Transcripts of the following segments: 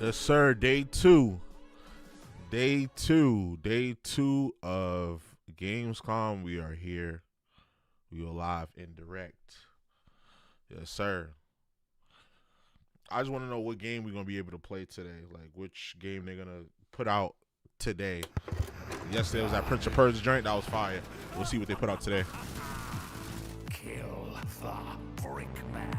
Yes, sir. Day two of Gamescom. We are here. We are live and direct. Yes, sir. I just want to know what game we're going to be able to play today. Like, which game they're going to put out today. Yesterday was that Prince of Persia joint. That was fire. We'll see what they put out today. Kill the Brickman.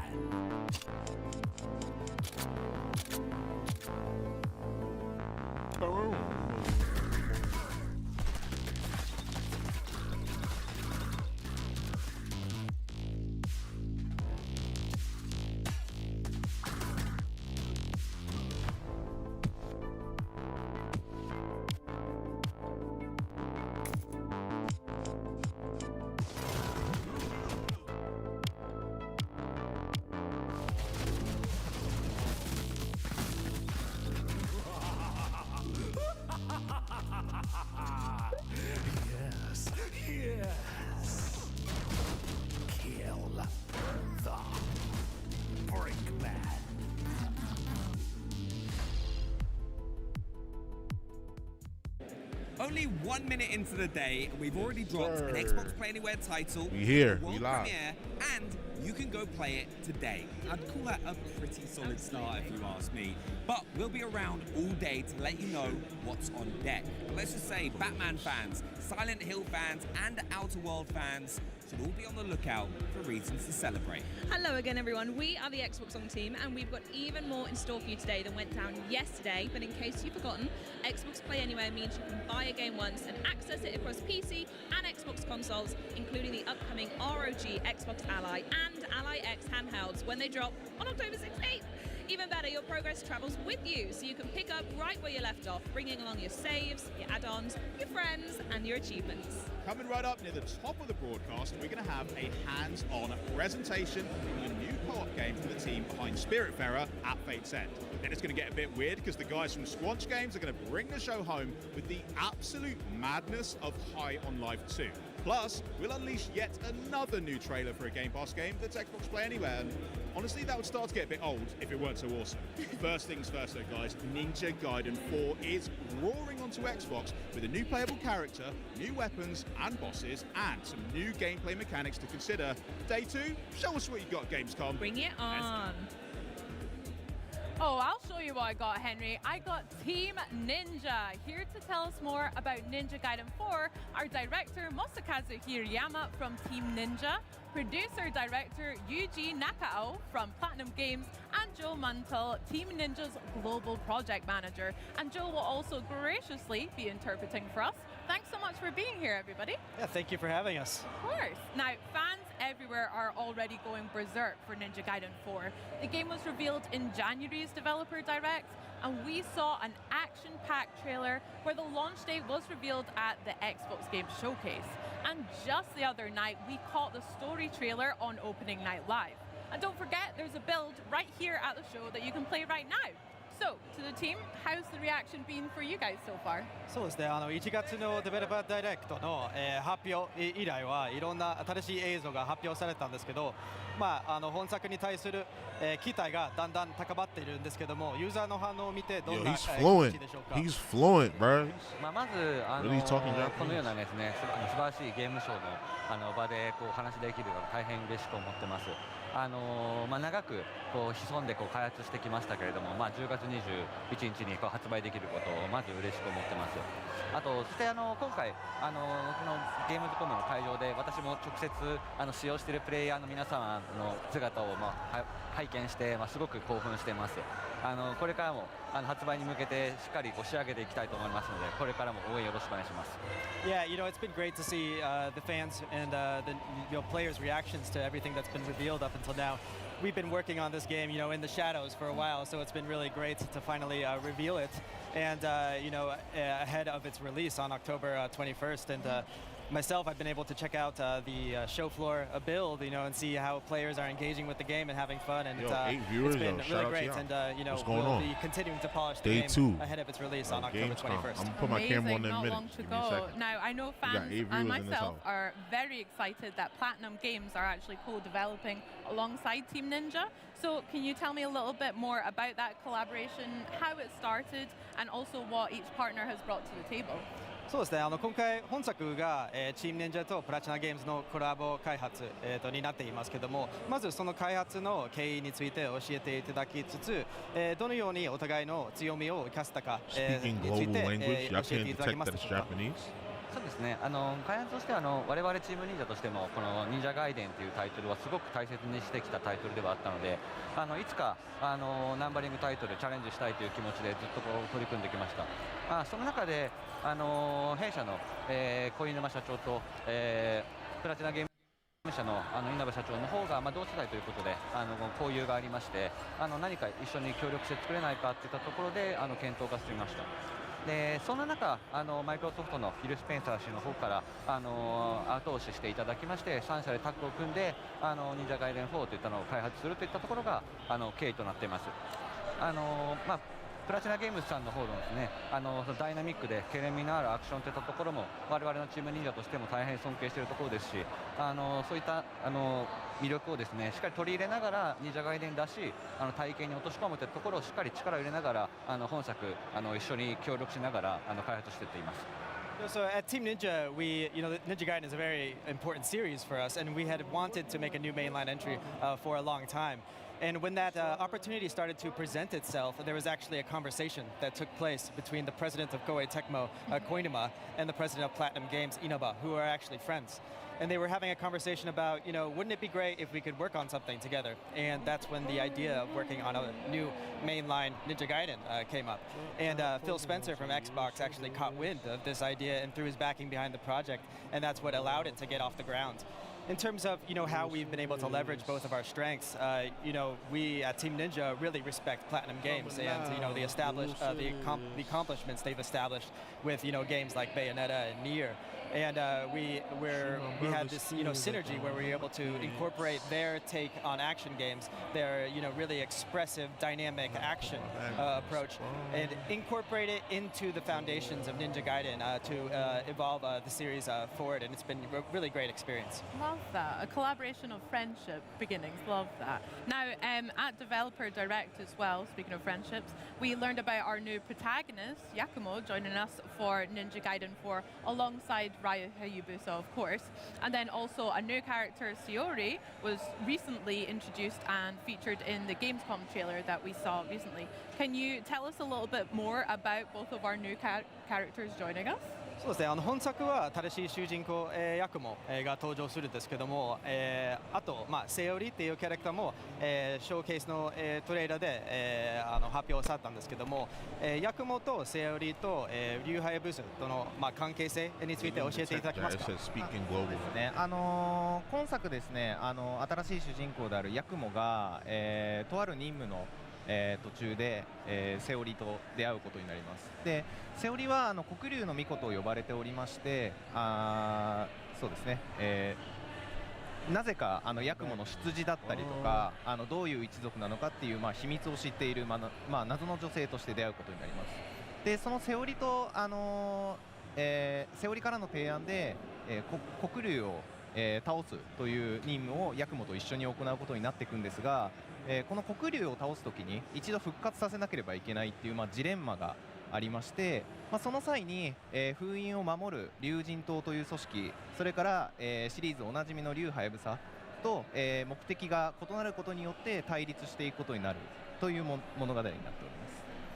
Yes. Kill the Brickman. Only 1 minute into the day, and we've already dropped an Xbox Play Anywhere title, We here, world we live. premiere, and you can go play it today. I'd call that a pretty solid start if you ask me. But we'll be around all day to let you know what's on deck. But let's just say Batman fans, Silent Hill fans, and Outer World fans should all be on the lookout for reasons to celebrate. Hello again, everyone. We are the Xbox On team, and we've got even more in store for you today than went down yesterday. But in case you've forgotten, Xbox Play Anywhere means you can buy a game once and access it across PC and Xbox consoles, including the upcoming ROG Xbox Ally and Ally X handhelds when they drop on October 16th. Even better, your progress travels with you, so you can pick up right where you left off, bringing along your saves, your add-ons, your friends, and your achievements. Coming right up near the top of the broadcast, we're going to have a hands-on presentation on a new co-op game from the team behind Spiritfarer at Fate's End. Then it's going to get a bit weird because the guys from Squanch Games are going to bring the show home with the absolute madness of High on Life 2. Plus, we'll unleash yet another new trailer for a Game Pass game that's Xbox Play Anywhere. And honestly, that would start to get a bit old if it weren't so awesome. First things first though, guys, Ninja Gaiden 4 is roaring onto Xbox with a new playable character, new weapons and bosses, and some new gameplay mechanics to consider. Day 2, show us what you got at Gamescom. Bring it on. Oh, I'll show you what I got, Henry. I got Team Ninja. Here to tell us more about Ninja Gaiden 4, our director Masakazu Hirayama from Team Ninja, producer-director Yuji Nakao from Platinum Games, and Joe Mantle, Team Ninja's global project manager. And Joe will also graciously be interpreting for us. Thanks so much for being here, everybody. Yeah, thank you for having us. Of course. Now, fans everywhere are already going berserk for Ninja Gaiden 4. The game was revealed in January's Developer Direct, and we saw an action-packed trailer where the launch date was revealed at the Xbox Game Showcase. And just the other night, we caught the story trailer on Opening Night Live. And don't forget, there's a build right here at the show that you can play right now. So, to the team, how's the reaction been for you guys so far? そうですね、1月のデベロッパーダイレクトの、発表以来はいろんな新しい映像が発表されたんですけど、本作に対する、期待がだんだん高まっているんですけども、ユーザーの反応を見てどん Yo, な he's 気持 fluent. ちでしょうか。 He's fluent, bro. まず Really talking Japanese? このようなですね、素晴らしいゲームショーの場でこう話できるのが大変嬉しく思ってます。長くこう潜んでこう開発してきましたけれども、10月21日にこう発売できることをまず嬉しく思ってます。あとそして今回このゲームズコムの会場で私も直接使用しているプレイヤーの皆様の姿を拝見して、すごく興奮しています。これからも発売に向けてしっかりこう仕上げていきたいと思いますので、これからも応援よろしくお願いします。Yeah, it's been great to see the fans and the players' reactions to everything that's been revealed up until now. We've been working on this game, in the shadows for a while, so it's been really great to finally reveal it, and ahead of its release on October 21st. And myself, I've been able to check out the show floor build, and see how players are engaging with the game and having fun. And Yo, 8 viewers, it's been yo, shout really out to great. y'all. And What's going we'll on? be continuing to polish the Day game 2 ahead of its release on October Gamescom. 21st. I'm gonna put my camera on Amazing, in a not minute. long to Give me a go. second. Now, I know got fans 8 viewers and in this myself house. are very excited that Platinum Games are actually co-developing alongside Team Ninja. So can you tell me a little bit more about that collaboration, how it started, and also what each partner has brought to the table? そうですね、今回本作が、チームニンジャとプラチナゲームズのコラボ開発、になっていますけども、まずその開発の経緯について教えていただきつつ、どのようにお互いの強みを生かせたか、につ Speaking い global て、 language, 教 y'all えてい can't ただけ detect ます that で it's しょうか。 Japanese? そうですね、開発としては我々チーム忍者としてもこの忍者ガイデンというタイトルはすごく大切にしてきたタイトルではあったので、いつかナンバリングタイトルチャレンジしたいという気持ちでずっと取り組んできました。その中で弊社の、小犬沼社長と、プラチナゲーム社の稲葉社長の方が、同世代ということで交流がありまして、何か一緒に協力して作れないかといったところで検討が進みました。でそんな中マイクロソフトのフィル・スペンサー氏の方から後押ししていただきまして、3社でタッグを組んで忍者ガイデン4といったのを開発するといったところが経緯となっています。プラチナゲームズさんの方のですねダイナミックでケレン味のあるアクションといったところも我々のチーム忍者としても大変尊敬しているところですし、そういった魅力をですねしっかり取り入れながら忍者ガイデンらしい体験に落とし込むというところをしっかり力を入れながら本作一緒に協力しながら開発していっています。So at Team Ninja, Ninja Gaiden is a very important series for us, and we had wanted to make a new mainline entry for a long time. And when that opportunity started to present itself, there was actually a conversation that took place between the president of Koei Tecmo, Koinuma, and the president of Platinum Games, Inaba, who are actually friends. And they were having a conversation about, wouldn't it be great if we could work on something together? And that's when the idea of working on a new mainline Ninja Gaiden came up. And Phil Spencer from Xbox actually caught wind of this idea and threw his backing behind the project, and that's what allowed it to get off the ground. In terms of how we've been able to leverage both of our strengths, we at Team Ninja really respect Platinum Games and the accomplishments they've established with games like Bayonetta and Nier. And we had this synergy where we were able to incorporate their take on action games, their really expressive, dynamic action approach, and incorporate it into the foundations of Ninja Gaiden to evolve the series forward. And it's been a really great experience. Love that. A collaboration of friendship beginnings. Love that. Now, at Developer Direct as well, speaking of friendships, we learned about our new protagonist, Yakumo, joining us for Ninja Gaiden 4 alongside Ryu Hayabusa, of course. And then also a new character, Sayori, was recently introduced and featured in the Gamescom trailer that we saw recently. Can you tell us a little bit more about both of our new characters joining us? そうですね、本作は新しい主人公、ヤクモ、が登場するんですけども、あと、セオリっていうキャラクターも、ショーケースの、トレーラーで、発表されたんですけども、ヤクモとセオリと、リュウハヤブスとの、関係性について教えていただけますか。今作ですね、新しい主人公であるヤクモが、とある任務の途中で、セオリと出会うことになります。でセオリは黒竜の巫女と呼ばれておりまして、そうですね、なぜかヤクモの出自だったりとかどういう一族なのかっていう、秘密を知っている、謎の女性として出会うことになります。でそのセオリと、セオリからの提案で、黒竜を、倒すという任務をヤクモと一緒に行うことになっていくんですが、この黒竜を倒すときに一度復活させなければいけないっていう、ジレンマがありまして、その際に、封印を守る竜神党という組織、それから、シリーズおなじみの竜ハヤブサと、目的が異なることによって対立していくことになるという物語になっており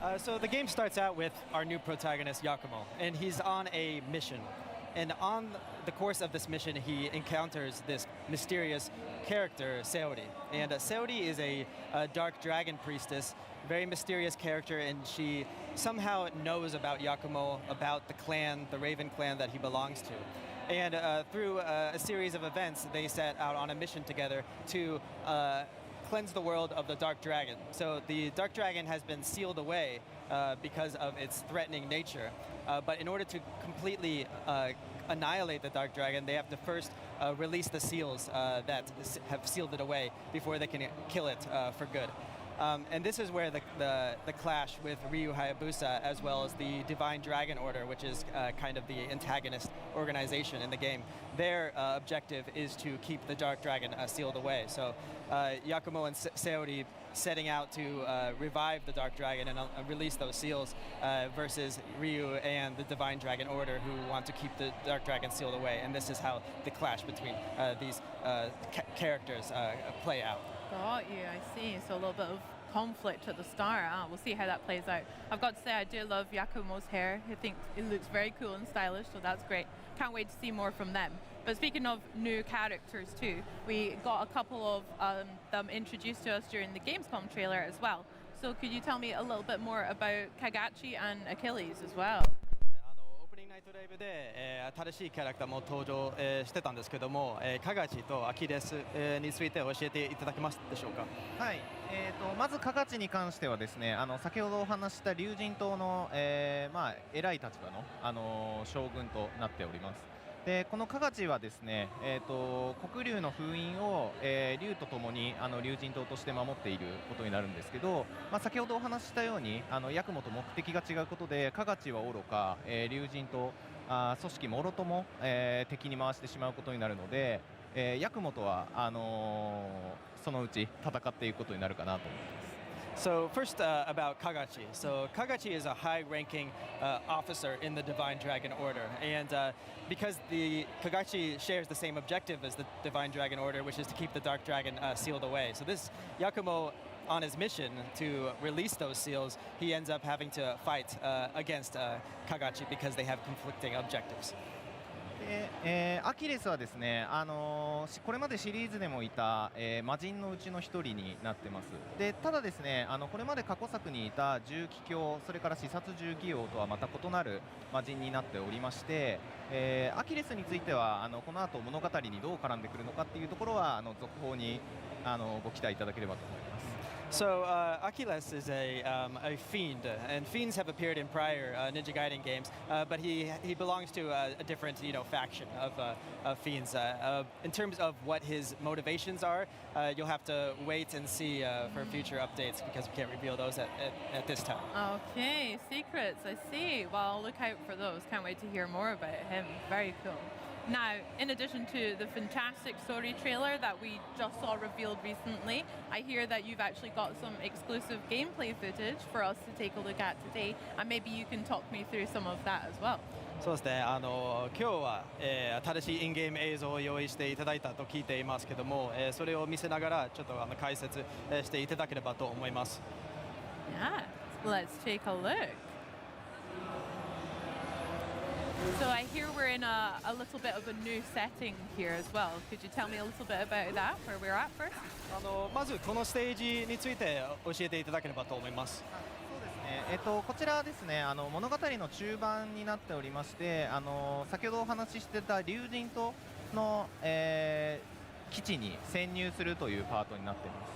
ます。So the game starts out with our new protagonist Yakumo, and he's on a mission. And on the course of this mission, he encounters this mysterious character, Seori. And Seori is a dark dragon priestess, very mysterious character, and she somehow knows about Yakumo, about the clan, the Raven clan that he belongs to. And through a series of events, they set out on a mission together to cleanse the world of the Dark Dragon. So the Dark Dragon has been sealed away because of its threatening nature. But in order to completely annihilate the Dark Dragon, they have to first release the seals that have sealed it away before they can kill it for good. And this is where the clash with Ryu Hayabusa, as well as the Divine Dragon Order, which is kind of the antagonist organization in the game. Their objective is to keep the Dark Dragon sealed away. So Yakumo and Seori setting out to revive the Dark Dragon and release those seals versus Ryu and the Divine Dragon Order, who want to keep the Dark Dragon sealed away. And this is how the clash between these characters play out. Got you, I see. So a little bit of conflict at the start. We'll see how that plays out. I've got to say, I do love Yakumo's hair. I think it looks very cool and stylish, so that's great. Can't wait to see more from them. But speaking of new characters too, we got a couple of them introduced to us during the Gamescom trailer as well. So could you tell me a little bit more about Kagachi and Achilles as well? オープニングナイトライブで、新しいキャラクターも登場、してたんですけども、カガチとアキレス、について教えていただけますでしょうか。はい、まずカガチに関してはですね、先ほどお話した龍神島の、まあ、偉い立場の、将軍となっております。でこのカガチはですね、黒龍の封印を、龍とともに龍神島として守っていることになるんですけど、まあ、先ほどお話ししたようにヤクモと目的が違うことでカガチはおろか、龍神島組織もろとも、敵に回してしまうことになるので、ヤクモとはそのうち戦っていくことになるかなと思います。So first about Kagachi. So Kagachi is a high-ranking officer in the Divine Dragon Order, and because the Kagachi shares the same objective as the Divine Dragon Order, which is to keep the Dark Dragon sealed away. So this Yakumo, on his mission to release those seals, he ends up having to fight against Kagachi because they have conflicting objectives. でアキレスはですね、これまでシリーズでもいた、魔人のうちの一人になってます。でただですね、これまで過去作にいた重機卿、それから視察重機王とはまた異なる魔人になっておりまして、アキレスについてはこの後物語にどう絡んでくるのかっていうところは続報にご期待いただければと思います。So Achilles is a fiend, and fiends have appeared in prior Ninja Gaiden games, but he belongs to a different faction of fiends. In terms of what his motivations are, you'll have to wait and see for future updates because we can't reveal those at this time. Okay, secrets, I see. Well, look out for those. Can't wait to hear more about him. Very cool. Now, in addition to the fantastic story trailer that we just saw revealed recently, I hear that you've actually got some exclusive gameplay footage for us to take a look at today, and maybe you can talk me through some of that as well. そうですね、今日は、新しいインゲーム映像を用意していただいたと聞いていますけども、それを見せながらちょっと解説、していただければと思います。Yeah, let's take a look. So I hear we're in a little bit of a new setting here as well. Could you tell me a little bit about that, where we're at first? まずこのステージについて教えていただければと思います。そうですね、こちらはですね、物語の中盤になっておりまして、先ほどお話ししてた龍神島の、基地に潜入するというパートになっています。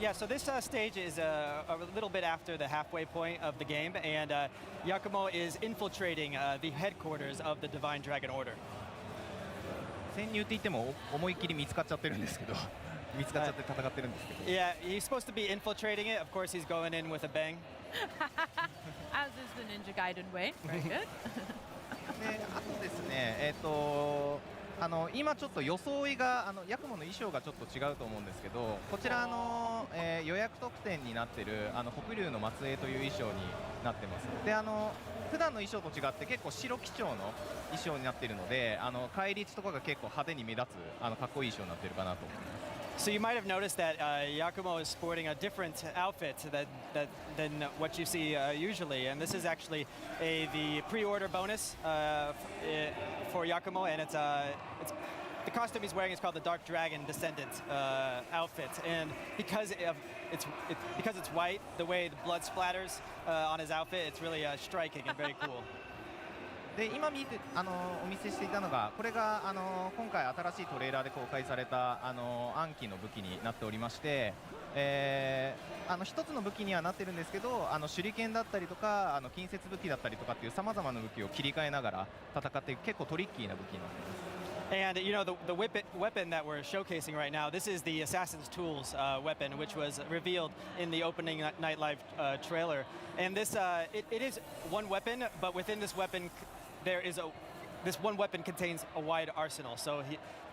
Yeah, so this stage is a little bit after the halfway point of the game, and Yakumo is infiltrating the headquarters of the Divine Dragon Order. 潜入って言っても思いっきり見つかっちゃってるんですけど、見つかっちゃって戦ってるんですけど。Yeah, he's supposed to be infiltrating it. Of course, he's going in with a bang. As is the Ninja Gaiden way. Very good. であとですね、今ちょっと装いがヤクモの衣装がちょっと違うと思うんですけど、こちら予約特典になっている黒龍の末裔という衣装になってます。で普段の衣装と違って結構白基調の衣装になっているので、返り血とかが結構派手に目立つかっこいい衣装になっているかなと思います。So you might have noticed that Yakumo is sporting a different outfit than what you see usually, and this is actually the pre-order bonus for Yakumo, and it's the costume he's wearing is called the Dark Dragon Descendant outfit, and because it's white, the way the blood splatters on his outfit, it's really striking and very cool. で今お見せしていたのが、これが今回新しいトレーラーで公開された暗記の武器になっておりまして、一つの武器にはなってるんですけど、手裏剣だったりとか近接武器だったりとかっていうさまざまな武器を切り替えながら戦っていく結構トリッキーな武器になっています。And you know the weapon that we're showcasing right now. This is the Assassin's Tools weapon, which was revealed in the opening night live trailer. And this it is one weapon, but within this weapon, this one weapon contains a wide arsenal. So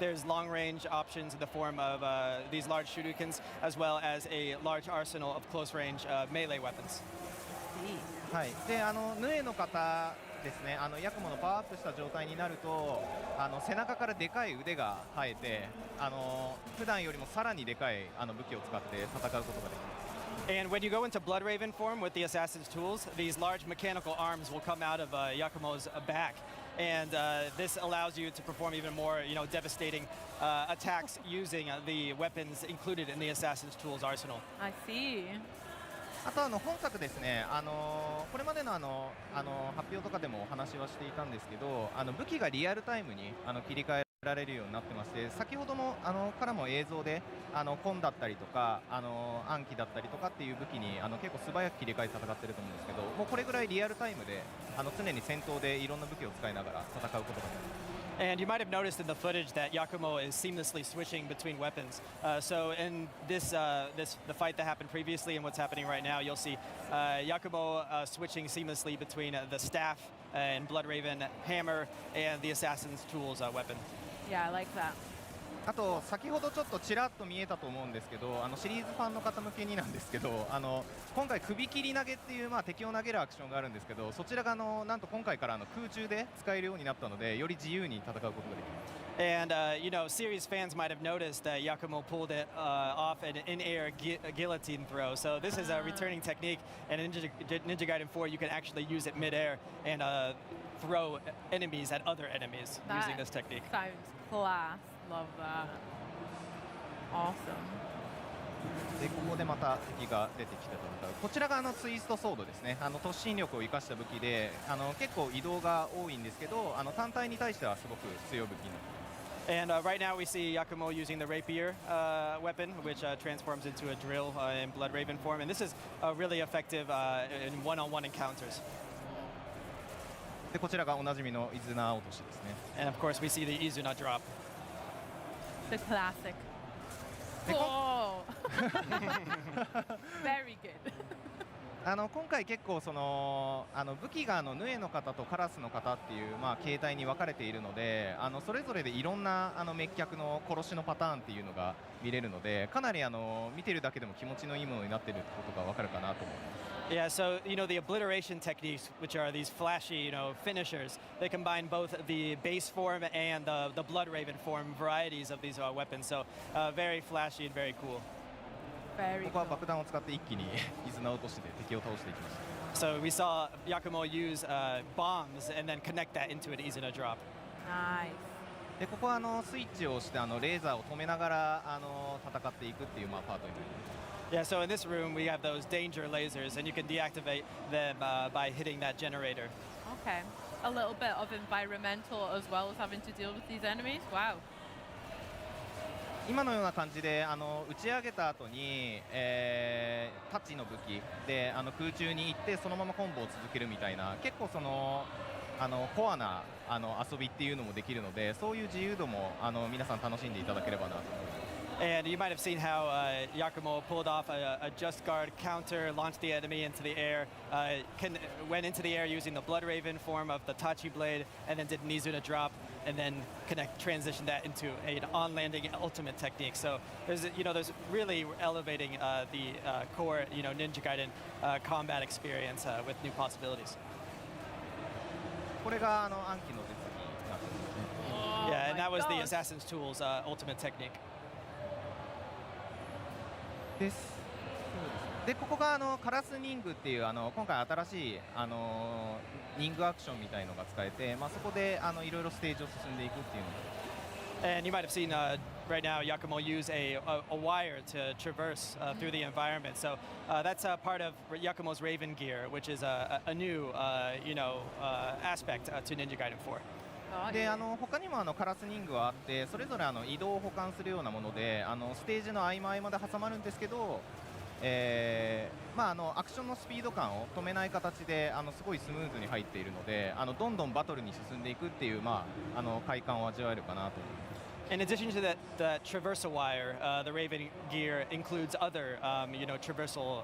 there's long-range options in the form of these large shurikens, as well as a large arsenal of close-range melee weapons. はい。で、ヌエの方ですね、ヤクモのパワーアップした状態になると背中からでかい腕が生えて普段よりもさらにでかい武器を使って戦うことができます。 And when you go into Blood Raven form with the Assassin's Tools, these large mechanical arms will come out of Yakumo's back. And this allows you to perform even more, devastating attacks using the weapons included in the Assassin's Tools arsenal. I see. あと本作ですね、これまでの発表とかでもお話はしていたんですけど、武器がリアルタイムに切り替えられるようになってまして、先ほどのからも映像でコンだったりとか暗記だったりとかっていう武器に結構素早く切り替えて戦ってると思うんですけど、もうこれぐらいリアルタイムで常に戦闘でいろんな武器を使いながら戦うことができます。 And you might have noticed in the footage that Yakumo is seamlessly switching between weapons. So in the fight that happened previously and what's happening right now, you'll see Yakumo switching seamlessly between the staff and Blood Raven hammer and the Assassin's Tools weapon. Yeah, I like that. あと先ほどちょっとちらっと見えたと思うんですけど、シリーズファンの方向けになんですけど、今回首切り投げっていう敵を投げるアクションがあるんですけど、そちらがなんと今回から空中で使えるようになったので、より自由に戦うことができます。 And series fans might have noticed that Yakumo pulled it off an in-air guillotine throw. So this is a returning technique, and in Ninja Gaiden 4, you can actually use it mid-air and throw enemies at other enemies using this technique. Sounds class. Love that. Awesome. でここでまた敵が出てきたと思った。こちらがツイストソードですね。突進力を生かした武器で結構移動が多いんですけど、単体に対してはすごく強い武器になっています。 And right now we see Yakumo using the rapier weapon, which transforms into a drill in Blood Raven form. And this is really effective in one-on-one encounters. でこちらがおなじみのイズナ落としですね。 And of course we see the Izuna drop. The classic. Oh! Very good. 今回結構武器がヌエの方とカラスの方っていう形態に分かれているので、それぞれでいろんな滅却の殺しのパターンっていうのが見れるので、かなり見てるだけでも気持ちのいいものになってるってことが分かるかなと思います。 Yeah, so the obliteration techniques, which are these flashy, finishers, they combine both the base form and the Blood Raven form varieties of these weapons. So very flashy and very cool. ここは爆弾を使って一気にイズナ落としで敵を倒していきました。 So we saw Yakumo use bombs and then connect that into an Izuna drop. Nice. でここはスイッチを押してレーザーを止めながら戦っていくっていうパートになります。 Yeah, so in this room we have those danger lasers, and you can deactivate them by hitting that generator. Okay. A little bit of environmental as well as having to deal with these enemies. Wow. 今のような感じで打ち上げた後に、タッチの武器で空中に行ってそのままコンボを続けるみたいな結構コアな遊びっていうのもできるので、そういう自由度も皆さん楽しんでいただければなと思います。 And you might have seen how Yakumo pulled off a just guard counter, launched the enemy into the air, went into the air using the Blood Raven form of the Tachi blade, and then did an Izuna drop, and then transitioned that into an on-landing ultimate technique. So there's really elevating the core Ninja Gaiden combat experience with new possibilities. これが暗記の絶技になってますね。 Yeah, and that was the Assassin's Tools ultimate technique. です。でここがカラスニングっていう今回新しいニングアクションみたいのが使えて、そこでいろいろステージを進んでいくっていうのが。 And you might have seen right now Yakumo use a wire to traverse through the environment. So that's part of Yakumo's Raven gear, which is a new aspect to Ninja Gaiden 4. で他にもカラスニングはあって、それぞれ移動を補完するようなもので、ステージの合間合間で挟まるんですけど、アクションのスピード感を止めない形ですごいスムーズに入っているので、どんどんバトルに進んでいくっていう、快感を味わえるかなと思います。In addition to that traversal wire, the Raven gear includes other, traversal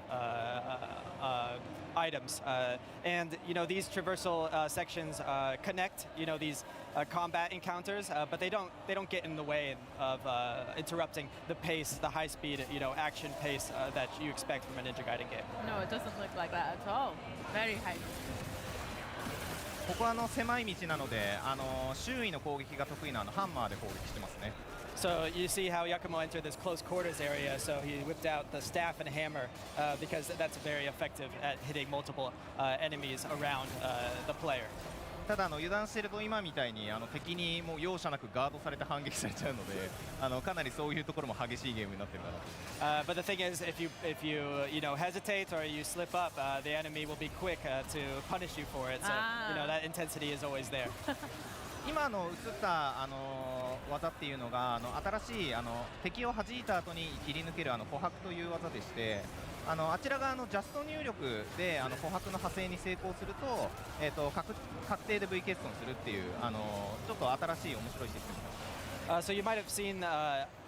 items, and these traversal sections connect, these combat encounters, but they don't get in the way of interrupting the pace, the high-speed, action pace that you expect from a Ninja Gaiden game. No, it doesn't look like that at all. Very high. ここは狭い道なので、周囲の攻撃が得意なハンマーで攻撃してますね。So you see how Yakumo entered this close quarters area, so he whipped out the staff and hammer because that's very effective at hitting multiple enemies around the player. ただ油断していると今みたいに敵にもう容赦なくガードされて反撃されちゃうので、かなりそういうところも激しいゲームになってるかなと。But the thing is, if you hesitate or you slip up, the enemy will be quick to punish you for it. So that intensity is always there. 今映った技っていうのが新しい敵を弾いた後に切り抜ける捕獲という技でして、あちらがジャスト入力で捕獲の派生に成功すると、確定で V 欠損するっていうちょっと新しい面白いシステムです。So you might have seen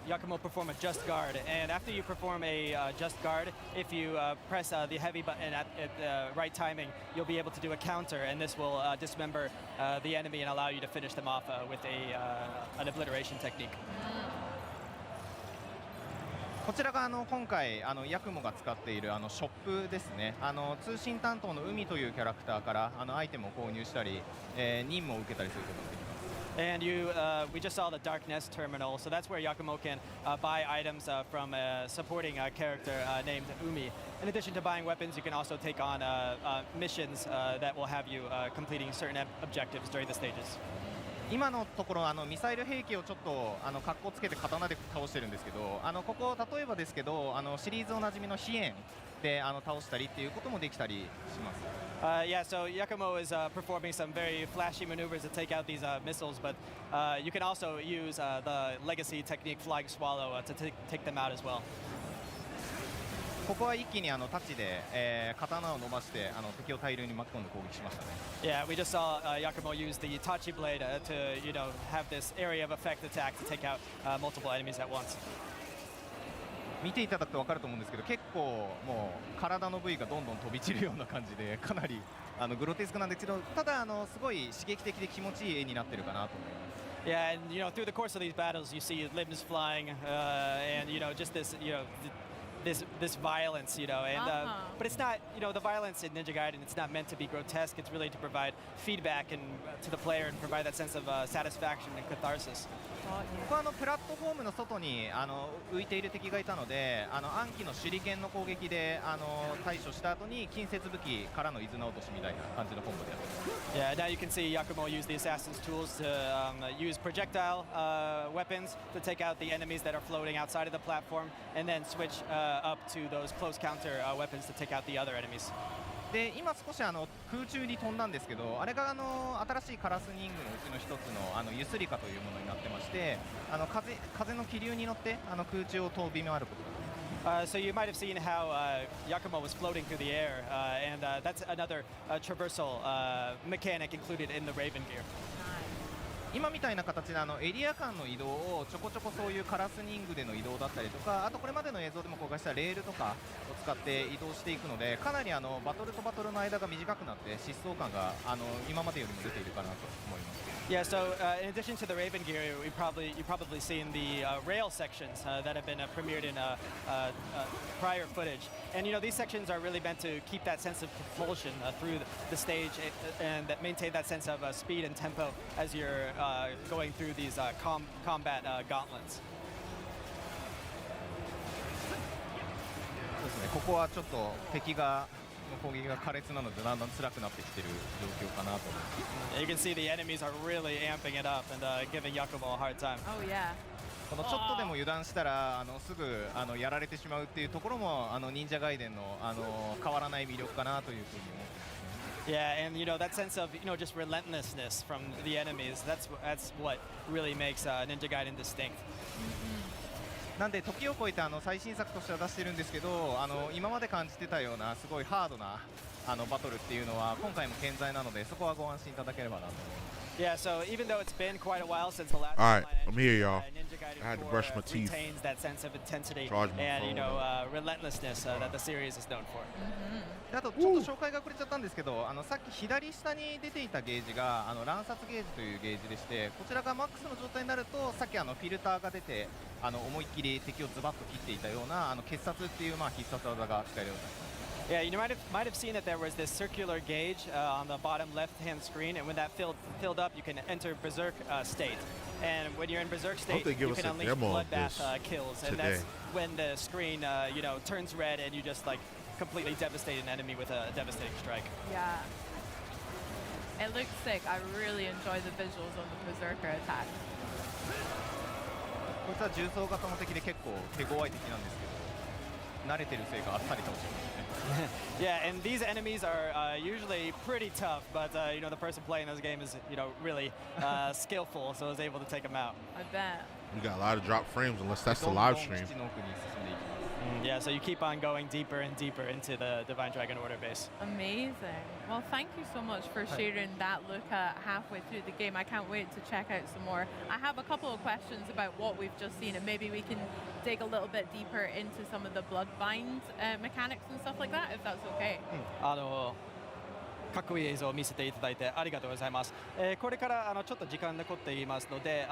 Yakumo perform a just guard, and after you perform a just guard, if you press the heavy button at the right timing, you'll be able to do a counter, and this will dismember the enemy and allow you to finish them off with an obliteration technique. こちらが今回ヤクモが使っているショップですね。通信担当の海というキャラクターからアイテムを購入したり、任務を受けたりすることができます。And we just saw the Darkness terminal, so that's where Yakumo can buy items from a supporting character named Umi. In addition to buying weapons, you can also take on missions that will have you completing certain objectives during the stages. 今のところミサイル兵器をちょっと格好つけて刀で倒してるんですけど、ここ例えばですけどシリーズおなじみの飛燕で倒したりっていうこともできたりします。Yeah, so Yakumo is performing some very flashy maneuvers to take out these missiles, but you can also use the legacy technique Flying Swallow to take them out as well. ここは一気にタッチで、刀を伸ばして敵を大量に巻き込んで攻撃しましたね。Yeah, we just saw Yakumo use the Tachi blade to, have this area of effect attack to take out multiple enemies at once. 見ていただくと分かると思うんですけど、結構もう体の部位がどんどん飛び散るような感じで、かなりグロテスクなんですけど、ただすごい刺激的で気持ちいい絵になってるかなと思います。Yeah, and through the course of these battles, you see limbs flying, and just this, this violence, and but it's not, the violence in Ninja Gaiden, it's not meant to be grotesque. It's really to provide feedback and to the player and provide that sense of satisfaction and catharsis. ここはプラットフォームの外に浮いている敵がいたので、暗記の手裏剣の攻撃で対処した後に近接武器からの伊豆の落としみたいな感じのコンボでやってます。Yeah, now you can see Yakumo use the assassin's tools to use projectile weapons to take out the enemies that are floating outside of the platform, and then switch up to those close counter weapons to take out the other enemies. で今少し空中に飛んだんですけど、あれが新しいカラスニングのうちの一つのユスリカというものになってまして、風の気流に乗って空中を飛び回ることができます。So you might have seen how Yakumo was floating through the air, and that's another traversal mechanic included in the Raven gear. 今みたいな形でエリア間の移動をちょこちょこそういうカラスニングでの移動だったりとか、あとこれまでの映像でも公開したレールとかを使って移動していくので、かなりバトルとバトルの間が短くなって疾走感が今までよりも出ているかなと思います。Yeah, so in addition to the Raven gear, you've probably seen the rail sections that have been premiered in prior footage. And these sections are really meant to keep that sense of propulsion through the stage and that maintain that sense of speed and tempo as you're going through these combat gauntlets. そうですね、ここはちょっと敵が攻撃が苛烈なのでだんだん辛くなってきている状況かなと思います。You can see the enemies are really amping it up and giving Yakumo a hard time. Oh yeah. このちょっとでも油断したらすぐやられてしまうっていうところも忍者ガイデンの変わらない魅力かなというふうに思ってますね。Yeah, and that sense of just relentlessness from the enemies. That's what really makes Ninja Gaiden distinct. なんで時を超えて最新作としては出してるんですけど、今まで感じてたようなすごいハードなバトルっていうのは今回も健在なので、そこはご安心いただければなと思います。Yeah, so even though it's been quite a while since the last All right, online I'm here, entry, y'all. Ninja Gaiden I had to 4, brush my teeth. retains that sense of intensity Charge my and phone relentlessness that the series is known for. であとちょっと紹介が遅れちゃったんですけど、さっき左下に出ていたゲージが乱殺ゲージというゲージでして、こちらがマックスの状態になるとさっきフィルターが出て思いっきり敵をズバッと切っていたような傑殺っていう必殺技が使えるようになります。Yeah, you might have seen that there was this circular gauge on the bottom left-hand screen, and when that filled up, you can enter Berserk state. And when you're in Berserk state, you can unleash bloodbath kills, and that's when the screen turns red, and you just completely devastate an enemy with a devastating strike. Yeah. It looks sick. I really enjoy the visuals on the Berserker attack. こいつは重装型の敵で結構手強い敵なんですけど、慣れてるせいかあっさり倒してますね。Yeah, and these enemies are usually pretty tough, but the person playing this game is really skillful, so I was able to take them out. I bet. We got a lot of drop frames unless that's the live stream. Yeah, so you keep on going deeper and deeper into the Divine Dragon Order base. Amazing. Well, thank you so much for sharing that look at halfway through the game. I can't wait to check out some more. I have a couple of questions about what we've just seen, and maybe we can dig a little bit deeper into some of the Bloodbind mechanics and stuff like that, if that's okay. かっこいい映像を見せていただいてありがとうございます。これからちょっと時間残っていますので、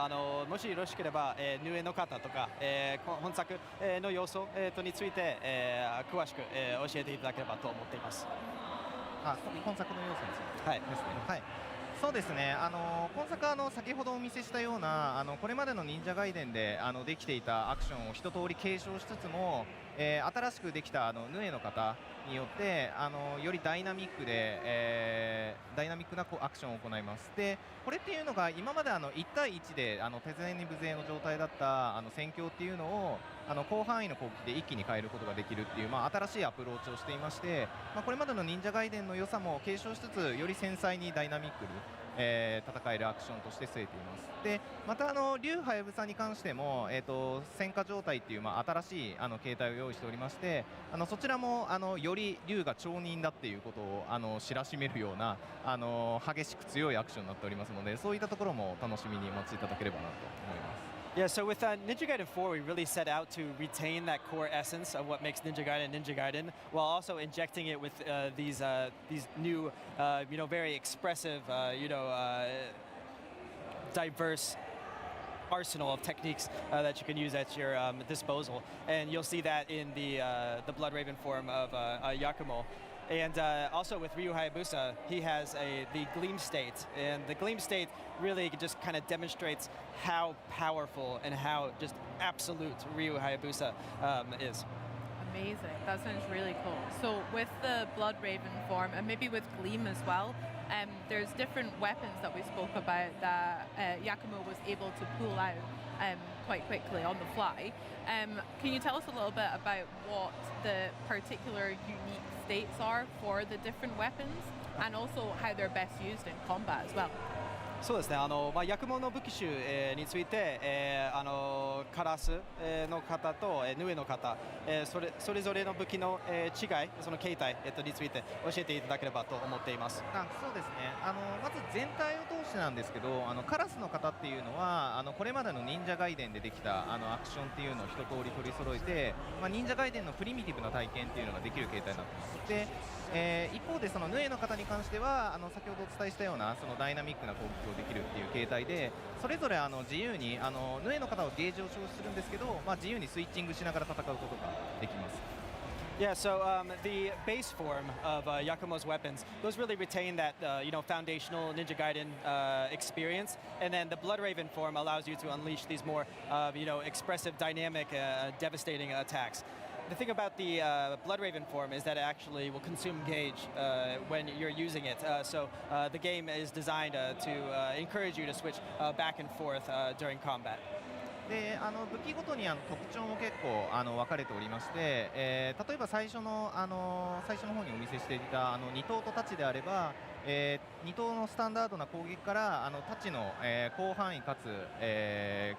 もしよろしければ、ヌエの方とか、本作の要素、について、詳しく、教えていただければと思っています。本作の要素についてはいですね。はい。そうですね。今作は先ほどお見せしたようなこれまでの忍者ガイデンでできていたアクションを一通り継承しつつも、新しくできたヌエの方によってよりダイナミックなアクションを行います。でこれっていうのが今まで1対1で手勢に無勢の状態だった戦況っていうのを広範囲の攻撃で一気に変えることができるっていう、新しいアプローチをしていまして、これまでの忍者ガイデンの良さも継承しつつより繊細にダイナミックに戦えるアクションとして据えています。でまた竜はやぶさに関しても、戦火状態っていう、新しい形態を用意しておりまして、そちらもより竜が町人だっていうことを知らしめるような激しく強いアクションになっておりますので、そういったところも楽しみにお待ちいただければなと思います。Yeah, so with Ninja Gaiden 4, we really set out to retain that core essence of what makes Ninja Gaiden, while also injecting it with these new, very expressive, diverse arsenal of techniques that you can use at your disposal, and you'll see that in the Blood Raven form of Yakumo. And also with Ryu Hayabusa, he has the Gleam State, and the Gleam State really just kind of demonstrates how powerful and how just absolute Ryu Hayabusa is. Amazing. That sounds really cool. So with the Blood Raven form, and maybe with Gleam as well, there's different weapons that we spoke about that Yakumo was able to pull out quite quickly on the fly. Can you tell us a little bit about what the particular unique states are for the different weapons, and also how they're best used in combat as well? そうですね、薬物の武器種、について、カラス、の方と、ヌエの方、それぞれの武器の、違い、その形態、について教えていただければと思っています。そうですね。まず全体を通してなんですけど、カラスの方っていうのはこれまでの忍者ガイデンでできたアクションっていうのを一通り取り揃えて、忍者ガイデンのプリミティブな体験っていうのができる形態になっています。で一方でそのヌエの方に関しては先ほどお伝えしたようなそのダイナミックな攻撃をできるっていう形態で、それぞれ自由にヌエの方はゲージを消費するんですけど、自由にスイッチングしながら戦うことができます。Yeah, so the base form of Yakumo's weapons, those really retain that foundational Ninja Gaiden experience, and then the Blood Raven form allows you to unleash these more expressive, dynamic, devastating attacks. The thing about the Blood Raven form is that it actually will consume gauge when you're using it. So the game is designed to encourage you to switch back and forth during combat. で武器ごとに特徴も結構分かれておりまして、例えば最初の方にお見せしていた2頭と太刀であれば、2頭のスタンダードな攻撃から太刀の、広範囲かつ、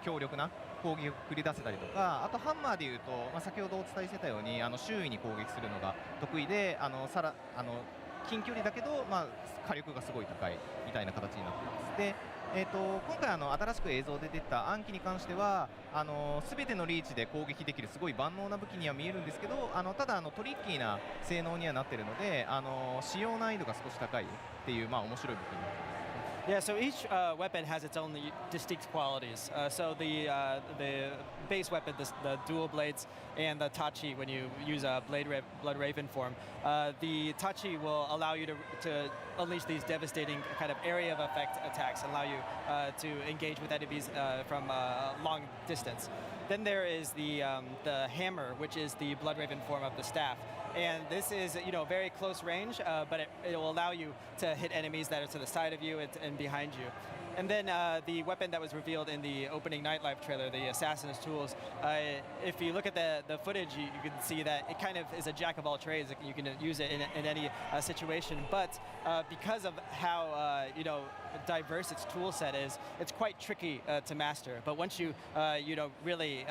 強力な攻撃を繰り出せたりとか、あとハンマーでいうと、先ほどお伝えしてたように周囲に攻撃するのが得意で近距離だけど、火力がすごい高いみたいな形になっています。で今回新しく映像で出た暗記に関しては全てのリーチで攻撃できるすごい万能な武器には見えるんですけど、ただトリッキーな性能にはなっているので使用難易度が少し高いっていう面白い武器になっています。Yeah, so each weapon has its own distinct qualities. So the base weapon, the dual blades, and the tachi, when you use a blood raven form, the tachi will allow you to unleash these devastating kind of area of effect attacks, allow you to engage with enemies from a long distance. Then there is the hammer, which is the blood raven form of the staff. And this is, very close range, but it will allow you to hit enemies that are to the side of you and behind you. And then the weapon that was revealed in the opening Nightlife trailer, the Assassin's Tools, if you look at the footage, you can see that it kind of is a jack of all trades. You can use it in any situation. But because of how, diverse its tool set is, it's quite tricky to master. But once you, really,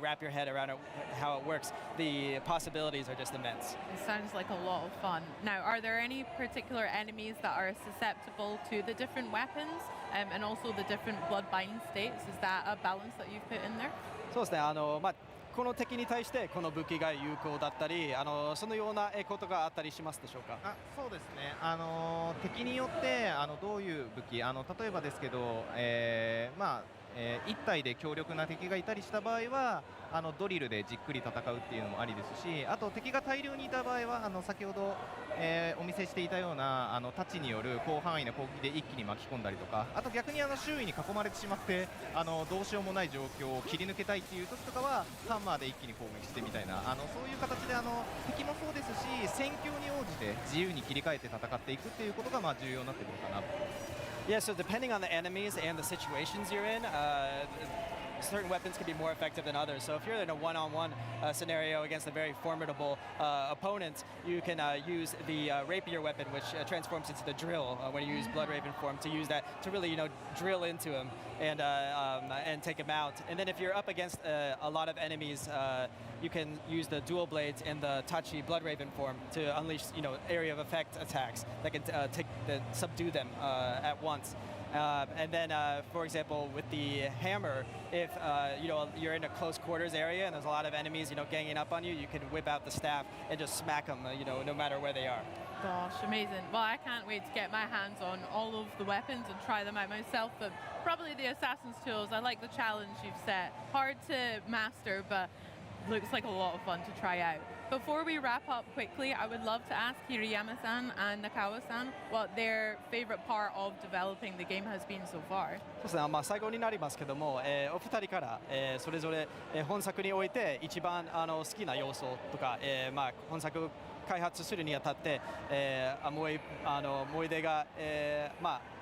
wrap your head around how it works, the possibilities are just immense. It sounds like a lot of fun. Now, are there any particular enemies that are susceptible to the different weapons and also the different blood-binding states? Is that a balance that you've put in there? そうですね。この敵に対してこの武器が有効だったり、そのようなことがあったりしますでしょうか。そうですね。敵によってどういう武器、例えばですけど、1体で強力な敵がいたりした場合はドリルでじっくり戦うっていうのもありですし、あと敵が大量にいた場合は先ほど、お見せしていたような太刀による広範囲な攻撃で一気に巻き込んだりとか、あと逆に周囲に囲まれてしまってどうしようもない状況を切り抜けたいっていう時とかはハンマーで一気に攻撃してみたいなそういう形で敵もそうですし戦況に応じて自由に切り替えて戦っていくっていうことが重要になってくるかなと。Yeah, so depending on the enemies and the situations you're in, certain weapons can be more effective than others. So if you're in a one-on-one scenario against a very formidable opponent, you can use the rapier weapon, which transforms into the drill when you use Blood Raven form, to use that to really, drill into him and take him out. And then if you're up against a lot of enemies, you can use the dual blades and the Tachi Blood Raven form to unleash, area of effect attacks that can subdue them at once. And then, for example, with the hammer, if you're in a close quarters area and there's a lot of enemies, ganging up on you, you can whip out the staff and just smack them, no matter where they are. Gosh, amazing. Well, I can't wait to get my hands on all of the weapons and try them out myself. But probably the Assassin's Tools, I like the challenge you've set. Hard to master, but looks like a lot of fun to try out. Before we wrap up quickly, I would love to ask Hirayama-san and Nakawa-san what their favorite part of developing the game has been so far. そうですね。最後になりますけども、お二人から、それぞれ、本作において一番好きな要素とか、本作開発するにあたって、思い出が、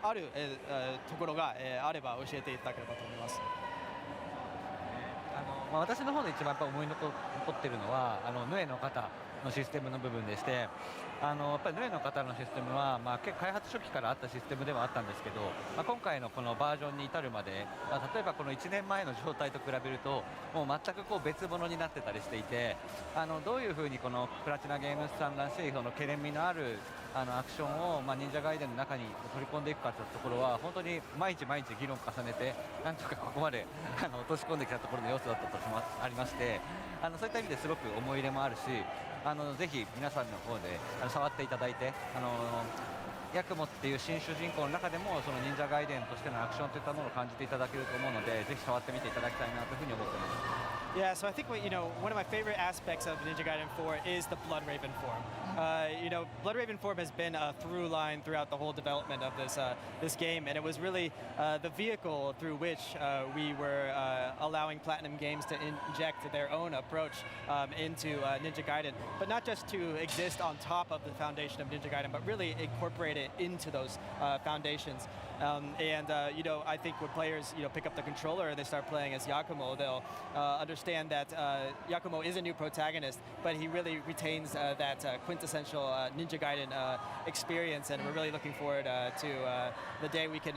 ある、ところが、あれば教えていただければと思います。私の方で一番やっぱ思い残っているのはヌエの方のシステムの部分でして、やっぱりヌエの方のシステムは、結構開発初期からあったシステムではあったんですけど、今回のこのバージョンに至るまで、例えばこの1年前の状態と比べるともう全く別物になってたりしていて、どういうふうにこのプラチナゲームスさんらしいその懸念味のあるアクションを、忍者ガイデンの中に取り込んでいくかというところは本当に毎日議論を重ねてなんとかここまで落とし込んできたところの要素だったとありまして、そういった意味ですごく思い入れもあるし、ぜひ皆さんの方で触っていただいて、ヤクモっていう新主人公の中でもその忍者ガイデンとしてのアクションといったものを感じていただけると思うので、ぜひ触ってみていただきたいなというふうに思っています。Yeah, so I think one of my favorite aspects of Ninja Gaiden 4 is the Blood Raven form. Blood Raven form has been a through line throughout the whole development of this game, and it was really the vehicle through which we were allowing Platinum Games to inject their own approach into Ninja Gaiden, but not just to exist on top of the foundation of Ninja Gaiden, but really incorporate it into those foundations. I think when players pick up the controller and they start playing as Yakumo, they'll understand that Yakumo is a new protagonist, but he really retains that quintessential Ninja Gaiden experience, and we're really looking forward to the day we can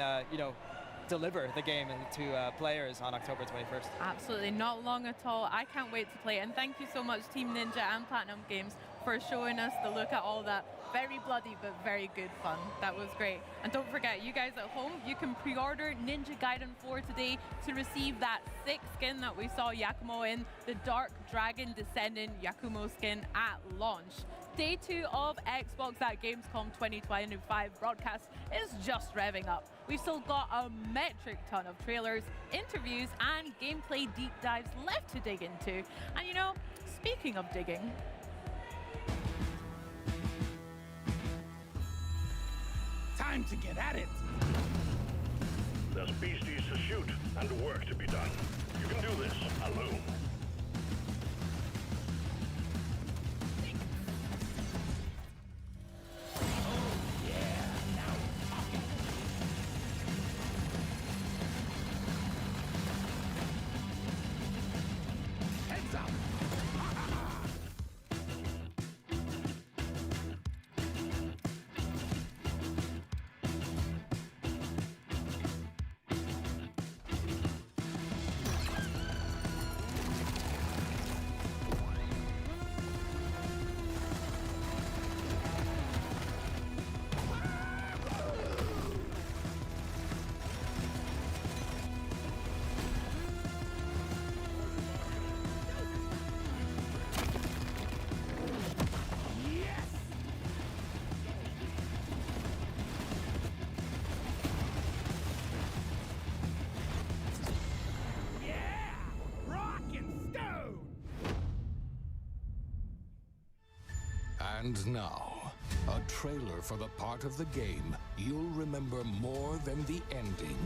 deliver the game to players on October 21st. Absolutely, not long at all. I can't wait to play it, and thank you so much Team Ninja and Platinum Games for showing us the look at all that very bloody but very good fun. That was great. And don't forget, you guys at home, you can pre-order Ninja Gaiden 4 today to receive that sick skin that we saw Yakumo in, the Dark Dragon Descendant Yakumo skin at launch. Day 2 of Xbox at Gamescom 2025 broadcast is just revving up. We've still got a metric ton of trailers, interviews, and gameplay deep dives left to dig into. And speaking of digging, Time to get at it! There's beasties to shoot and work to be done. You can do this alone. Heads up! And now, a trailer for the part of the game you'll remember more than the ending.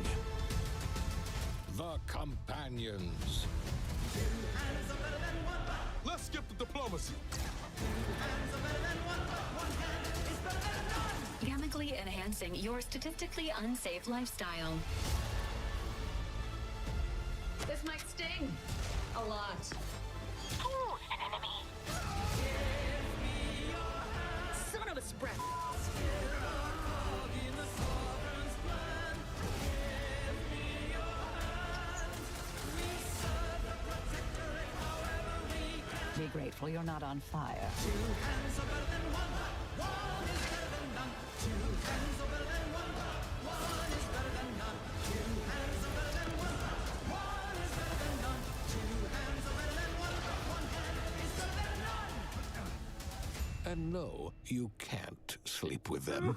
The Companions. Let's skip the diplomacy. Gamically enhancing your statistically unsafe lifestyle. This might sting a lot. Ooh, an enemy. Son of a spread. Be grateful you're not on fire. Two hands are better than one. One is better than none. Two hands are better than one. One is better than none. Two hands are better than one. One is better than none. Two hands are better than one. One hand is better than none. And no, you can't sleep with them.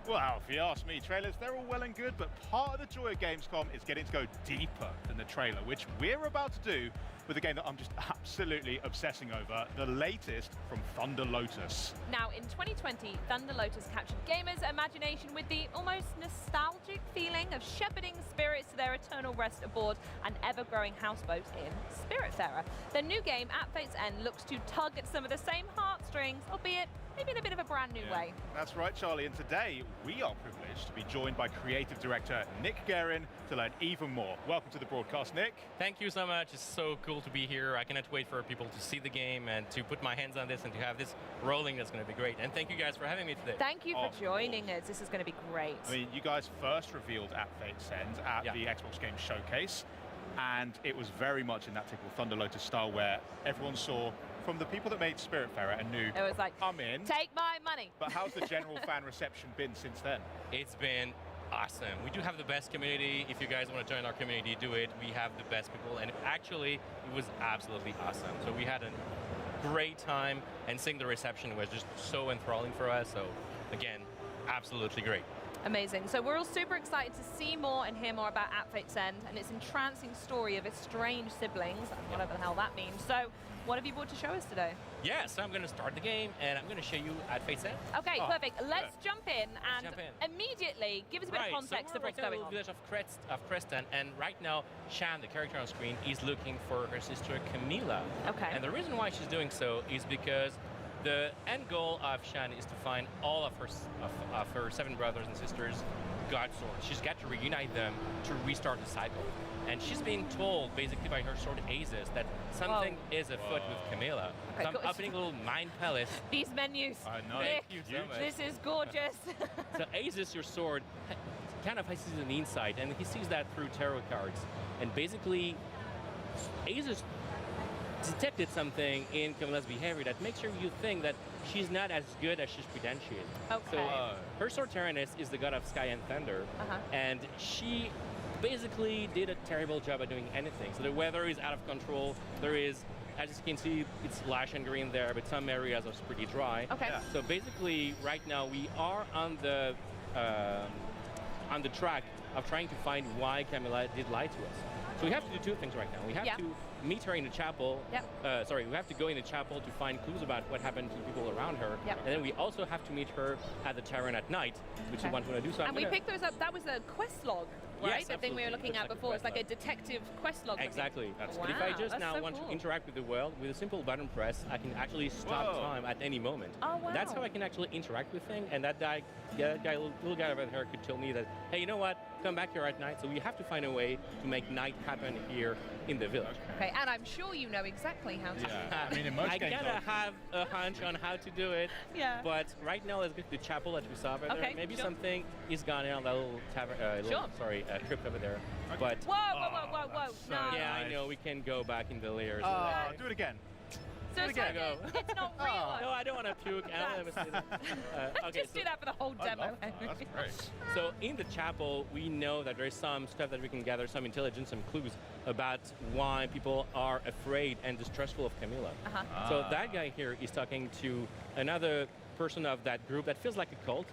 Well, if you ask me, trailers, they're all well and good, but part of the joy of Gamescom is getting to go deeper than the trailer, which we're about to do with a game that I'm just absolutely obsessing over, the latest from Thunder Lotus. Now, in 2020, Thunder Lotus captured gamers' imagination with the almost nostalgic feeling of shepherding spirits to their eternal rest aboard an ever-growing houseboat in Spiritfarer. The new game, At Fate's End, looks to tug at some of the same heartstrings, albeit maybe in a bit of a brand new way. That's right, Charlie, and today we are privileged to be joined by creative director Nick Guerin to learn even more. Welcome to the broadcast, Nick. Thank you so much. It's so cool to be here. I cannot wait for people to see the game and to put my hands on this and to have this rolling. That's going to be great. And thank you guys for having me today. Thank you for joining us. This is going to be great. I mean, you guys first revealed At Fate's End at the Xbox Game Showcase, and it was very much in that typical Thunder Lotus style where everyone saw from the people that made Spiritfarer and knew, it was like, I'm in. Take my money. But how's the general fan reception been since then? It's been awesome. We do have the best community. If you guys want to join our community, do it. We have the best people, and actually, it was absolutely awesome. So we had a great time, and seeing the reception was just so enthralling for us. So again, absolutely great. Amazing. So we're all super excited to see more and hear more about At Fate's End and its entrancing story of estranged siblings, whatever the hell that means. So what have you brought to show us today? Yeah, so I'm going to start the game, and I'm going to show you At Fate's End. Okay, perfect. Let's jump in and jump in. immediately give us a bit of context so of what's going on. village of Creston, and right now, Shan, the character on screen, is looking for her sister Camila. Okay. And the reason why she's doing so is because the end goal of Shan is to find all of her 7 brothers and sisters God swords. She's got to reunite them to restart the cycle. And she's being told, basically by her sword Azus, that something is afoot with Camila. Okay, So I'm good. opening a little mind palace. These menus. I know. Nick, Thank you so much. this is gorgeous. So Azus, your sword, kind of has an insight, and he sees that through tarot cards. And basically, Azus detected something in Camila's behavior that makes you think that she's not as good as she's pretend she is. Okay. So her sword Tyrannus is the god of sky and thunder, and she basically did a terrible job at doing anything. So the weather is out of control. There is, as you can see, it's lush and green there, but some areas are pretty dry. Okay. Yeah. So basically, right now we are on the track of trying to find why Camila did lie to us. So we have to do 2 things right now. We have to meet her in the chapel. Sorry, we have to go in the chapel to find clues about what happened to the people around her. And then we also have to meet her at the tavern at night, which is what we want to do. So And we picked those up. That was a quest log, right? Yes, the thing we were looking at before. It's like a detective quest log. Exactly. Wow, But if I just that's now so want cool. to interact with the world, with a simple button press, I can actually stop time at any moment. Oh, wow. That's how I can actually interact with things. And that guy, little guy over there could tell me that, hey, you know what? Come back here at night. So we have to find a way to make night happen here in the village. Okay, and I'm sure you know exactly how to do that. I mean, in most I games, gotta have a hunch on how to do it. Yeah. But right now, let's go to the chapel that we saw over there. Okay, Maybe sure. something is gone in on that little tavern. Crypt over there. But Whoa. No. yeah, I know we can go back in the layers. Do it again. So it's like it's not real. No, I don't want to puke. I don't want to Just do that for the whole demo. That's great. So in the chapel, we know that there's some stuff that we can gather, some intelligence, some clues about why people are afraid and distrustful of Camila. So that guy here is talking to another person of that group that feels like a cult,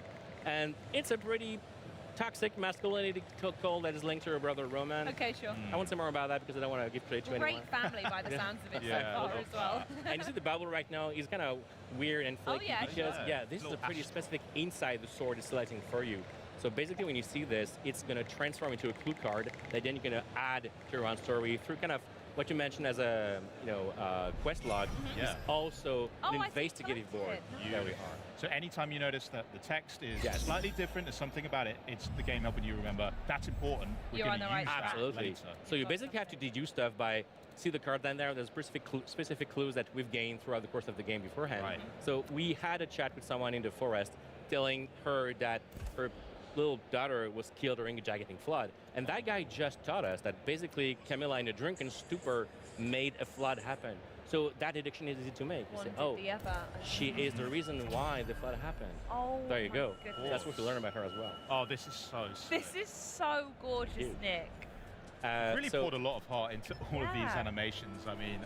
and it's a pretty toxic masculinity cult that is linked to her brother Roman. Okay, sure. I want to say more about that because I don't want to give credit to anyone. Great family by the sounds of it so far as well. And you see the bubble right now is kind of weird and flaky because this is a pretty specific insight the sword is selecting for you. So basically when you see this, it's going to transform into a clue card that then you're going to add to your own story through kind of what you mentioned as a quest log is also an investigative board. There we are. So anytime you notice that the text is slightly different, there's something about it, it's the game helping you remember that's important. You're on the right track. Absolutely. Later. So you basically have to deduce stuff by see the card down there. There's specific clues that we've gained throughout the course of the game beforehand. Right. So we had a chat with someone in the forest telling her that her little daughter was killed during a gigantic flood. And that guy just taught us that basically Camila in a drunken stupor made a flood happen. So that deduction is easy to make. You say, oh, she is the reason why the flood happened. Oh, there you go. goodness. That's what you learn about her as well. Oh, this is so sick. This is so gorgeous, Nick. Really poured a lot of heart into all of these animations. I mean,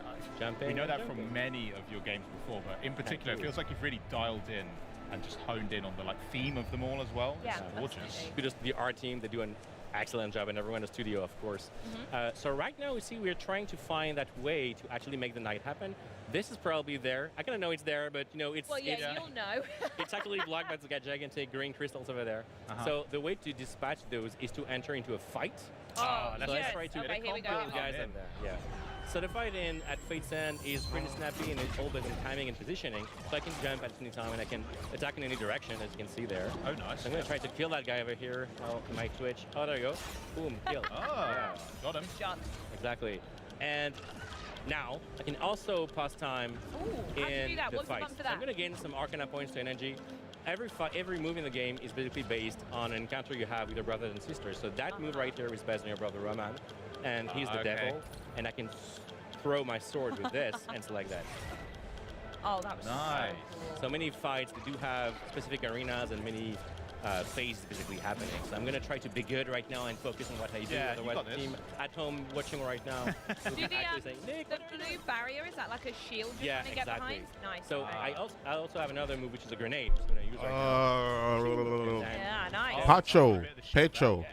we know that from many of your games before, but in particular, it feels like you've really dialed in and just honed in on the theme of them all as well. Yeah, it's gorgeous. Kudos to the art team. They do an excellent job, and everyone in the studio, of course. So right now, we see we're trying to find that way to actually make the night happen. This is probably there. I kind of know it's there, but it's well, yeah, you'll know. it's actually blocked by the gigantic green crystals over there. So the way to dispatch those is to enter into a fight. Let's try to okay, here we go. guys in there. Yeah. So the fight in at Fate's End is pretty snappy and it's all about timing and positioning. So I can jump at any time and I can attack in any direction, as you can see there. Oh, nice. So I'm going to try to kill that guy over here. Oh, my switch. Oh, there you go. Boom, kill. Got him. Shot. Exactly. And now I can also pass time in the fight. So I'm going to gain some Arcana points to energy. Every move in the game is basically based on an encounter you have with your brothers and sisters. So that move right there is based on your brother Roman, and he's the devil. And I can throw my sword with this and select that. Oh, that was nice. So many fights. They do have specific arenas and many phase is basically happening. So I'm going to try to be good right now and focus on what I do. Yeah, you Otherwise, got the this. team at home watching right now will Do the, actually say, Nick, the blue barrier, is that like a shield you're yeah, trying to get exactly. behind? Nice. So okay. I also have another move, which is a grenade. Which I'm going to use right now. Yeah, nice. Pecho.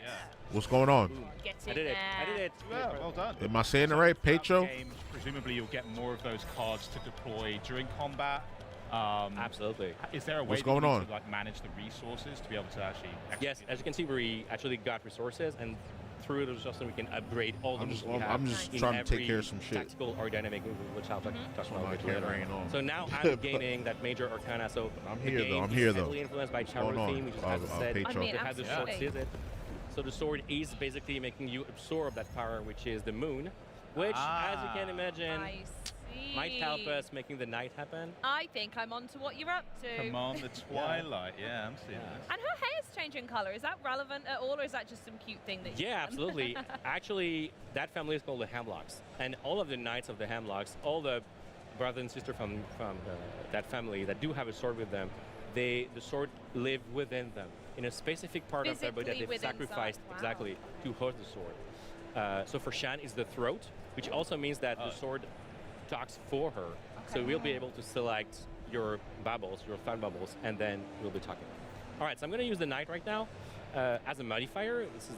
What's going on? Get I did it. I did it. Yeah, well done. Am I saying it right? Pecho? Games, presumably you'll get more of those cards to deploy during combat. Absolutely. Is there a way What's that going you need on? to like manage the resources to be able to actually Yes, as you can see, we actually got resources, and through those resources we can upgrade all the moves we have. I'm just in trying to take every care of some shit. Tactical or dynamic move, which I'll talk about my a bit later. camera ain't on. So now I'm gaining that major arcana. So I'm the here, though. game I'm is here, though. heavily influenced by What's going Charo on? theme, which is, as I said, Pecho. it has the sword absolutely. sees it. So the sword is basically making you absorb that power, which is the moon, which, as you can imagine, I see. might help us making the night happen. I think I'm on to what you're up to. command the twilight? Yeah, I'm seeing this. And her hair's changing colour. Is that relevant at all, or is that just some cute thing that you've Yeah, done? absolutely. Actually, that family is called the Hemlocks, and all of the knights of the Hemlocks, all the brother and sister from that family that do have a sword with them, the sword live within them in a specific part of their body that Physically they've within sacrificed inside. Wow. exactly to hold the sword. So for Shan is the throat, which also means that the sword talks for her. So we'll be able to select your bubbles, your thought bubbles, and then we'll be talking. All right, so I'm going to use the knight right now as a modifier. This is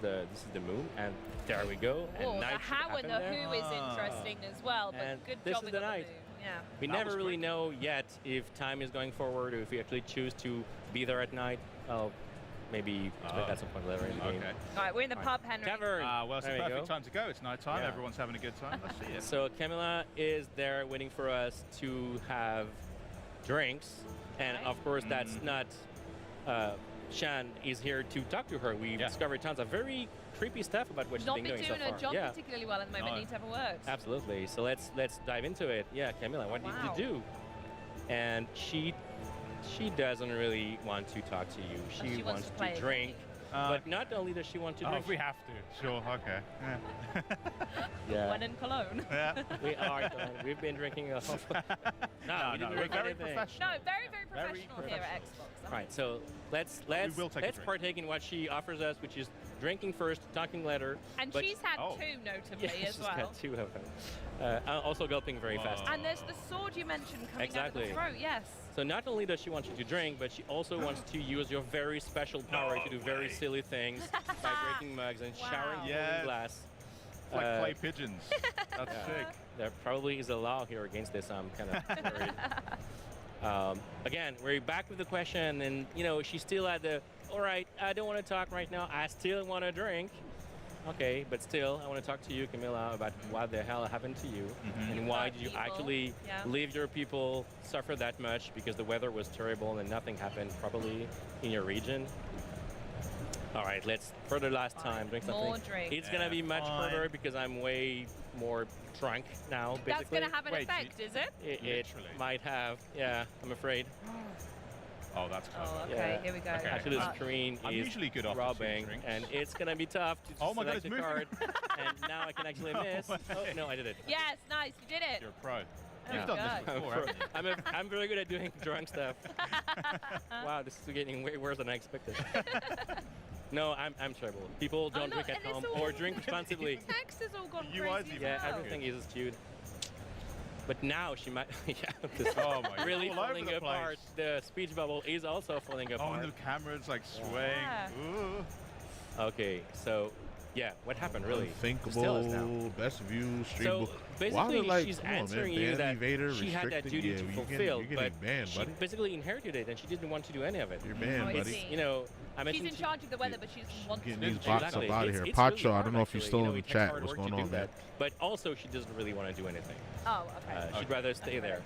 the moon, and there we go. And Oh, the knight should how and happen the there. who is interesting as well, but And good this job is with the knight. Yeah. We never really know yet if time is going forward or if we actually choose to be there at night. I'll maybe expect at some point later in the game. All right, we're in the pub, Henry. Tavern. Well, it's There the we perfect go. time to go. It's night time. Yeah. Everyone's having a good time. Let's see it. So Camilla is there waiting for us to have drinks, and of course that's not. Shan is here to talk to her. We've discovered tons of very creepy stuff about what she's Not been been doing doing so far. her job yeah, particularly well at the moment. Need to have a word. absolutely. So let's dive into it. Yeah, Camilla, what did Wow. you do? And she doesn't really want to talk to you. She wants to play to a drink. But not only does she want to drink. If we have to, sure, okay. Yeah. Yeah. When in Cologne. Yeah. We are. We've been drinking a whole. No, we didn't we're drink very anything. professional. No, very, very professional here at Xbox. All right, so let's will take a drink. partake in what she offers us, which is drinking first, talking later. And but- she's had two, notably, Yeah, as she's well. got two of them. Also gulping very fast. And there's the sword you mentioned coming out of Exactly. the throat, yes. So not only does she want you to drink, but she also wants to use your very special power to do very silly things by breaking mugs and showering people Yes. in glass. It's like clay pigeons. That's sick. There probably is a law here against this. I'm kind of worried. Again, we're back with the question, and she's still at the. All right, I don't want to talk right now. I still want to drink. Okay, but still, I want to talk to you, Camilla, about what the hell happened to you, and why did you actually leave your people suffer that much because the weather was terrible and nothing happened probably in your region. All right, let's, for the last time, drink something. More drink. It's going to be much harder because I'm way more drunk now, basically. That's going to have an effect, is it? It might have, yeah, I'm afraid. Oh, that's clever. Oh, okay, here we go. Okay. Actually, the screen I'm is usually good after robbing, 2 drinks. and it's going to be tough to Oh my God, select it's the card. moving. And now I can actually No miss. way. Oh, no, I did it. Yes, nice, you did it. You're a pro. Oh, You've done God. this before, haven't you? I'm very good at doing drunk stuff. Wow, this is getting way worse than I expected. No, I'm terrible. People don't drink at home or drink responsibly. Text has all gone UI's crazy. Yeah, as well. everything is skewed. But now she might, Oh my God. really All over falling the apart. place. The speech bubble is also falling Oh, apart. and the camera's like swaying. Yeah. Ooh. Okay, so yeah, what happened really? Just tell us now. Unthinkable, best view, stream So book. basically, Why, like, she's come on, man, answering you ban that Vader, she had that restricted? duty Yeah, to you're fulfill, getting but banned, she buddy. basically inherited it, and she didn't want to do any of it. You're banned, I buddy. see. You know, I She's mentioned in charge of the weather, but she doesn't want Getting to. these bots Exactly. up out of It's- here. it's Pacho, really I hard, don't know if you're actually. still You know, in the it takes chat. hard What's work going to do on, man? that. But also, she doesn't really want to do anything. Oh, okay. She'd rather stay there.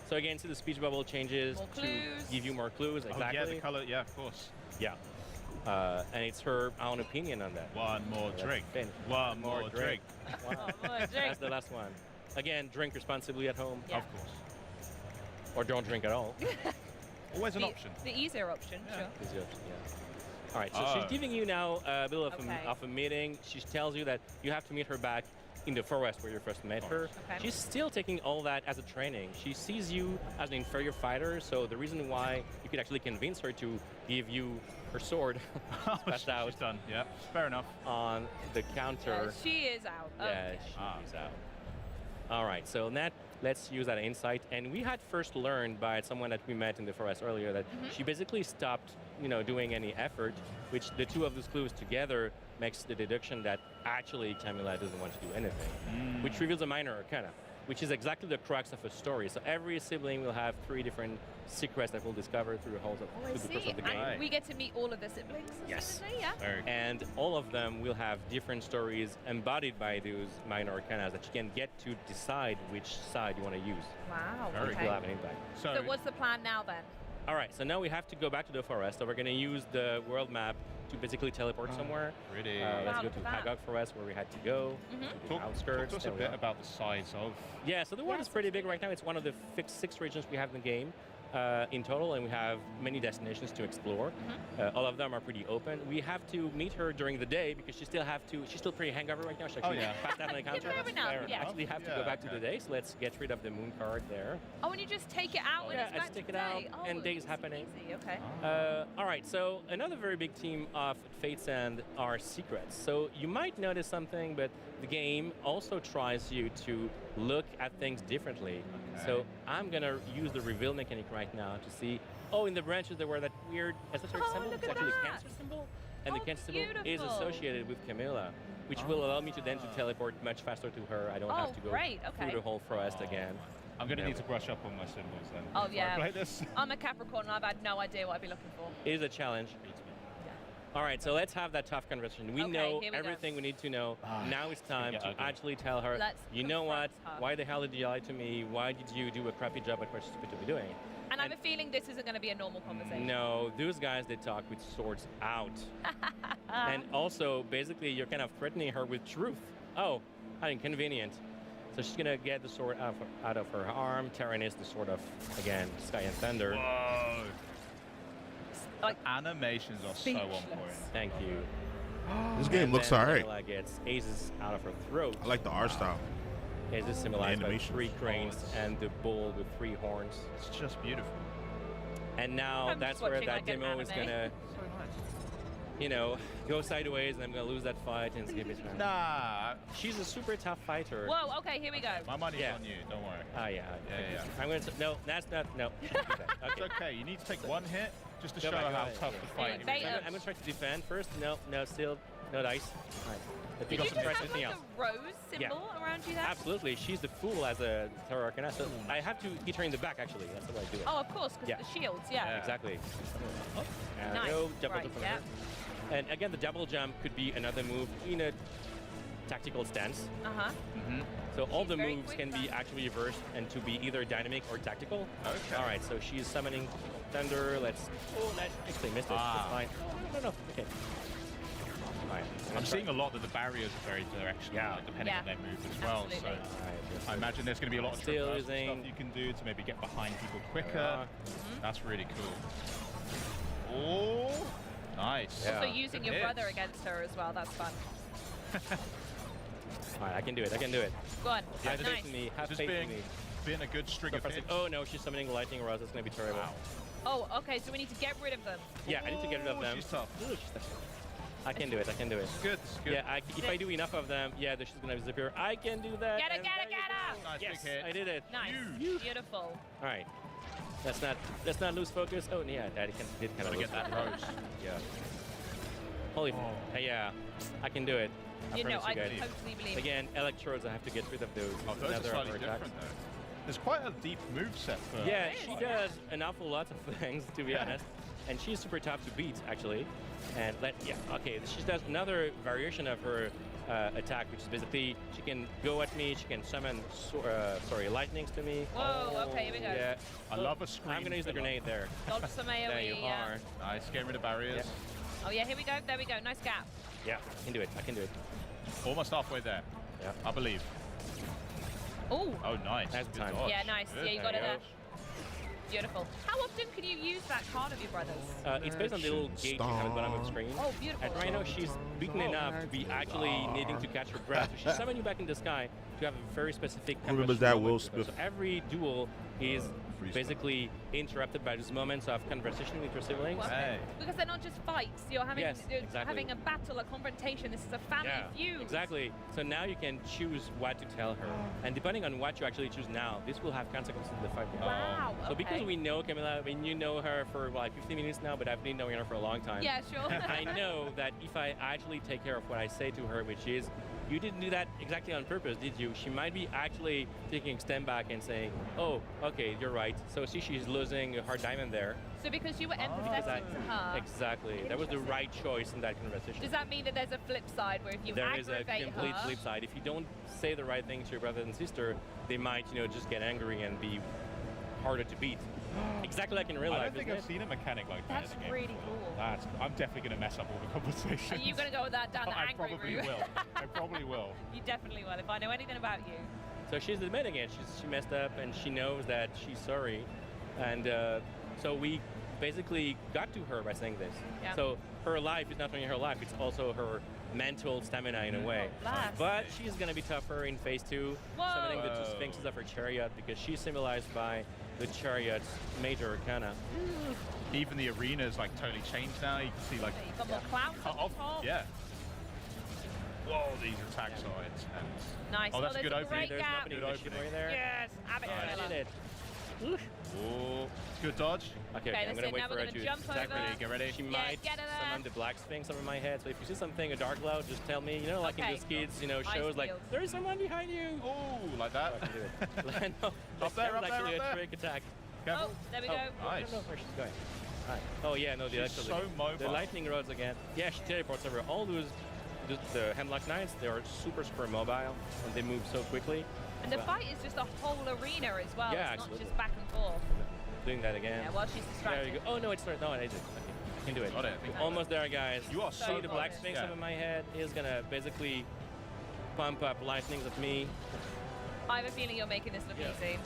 So again, so the speech bubble changes More to clues. give you more clues. Exactly. Oh, yeah, the color. Yeah, of course. Yeah. And it's her own opinion on that. One more That's drink. finished. One more drink. One more That's drink. the last one. Again, drink responsibly at home. Yeah. Of course. Or don't drink at all. Always an The- option. The easier option, sure. Is the option, yeah. All right, so she's giving you now a bit of, Okay. of a meeting. She tells you that you have to meet her back in the forest where you first met her. Okay. She's still taking all that as a training. She sees you as an inferior fighter, so the reason why you could actually convince her to give you her sword passed out. She's done. Yeah, fair enough. On the counter. She is out. Yeah, Okay. she's out. All right, so let's use that insight. And we had first learned by someone that we met in the forest earlier that she basically stopped, doing any effort, which the two of those clues together makes the deduction that actually Camilla doesn't want to do anything, which reveals a minor arcana, which is exactly the crux of a story. So every sibling will have 3 different secrets that we'll discover through the course of the game. And we get to meet all of the siblings. Yes. Yeah. And all of them will have different stories embodied by those minor arcana that you can get to decide which side you want to use. Wow. Which will have an impact. So what's the plan now then? All right, so now we have to go back to the forest. So we're going to use the world map to basically teleport somewhere. Pretty. Let's go to Hagog Forest where we had to go. To the outskirts. Talk to us a bit about the size of... Yeah, so the world is pretty big right now. It's one of the 6 regions we have in the game. In total, and we have many destinations to explore. All of them are pretty open. We have to meet her during the day because she's still pretty hangover right now. She actually passed out on the counter. Actually have to go back to the day, so let's get rid of the moon card there. Oh, and you just take it out when it's back just take to it out, day. Oh, and days happening. Easy. Okay. All right, so another very big theme of Fate's End are secrets. So you might notice something, but the game also tries you to look at things differently. So I'm gonna use the reveal mechanic right now to see, in the branches there were that weird esoteric symbol. It's actually a cancer symbol. And the cancer symbol is associated with Camilla, which will allow me to then teleport much faster to her. I don't have to go through the whole forest again. I'm going to need to brush up on my symbols then. Oh, before I play this. I'm a Capricorn and I've had no idea what I'd be looking for. It is a challenge. All right, so let's have that tough conversation. We know everything we need to know. Now it's time to actually tell her, you know what? Why the hell did you lie to me? Why did you do a crappy job at what you're supposed to be doing? And I have a feeling this isn't going to be a normal conversation. No, those guys, they talk with swords out. And also, basically, you're kind of threatening her with truth. Oh, how inconvenient. So she's going to get the sword out of her arm. Tyrannus, the sword of, again, Sky and Thunder. Whoa. Like, animations are so on point. Thank you. This game looks alright. Camilla gets aces out of her throat. I like the art style. It is symbolized by 3 cranes and the bull with 3 horns. It's just beautiful. And now that's where that demo is gonna, go sideways, and I'm gonna lose that fight and skip it. Nah, she's a super tough fighter. Whoa, okay, here we go. My money's on you, don't worry. Oh yeah. I'm gonna. No, that's not. No. Okay. It's okay. You need to take 1 hit just to show how tough the fight is. I'm gonna try to defend first. No, still no dice. All right. Did you just have like a rose symbol around you there? Absolutely. She's the fool as a Terror Arcana. So I have to hit her in the back, actually. That's the way I do it. Oh, of course, because of the shields, Exactly. Nice. Double jump from her. And again, the double jump could be another move in a tactical stance. So all the moves can be actually reversed and to be either dynamic or tactical. Okay. All right, so she's summoning Thunder. Let's... Oh, that actually missed it. That's fine. No. Okay. Right. I'm seeing a lot that the barriers are very directional, depending on their moves as well. Absolutely. So I imagine there's going to be a lot of traversal stuff you can do to maybe get behind people quicker. That's really cool. Oh, nice. Also using your brother against her as well. That's fun. All right, I can do it. Go on. Have faith in me. Have faith in me. Being a good string of hits. Oh no, she's summoning lightning rods. That's going to be terrible. Wow. Oh, okay, so we need to get rid of them. Yeah, I need to get rid of them. She's tough. I can do it. It's good. Yeah, if I do enough of them, she's going to disappear. I can do that. Get her! Nice yes, big hit. I did it. Nice. Beautiful. All right. Let's not lose focus. Oh, yeah, Daddy did kind of get that rose. Yeah. Holy. Yeah, I can do it. I totally guys. believe. Again, electrodes. I have to get rid of those. Oh, those are slightly different though. There's quite a deep moveset for. Yeah, she does an awful lot of things, to be honest, and she's super tough to beat actually. And she does another variation of her attack, which is basically she can go at me, she can summon lightnings to me. Whoa, okay, here we go. Yeah. I love a screen. I'm gonna use the grenade there. Dodge some AoE, there you are. Nice, getting rid of barriers. Oh yeah, here we go. There we go. Nice gap. Yeah, I can do it. Almost halfway there. Yeah. I believe. Oh. Oh, nice. Nice time. Yeah, nice. Good. Yeah, you got it there. Beautiful. How often can you use that card of your brother's? It's based on the little gauge you have at the bottom of the screen. Oh, beautiful. And right now she's beaten enough to be actually needing to catch her breath. So she's summoning you back in the sky to have a very specific Remembers that Will Smith. So every duel is basically interrupted by this moment of conversation with your siblings. Well, because they're not just fights. You're having Yes, exactly. having a battle, a confrontation. This is a family feud. Exactly. So now you can choose what to tell her. And depending on what you actually choose now, this will have consequences in the fight. Wow. So because okay. we know Camila, I mean, you know her for like 15 minutes now, but I've been knowing her for a long time. Yeah, sure. I know that if I actually take care of what I say to her, which is, you didn't do that exactly on purpose, did you? She might be actually taking a step back and saying, oh, okay, you're right. So see, she's losing a hard diamond there. So because you were empathetic to her. Exactly. That was the right choice in that conversation. Does that mean that there's a flip side where if you There is aggravate a complete her, flip side. If you don't say the right thing to your brother and sister, they might, just get angry and be harder to beat. Exactly like in real life. I don't think isn't I've it? seen a mechanic like that That's in a game really before. cool. I'm definitely going to mess up all the conversations. are you going to go with that down the I angry probably route? will. I probably will. You definitely will. If I know anything about you. So she's admitting it. She messed up and she knows that she's sorry. And so we basically got to her by saying this. Yeah. So her life is not only her life, it's also her mental stamina in a way. blast. But she's going to be tougher in phase 2, summoning the two sphinxes of her chariot because she's symbolized by the chariot's major arcana. Even the arena's like totally changed now. You can see like You've got more clouds cut at off. the top. Yeah. Whoa, these attacks are intense. Nice. Oh, that's a there's good opening. great There's gap. nothing Good but chivalry opening. there. Yes, have it, I Camilla. did it. Oh, good dodge. Okay, Okay, I'm that's gonna it. wait Now for we're her gonna to jump attack over. ready. Get ready. She Yeah, might get her there. summon the black sphinx over my head. So if you see something, a dark cloud, just tell me. Like in Okay. the skids, Ice shows like field. there is someone behind you. Oh, like that. I can do it. No, Up there, that was up there, actually up a there. trick attack. Careful. Oh, there we Oh, go. I Nice. don't know where she's going. Right. Oh yeah, no, the She's electro so again. mobile. The lightning rods again. Yeah, she teleports over. All those, the Hemlock Knights, they are super mobile and they move so quickly. And the fight is just a whole arena as well. Yeah, it's not absolutely. just back and forth. Doing that again. Yeah, while she's There distracted. you go. Oh no, it's not. No, I did. Okay, I can do it. Got it, I think. Almost there, guys. You are See so the close. black sphinx Yeah. over my head is gonna basically pump up lightnings at me. I have a feeling you're making this look easy.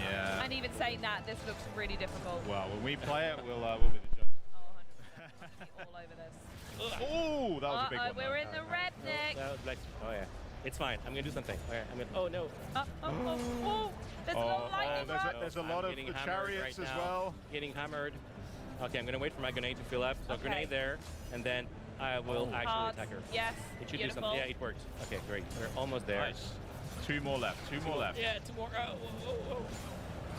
Yeah. And even saying that, this looks really difficult. Well, when we play it, we'll be the judge. Oh, 100%. All over this. Oh, that was a big one. We're in the red, Nick. That was black. Oh yeah. It's fine. I'm gonna do something. Okay, I'm gonna. Oh no. There's a little lightning rod. There's a lot I'm of getting the hammered chariots right as now. well. Getting hammered. Okay, I'm gonna wait for my grenade to fill up. So Okay. grenade there, and then I will actually Cards. attack her. Yes. It should Beautiful. do something. Yeah, it works. Okay, great. We're almost there. Nice. Two more left. Two more left. Yeah, two more. Oh.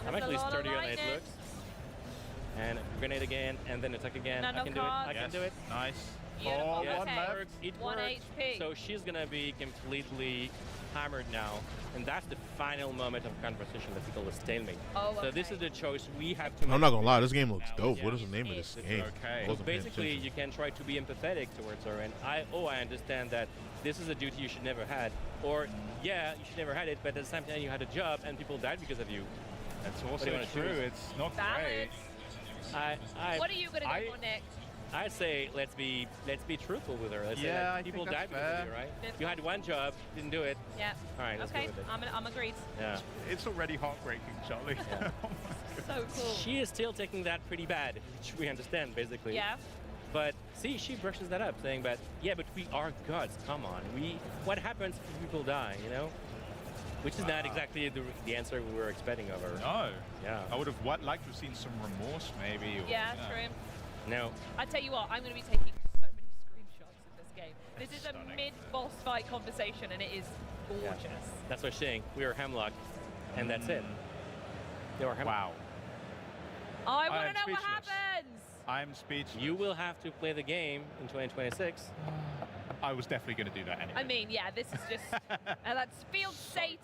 I'm There's a actually lot of sturdier than it lightning. looks. And grenade again, and then attack again. None I of can do it. cards. I can do it. Nice. Beautiful. Oh, Yes, one Okay. left. It One works. HP. So she's gonna be completely hammered now, and that's the final moment of conversation that we call a stalemate. Oh, So this okay. is the choice we have to make. I'm not gonna lie, this game looks dope. What is the name of this It's game? okay. I So wasn't paying basically, attention. you can try to be empathetic towards her, and I understand that this is a duty you should never had, or yeah, you should never had it, but at the same time you had a job and people died because of you. That's What do also you wanna true. choose? It's not Valid. great. What are you going to go for, Nick? I say let's be truthful with her. Let's say Yeah, that I people think died that's because of fair. you, right? That's You had one job, didn't do it. Yeah. All right, let's Okay, go with it. I'm agreed. Yeah. It's already heartbreaking, Charlie. Yeah. So cool. She is still taking that pretty bad, which we understand basically. Yeah. But see, she brushes that up, saying, "But yeah, but we are gods. Come on, what happens if people die? Which is not exactly the answer we were expecting of her. No. Yeah. I would have liked to have seen some remorse, maybe. Or, Yeah, true. No. I tell you what, I'm going to be taking so many screenshots of this game. This is a Stunning. mid-boss fight conversation, and it is gorgeous. That's what I'm saying. We are Hemlock, and that's it. They are Hemlock. Wow. I want to am know what speechless. happens. I'm speechless. You will have to play the game in 2026. I was definitely going to do that anyway. I mean, yeah, this is just that's field fate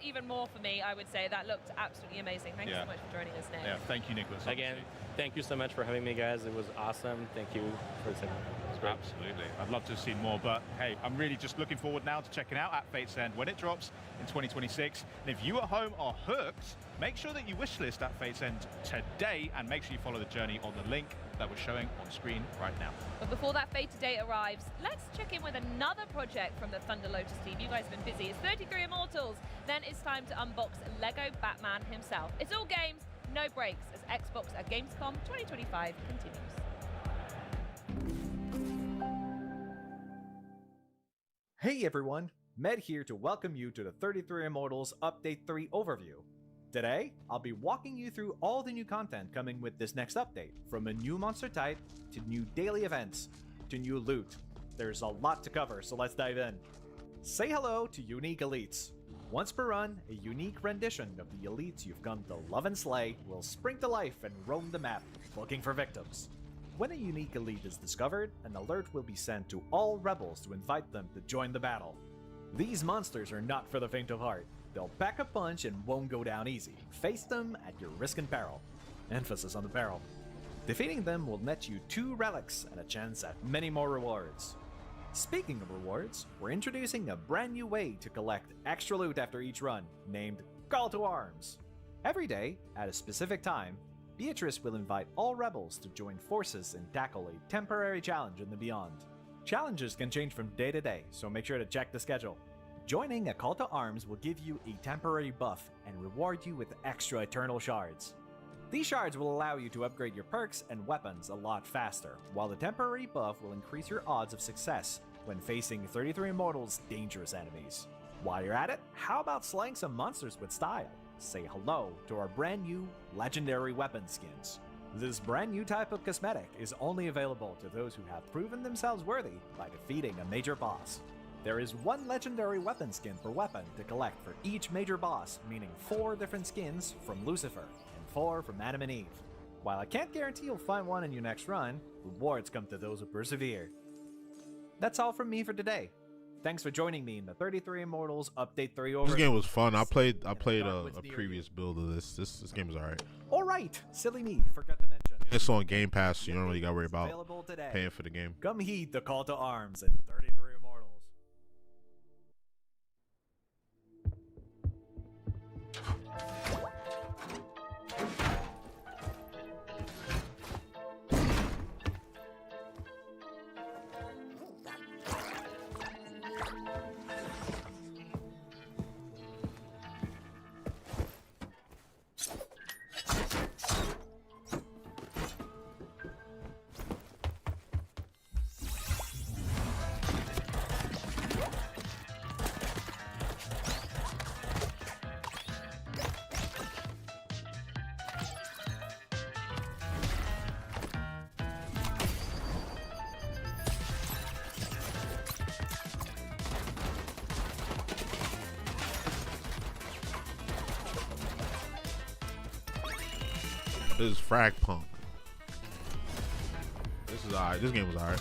even more for me. I would say that looked absolutely amazing. Thank you Yeah. so much for joining us, Nick. Yeah, thank you, Nicholas. Again, thank you so much for having me, guys. It was awesome. Thank you for the segment. It was great. Absolutely. I'd love to have seen more, but hey, I'm really just looking forward now to checking out At Fate's End when it drops in 2026. And if you at home are hooked, make sure that you wishlist At Fate's End today and make sure you follow the journey on the link that we're showing on screen right now. But before that fated date arrives, let's check in with another project from the Thunder Lotus team. You guys have been busy. It's 33 Immortals. Then it's time to unbox Lego Batman himself. It's all games, no breaks as Xbox at Gamescom 2025 continues. Hey everyone, Med here to welcome you to the 33 Immortals Update 3 overview. Today, I'll be walking you through all the new content coming with this next update, from a new monster type, to new daily events, to new loot. There's a lot to cover, so let's dive in. Say hello to Unique Elites. Once per run, a unique rendition of the elites you've come to love and slay will spring to life and roam the map, looking for victims. When a unique elite is discovered, an alert will be sent to all rebels to invite them to join the battle. These monsters are not for the faint of heart. They'll pack a punch and won't go down easy. Face them at your risk and peril. Emphasis on the peril. Defeating them will net you 2 relics and a chance at many more rewards. Speaking of rewards, we're introducing a brand new way to collect extra loot after each run, named Call to Arms. Every day, at a specific time, Beatrice will invite all rebels to join forces and tackle a temporary challenge in the Beyond. Challenges can change from day to day, so make sure to check the schedule. Joining a Call to Arms will give you a temporary buff and reward you with extra Eternal Shards. These shards will allow you to upgrade your perks and weapons a lot faster, while the temporary buff will increase your odds of success when facing 33 Immortals' dangerous enemies. While you're at it, how about slaying some monsters with style? Say hello to our brand new Legendary Weapon skins. This brand new type of cosmetic is only available to those who have proven themselves worthy by defeating a major boss. There is 1 Legendary Weapon skin per weapon to collect for each major boss, meaning 4 different skins from Lucifer and 4 from Adam and Eve. While I can't guarantee you'll find one in your next run, rewards come to those who persevere. That's all from me for today. Thanks for joining me in the 33 Immortals Update 3 overview. This game was fun. I played a previous build of this. This game was alright. Alright, silly me, forgot to mention. It's on Game Pass, so you don't really got to worry about paying for the game. Come heed the call to arms in 33 Immortals. This is Frag Punk. This is alright. This game was alright.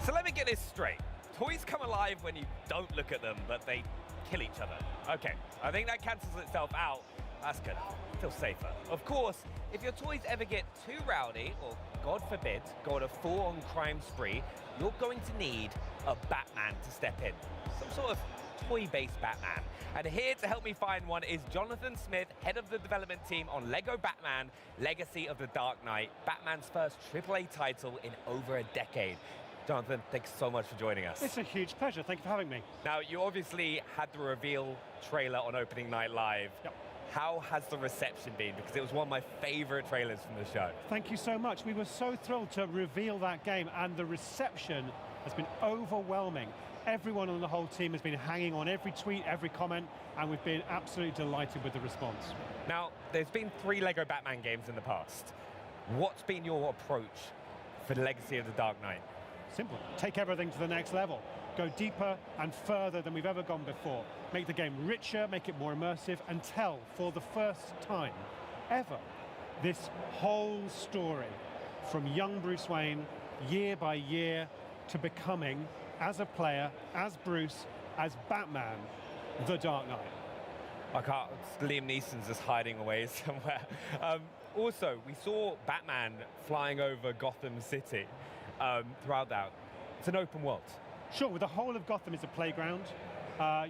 So let me get this straight. Toys come alive when you don't look at them, but they kill each other. Okay, I think that cancels itself out. That's good. Feel safer. Of course, if your toys ever get too rowdy, or God forbid, go on a full-on crime spree, you're going to need a Batman to step in. Some sort of toy-based Batman. And here to help me find one is Jonathan Smith, head of the development team on Lego Batman, Legacy of the Dark Knight, Batman's first AAA title in over a decade. Jonathan, thanks so much for joining us. It's a huge pleasure. Thank you for having me. Now, you obviously had the reveal trailer on opening night live. Yep. how has the reception been? Because it was one of my favorite trailers from the show. Thank you so much. We were so thrilled to reveal that game, and the reception has been overwhelming. Everyone on the whole team has been hanging on every tweet, every comment, and we've been absolutely delighted with the response. Now, there's been 3 Lego Batman games in the past. What's been your approach for Legacy of the Dark Knight? Simple. Take everything to the next level. Go deeper and further than we've ever gone before. Make the game richer, make it more immersive, and tell, for the first time ever, this whole story from young Bruce Wayne, year by year, to becoming, as a player, as Bruce, as Batman, the Dark Knight. I can't. Liam Neeson's just hiding away somewhere. Also, we saw Batman flying over Gotham City throughout that. It's an open world. Sure, well, the whole of Gotham is a playground.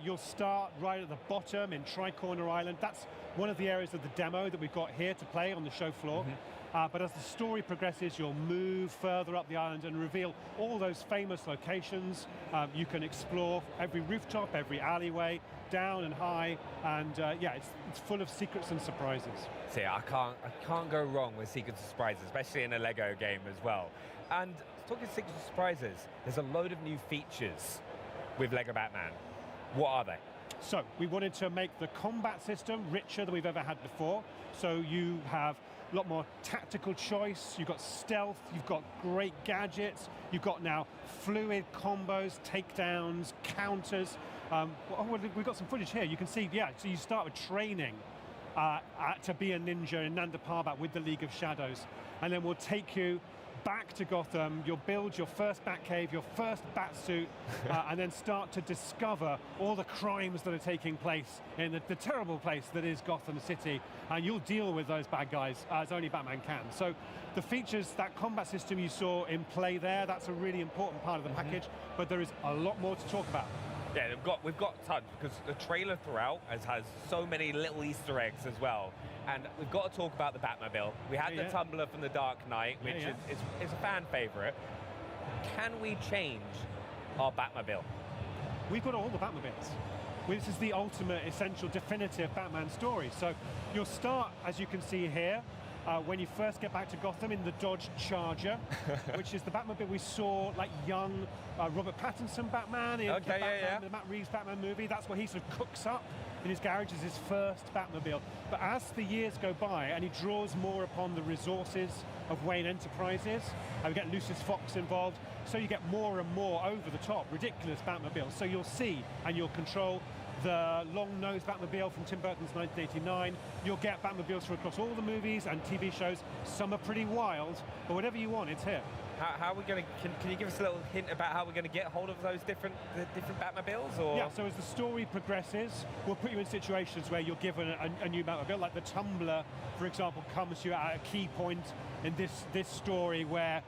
You'll start right at the bottom in Tri-Corner Island. That's one of the areas of the demo that we've got here to play on the show floor. But as the story progresses, you'll move further up the island and reveal all those famous locations. You can explore every rooftop, every alleyway, down and high, and yeah, it's full of secrets and surprises. See, I can't go wrong with secrets and surprises, especially in a Lego game as well. And talking secrets and surprises, there's a load of new features with Lego Batman. What are they? So we wanted to make the combat system richer than we've ever had before. So you have a lot more tactical choice, you've got stealth, you've got great gadgets, you've got now fluid combos, takedowns, counters. We've got some footage here. You can see, yeah, so you start with training to be a ninja in Nanda Parbat with the League of Shadows. And then we'll take you back to Gotham, you'll build your first Batcave, your first Batsuit, and then start to discover all the crimes that are taking place in the terrible place that is Gotham City, and you'll deal with those bad guys as only Batman can. So the features, that combat system you saw in play there, that's a really important part of the package, but there is a lot more to talk about. Yeah, we've got tons, because the trailer throughout has so many little Easter eggs as well. And we've got to talk about the Batmobile. We had the Tumbler from the Dark Knight, which is a fan favorite. Can we change our Batmobile? We've got all the Batmobiles. This is the ultimate, essential, definitive Batman story. So you'll start, as you can see here, when you first get back to Gotham in the Dodge Charger, which is the Batmobile we saw like young Robert Pattinson Batman in the Matt Reeves Batman movie. That's where he sort of cooks up in his garage as his first Batmobile. But as the years go by and he draws more upon the resources of Wayne Enterprises, and we get Lucius Fox involved, so you get more and more over the top, ridiculous Batmobiles. So you'll see and you'll control the long-nosed Batmobile from Tim Burton's 1989. You'll get Batmobiles from across all the movies and TV shows. Some are pretty wild, but whatever you want, it's here. How are we going to? Can you give us a little hint about how we're going to get hold of those different Batmobiles? Or yeah, so as the story progresses, we'll put you in situations where you're given a new Batmobile. Like the Tumbler, for example, comes to you at a key point in this story where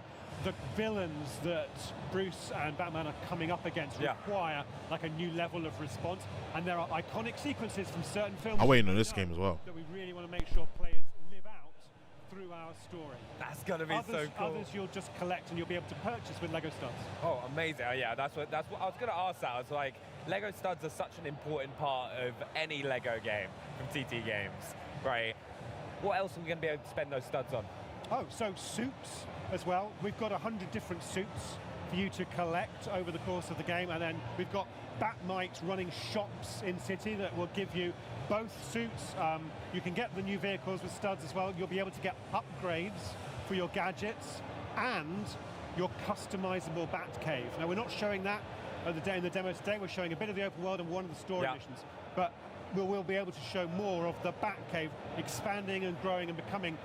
the villains that Bruce and Batman are coming up against require like a new level of response, and there are iconic sequences from certain films. I'm waiting on this game as well. That we really want to make sure players live out through our story. That's gonna be so cool. Others you'll just collect and you'll be able to purchase with Lego studs. Oh, amazing! Oh, yeah, that's what I was gonna ask. That I was like, Lego studs are such an important part of any Lego game from TT Games, right? What else are we gonna be able to spend those studs on? Oh, so suits as well. We've got 100 different suits for you to collect over the course of the game, and then we've got Batmites running shops in City that will give you both suits. You can get the new vehicles with studs as well. You'll be able to get upgrades for your gadgets and your customizable Batcave. Now, we're not showing that in the demo today. We're showing a bit of the open world and one of the story missions, but we'll be able to show more of the Batcave expanding and growing and becoming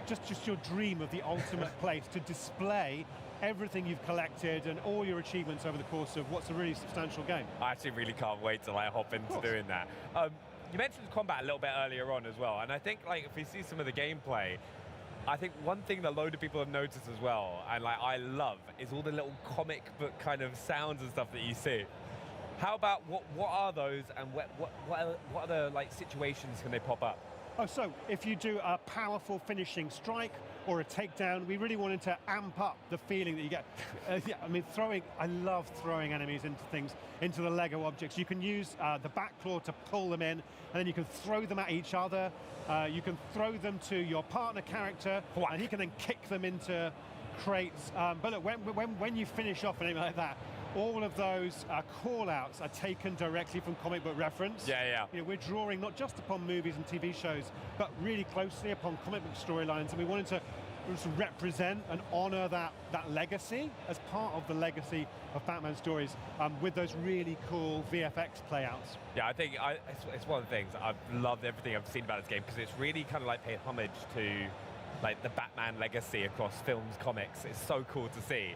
just your dream of the ultimate place to display everything you've collected and all your achievements over the course of what's a really substantial game. I actually really can't wait to like hop into doing that. You mentioned combat a little bit earlier on as well, and I think like if we see some of the gameplay, I think one thing that a load of people have noticed as well, and like I love, is all the little comic book kind of sounds and stuff that you see. How about what are those, and what other like situations can they pop up? Oh, so if you do a powerful finishing strike, or a takedown. We really wanted to amp up the feeling that you get. Yeah, I mean, I love throwing enemies into things, into the Lego objects. You can use the back claw to pull them in, and then you can throw them at each other. You can throw them to your partner character, and he can then kick them into crates. But look, when you finish off an enemy like that, all of those call-outs are taken directly from comic book reference. Yeah. You know, we're drawing not just upon movies and TV shows, but really closely upon comic book storylines, and we wanted to represent and honor that legacy as part of the legacy of Batman stories with those really cool VFX playouts. Yeah, I think it's one of the things I've loved everything I've seen about this game, because it's really kind of like paying homage to like the Batman legacy across films, comics. It's so cool to see.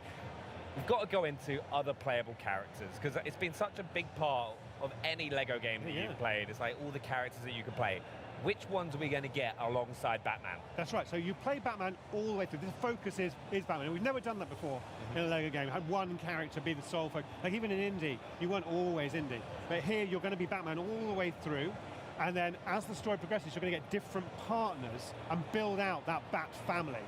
We've got to go into other playable characters, because it's been such a big part of any Lego game that you've played. It's like all the characters that you can play. Which ones are we going to get alongside Batman? That's right. So you play Batman all the way through. The focus is Batman. And we've never done that before in a Lego game. Had one character be the sole focus. Like even in Indy, you weren't always Indy. But here you're going to be Batman all the way through. And then as the story progresses, you're going to get different partners and build out that Bat family.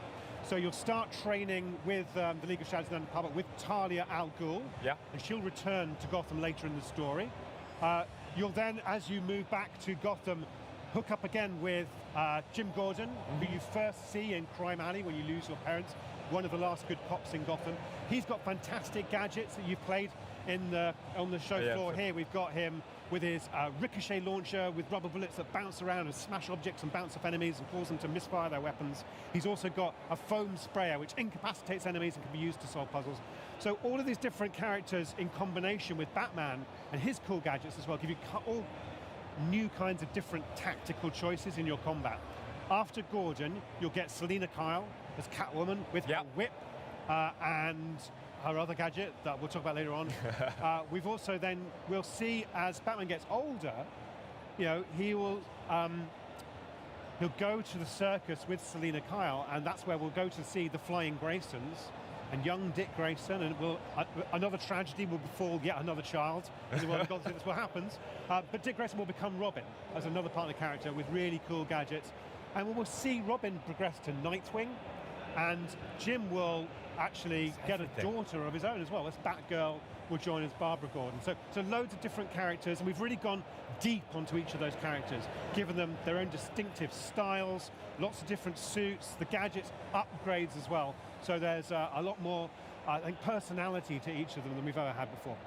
So you'll start training with the League of Shadows and Public with Talia al Ghul. Yeah. And she'll return to Gotham later in the story. You'll then, as you move back to Gotham, hook up again with Jim Gordon, who you first see in Crime Alley when you lose your parents, one of the last good cops in Gotham. He's got fantastic gadgets that you've played on the show floor here. We've got him with his ricochet launcher with rubber bullets that bounce around and smash objects and bounce off enemies and cause them to misfire their weapons. He's also got a foam sprayer which incapacitates enemies and can be used to solve puzzles. So all of these different characters in combination with Batman and his cool gadgets as well give you all new kinds of different tactical choices in your combat. After Gordon, you'll get Selina Kyle as Catwoman with her whip and her other gadget that we'll talk about later on. We've also we'll see as Batman gets older, you know, he'll go to the circus with Selina Kyle, and that's where we'll go to see the Flying Graysons and young Dick Grayson, and another tragedy will befall yet another child in the world of Gotham. That's what happens. But Dick Grayson will become Robin as another partner character with really cool gadgets, and we will see Robin progress to Nightwing, and Jim will actually get a daughter of his own as well. As Batgirl will join as Barbara Gordon. So loads of different characters, and we've really gone deep onto each of those characters, given them their own distinctive styles, lots of different suits, the gadgets, upgrades as well. So there's a lot more, I think, personality to each of them than we've ever had before.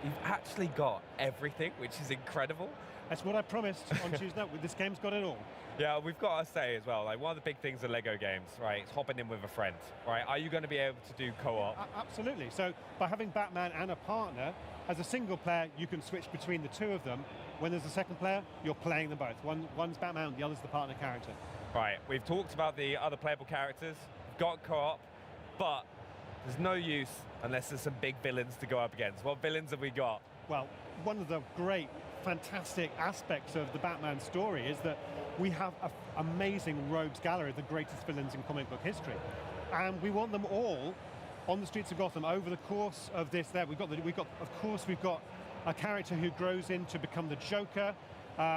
You've actually got everything, which is incredible. That's what I promised on Tuesday night. This game's got it all. Yeah, we've got to say as well, like one of the big things in Lego games, right, is hopping in with a friend, right? Are you going to be able to do co-op? Absolutely. So by having Batman and a partner, as a single player, you can switch between the two of them. When there's a second player, you're playing them both. One's Batman, the other's the partner character. Right, we've talked about the other playable characters, got co-op, but there's no use unless there's some big villains to go up against. What villains have we got? Well, one of the great, fantastic aspects of the Batman story is that we have an amazing rogues gallery of the greatest villains in comic book history. And we want them all on the streets of Gotham over the course of this. We've got a character who grows in to become the Joker.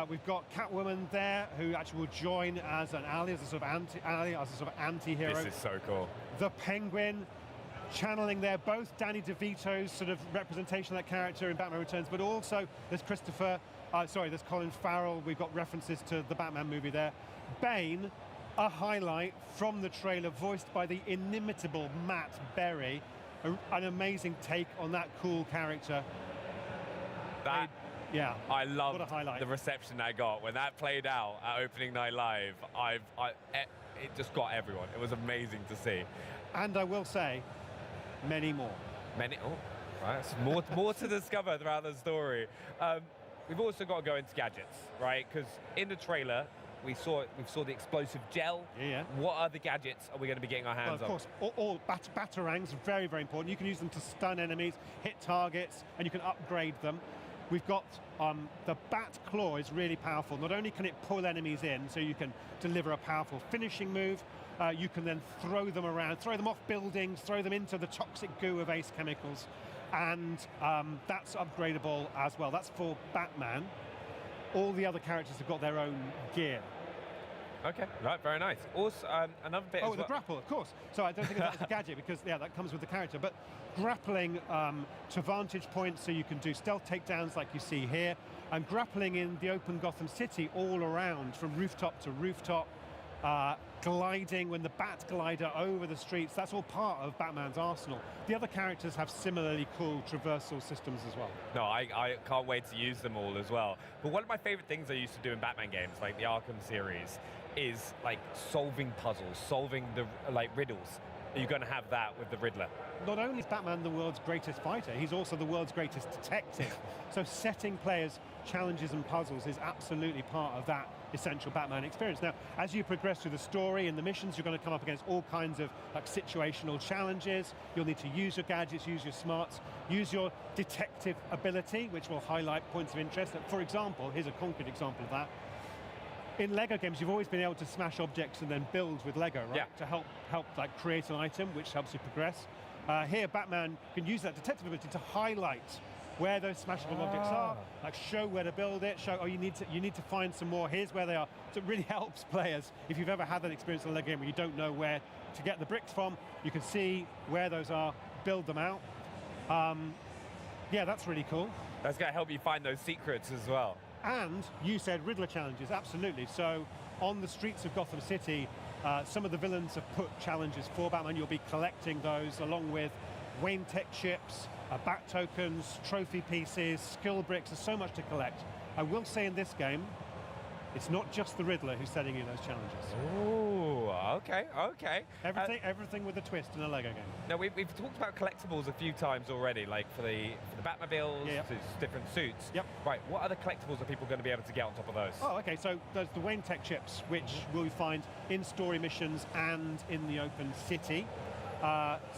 We've got Catwoman there, who actually will join as an ally, as a sort of anti-hero. This is so cool. The Penguin, channeling there both Danny DeVito's sort of representation of that character in Batman Returns, but also there's there's Colin Farrell. We've got references to the Batman movie there. Bane, a highlight from the trailer, voiced by the inimitable Matt Berry. An amazing take on that cool character. I love the reception I got when that played out at opening night live. It just got everyone. It was amazing to see. And I will say, many more. Right. So more to discover throughout the story. We've also got to go into gadgets, right? Because in the trailer, we saw the explosive gel. Yeah. What other gadgets are we going to be getting our hands on? Of course, all batarangs are very, very important. You can use them to stun enemies, hit targets, and you can upgrade them. We've got the Bat Claw is really powerful. Not only can it pull enemies in, so you can deliver a powerful finishing move, you can then throw them around, throw them off buildings, throw them into the toxic goo of Ace Chemicals, and that's upgradable as well. That's for Batman. All the other characters have got their own gear. Okay, right, very nice. Also, another bit. Oh, as the well. grapple, of course. So I don't think that's a gadget because that comes with the character. But grappling to vantage points, so you can do stealth takedowns like you see here, and grappling in the open Gotham City all around from rooftop to rooftop. Gliding when the bat glider over the streets, that's all part of Batman's arsenal. The other characters have similarly cool traversal systems as well. No, I can't wait to use them all as well. But one of my favorite things I used to do in Batman games, like the Arkham series, is like solving puzzles, solving the riddles. Are you going to have that with the Riddler? Not only is Batman the world's greatest fighter, he's also the world's greatest detective. So setting players challenges and puzzles is absolutely part of that essential Batman experience. Now, as you progress through the story and the missions, you're going to come up against all kinds of situational challenges. You'll need to use your gadgets, use your smarts, use your detective ability, which will highlight points of interest. For example, here's a concrete example of that. In Lego games, you've always been able to smash objects and then build with Lego, right? Yeah. To help create an item, which helps you progress. Here, Batman can use that detective ability to highlight where those smashable objects are, like show where to build it, show, you need to find some more, here's where they are. So it really helps players. If you've ever had that experience in a Lego game where you don't know where to get the bricks from, you can see where those are, build them out. Yeah, that's really cool. That's going to help you find those secrets as well. And you said Riddler challenges, absolutely. So on the streets of Gotham City, some of the villains have put challenges for Batman. You'll be collecting those along with Wayne Tech chips, bat tokens, trophy pieces, skill bricks. There's so much to collect. I will say in this game, it's not just the Riddler who's setting you those challenges. Oh, okay. Everything with a twist in a Lego game. Now, we've talked about collectibles a few times already, like for the Batmobiles, to different suits. Yep. Right, what other collectibles are people going to be able to get on top of those? Oh, okay, so there's the Wayne Tech chips, which we'll find in story missions and in the open city.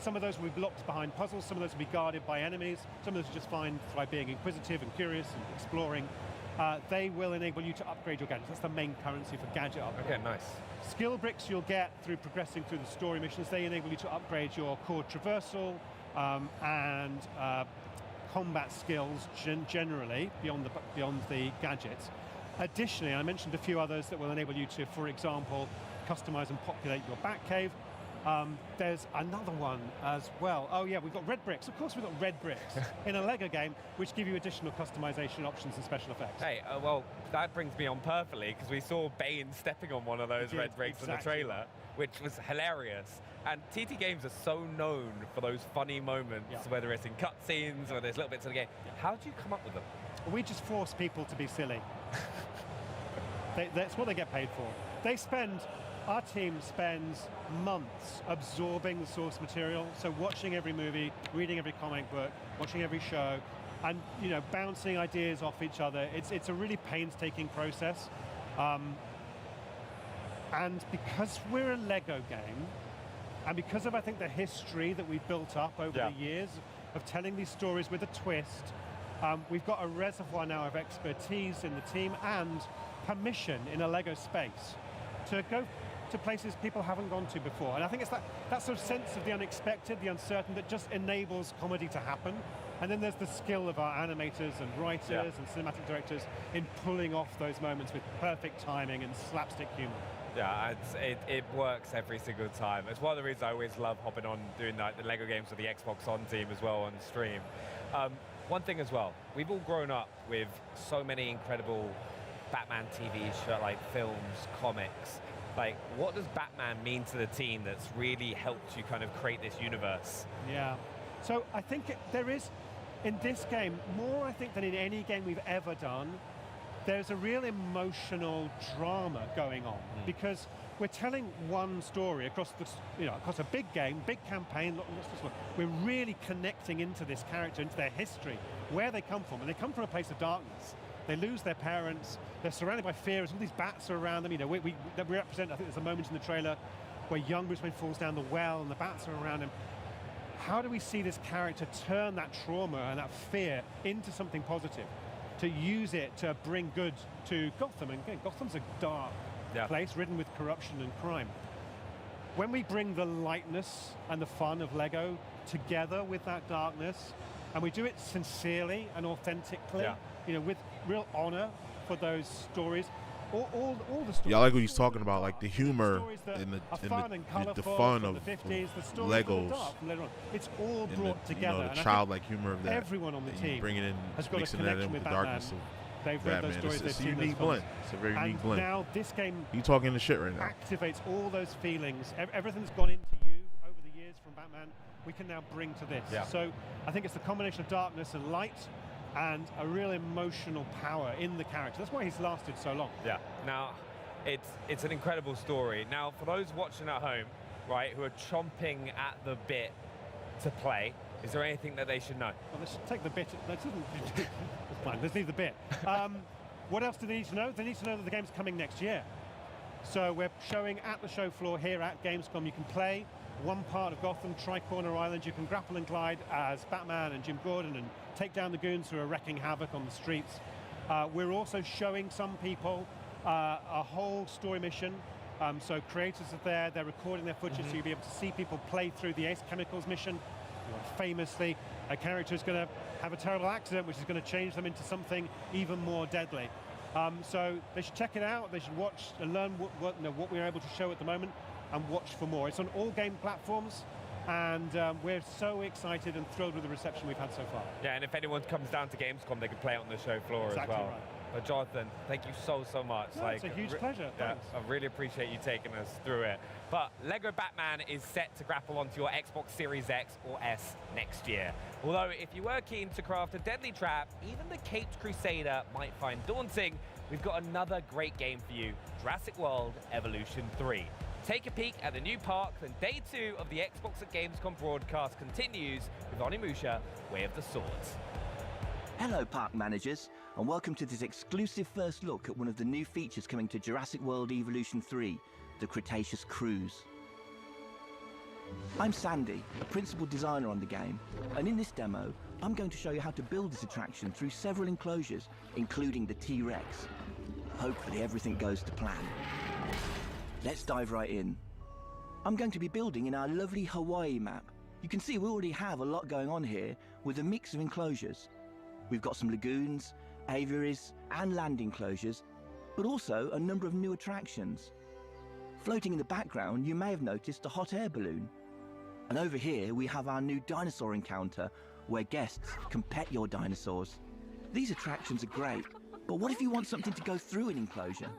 Some of those will be blocked behind puzzles, some of those will be guarded by enemies, some of those are just fine by being inquisitive and curious and exploring. They will enable you to upgrade your gadgets. That's the main currency for gadget upgrade. Okay, nice. Skill bricks you'll get through progressing through the story missions. They enable you to upgrade your core traversal and combat skills generally beyond the gadgets. Additionally, I mentioned a few others that will enable you to, for example, customize and populate your Batcave. There's another one as well. Oh yeah, we've got red bricks. Of course we've got red bricks in a Lego game, which give you additional customization options and special effects. Hey, well, that brings me on perfectly, because we saw Bane stepping on one of those red bricks in the trailer, which was hilarious. And TT Games are so known for those funny moments, whether it's in cutscenes or there's little bits of the game. How do you come up with them? We just force people to be silly. That's what they get paid for. Our team spends months absorbing the source material, so watching every movie, reading every comic book, watching every show, and bouncing ideas off each other. It's a really painstaking process. And because we're a Lego game, and because of, I think, the history that we've built up over the years of telling these stories with a twist, we've got a reservoir now of expertise in the team and permission in a Lego space to go to places people haven't gone to before. And I think it's that sort of sense of the unexpected, the uncertain, that just enables comedy to happen. And then there's the skill of our animators and writers and cinematic directors in pulling off those moments with perfect timing and slapstick humor. Yeah, it works every single time. It's one of the reasons I always love hopping on doing the Lego games with the Xbox On team as well on stream. One thing as well, we've all grown up with so many incredible Batman TV shows, like films, comics. Like, what does Batman mean to the team that's really helped you kind of create this universe? Yeah. So I think there is, in this game, more I think than in any game we've ever done, there's a real emotional drama going on because we're telling one story across a big game, big campaign. We're really connecting into this character, into their history, where they come from, and they come from a place of darkness. They lose their parents. They're surrounded by fear. All these bats are around them. We represent. I think there's a moment in the trailer where young Bruce Wayne falls down the well, and the bats are around him. How do we see this character turn that trauma and that fear into something positive, to use it to bring good to Gotham? And again, Gotham's a dark place, ridden with corruption and crime. When we bring the lightness and the fun of Lego together with that darkness, and we do it sincerely and authentically, with real honor for those stories, all the stories. Yeah, I like what he's talking about, like the humor stories that and are fun and the colourful fun from of the 50s, the stories Legos. that are dark from later on. It's all and brought the, together. You know, and the I childlike think humor of that. everyone on the and you team bring it in, has got a mixing that in connection with with the darkness Batman. of They've read those Batman. stories. It's a they've seen unique those blend. films. It's a very And unique blend. now this game You talking the shit right now. activates all those feelings. Everything's gone into you over the years from Batman. We can now bring to this. Yeah. So I think it's the combination of darkness and light and a real emotional power in the character. That's why he's lasted so long. Yeah. Now, it's an incredible story. Now, for those watching at home, right, who are chomping at the bit to play, is there anything that they should know? Well, let's take the bit. That's fine. Let's leave the bit. What else do they need to know? They need to know that the game's coming next year. So we're showing at the show floor here at Gamescom. You can play one part of Gotham, Tri-Corner Island. You can grapple and glide as Batman and Jim Gordon and take down the goons who are wrecking havoc on the streets. We're also showing some people a whole story mission. So creators are there, they're recording their footage, so you'll be able to see people play through the Ace Chemicals mission. Famously, a character is going to have a terrible accident which is going to change them into something even more deadly. So they should check it out, they should watch and learn what we're able to show at the moment and watch for more. It's on all game platforms, and we're so excited and thrilled with the reception we've had so far. Yeah, and if anyone comes down to Gamescom, they can play it on the show floor Exactly as well. right. But Jonathan, thank you so much. No, it's a huge pleasure. Yeah, Thanks. I really appreciate you taking us through it. But Lego Batman is set to grapple onto your Xbox Series X or S next year. Although, if you were keen to craft a deadly trap, even the Caped Crusader might find daunting, we've got another great game for you, Jurassic World Evolution 3. Take a peek at the new park, then day 2 of the Xbox at Gamescom broadcast continues with Onimusha, Way of the Swords. Hello park managers, and welcome to this exclusive first look at one of the new features coming to Jurassic World Evolution 3, the Cretaceous Cruise. I'm Sandy, a principal designer on the game, and in this demo, I'm going to show you how to build this attraction through several enclosures, including the T-Rex. Hopefully everything goes to plan. Let's dive right in. I'm going to be building in our lovely Hawaii map. You can see we already have a lot going on here with a mix of enclosures. We've got some lagoons, aviaries and land enclosures, but also a number of new attractions. Floating in the background, you may have noticed a hot air balloon. And over here, we have our new dinosaur encounter, where guests can pet your dinosaurs. These attractions are great, but what if you want something to go through an enclosure?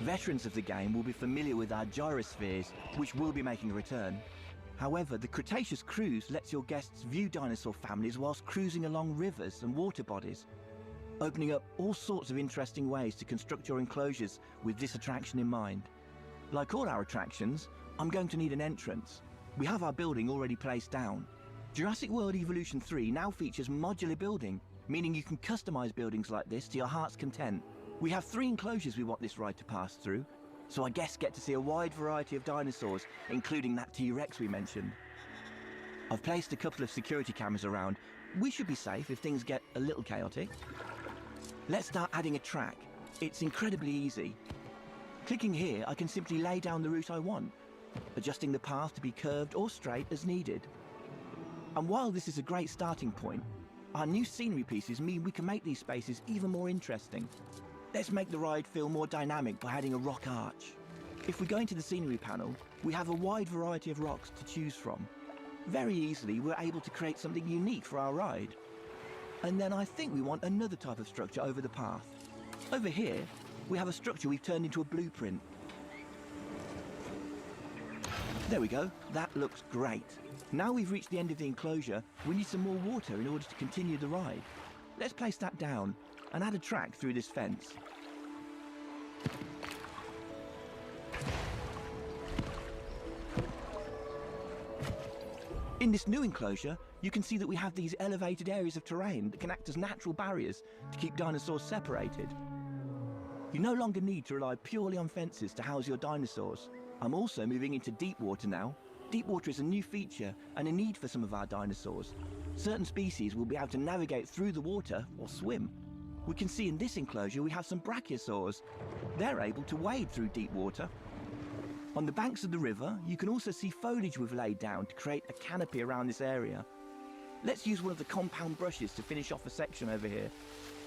Veterans of the game will be familiar with our gyrospheres, which will be making a return. However, the Cretaceous Cruise lets your guests view dinosaur families whilst cruising along rivers and water bodies, opening up all sorts of interesting ways to construct your enclosures with this attraction in mind. Like all our attractions, I'm going to need an entrance. We have our building already placed down. Jurassic World Evolution 3 now features modular building, meaning you can customize buildings like this to your heart's content. We have 3 enclosures we want this ride to pass through, so our guests get to see a wide variety of dinosaurs, including that T-Rex we mentioned. I've placed a couple of security cameras around. We should be safe if things get a little chaotic. Let's start adding a track. It's incredibly easy. Clicking here, I can simply lay down the route I want, adjusting the path to be curved or straight as needed. And while this is a great starting point, our new scenery pieces mean we can make these spaces even more interesting. Let's make the ride feel more dynamic by adding a rock arch. If we go into the scenery panel, we have a wide variety of rocks to choose from. Very easily, we're able to create something unique for our ride. And then I think we want another type of structure over the path. Over here, we have a structure we've turned into a blueprint. There we go, that looks great. Now we've reached the end of the enclosure, we need some more water in order to continue the ride. Let's place that down and add a track through this fence. In this new enclosure, you can see that we have these elevated areas of terrain that can act as natural barriers to keep dinosaurs separated. You no longer need to rely purely on fences to house your dinosaurs. I'm also moving into deep water now. Deep water is a new feature and a need for some of our dinosaurs. Certain species will be able to navigate through the water or swim. We can see in this enclosure we have some brachiosaurs. They're able to wade through deep water. On the banks of the river, you can also see foliage we've laid down to create a canopy around this area. Let's use one of the compound brushes to finish off a section over here.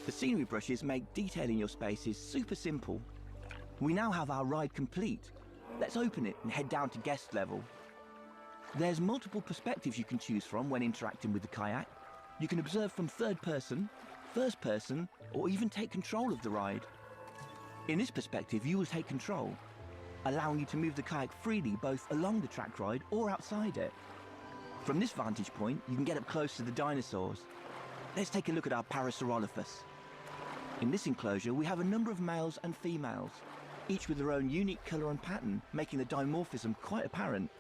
The scenery brushes make detailing your spaces super simple. We now have our ride complete. Let's open it and head down to guest level. There's multiple perspectives you can choose from when interacting with the kayak. You can observe from third person, first person, or even take control of the ride. In this perspective, you will take control, allowing you to move the kayak freely both along the track ride or outside it. From this vantage point, you can get up close to the dinosaurs. Let's take a look at our Parasaurolophus. In this enclosure, we have a number of males and females, each with their own unique colour and pattern, making the dimorphism quite apparent.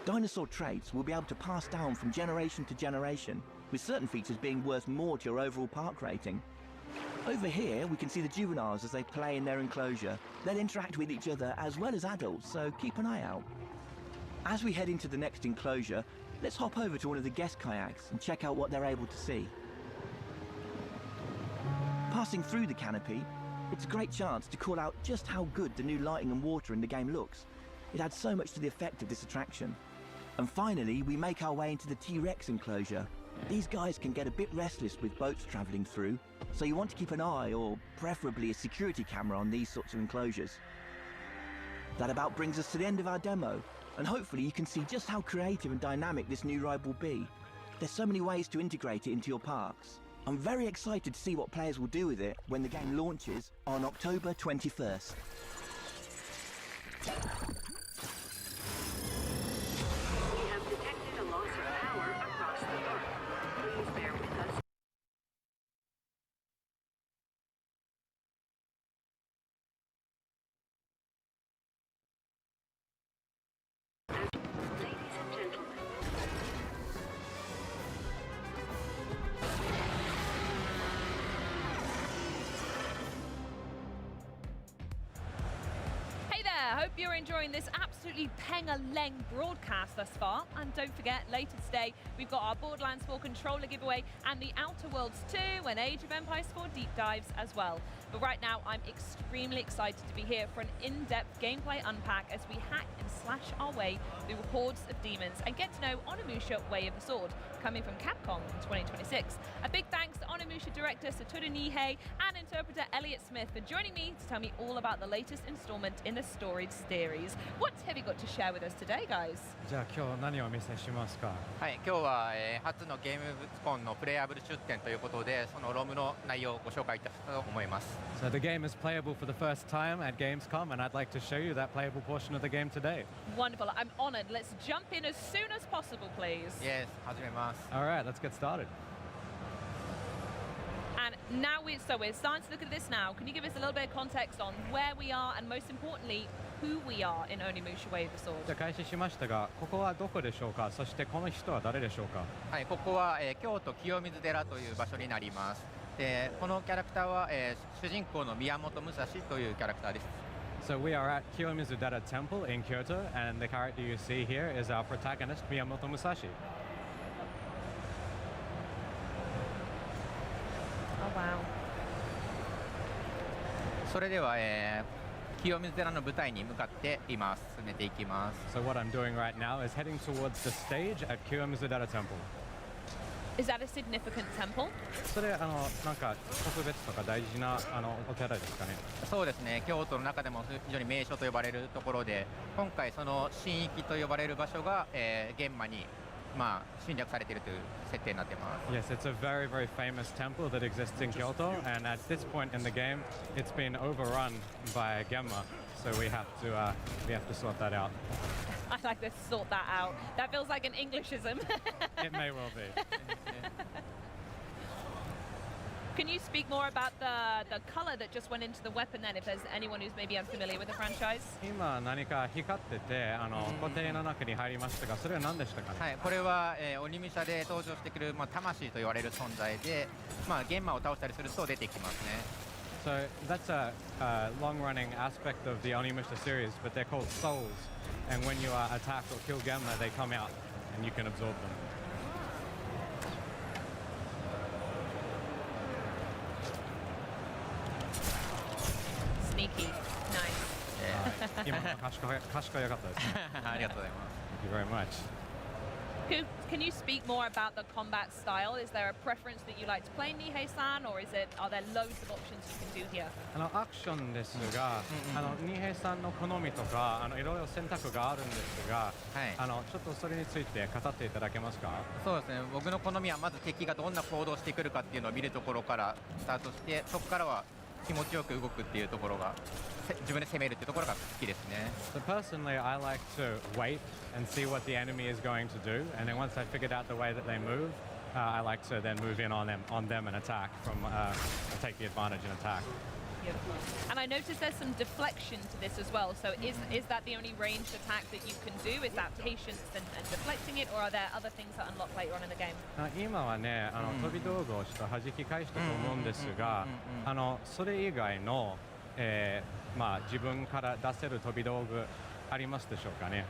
Dinosaur traits will be able to pass down from generation to generation, with certain features being worth more to your overall park rating. Over here, we can see the juveniles as they play in their enclosure. They'll interact with each other as well as adults, so keep an eye out. As we head into the next enclosure, let's hop over to one of the guest kayaks and check out what they're able to see. Passing through the canopy, it's a great chance to call out just how good the new lighting and water in the game looks. It adds so much to the effect of this attraction. And finally, we make our way into the T-Rex enclosure. These guys can get a bit restless with boats travelling through, so you want to keep an eye, or preferably a security camera, on these sorts of enclosures. That about brings us to the end of our demo, and hopefully you can see just how creative and dynamic this new ride will be. There's so many ways to integrate it into your parks. I'm very excited to see what players will do with it when the game launches on October 21st. We have detected a loss of power across the park. Please bear with us. Ladies and gentlemen. Hey there, hope you're enjoying this absolutely peng-a-leng broadcast thus far. And don't forget, later today, we've got our Borderlands 4 controller giveaway and the Outer Worlds 2 and Age of Empires 4 deep dives as well. But right now, I'm extremely excited to be here for an in-depth gameplay unpack as we hack and slash our way through hordes of demons and get to know Onimusha Way of the Sword, coming from Capcom in 2026. A big thanks to Onimusha director Satoru Nihei and interpreter Elliot Smith for joining me to tell me all about the latest installment in the storied series. What have you got to share with us today, guys? じゃあ今日何をお見せしますか。はい、今日は、初のゲームコンのプレイアブル出展ということで、そのロムの内容をご紹介いたしたと思います。So the game is playable for the first time at Gamescom, and I'd like to show you that playable portion of the game today. Wonderful, I'm honored. Let's jump in as soon as possible, please. Yes, 始めます。All right, let's get started. And now we're starting to look at this now. Can you give us a little bit of context on where we are and most importantly, who we are in Onimusha Way of the Sword? じゃあ開始しましたが、ここはどこでしょうか。そしてこの人は誰でしょうか。はい、ここは、京都清水寺という場所になります。で、このキャラクターは、主人公の宮本武蔵というキャラクターです。So we are at Kiyomizu-dera Temple in Kyoto, and the character you see here is our protagonist, Miyamoto Musashi. Oh wow. それでは、清水寺の舞台に向かって今進めていきます。So what I'm doing right now is heading towards the stage at Kiyomizu-dera Temple. Is that a significant temple? それなんか特別とか大事なお寺ですかね。そうですね。京都の中でも非常に名所と呼ばれるところで、今回その神域と呼ばれる場所が、現場に侵略されているという設定になっています。Yes, it's a very, very famous temple that exists in Kyoto, and at this point in the game, it's been overrun by Genma, so we have to sort that out. I like to sort that out. That feels like an Englishism. It may well be. Can you speak more about the color that just went into the weapon then, if there's anyone who's maybe unfamiliar with the franchise? 今何か光ってて固定の中に入りましたが、それは何でしたかね。はい、これは、鬼武者で登場してくる、魂と言われる存在で、玄魔を倒したりすると出てきますね。So that's a long-running aspect of the Onimusha series, but they're called souls. And when you attack or kill Genma, they come out and you can absorb them. Sneaky. Nice. 今の賢いよかったですね。ありがとうございます。Thank you very much. Can you speak more about the combat style? Is there a preference that you like to play Nihei-san, or are there loads of options you can do here? アクションですが、二平さんの好みとかいろいろ選択があるんですが、ちょっとそれについて語っていただけますか？そうですね。僕の好みはまず敵がどんな行動をしてくるかっていうのを見るところからスタートして、そこからは気持ちよく動くっていうところが自分で攻めるっていうところが好きですね。So personally, I like to wait and see what the enemy is going to do, and then once I figured out the way that they move, I like to then move in on them and attack take the advantage and attack. And I noticed there's some deflection to this as well. So is that the only ranged attack that you can do? Is that patience and deflecting it, or are there other things that unlock later on in the game? 今はね、飛び道具をちょっと弾き返したと思うんですが、それ以外の、自分から出せる飛び道具ありますでしょうかね。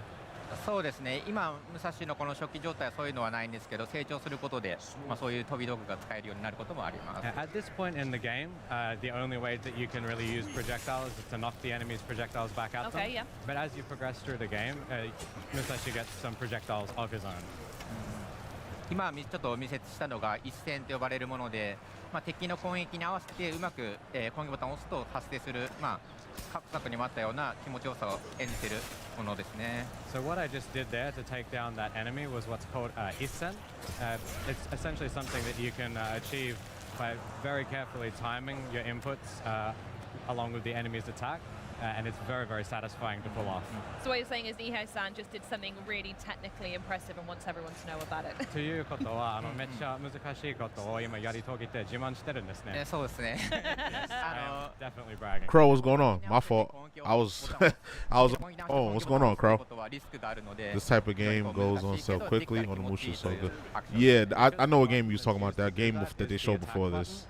そうですね。今武蔵のこの初期状態はそういうのはないんですけど、成長することで、そういう飛び道具が使えるようになることもあります。At this point in the game, the only way that you can really use projectiles is to knock the enemy's projectiles back at them. Okay, yeah. But as you progress through the game, Musashi gets some projectiles of his own. 今ちょっと見せしたのが一戦と呼ばれるもので、敵の攻撃に合わせてうまく、攻撃ボタンを押すと発生する、各作にもあったような気持ちよさを演じているものですね。So what I just did there to take down that enemy was what's called Isen. It's essentially something that you can achieve by very carefully timing your inputs along with the enemy's attack. And it's very, very satisfying to pull off. So what you're saying is Nihei-san just did something really technically impressive and wants everyone to know about it. ということはめっちゃ難しいことを今やり遂げて自慢してるんですね。そうですね。Definitely bragging. Crow, what's going on? My fault. I was on my phone. What's going on, Crow? This type of game goes on so quickly. On the Musha is so good. Yeah, I know what game you was talking about. That game that they showed before this.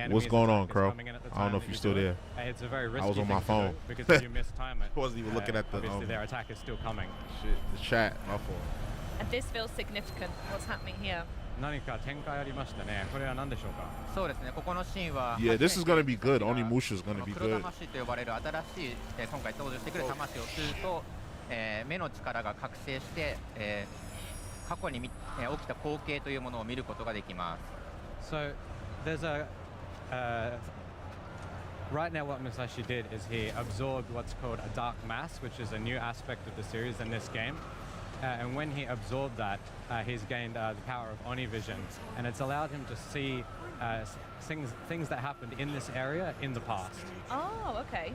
What's going on, Crow? I don't know if you're still there. It's a very risky I was on my phone. Because if you miss time it, I wasn't even looking at the obviously their attack is still coming. The chat. My fault. And this feels significant. What's happening here? 何か展開ありましたね。これは何でしょうか。そうですね。ここのシーンは Yeah, this is gonna be good. Only Musha is gonna be 黒 good. 魂と呼ばれる新しい、今回登場してくる魂を吸うと、目の力が覚醒して、過去に起きた光景というものを見ることができます。So there's right now what Musashi did is he absorbed what's called a dark mass, which is a new aspect of the series in this game. And when he absorbed that, he's gained the power of Oni vision, and it's allowed him to see things that happened in this area in the past. Oh, okay.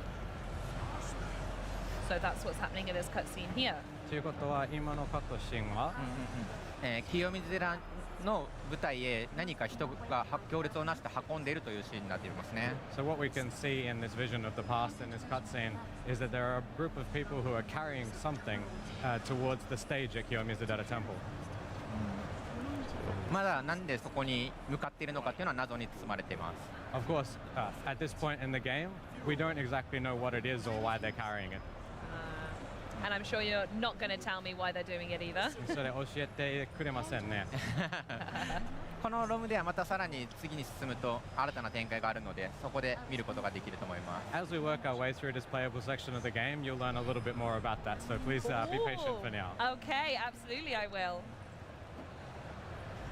So that's what's happening in this cutscene here. ということは今のカットシーンは、清水寺の舞台へ何か人が行列をなして運んでいるというシーンになっていますね。So what we can see in this vision of the past in this cutscene is that there are a group of people who are carrying something towards the stage at Kiyomizudera Temple. まだなんでそこに向かっているのかっていうのは謎に包まれています。Of course, at this point in the game, we don't exactly know what it is or why they're carrying it. And I'm sure you're not going to tell me why they're doing it either. それ教えてくれませんね。このロムではまたさらに次に進むと新たな展開があるので、そこで見ることができると思います。As we work our way through this playable section of the game, you'll learn a little bit more about that. So please be patient for now. Okay, absolutely, I will.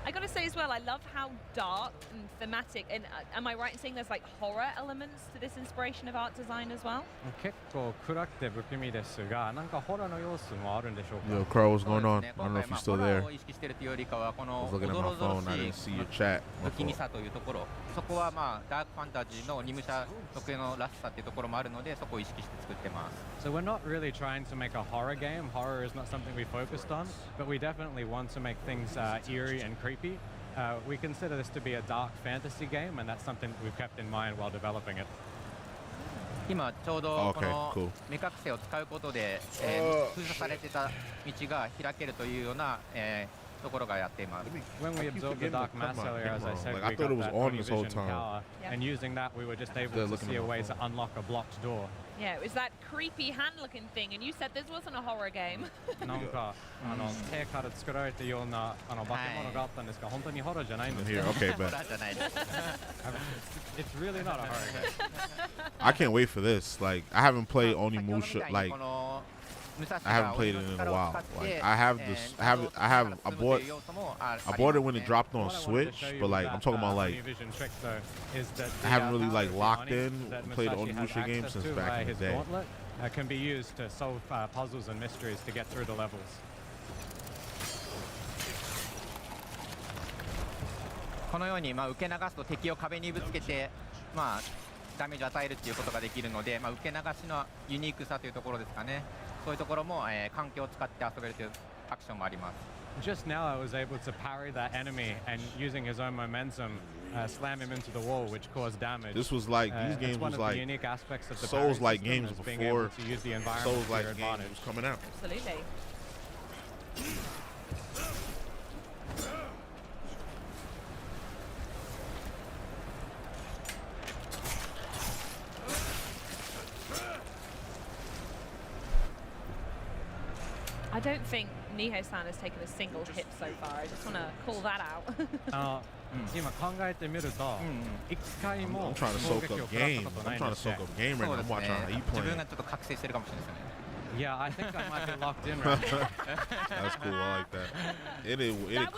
I gotta say as well, I love how dark and thematic, and am I right in saying there's like horror elements to this inspiration of art design as well? 結構暗くて不気味ですが、なんかホラーの要素もあるんでしょうか。 Yo, Crow, what's going on? I don't know if you're still there. を意識しているというよりかはこ I の was looking at 驚 my 々 phone. I し didn't い see your chat. 不気味さというところ、そこはダークファンタジーのニムシャ特有のらしさっていうところもあるので、そこを意識して作ってます。 So we're not really trying to make a horror game. Horror is not something we focused on, but we definitely want to make things eerie and creepy. We consider this to be a dark fantasy game, and that's something we've kept in mind while developing it. 今ちょうどこの目隠せを使うことで、封鎖されてた道が開けるというような、ところがやっています。 When we absorbed the dark mass earlier, as I said, we got that Oni vision power, and using that, we were just able to see a way to unlock a blocked door. Yeah, it was that creepy hand-looking thing, and you said this wasn't a horror game. なんか手から作られたような化け物があったんですが、本当にホラーじゃないんです。Here, okay, but it's really not a horror game. I can't wait for this. Like, I haven't played Onimusha. Like, I haven't played it in a while. Like I have this, I bought it when it dropped on Switch, but like I'm talking about like I haven't really like locked in played Onimusha games since back in the day. Can be used to solve puzzles and mysteries to get through the levels. このように受け流すと敵を壁にぶつけてダメージを与えるっていうことができるので、受け流しのユニークさというところですかね。そういうところも環境を使って遊べるというアクションもあります。Just now I was able to parry that enemy and using his own momentum slam him into the wall, which caused damage. This was like these games was like Souls-like games before Souls-like games was coming out. Absolutely. I don't think Niho-san has taken a single hit so far. I just want to call that out. 今考えてみると、一回も I'm trying to soak up game. I'm trying to soak up game right now. I'm watching how he 自分 playing. がちょっと覚醒してるかもしれないですね。Yeah, I think I might be locked in right now. That's cool. I like that. It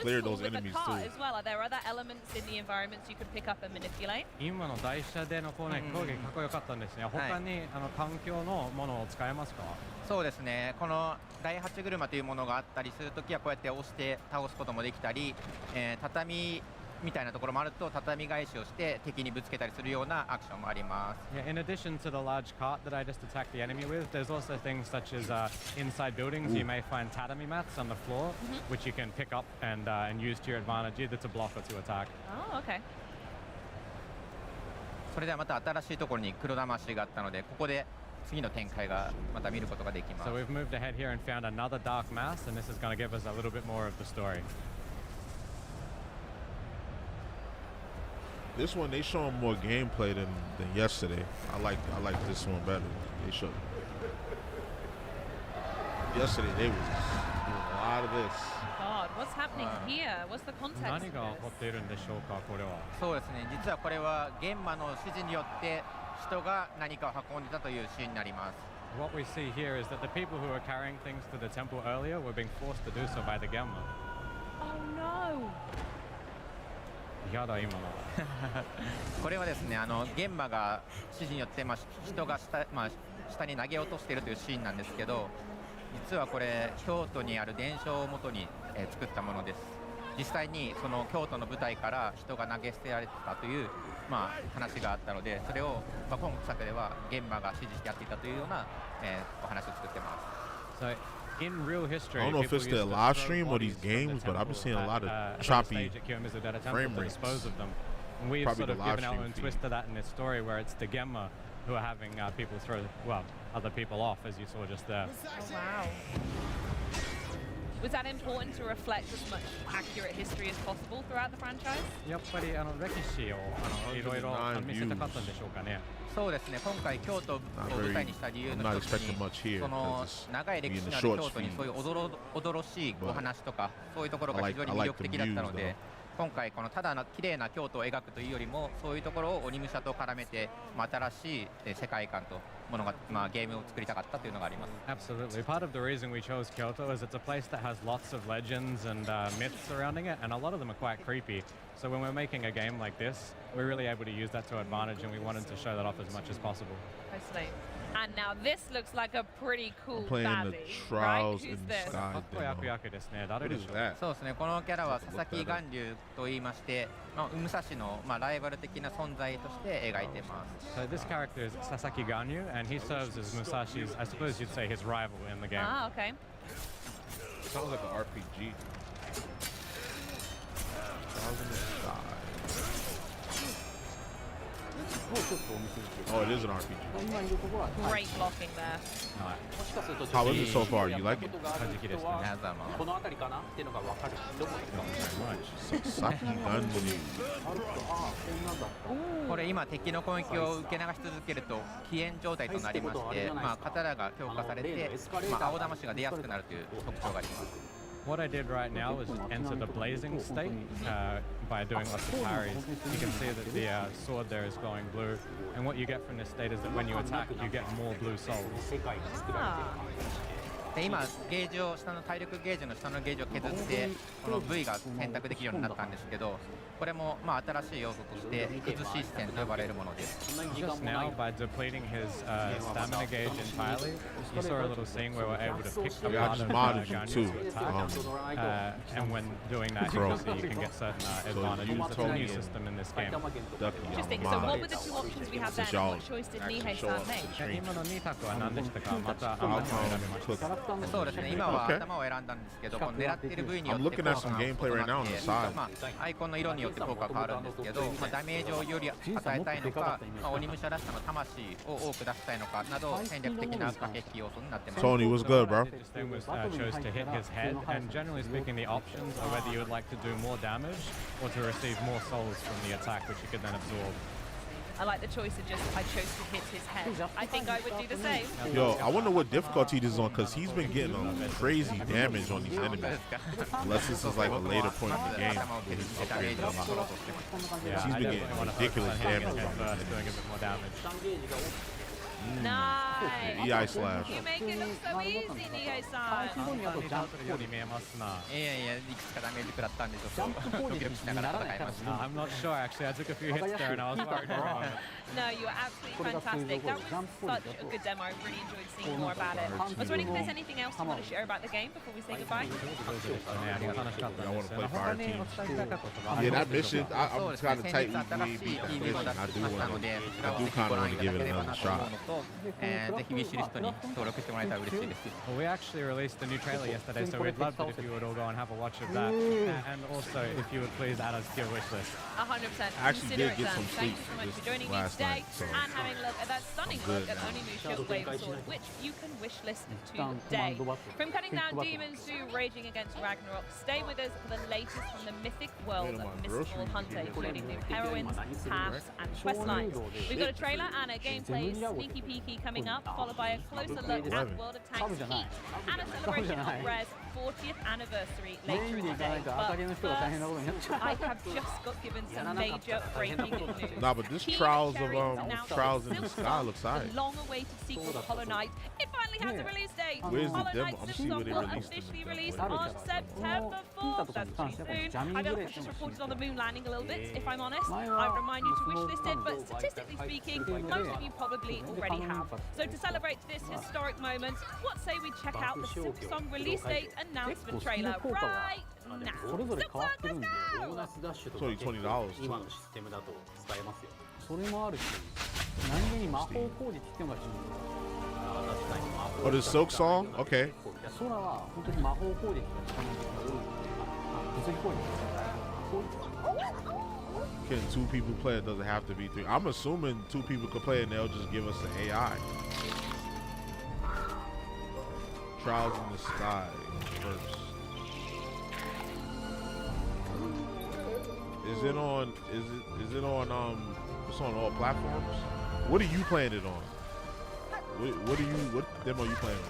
cleared those enemies car too. as well. Are there other elements in the environments you could pick up and manipulate? 今の台車での攻撃かっこよかったんですね。他に環境のものを使えますか？そうですね。この第8車というものがあったりするときはこうやって押して倒すこともできたり、畳みたいなところもあると畳返しをして敵にぶつけたりするようなアクションもあります。Yeah, in addition to the large cart that I just attacked the enemy with, there's also things such as inside buildings you may find tatami mats on the floor, which you can pick up and use to your advantage, either to block or to attack. Oh, okay. それではまた新しいところに黒魂があったので、ここで次の展開がまた見ることができます。So we've moved ahead here and found another dark mass, and this is going to give us a little bit more of the story. This one they showing more gameplay than yesterday. I like this one better. They showed. Yesterday they was doing a lot of this. God, what's happening here? What's the context? 何が起こっているんでしょうか、これは。そうですね。実はこれはゲンマの指示によって人が何かを運んでたというシーンになります。What we see here is that the people who were carrying things to the temple earlier were being forced to do so by the Gemma. Oh no! やだ今の。これはですね、ゲンマが指示によって、人が下に投げ落としているというシーンなんですけど、実はこれ京都にある伝承をもとに、作ったものです。実際にその京都の舞台から人が投げ捨てられてたという、話があったので、それを、今作ではゲンマが指示してやっていたというような、お話を作ってます。So, in real history, I don't know if it's the live stream or these games, but I've been seeing a lot of choppy frame rates. And we've Probably sort the of live given our stream own feed. twist to that in this story, where it's the Gemma who are having people throw, other people off, as you saw just there. Oh, wow. Was that important to reflect as much accurate history as possible throughout the franchise? やっぱり歴史をいろいろ見せたかったんでしょうかね。そうですね。今回京都を舞台にした理由の一つに、その長い歴史のある京都にそういうおどろしいお話とかそういうところが非常に魅力的だったので、今回このただの綺麗な京都を描くというよりも、そういうところを鬼武者と絡めて、新しい世界観とものがゲームを作りたかったというのがあります。Absolutely. Part of the reason we chose Kyoto is it's a place that has lots of legends and myths surrounding it, and a lot of them are quite creepy. So when we're making a game like this, we're really able to use that to advantage, and we wanted to show that off as much as possible. Totally. And now this looks like a pretty cool playing baddie, the right? Trials Who's in this? Sky What is that? そうですね。このキャラは佐々木巌流と言いまして、武蔵のライバル的な存在として描いています。So this character is Sasaki Ganyu, and he serves as Musashi's, I suppose you'd say, his rival in the game. Ah, okay. Sounds like an RPG. Trials in the Sky. Oh, it is an RPG. Great blocking there. How is it so far? You like it? Sasaki Ganyu. これ今敵の攻撃を受け流し続けると起炎状態となりまして、刀が強化されて、青魂が出やすくなるという特徴があります。What I did right now was enter the blazing state by doing lots of parries. You can see that the sword there is glowing blue, and what you get from this state is that when you attack, you get more blue souls. Ah. で今ゲージを下の体力ゲージの下のゲージを削ってこの V が選択できるようになったんですけど、これもまあ新しい要素として崩し視線と呼ばれるものです。 Just now, by depleting his stamina gauge entirely, you saw a little scene where we're able to pick apart of Ganyu to attack. And when doing that, you can see you can get certain advantages. It's a new system in this game. Interesting. So what were the two options we had there? And what choice did Nihei-san make? 今の2択は何でしたか？また選びました。そうですね、今は頭を選んだんですけど、この狙っている部位によって効果が異なって、まあアイコンの色によって効果が変わるんですけど、まあダメージをより与えたいのか、まあ鬼武者らしさの魂を多く出したいのかなど戦略的な駆け引き要素になってます。 Tony, what's good, bro? Chose to hit his head, and generally speaking, the options are whether you would like to do more damage or to receive more souls from the attack, which you could then absorb. I like the choice of just, I chose to hit his head. I think I would do the same. Yo, I wonder what difficulty this is on, because he's been getting crazy damage on these enemies. Unless this is like a later point in the game where he's upgrading a lot. He's been getting ridiculous damage on doing a bit more damage. Nice! EI slash. You make it look so easy, Nihei-san. いやいや、いくつかダメージ食らったんでちょっとドキドキしながら戦いました。 I'm not sure actually. I took a few hits there and I was worried for a moment. No, you were absolutely fantastic. That was such a good demo. I really enjoyed seeing more about it. I was wondering if there's anything else you want to share about the game before we say goodbye. I want to play fire teams. Yeah, that mission, I'm kind of tight with me beat that mission. I do kind of want to give it another shot. ぜひウィッシュリストに登録してもらえたら嬉しいです。 Well, we actually released a new trailer yesterday, so we'd love it if you would all go and have a watch of that. And also, if you would please add us to your wish list. 100%. I actually did get some sleep Thank you so much for joining me today and having a look at that stunning look at Onimu's Shield Wave Sword, which you can wish list today. From cutting down demons to raging against Ragnarok, stay with us for the latest from the mythic world of Mystical Hunter, including new heroines, paths, and quest lines. We've got a trailer and a gameplay sneaky peeky coming up, followed by a closer look at World of Tanks Heat and a celebration of Rare's 40th anniversary later in the day. But first, I have just got given some major breaking news. Nah, but this Trials in the Sky looks alright. The long-awaited sequel to Hollow Knight, it finally has a release date. Where's the Hollow demo? Knight I'm seeing where they will released officially it. release on September 4th. That's pretty soon. I know I've just reported on the moon landing a little bit, if I'm honest. I remind you to wish listed, but statistically speaking, most of you probably already have. So to celebrate this historic moment, what say we check out the Silksong release date announcement trailer right now. Silksong, let's go! It's only $20 too. Oh, the Silksong? Okay. Can 2 people play? It doesn't have to be 3. I'm assuming 2 people could play and they'll just give us an AI. Trials in the Sky first. Is it on? Is it on? It's on all platforms. What are you playing it on? What demo are you playing on?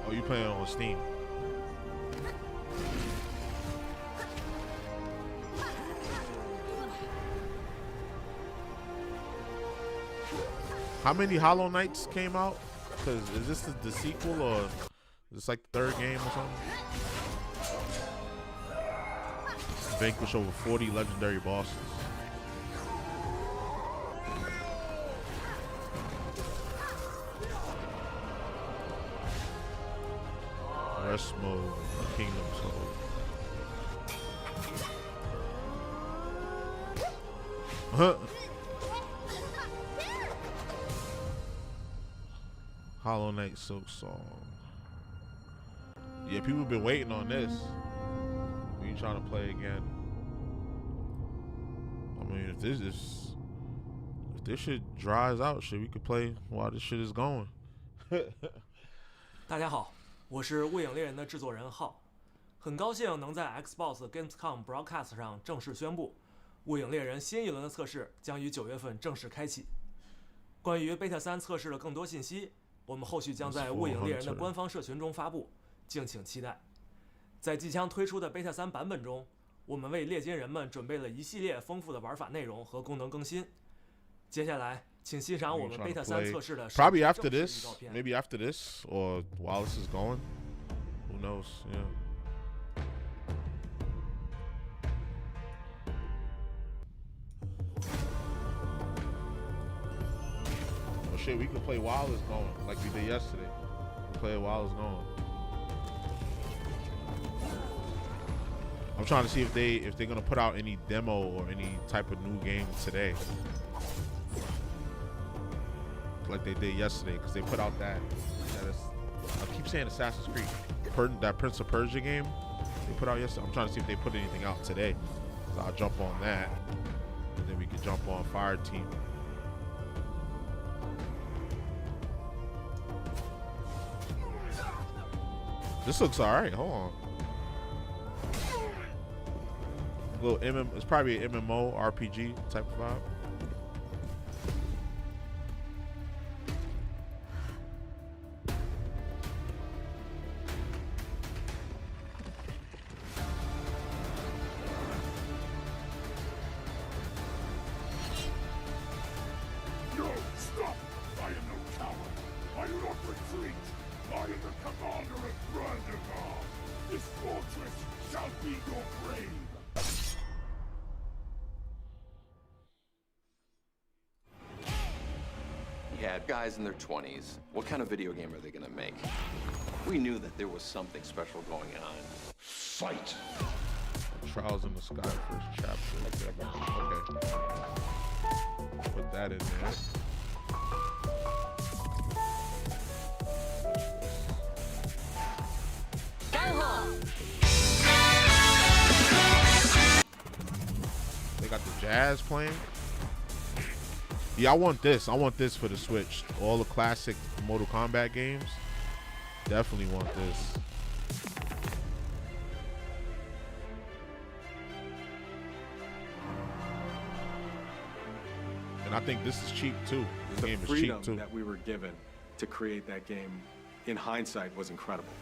Oh, you playing on Steam? How many Hollow Knights came out? Because is this the sequel or is this like the 3rd game or something? Vanquish over 40 legendary bosses. Rest mode, Kingdom Soul. Hollow Knight Silksong. Yeah, people have been waiting on this. We trying to play again. I mean, if this shit dries out, shit, we could play while this shit is going. 大家好，我是雾影猎人的制作人浩，很高兴能在 Xbox Gamescom Broadcast 上正式宣布，雾影猎人新一轮的测试将于9月份正式开启。关于 Beta 3测试的更多信息，我们后续将在《雾影猎人》的官方社群中发布，敬请期待。在即将推出的 Beta 3版本中，我们为猎金人们准备了一系列丰富的玩法内容和功能更新。接下来，请欣赏我们 Beta 3测试的 Probably after this, maybe after this, or while this is going. Who knows? Yeah. Oh shit, we can play while it's going, like we did yesterday. We play it while it's going. I'm trying to see if they're gonna put out any demo or any type of new game today, like they did yesterday, because they put out that I keep saying Assassin's Creed, that Prince of Persia game they put out yesterday. I'm trying to see if they put anything out today. So I'll jump on that, and then we can jump on Fire Team. This looks alright. Hold on. It's probably an MMO RPG type of vibe. No, stop! I am no coward. I do not retreat. I am the commander of Brandenburg. This fortress shall be your grave. Yeah, guys in their 20s. What kind of video game are they gonna make? We knew that there was something special going on. Fight! Trials in the Sky, first chapter. Okay. Put that in there. They got the jazz playing. Yeah, I want this. I want this for the Switch. All the classic Mortal Kombat games. Definitely want this. And I think this is cheap too. This game is cheap too. The freedom that we were given to create that game, in hindsight, was incredible.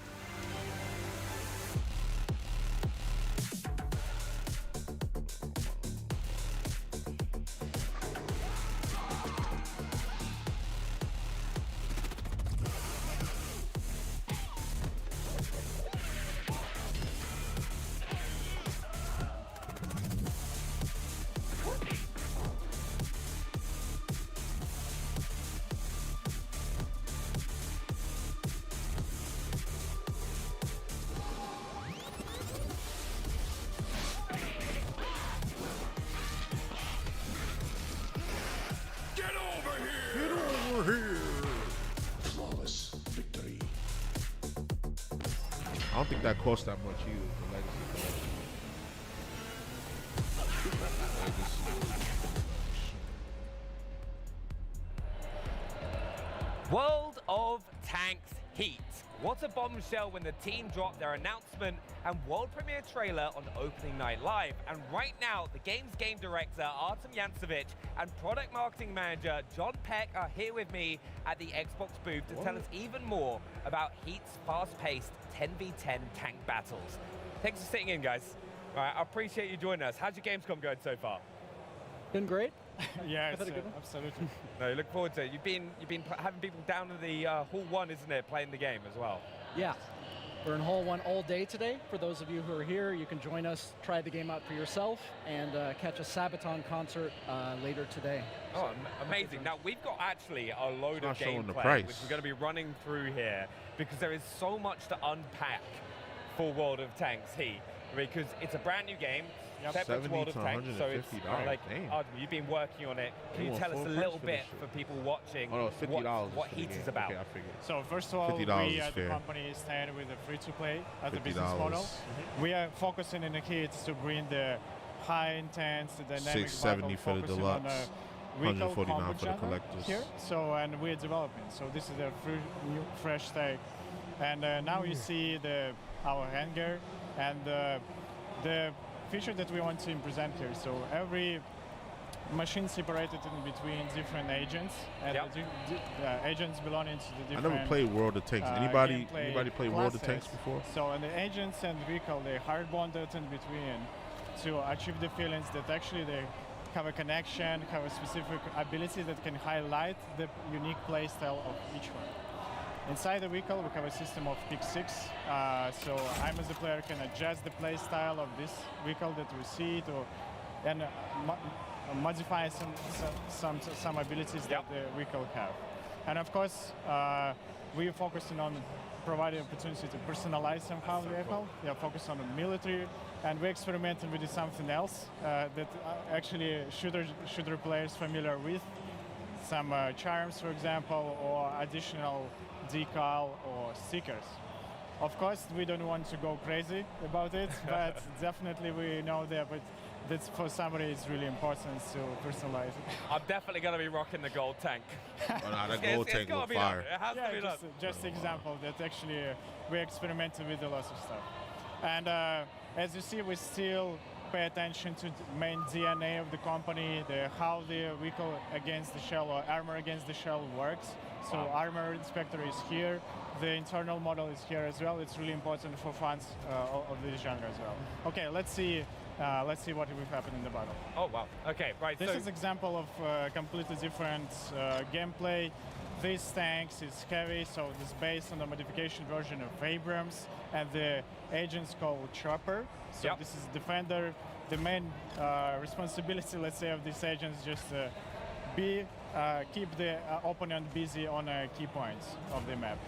Flawless victory. I don't think that cost that much either. The Legacy Collection. World of Tanks Heat. What a bombshell when the team dropped their announcement and world premiere trailer on opening night live. And right now, the game's game director, Artem Yantsevich, and product marketing manager, John Peck, are here with me at the Xbox booth to tell us even more about Heat's fast-paced 10v10 tank battles. Thanks for sitting in, guys. All right, I appreciate you joining us. How's your Gamescom going so far? Been great. Yeah, I've had a good one. Absolutely. No, you look forward to it. You've been having people down to the Hall 1, isn't it, playing the game as well? Yeah. We're in Hall 1 all day today. For those of you who are here, you can join us, try the game out for yourself, and catch a Sabaton concert later today. Oh, amazing. Now, we've got actually a load of gameplay, which we're going to be running through here, because there is so much to unpack for World of Tanks Heat, because it's a brand new game. Separate World of Tanks, so it's like, Artem, you've been working on it. Can you tell us a little bit for people watching what Heat is about? Okay, I figured. So first of all, we as the company stand with the free-to-play as the business model. We are focusing in the Heat to bring the high intense, dynamic $670 for the deluxe, $149 for the collectors. Here. So and we're developing. So this is a new fresh take, and now you see our hangar and the feature that we want to present here. So every machine separated in between different agents, and the agents belonging to the different. I never played World of Tanks. Anybody play World of Tanks classes. before? So and the agents and vehicle, they hard bonded in between to achieve the feelings that actually they have a connection, have a specific ability that can highlight the unique play style of each one. Inside the vehicle, we have a system of pick 6. So I, as a player, can adjust the play style of this vehicle that we see and modify some abilities that the vehicle have. And of course, we're focusing on providing opportunity to personalize somehow the vehicle. We are focused on the military, and we're experimenting with something else that actually shooter players familiar with. Some charms, for example, or additional decal or stickers. Of course, we don't want to go crazy about it, but definitely we know that that's for somebody it's really important to personalize it. I'm definitely going to be rocking the gold tank. Oh, no, that gold tank look fire. It has to be done. Just example that actually we experimented with a lot of stuff. And as you see, we still pay attention to the main DNA of the company, how the vehicle against the shell or armor against the shell works. So armor inspector is here. The internal model is here as well. It's really important for fans of this genre as well. Okay, let's see what will happen in the battle. Oh wow! Okay, right. This is example of completely different gameplay. This tank is heavy, so it's based on the modification version of Abrams, and the agent's called Chopper. So this is Defender. The main responsibility, let's say, of this agent is just keep the opponent busy on key points of the map.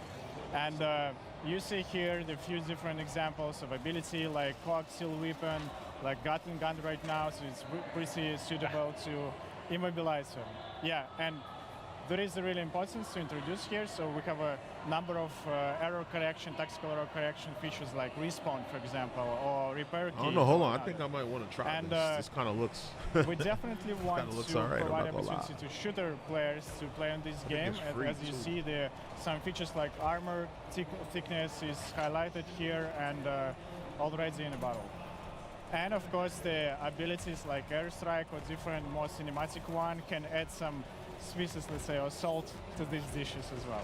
And you see here the few different examples of ability, like coaxial weapon, like Gatling gun right now, so it's pretty suitable to immobilize him. Yeah, and there is a really importance to introduce here. So we have a number of error correction, tactical error correction features like respawn, for example, or repair key. Oh no, hold on. I think I might want to try this. This kind of looks. We definitely want to provide opportunity to shooter players to play on this game. As you see, some features like armor thickness is highlighted here and already in the battle. And of course, the abilities like airstrike or different more cinematic one can add some species, let's say, or salt to these dishes as well.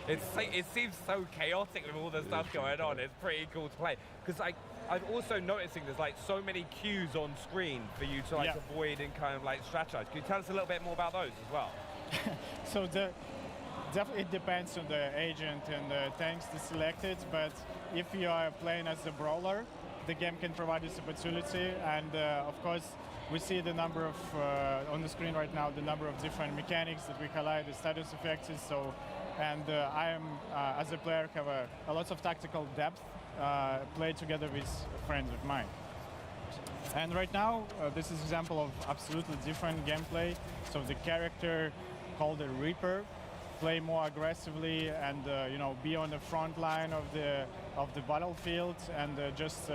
It seems so chaotic with all the stuff going on. It's pretty cool to play because I'm also noticing there's like so many cues on screen for you to like avoid and kind of like strategize. Can you tell us a little bit more about those as well? So definitely it depends on the agent and the tanks selected, but if you are playing as a brawler, the game can provide this opportunity, and of course we see the number of, on the screen right now, the number of different mechanics that we highlight, the status effects. So, and I am, as a player, have a lot of tactical depth, played together with friends of mine. And right now, this is an example of absolutely different gameplay. So the character called the Reaper, play more aggressively and be on the front line of the battlefield and just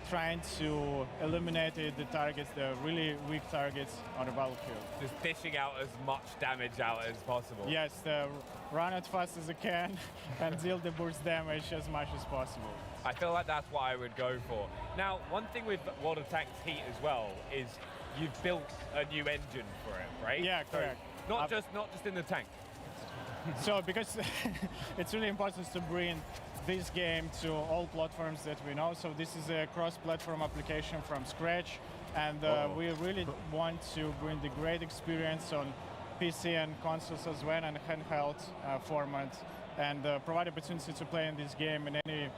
trying to eliminate the targets, the really weak targets on the battlefield. Just dishing out as much damage out as possible. Yes, run as fast as you can and deal the burst damage as much as possible. I feel like that's what I would go for. Now, one thing with World of Tanks Heat as well is you've built a new engine for it, right? Yeah, correct. So not just in the tank. So because it's really important to bring this game to all platforms that we know. So this is a cross-platform application from scratch, and we really want to bring the great experience on PC and consoles as well, and handheld format, and provide opportunity to play in this game in any,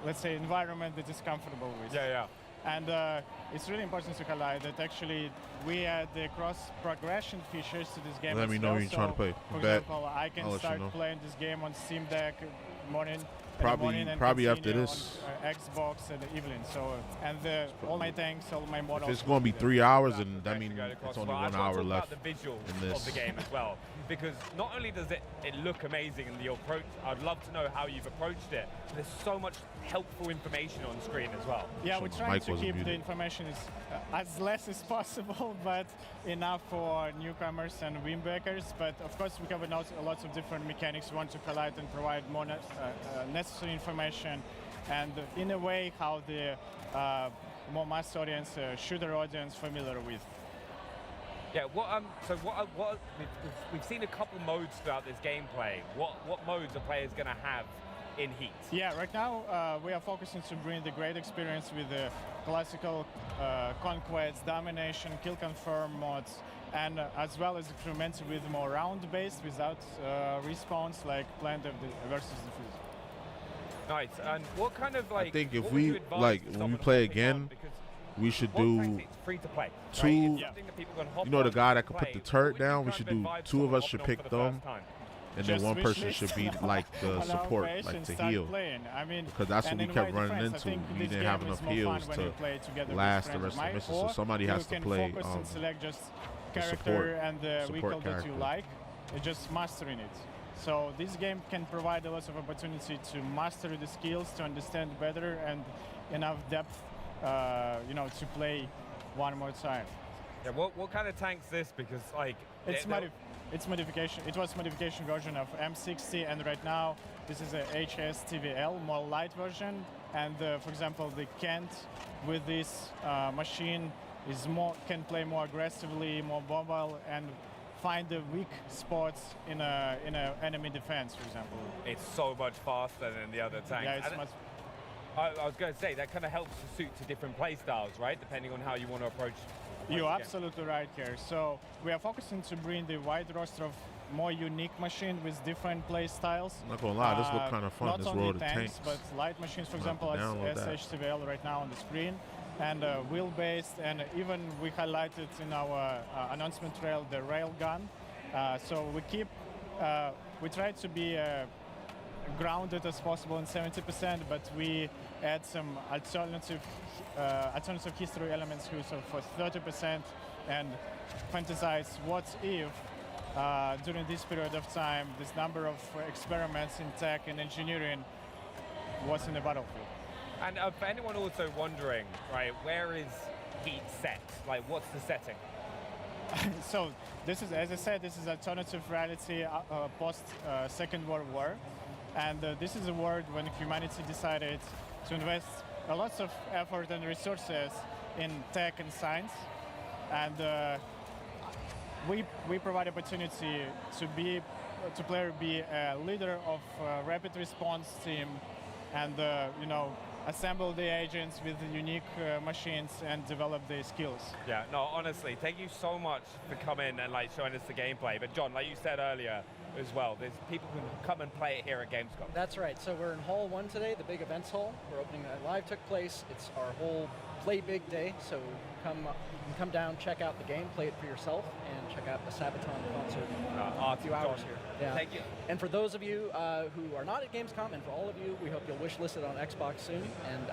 let's say, environment that is comfortable with. Yeah. And it's really important to highlight that actually we add the cross-progression features to this game. Let me know when you're trying to play. For example, I can start playing this game on Steam Deck morning. Probably after this. On, Xbox and Evelyn. So, and all my tanks, all my models. If it's going to be 3 hours, and that means it's only 1 hour left. About the visuals in this. of the game as well, because not only does it look amazing in the approach, I'd love to know how you've approached it. There's so much helpful information on screen as well. Yeah, we're trying to keep the information as less as possible, but enough for newcomers and windbreakers. But of course, we have lots of different mechanics we want to highlight and provide more necessary information, and in a way how the more mass audience, shooter audience familiar with. Yeah. We've seen a couple modes throughout this gameplay. What modes are players going to have in Heat? Yeah, right now we are focusing to bring the great experience with the classical conquest, domination, kill confirm mods, and as well as experiment with more round-based without respawns like Plant versus Diffuse. Nice. And what kind of I think if we when we play again, we should do free to play. two. Right? You know the guy that can put the turret down. We should do 2 of us should pick them. And then one person should be like the support, like to heal. Because that's what we kept running into. We didn't have enough heals to last the rest of the mission. So somebody has to play the support and the vehicle that character. you like. Just mastering it. So this game can provide a lot of opportunity to master the skills, to understand better, and enough depth, to play one more time. Yeah. What kind of tank's this? Because like it's modification. It was modification version of M60, and right now this is a HSTVL, more light version. And for example, the Kent with this machine can play more aggressively, more mobile, and find the weak spots in a enemy defense, for example. It's so much faster than the other tanks. Yeah, it's much. I was going to say that kind of helps to suit to different play styles, right? Depending on how you want to approach. You're absolutely right here. So we are focusing to bring the wide roster of more unique machines with different play styles. I'm not gonna lie, this look kind of fun. Not this only road of tanks, tanks, but light machines, for example, as SHTVL right now on the screen, and wheel-based, and even we highlighted in our announcement trail the railgun. So we try to be grounded as possible in 70%, but we add some alternative history elements here, so for 30%, and fantasize what if during this period of time this number of experiments in tech and engineering was in the battlefield. And for anyone also wondering, right, where is Heat set? Like, what's the setting? So this is, as I said, this is alternative reality post Second World War, and this is a world when humanity decided to invest a lot of effort and resources in tech and science, and we provide opportunity to player be a leader of a rapid response team, and assemble the agents with the unique machines and develop their skills. Yeah, no, honestly, thank you so much for coming and showing us the gameplay. But John, like you said earlier as well, there's people who can come and play it here at Gamescom. That's right. So we're in Hall 1 today, the big events hall. We're opening live took place. It's our whole Play Big day. So come down, check out the game, play it for yourself, and check out the Sabaton concert in a few hours here. Yeah. Thank you. And for those of you who are not at Gamescom, and for all of you, we hope you'll wish list it on Xbox soon. And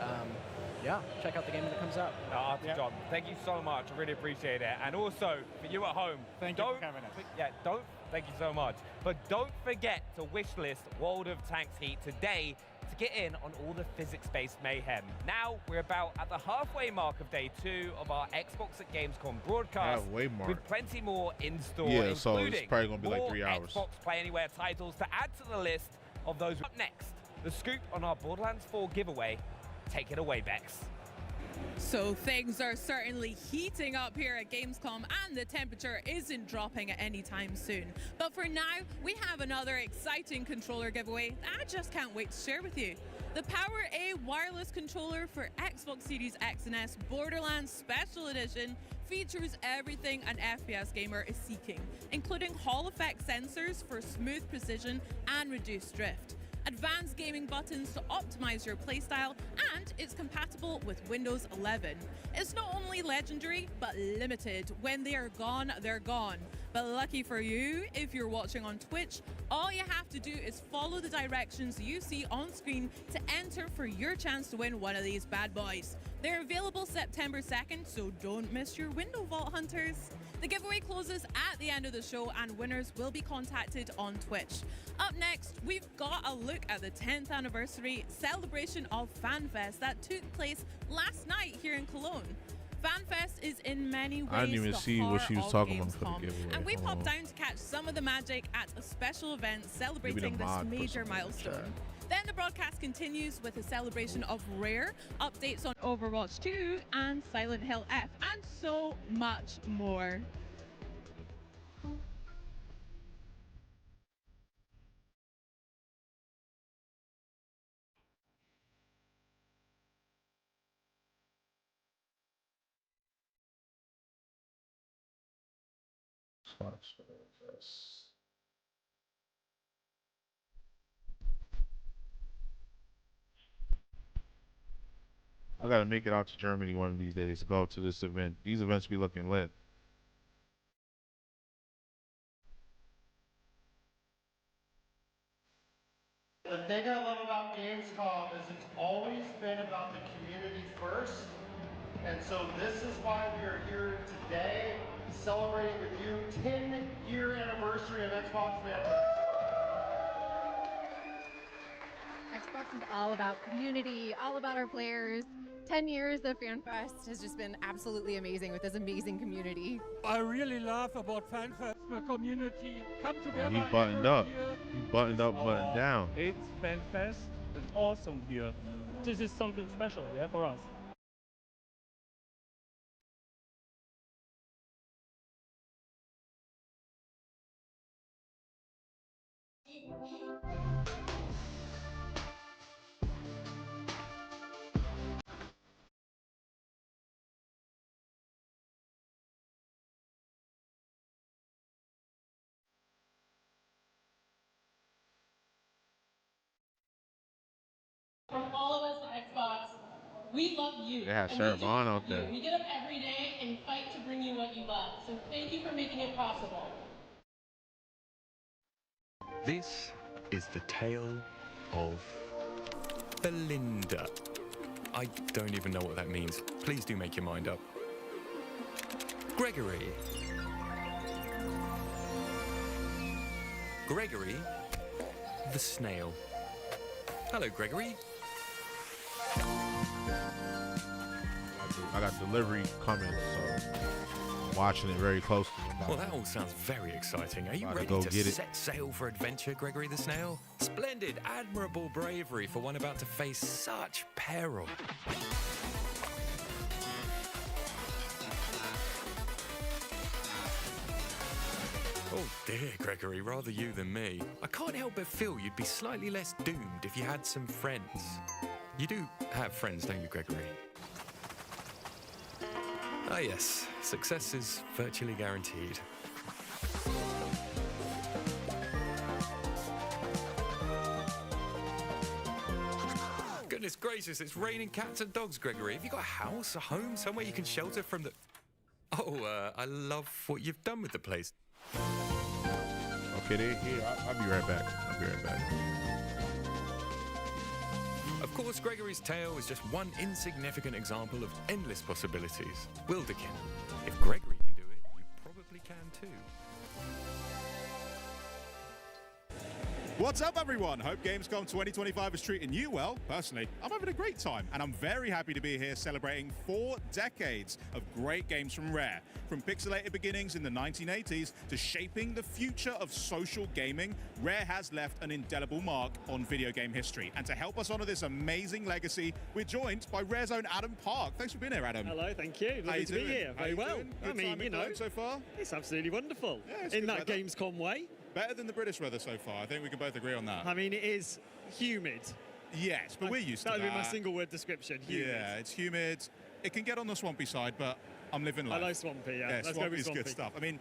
check out the game when it comes out. John, thank you so much. I really appreciate it. And also, for you at home, thank you for having us. Thank you so much. But don't forget to wishlist World of Tanks Heat today to get in on all the physics-based mayhem. Now, we're about at the halfway mark of day 2 of our Xbox at Gamescom broadcast. Halfway mark. With plenty more in store, yeah, so including it's probably going to be like 3 hours. Xbox Play Anywhere titles to add to the list of those. Up next, the scoop on our Borderlands 4 giveaway. Take it away, Bex. So things are certainly heating up here at Gamescom, and the temperature isn't dropping at any time soon. But for now, we have another exciting controller giveaway that I just can't wait to share with you. The Power A wireless controller for Xbox Series X and S Borderlands Special Edition features everything an FPS gamer is seeking, including Hall effect sensors for smooth precision and reduced drift, advanced gaming buttons to optimize your playstyle, and it's compatible with Windows 11. It's not only legendary, but limited. When they are gone, they're gone. But lucky for you, if you're watching on Twitch, all you have to do is follow the directions you see on screen to enter for your chance to win one of these bad boys. They're available September 2nd, so don't miss your window, Vault Hunters. The giveaway closes at the end of the show, and winners will be contacted on Twitch. Up next, we've got a look at the 10th anniversary celebration of FanFest that took place last night here in Cologne. FanFest is in many ways I didn't even see what she was talking about for the giveaway. And we popped down to catch some of the magic at a special event celebrating this major milestone. Then the broadcast continues with a celebration of Rare, updates on Overwatch 2 and Silent Hill F, and so much more. Xbox. I gotta make it out to Germany one of these days to go to this event. These events be looking lit. The thing I love about Gamescom is it's always been about the community first. And so this is why we are here today, celebrating with you 10-year anniversary of Xbox Fan Fest. Xbox is all about community, all about our players. 10 years of FanFest has just been absolutely amazing with this amazing community. I really love about FanFest, the community come together. He buttoned up. He buttoned up, buttoned down. It's FanFest. It's awesome here. This is something special, yeah, for us. From all of us at Xbox, we love you. They had Sarah Bond out there. We get up every day and fight to bring you what you love. So thank you for making it possible. This is the tale of Belinda. I don't even know what that means. Please do make your mind up. Gregory. Gregory the snail. Hello, Gregory. I got delivery coming, so I'm watching it very closely. Well, that all sounds very exciting. Are you About to ready go to get it. set sail for adventure, Gregory the Snail? Splendid, admirable bravery for one about to face such peril. Oh dear, Gregory, rather you than me. I can't help but feel you'd be slightly less doomed if you had some friends. You do have friends, don't you, Gregory? Ah yes, success is virtually guaranteed. Goodness gracious, it's raining cats and dogs, Gregory. Have you got a house, a home, somewhere you can shelter from the... Oh, I love what you've done with the place. Okay, they're here. I'll be right back. I'll be right back. Of course, Gregory's tale is just one insignificant example of endless possibilities. Wilderkin, if Gregory can do it, you probably can too. What's up, everyone? Hope Gamescom 2025 is treating you well. Personally, I'm having a great time, and I'm very happy to be here celebrating 4 decades of great games from Rare. From pixelated beginnings in the 1980s to shaping the future of social gaming, Rare has left an indelible mark on video game history. And to help us honor this amazing legacy, we're joined by Rare's own Adam Park. Thanks for being here, Adam. Hello, thank you. Lovely to be here. Very well. I mean, you know, so far, it's absolutely wonderful. Yeah, in that Gamescom way. Better than the British weather so far. I think we can both agree on that. I mean, it is humid. Yes, but we're used to that. That would be my single word description, humid. Yeah, it's humid. It can get on the swampy side, but I'm living life. I like swampy, yeah. Let's swampy go with is swampy. good stuff. I mean,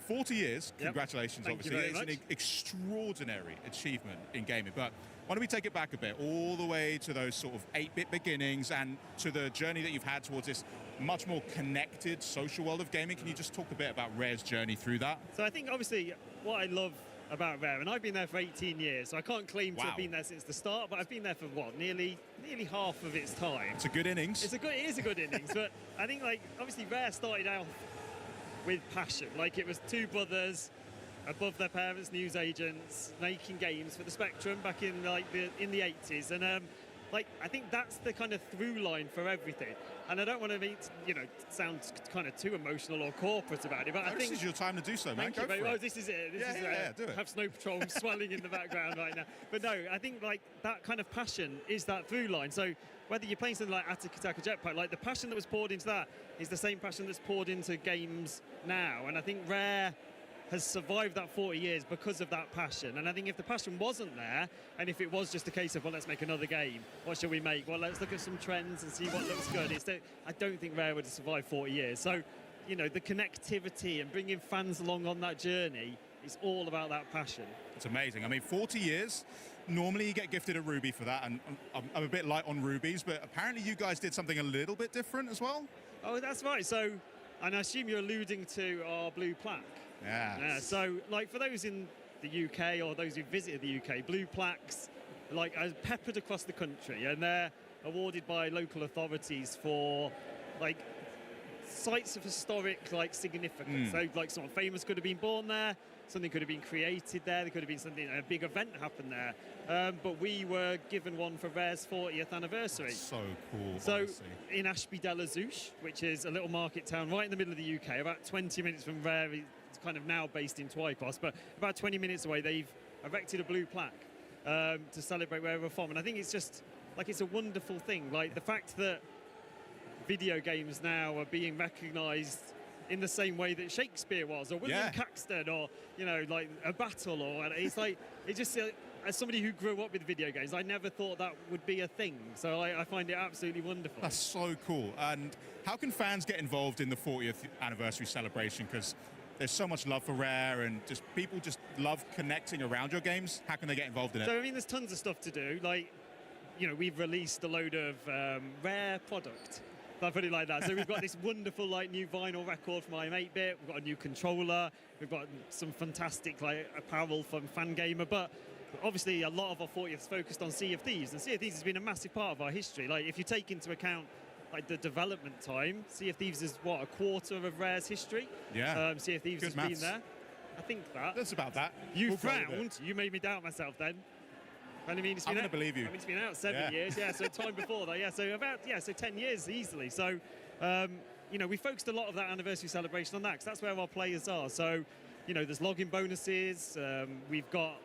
40 years, congratulations, Thank obviously. you very It's much. an extraordinary achievement in gaming. But why don't we take it back a bit, all the way to those sort of 8-bit beginnings and to the journey that you've had towards this much more connected social world of gaming. Can you just talk a bit about Rare's journey through that? So I think, obviously, what I love about Rare, and I've been there for 18 years, so I can't claim to have been there since the start, but I've been there for, what, nearly half of its time. It's a good innings. It is a good innings, but I think, like, obviously Rare started out with passion. Like, it was two brothers above their parents, newsagents, making games for the Spectrum back in, like, in the 80s, and like, I think that's the kind of through line for everything. And I don't want to be, sound kind of too emotional or corporate about it, but I think this is your time to do so, man. Thank you very much. This is it. This is do it. Have Snow Patrol swelling in the background right now. But no, I think like that kind of passion is that through line. So whether you're playing something like Attica Jetpack, like the passion that was poured into that is the same passion that's poured into games now. And I think Rare has survived that 40 years because of that passion. And I think if the passion wasn't there, and if it was just a case of, well, let's make another game, what shall we make? Well, let's look at some trends and see what looks good. I don't think Rare would have survived 40 years. So you know, the connectivity and bringing fans along on that journey. It's all about that passion. It's amazing. I mean, 40 years. Normally you get gifted a ruby for that, and I'm a bit light on rubies, but apparently you guys did something a little bit different as well? Oh, that's right. So, and I assume you're alluding to our blue plaque. Yeah. So, like, for those in the UK or those who visited the UK, blue plaques, like, are peppered across the country, and they're awarded by local authorities for, like, sites of historic, like, significance. So, like, someone famous could have been born there, something could have been created there, there could have been something, a big event happened there. But we were given one for Rare's 40th anniversary. That's so cool. So honestly. in Ashby-de-la-Zouch, which is a little market town right in the middle of the UK, about 20 minutes from Rare, it's kind of now based in Twycross, but about 20 minutes away, they've erected a blue plaque to celebrate where we're from. And I think it's just, like, it's a wonderful thing. Like, the fact that video games now are being recognised in the same way that Shakespeare was, or William Caxton, or, you know, like a battle, or it's like, it just, as somebody who grew up with video games, I never thought that would be a thing. So I find it absolutely wonderful. That's so cool. And how can fans get involved in the 40th anniversary celebration? Because there's so much love for Rare, and just people just love connecting around your games. How can they get involved in it? So, I mean, there's tons of stuff to do. Like, you know, we've released a load of Rare product. I'll put it like that. So we've got this wonderful, like, new vinyl record from I'm8-bit. We've got a new controller. We've got some fantastic, like, apparel from Fangamer. But obviously, a lot of our 40th focused on Sea of Thieves, and Sea of Thieves has been a massive part of our history. Like, if you take into account, like, the development time, Sea of Thieves is what, a quarter of Rare's history. Yeah. Sea of Thieves has been there. I think that. That's about that. You frowned. You made me doubt myself then. And I mean, I'm going to believe you. I mean, it's been out 7 years, so time before that, so 10 years easily. So, you know, we focused a lot of that anniversary celebration on that, because that's where our players are. So, you know, there's login bonuses, we've got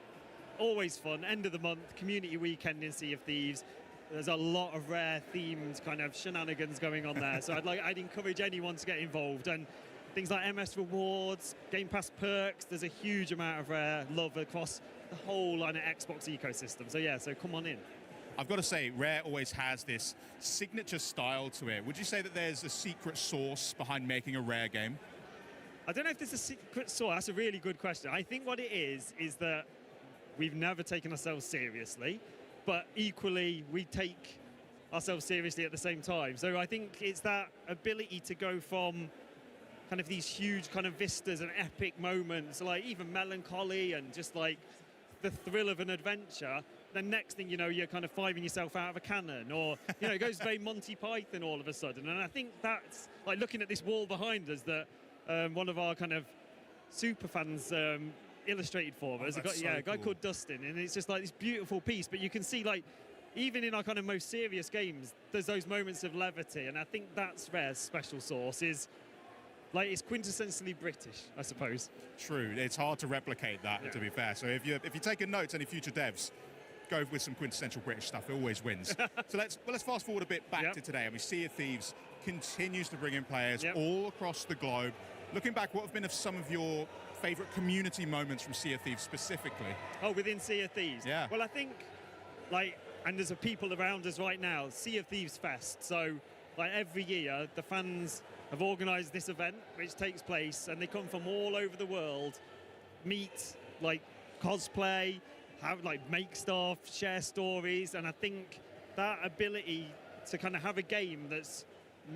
always fun, end of the month, community weekend in Sea of Thieves. There's a lot of Rare themed kind of shenanigans going on there. So I'd encourage anyone to get involved. And things like MS rewards, Game Pass perks, there's a huge amount of Rare love across the whole line of Xbox ecosystem. So yeah, so come on in. I've got to say, Rare always has this signature style to it. Would you say that there's a secret sauce behind making a Rare game? I don't know if there's a secret sauce. That's a really good question. I think what it is that we've never taken ourselves seriously, but equally we take ourselves seriously at the same time. So I think it's that ability to go from kind of these huge kind of vistas and epic moments, like even melancholy and just like the thrill of an adventure. The next thing you know, you're kind of fiving yourself out of a cannon, or, you know, it goes very Monty Python all of a sudden. And I think that's, like, looking at this wall behind us that one of our kind of super fans illustrated for us. A guy called Dustin, and it's just like this beautiful piece. But you can see, like, even in our kind of most serious games, there's those moments of levity, and I think that's Rare's special sauce. Is like, it's quintessentially British, I suppose. True, it's hard to replicate that, to be fair. So if you're taking notes, any future devs, go with some quintessential British stuff. It always wins. So let's fast forward a bit back to today. I mean, Sea of Thieves continues to bring in players all across the globe. Looking back, what have been some of your favourite community moments from Sea of Thieves specifically? Oh, within Sea of Thieves? Yeah. Well, I think, like, and there's people around us right now, Sea of Thieves Fest. So, like, every year, the fans have organised this event, which takes place, and they come from all over the world, meet, like, cosplay, have, like, make stuff, share stories, and I think that ability to kind of have a game that's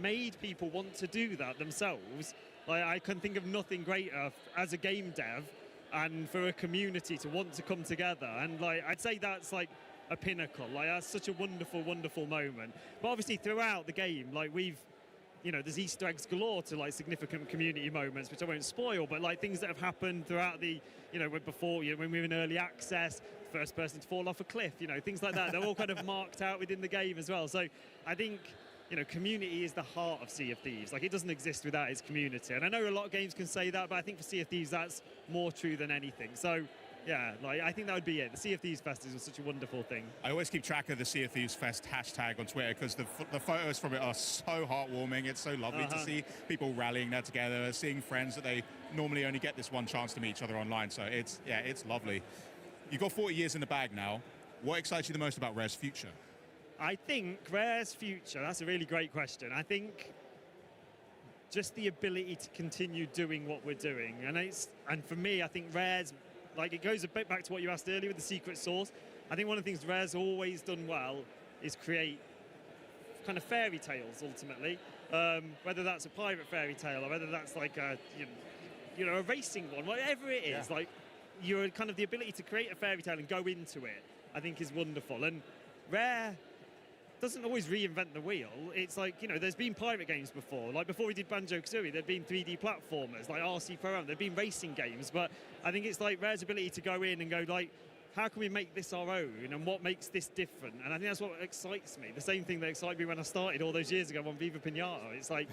made people want to do that themselves, like, I can think of nothing greater as a game dev, and for a community to want to come together, and, like, I'd say that's, like, a pinnacle. Like, that's such a wonderful, wonderful moment. But obviously throughout the game, like, you know, there's Easter eggs galore to, like, significant community moments, which I won't spoil, but, like, things that have happened throughout the, you know, before, you know, when we were in early access, first person to fall off a cliff, you know, things like that. They're all kind of marked out within the game as well. So I think, you know, community is the heart of Sea of Thieves. Like, it doesn't exist without its community. And I know a lot of games can say that, but I think for Sea of Thieves, that's more true than anything. So, yeah, like, I think that would be it. The Sea of Thieves Fest is such a wonderful thing. I always keep track of the Sea of Thieves Fest hashtag on Twitter, because the photos from it are so heartwarming. It's so lovely to see people rallying there together, seeing friends that they normally only get this one chance to meet each other online. So it's lovely. You've got 40 years in the bag now. What excites you the most about Rare's future? I think Rare's future, that's a really great question. I think just the ability to continue doing what we're doing. And for me, I think Rare's, like, it goes a bit back to what you asked earlier with the secret sauce. I think one of the things Rare's always done well is create kind of fairy tales, ultimately. Whether that's a pirate fairy tale or whether that's like a, a racing one, whatever it is, like, you're kind of the ability to create a fairy tale and go into it, I think is wonderful. And Rare doesn't always reinvent the wheel. It's like, there's been pirate games before. Like before we did Banjo-Kazooie, there'd been 3D platformers, like RC Pro-Am, there'd been racing games. But I think it's like Rare's ability to go in and go like, how can we make this our own and what makes this different? And I think that's what excites me. The same thing that excited me when I started all those years ago on Viva Pinata. It's like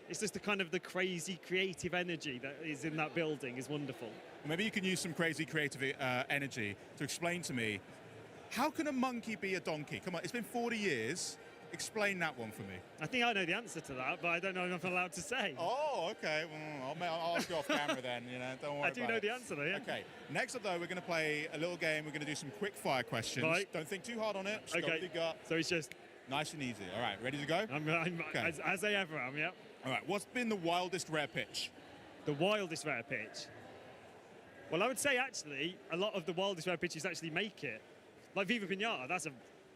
it's just the kind of the crazy creative energy that is in that building is wonderful. Maybe you can use some crazy creative energy to explain to me, how can a monkey be a donkey? Come on, it's been 40 years. Explain that one for me. I think I know the answer to that, but I don't know if I'm allowed to say. Oh, okay. Well, I'll ask you off camera then, don't worry I do know the answer though, yeah. Okay, next up though, we're going to play a little game. We're going to do some quick fire questions. Right. Don't think too hard on it. Just Okay. go with your gut. So it's just... Nice and easy. All right, ready to go? I'm Okay. as I ever am, yeah. All right, what's been the wildest Rare pitch? The wildest Rare pitch? Well, I would say actually, a lot of the wildest Rare pitches actually make it. Like Viva Pinata, that's a...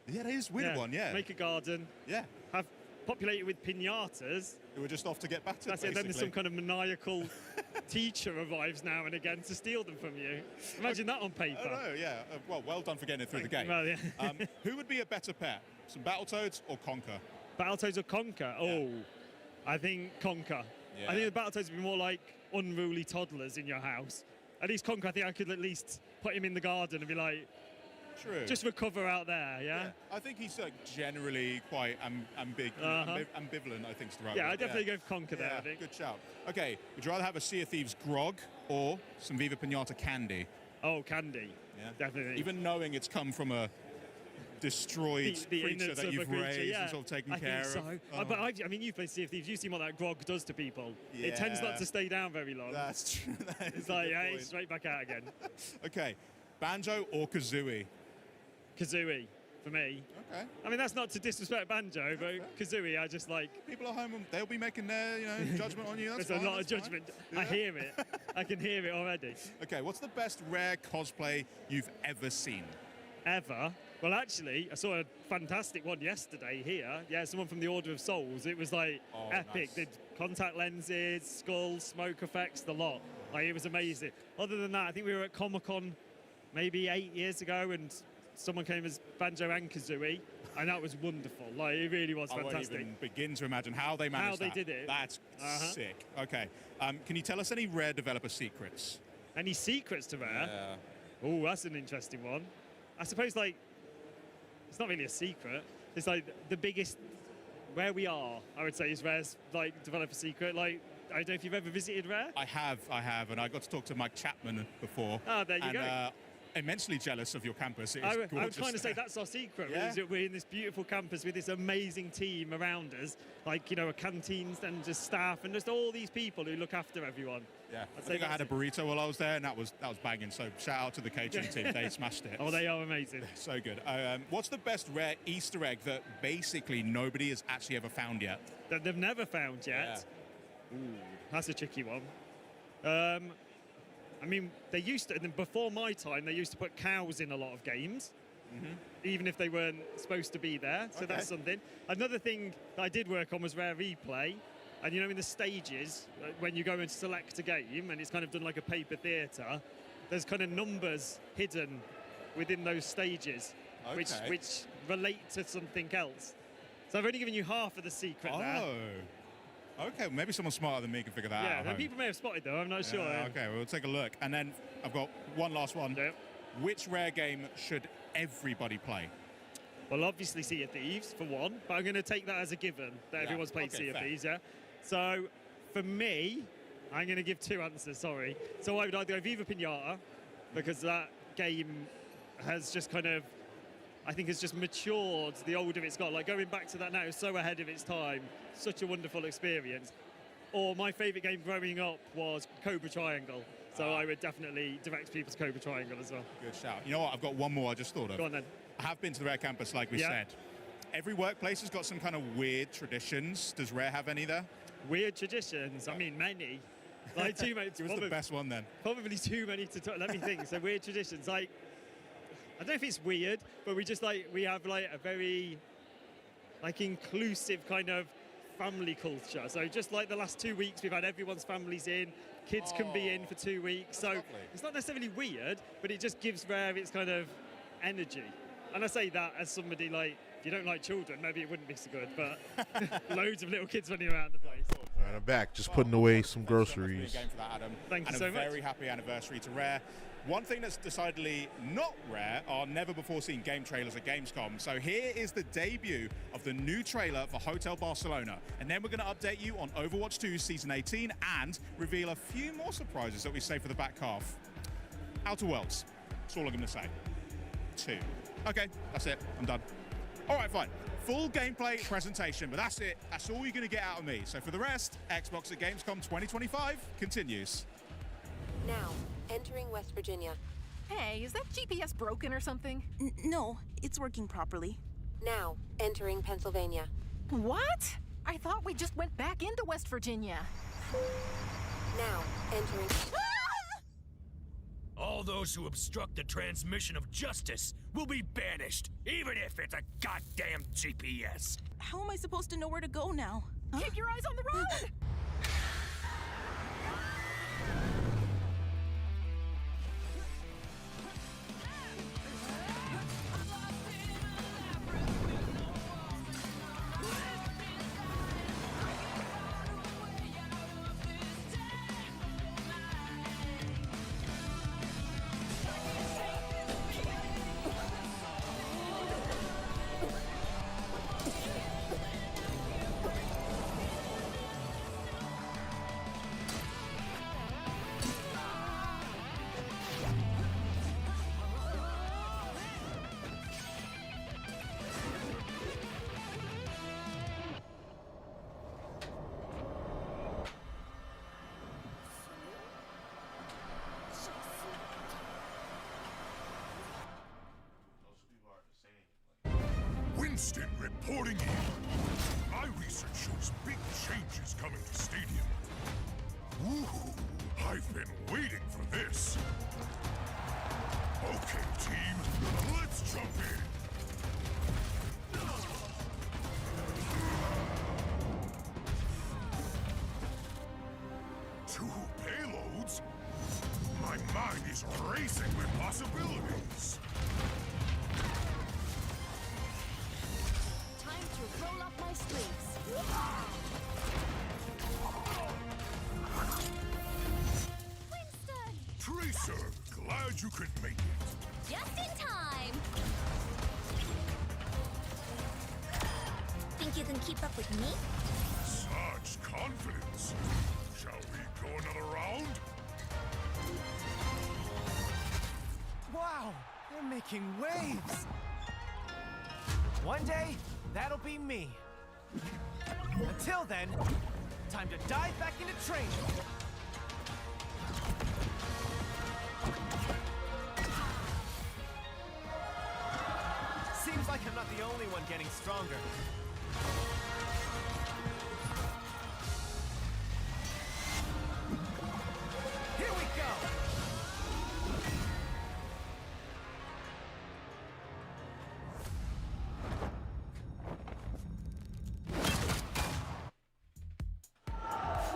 Yeah, that is a weird one, yeah. Make a garden. Yeah. Have populate it with pinatas. Who were just off to get battered, That's it, then there's some kind of maniacal teacher arrives now and again to steal them from you. Imagine that on paper. Oh, no, yeah. Well done for getting it through the game. Well, yeah. Who would be a better pair? Some Battletoads or Conker? Battletoads or Conker? Oh, I think Conker. Yeah. I think the Battletoads would be more like unruly toddlers in your house. At least Conker, I think I could at least put him in the garden and be like, True. just recover out there, yeah? I think he's generally quite ambivalent, I think, is the right Yeah, word. I'd definitely go for Conker there, I think. Good shout. Okay, would you rather have a Sea of Thieves grog or some Viva Pinata candy? Oh, candy. Yeah, definitely. Even knowing it's come from a destroyed the creature innards that of you've a creature, raised yeah. and sort of taken I care think so. of. Oh. But I mean, you've played Sea of Thieves. You've seen what that grog does to people. It tends Yeah. not to stay down very long. That's true. That is It's a like, good hey, point. straight back out again. Okay, Banjo or Kazooie? Kazooie, for me. Okay. I mean, that's not to disrespect Banjo, but Kazooie, I just like... People at home, they'll be making their judgment on you. That's There's fine, a lot of that's fine. judgment. I hear it. I can hear it already. Okay, what's the best Rare cosplay you've ever seen? Ever? Well, actually, I saw a fantastic one yesterday here. Yeah, someone from the Order of Souls. It was like epic. nice. Did contact lenses, skulls, smoke effects, the lot. Like, it was amazing. Other than that, I think we were at Comic-Con maybe 8 years ago, and someone came as Banjo and Kazooie, and that was wonderful. Like, it really was I fantastic. won't even begin to imagine how they managed How they that. did it. That's sick. Okay, can you tell us any Rare developer secrets? Any secrets to Rare? Yeah. Oh, that's an interesting one. I suppose, like, it's not really a secret. It's like the biggest, where we are, I would say, is Rare's, like, developer secret. Like, I don't know if you've ever visited Rare. I have, and I got to talk to Mike Chapman before. Ah, there you go. Immensely jealous of your campus. It is I would gorgeous kind of say there. that's our secret. Yeah? Is that we're in this beautiful campus with this amazing team around us, like, a canteens and just staff and just all these people who look after everyone. Yeah, I'd I say think I had a that's burrito while I was there, and that was banging. So shout out to the catering team; they smashed it. Oh, they are amazing. So good. What's the best Rare Easter egg that basically nobody has actually ever found yet? That they've never found yet. Yeah. Ooh, that's a tricky one. I mean, they used to, and before my time, they used to put cows in a lot of games, even if they weren't supposed to be there. So that's something. Another thing that I did work on was Rare Replay. And in the stages, when you go and select a game, and it's kind of done like a paper theatre, there's kind of numbers hidden within those stages, which relate to something else. So I've only given you half of the secret there. Okay, maybe someone smarter than me can figure that out. Yeah, at no, home. people may have spotted though, I'm not sure. Okay, we'll take a look. And then I've got one last one. Yep. Which Rare game should everybody play? Well, obviously Sea of Thieves, for one, but I'm going to take that as a given, that everyone's played Sea of Thieves, yeah? So, for me, I'm going to give two answers, sorry. So I would either go Viva Pinata, because that game has just kind of, I think has just matured the older it's got. Like, going back to that now is so ahead of its time. Such a wonderful experience. Or my favourite game growing up was Cobra Triangle. So I would definitely direct people to Cobra Triangle as well. Good shout. You know what? I've got one more I just thought of. Go on then. I have been to the Rare campus, like we said. Every workplace has got some kind of weird traditions. Does Rare have any there? weird traditions. I mean, many. Like too many. It was the best one then. Probably too many to talk. Let me think. So weird traditions. Like, I don't know if it's weird, but we just we have like a very inclusive kind of family culture. So just like the last 2 weeks, we've had everyone's families in. Kids can be in for 2 weeks. So lovely. It's not necessarily weird, but it just gives Rare its kind of energy. And I say that as somebody if you don't like children, maybe it wouldn't be so good, but loads of little kids running around the place. All right, I'm back. Just putting away some groceries. Game for that, Adam. Thank you and so a much. very happy anniversary to Rare. One thing that's decidedly not Rare are never-before-seen game trailers at Gamescom. So here is the debut of the new trailer for Hotel Barcelona. And then we're going to update you on Overwatch 2 Season 18 and reveal a few more surprises that we saved for the back half. Outer Worlds. That's all I'm going to say. 2. Okay, that's it. I'm done. All right, fine. Full gameplay presentation, but that's it. That's all you're going to get out of me. So for the rest, Xbox at Gamescom 2025 continues. Now, entering West Virginia. Hey, is that GPS broken or something? No, it's working properly. Now, entering Pennsylvania. What? I thought we just went back into West Virginia. Now, entering... All those who obstruct the transmission of justice will be banished, even if it's a goddamn GPS. How am I supposed to know where to go now? Keep your eyes on the road! Winston reporting in. My research shows big changes coming to Stadium. Ooh, I've been waiting for this. Okay, team, let's jump in. Two payloads? My mind is racing with possibilities. Time to roll up my sleeves. Winston! Tracer, glad you could make it. Just in time! Think you can keep up with me? Such confidence. Shall we go another round? Wow, they're making waves. One day, that'll be me. Until then, time to dive back into training. Seems like I'm not the only one getting stronger. Here we go!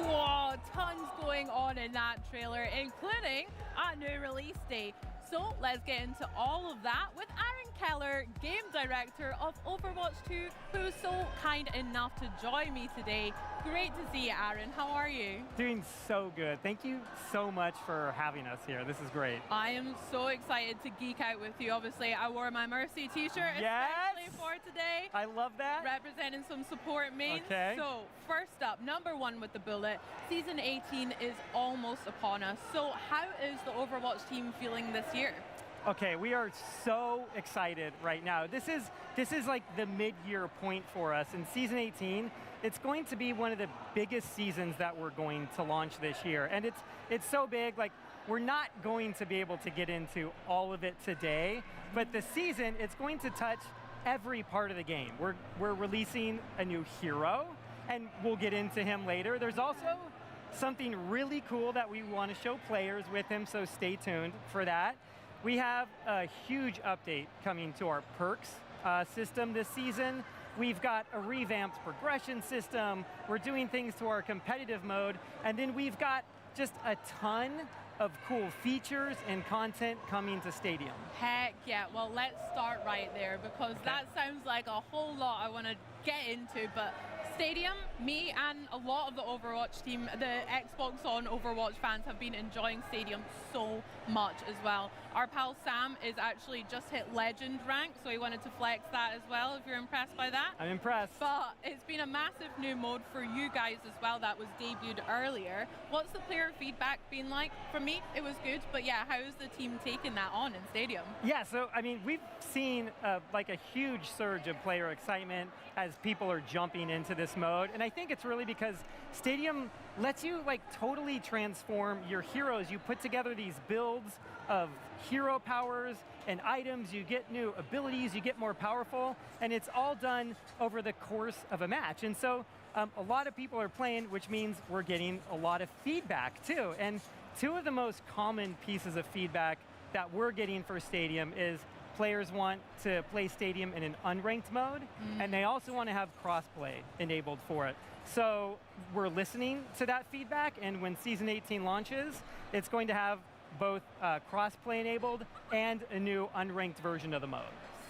Whoa, tons going on in that trailer, including a new release date. So let's get into all of that with Aaron Keller, game director of Overwatch 2, who's so kind enough to join me today. Great to see you, Aaron. How are you? Doing so good. Thank you so much for having us here. This is great. I am so excited to geek out with you. Obviously, I wore my Mercy t-shirt especially for today. I love that. Representing some support mains. Okay. So first up, number one with the bullet, Season 18 is almost upon us. So how is the Overwatch team feeling this year? Okay, we are so excited right now. This is like the mid-year point for us. In Season 18, it's going to be one of the biggest seasons that we're going to launch this year. And it's so big, like we're not going to be able to get into all of it today, but the season, it's going to touch every part of the game. We're releasing a new hero, and we'll get into him later. There's also something really cool that we want to show players with him, so stay tuned for that. We have a huge update coming to our perks system this season. We've got a revamped progression system. We're doing things to our competitive mode. And then we've got just a ton of cool features and content coming to Stadium. Heck yeah, well let's start right there because that sounds like a whole lot I want to get into, but Stadium, me and a lot of the Overwatch team, the Xbox on Overwatch fans have been enjoying Stadium so much as well. Our pal Sam is actually just hit Legend rank, so he wanted to flex that as well, if you're impressed by that. I'm impressed. But it's been a massive new mode for you guys as well that was debuted earlier. What's the player feedback been like? For me, it was good, but yeah, how's the team taking that on in Stadium? Yeah, so I mean, we've seen like a huge surge of player excitement as people are jumping into this mode, and I think it's really because Stadium lets you like totally transform your heroes. You put together these builds of hero powers and items, you get new abilities, you get more powerful, and it's all done over the course of a match. And so a lot of people are playing, which means we're getting a lot of feedback too. And two of the most common pieces of feedback that we're getting for Stadium is players want to play Stadium in an unranked mode, and they also want to have crossplay enabled for it. So we're listening to that feedback, and when Season 18 launches, it's going to have both crossplay enabled and a new unranked version of the mode.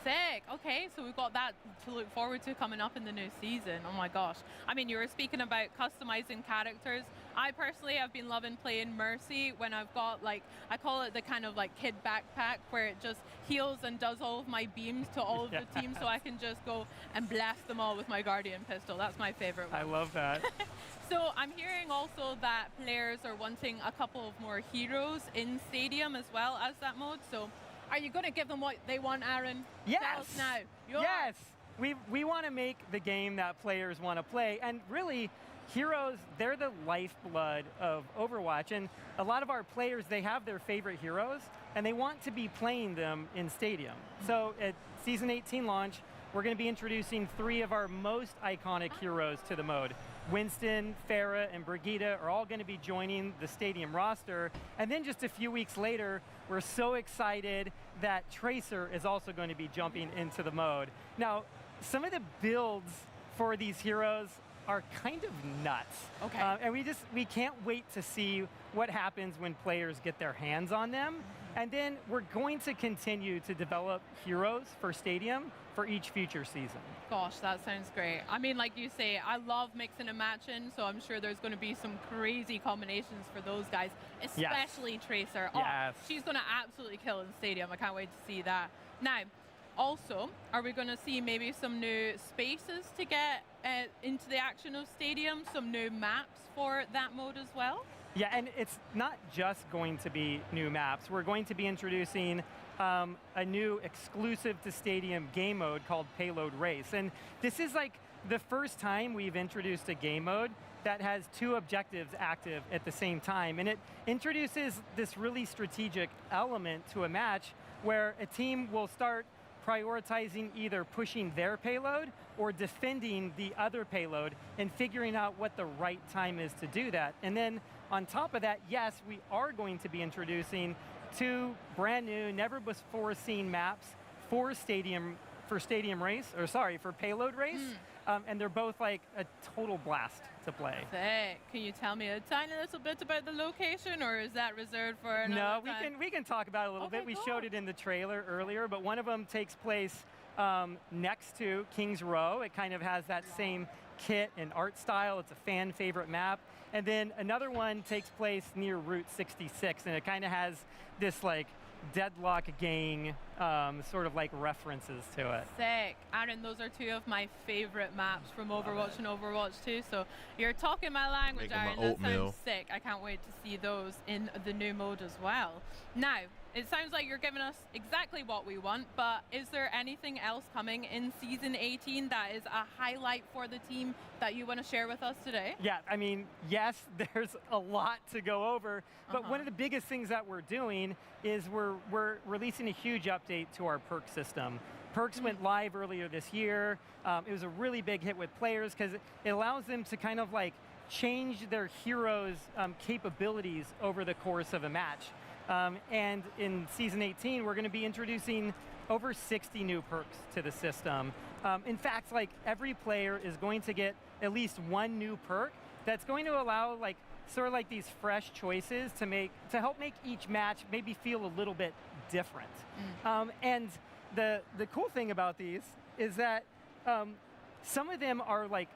Sick. Okay, so we've got that to look forward to coming up in the new season. Oh my gosh. I mean, you were speaking about customizing characters. I personally have been loving playing Mercy when I've got like, I call it the kind of like kid backpack where it just heals and does all of my beams to all of the teams, so I can just go and blast them all with my Guardian pistol. That's my favorite one. I love that. So I'm hearing also that players are wanting a couple of more heroes in Stadium as well as that mode. So are you going to give them what they want, Aaron? Yes. Tell us now. Yes. We want to make the game that players want to play. And really, heroes, they're the lifeblood of Overwatch. And a lot of our players, they have their favorite heroes, and they want to be playing them in Stadium. So at Season 18 launch, we're going to be introducing 3 of our most iconic heroes to the mode. Winston, Pharah, and Brigitte are all going to be joining the Stadium roster. And then just a few weeks later, we're so excited that Tracer is also going to be jumping into the mode. Now, some of the builds for these heroes are kind of nuts. Okay. And we can't wait to see what happens when players get their hands on them. And then we're going to continue to develop heroes for Stadium for each future season. Gosh, that sounds great. I mean, like you say, I love mixing and matching, so I'm sure there's going to be some crazy combinations for those guys, especially Tracer. Oh, she's going to absolutely kill in Stadium. I can't wait to see that. Now, also, are we going to see maybe some new spaces to get into the action of Stadium, some new maps for that mode as well? Yeah, and it's not just going to be new maps. We're going to be introducing a new exclusive to Stadium game mode called Payload Race. And this is like the first time we've introduced a game mode that has 2 objectives active at the same time. And it introduces this really strategic element to a match where a team will start prioritizing either pushing their payload or defending the other payload and figuring out what the right time is to do that. And then on top of that, yes, we are going to be introducing 2 brand new, never before seen maps for Stadium Race, or sorry, for Payload Race. And they're both like a total blast to play. Sick. Can you tell me a tiny little bit about the location, or is that reserved for another time? We can talk about it a little bit. We showed it in the trailer earlier, but one of them takes place next to King's Row. It kind of has that same kit and art style. It's a fan favorite map. And then another one takes place near Route 66, and it kind of has this like Deadlock gang sort of like references to it. Sick. Aaron, those are 2 of my favorite maps from Overwatch and Overwatch 2, so you're talking my language, Aaron. That sounds sick. I can't wait to see those in the new mode as well. Now, it sounds like you're giving us exactly what we want, but is there anything else coming in Season 18 that is a highlight for the team that you want to share with us today? Yeah, I mean, yes, there's a lot to go over, but one of the biggest things that we're doing is we're releasing a huge update to our perk system. perks went live earlier this year. It was a really big hit with players because it allows them to kind of like change their heroes' capabilities over the course of a match. And in Season 18, we're going to be introducing over 60 new perks to the system. In fact, like every player is going to get at least one new perk that's going to allow like sort of like these fresh choices to help make each match maybe feel a little bit different. And the cool thing about these is that some of them are like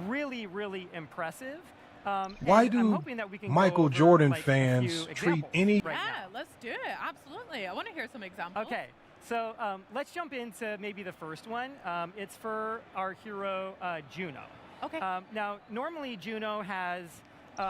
really, really impressive. Why I'm do hoping that we can Michael go over, Jordan like, a fans few treat examples any? right now. Yeah, let's do it. Absolutely. I want to hear some examples. Okay, so let's jump into maybe the first one. It's for our hero, Juno. Okay. Now, normally Juno has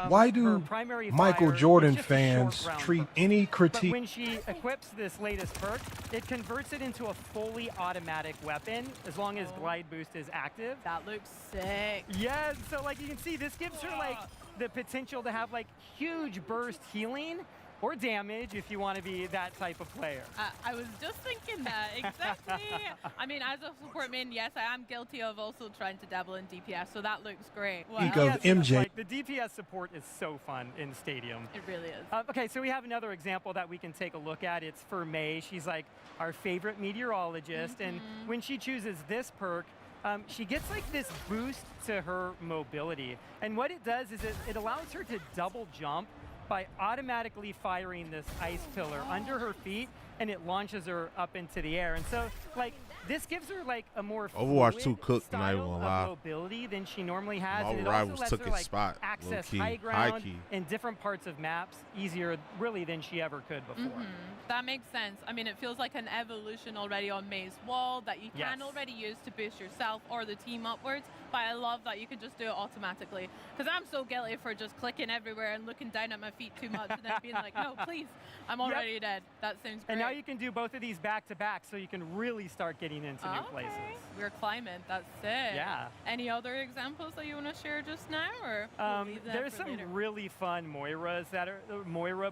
Why her do primary Michael fire, Jordan it's just a short fans round treat burst. any But critique? when she equips this latest perk, it converts it into a fully automatic weapon as long as glide boost is active. That looks sick. Yes, so like you can see, this gives her like the potential to have like huge burst healing or damage if you want to be that type of player. I was just thinking that, exactly. I mean, as a support main, yes, I am guilty of also trying to dabble in DPS, so that looks great. Wow. Speak of MJ. Like, the DPS support is so fun in Stadium. It really is. Okay, so we have another example that we can take a look at. It's for May. She's like our favorite meteorologist, and when she chooses this perk, she gets like this boost to her mobility. And what it does is it allows her to double jump by automatically firing this ice pillar under her feet, and it launches her up into the air. And so, like, this gives her like a more Overwatch 2 fluid cooked, not even style gonna of lie. mobility than she normally has. All And it also rivals lets took her his like spot, access low-key, high ground high-key. in different parts of maps easier, really, than she ever could before. That makes sense. I mean, it feels like an evolution already on May's wall that you can already use to boost yourself or the team upwards, but I love that you can just do it automatically. Because I'm so guilty for just clicking everywhere and looking down at my feet too much and then being like, no, please, I'm already dead. That sounds great. And now you can do both of these back to back, so you can really start getting into new places. We're climbing. That's sick. Yeah. Any other examples that you want to share just now, or we'll leave that There's for some later? really fun Moira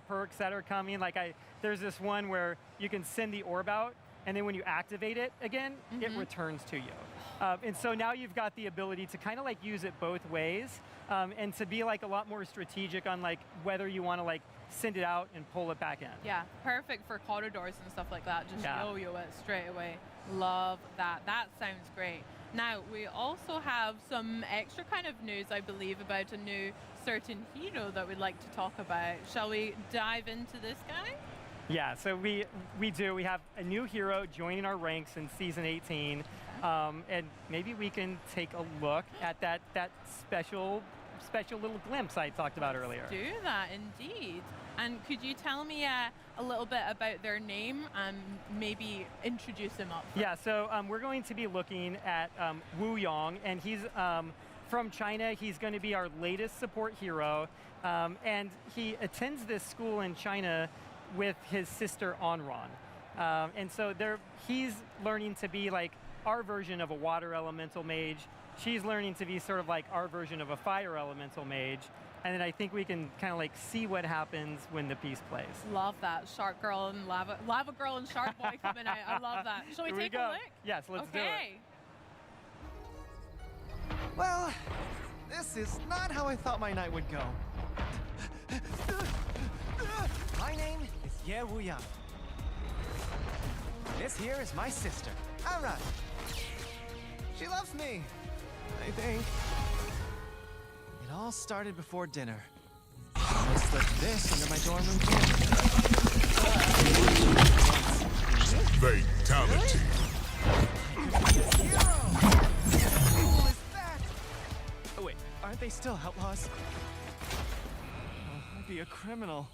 perks that are coming. Like there's this one where you can send the orb out, and then when you activate it again, it returns to you. And so now you've got the ability to kind of like use it both ways, and to be like a lot more strategic on like whether you want to like send it out and pull it back in. Yeah, perfect for corridors and stuff like that. Just Yeah. yo-yo it straight away. Love that. That sounds great. Now, we also have some extra kind of news, I believe, about a new certain hero that we'd like to talk about. Shall we dive into this guy? Yeah, so we do. We have a new hero joining our ranks in Season 18, and maybe we can take a look at that special little glimpse I talked about earlier. Do that, indeed. And could you tell me a little bit about their name and maybe introduce him up? Yeah, so we're going to be looking at Wu Yong, and he's from China. He's going to be our latest support hero, and he attends this school in China with his sister Onran. And so he's learning to be like our version of a water elemental mage. She's learning to be sort of like our version of a fire elemental mage. And then I think we can kind of like see what happens when the piece plays. Love that. Shark girl and lava girl and shark boy coming out. I love that. Shall we Here we take go. a look? Yes, let's do it. Okay. Well, this is not how I thought my night would go. My name is Ye Wuyang. This here is my sister, Ara. She loves me, I think. It all started before dinner. I slipped this under my dorm room Fatality. Cool is that? Oh wait, aren't they still outlaws? I'd be a criminal.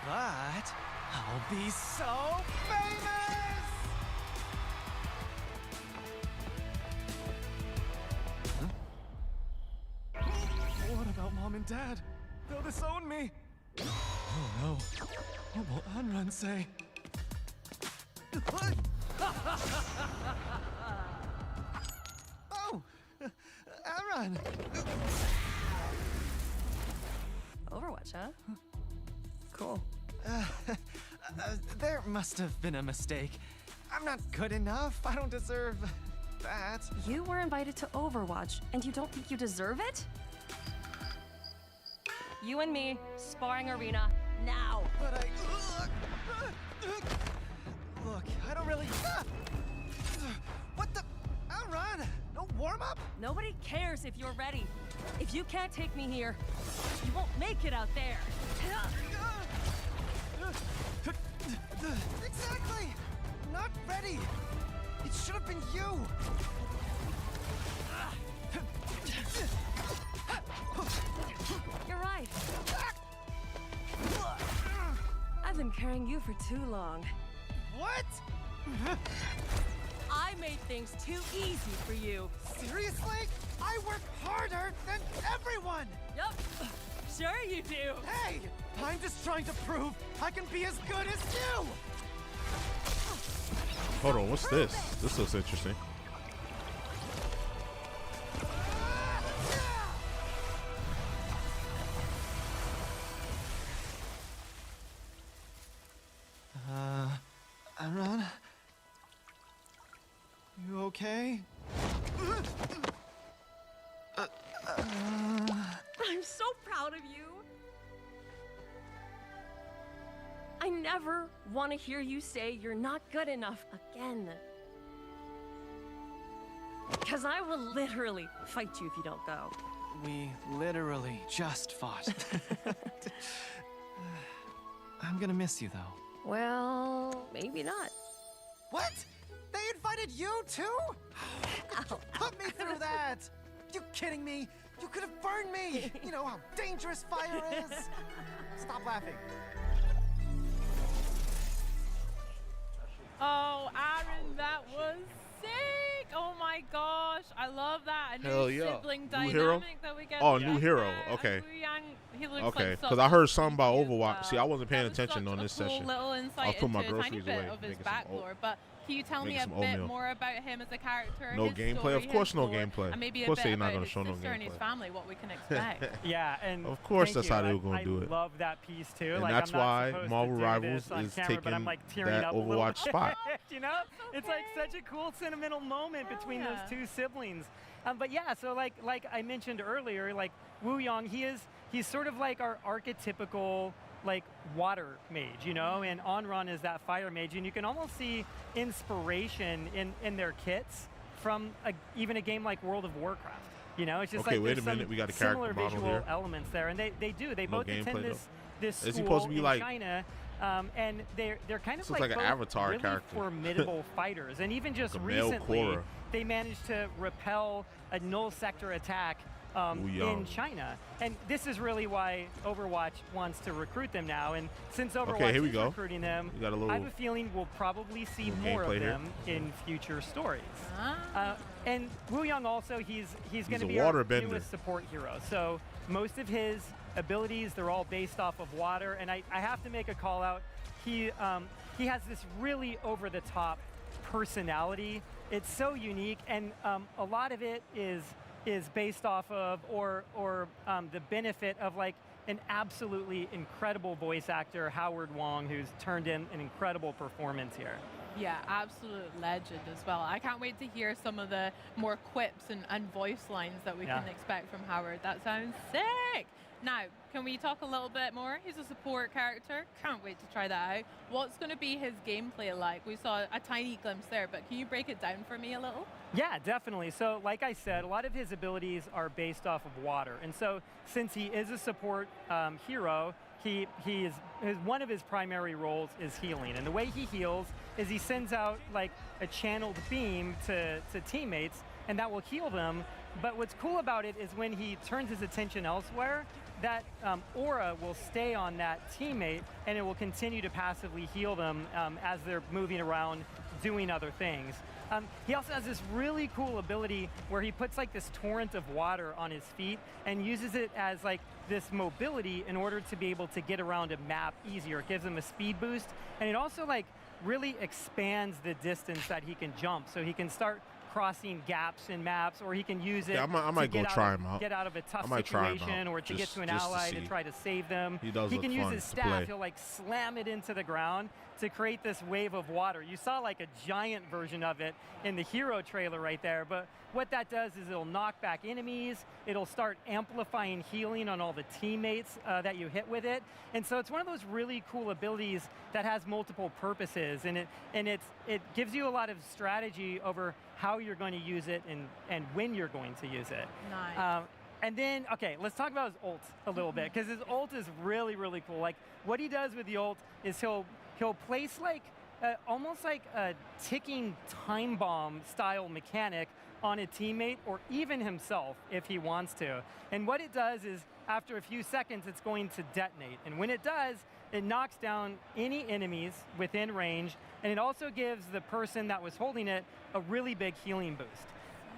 But I'll be so famous! What about Mom and Dad? They'll disown me. Oh no. What will Anran say? Oh! Anran! Overwatch, huh? Cool. There must have been a mistake. I'm not good enough. I don't deserve that. You were invited to Overwatch, and you don't think you deserve it? You and me, sparring arena, now. But look, I don't really... What the... I'll run. No warm-up? Nobody cares if you're ready. If you can't take me here, you won't make it out there. Exactly! Not ready! It should have been you! You're right. I've been carrying you for too long. What? I made things too easy for you. Seriously? I work harder than everyone! Yup. Sure you do. Hey! I'm just trying to prove I can be as good as you! Hold on, what's this? This looks interesting. Amron? You okay? I'm so proud of you. I never want to hear you say you're not good enough again. Because I will literally fight you if you don't go. We literally just fought. I'm gonna miss you, though. Well, maybe not. What? They invited you, too? Put me through that! You kidding me? You could have burned me! You know how dangerous fire is! Stop laughing. Oh, Aaron, that was sick! Oh my gosh, I love that. A Hell new yeah. sibling New dynamic hero? that we get. Oh, with new hero. Jack Okay. and Wu Yang. He looks Okay, like because I heard something about Overwatch. See, I wasn't paying That was attention such on a this cool session. little I was insight putting my into a tiny groceries bit away. of his making some backlore, but can you tell me making a some bit oatmeal. more about him as a character? No his gameplay? story, Of course his no lore, gameplay. And maybe Of a course bit they're not about gonna his show no sister and his gameplay. family, what we can expect. Yeah, and Of course thank that's you. how they were gonna do I it. love that piece too. And like, that's I'm not why supposed Marvel to do Rivals this on is camera, but I'm taking like tearing that up a little Overwatch spot. you know, it's like such a cool sentimental moment between those two siblings. But yeah, so like I mentioned earlier, like Wu Yang, he's sort of like our archetypical like water mage, you know, and Onron is that fire mage, and you can almost see inspiration in their kits from even a game like World of Warcraft. You know, it's just Okay, like wait there's a minute, some we got a similar character model visual here. elements there, and they No both attend gameplay, this Is he school supposed to be in like- China, and they're kind of This looks like an both Avatar really character. formidable fighters, and even just Like a male recently Korra. they managed to repel a null sector attack Wu Yang. in China, and this is really why Overwatch wants to recruit them now. And since Overwatch Okay, here we is go. recruiting them, We got a I little- have a feeling we'll probably see little more of gameplay here. them in future stories. And Wu Yang also, he's going to a be our waterbender. newest support hero. So most of his abilities, they're all based off of water. And I have to make a call out. He has this really over the top personality. It's so unique, and a lot of it is based off of or the benefit of like an absolutely incredible voice actor, Howard Wong, who's turned in an incredible performance here. Yeah, absolute legend as well. I can't wait to hear some of the more quips and voice lines that we can expect from Howard. That sounds sick. Now, can we talk a little bit more? He's a support character. Can't wait to try that out. What's going to be his gameplay like? We saw a tiny glimpse there, but can you break it down for me a little? Yeah, definitely. So like I said, a lot of his abilities are based off of water. And so since he is a support hero, one of his primary roles is healing. And the way he heals is he sends out like a channeled beam to teammates, and that will heal them. But what's cool about it is when he turns his attention elsewhere, that aura will stay on that teammate, and it will continue to passively heal them as they're moving around doing other things. He also has this really cool ability where he puts like this torrent of water on his feet and uses it as like this mobility in order to be able to get around a map easier. It gives him a speed boost, and it also like really expands the distance that he can jump. So he can start crossing gaps in maps, or he can use it I might go try him out. Get out of a tough try him situation, out, or to get to an just to ally see. to try to save them. He does He look can use fun his to staff. play. He'll like slam it into the ground to create this wave of water. You saw like a giant version of it in the hero trailer right there, but what that does is it'll knock back enemies, it'll start amplifying healing on all the teammates that you hit with it, and so it's one of those really cool abilities that has multiple purposes, and it gives you a lot of strategy over how you're going to use it and when you're going to use it. Nice. And then, okay, let's talk about his ult a little bit, because his ult is really, really cool. Like, what he does with the ult is he'll place like almost like a ticking time bomb style mechanic on a teammate or even himself if he wants to. And what it does is after a few seconds, it's going to detonate. And when it does, it knocks down any enemies within range, and it also gives the person that was holding it a really big healing boost.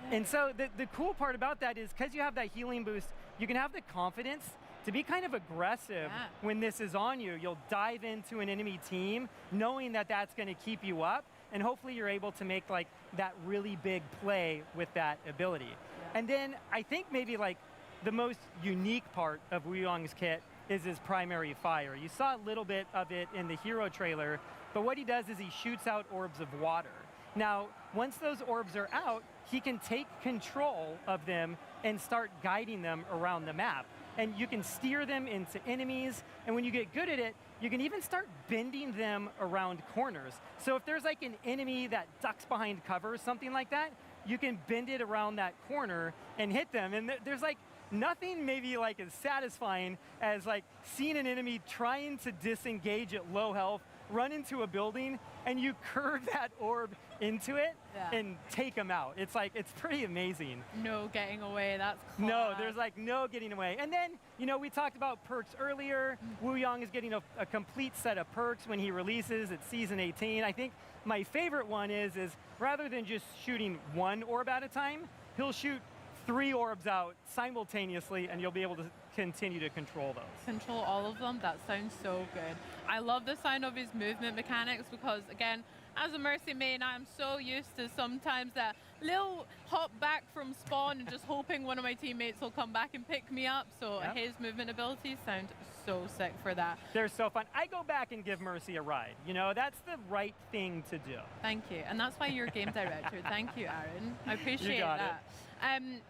And so the cool part about that is because you have that healing boost, you can have the confidence to be kind of aggressive when this is on you. You'll dive into an enemy team knowing that that's going to keep you up, and hopefully you're able to make like that really big play with that ability. And then I think maybe like the most unique part of Wu Yong's kit is his primary fire. You saw a little bit of it in the hero trailer, but what he does is he shoots out orbs of water. Now, once those orbs are out, he can take control of them and start guiding them around the map. And you can steer them into enemies, and when you get good at it, you can even start bending them around corners. So if there's like an enemy that ducks behind cover, something like that, you can bend it around that corner and hit them. And there's like nothing maybe like as satisfying as like seeing an enemy trying to disengage at low health, run into a building, and you curve that orb into it and take them out. It's like, it's pretty amazing. No getting away, that's class. No, there's like no getting away. And then, you know, we talked about perks earlier. Wu Yong is getting a complete set of perks when he releases at Season 18. I think my favorite one is rather than just shooting one orb at a time, he'll shoot 3 orbs out simultaneously, and you'll be able to continue to control those. Control all of them? That sounds so good. I love the sound of his movement mechanics because, again, as a Mercy main, I'm so used to sometimes that little hop back from spawn and just hoping one of my teammates will come back and pick me up. So his movement abilities sound so sick for that. They're so fun. I go back and give Mercy a ride. You know, that's the right thing to do. Thank you. And that's why you're game director. Thank you, Aaron. I appreciate that.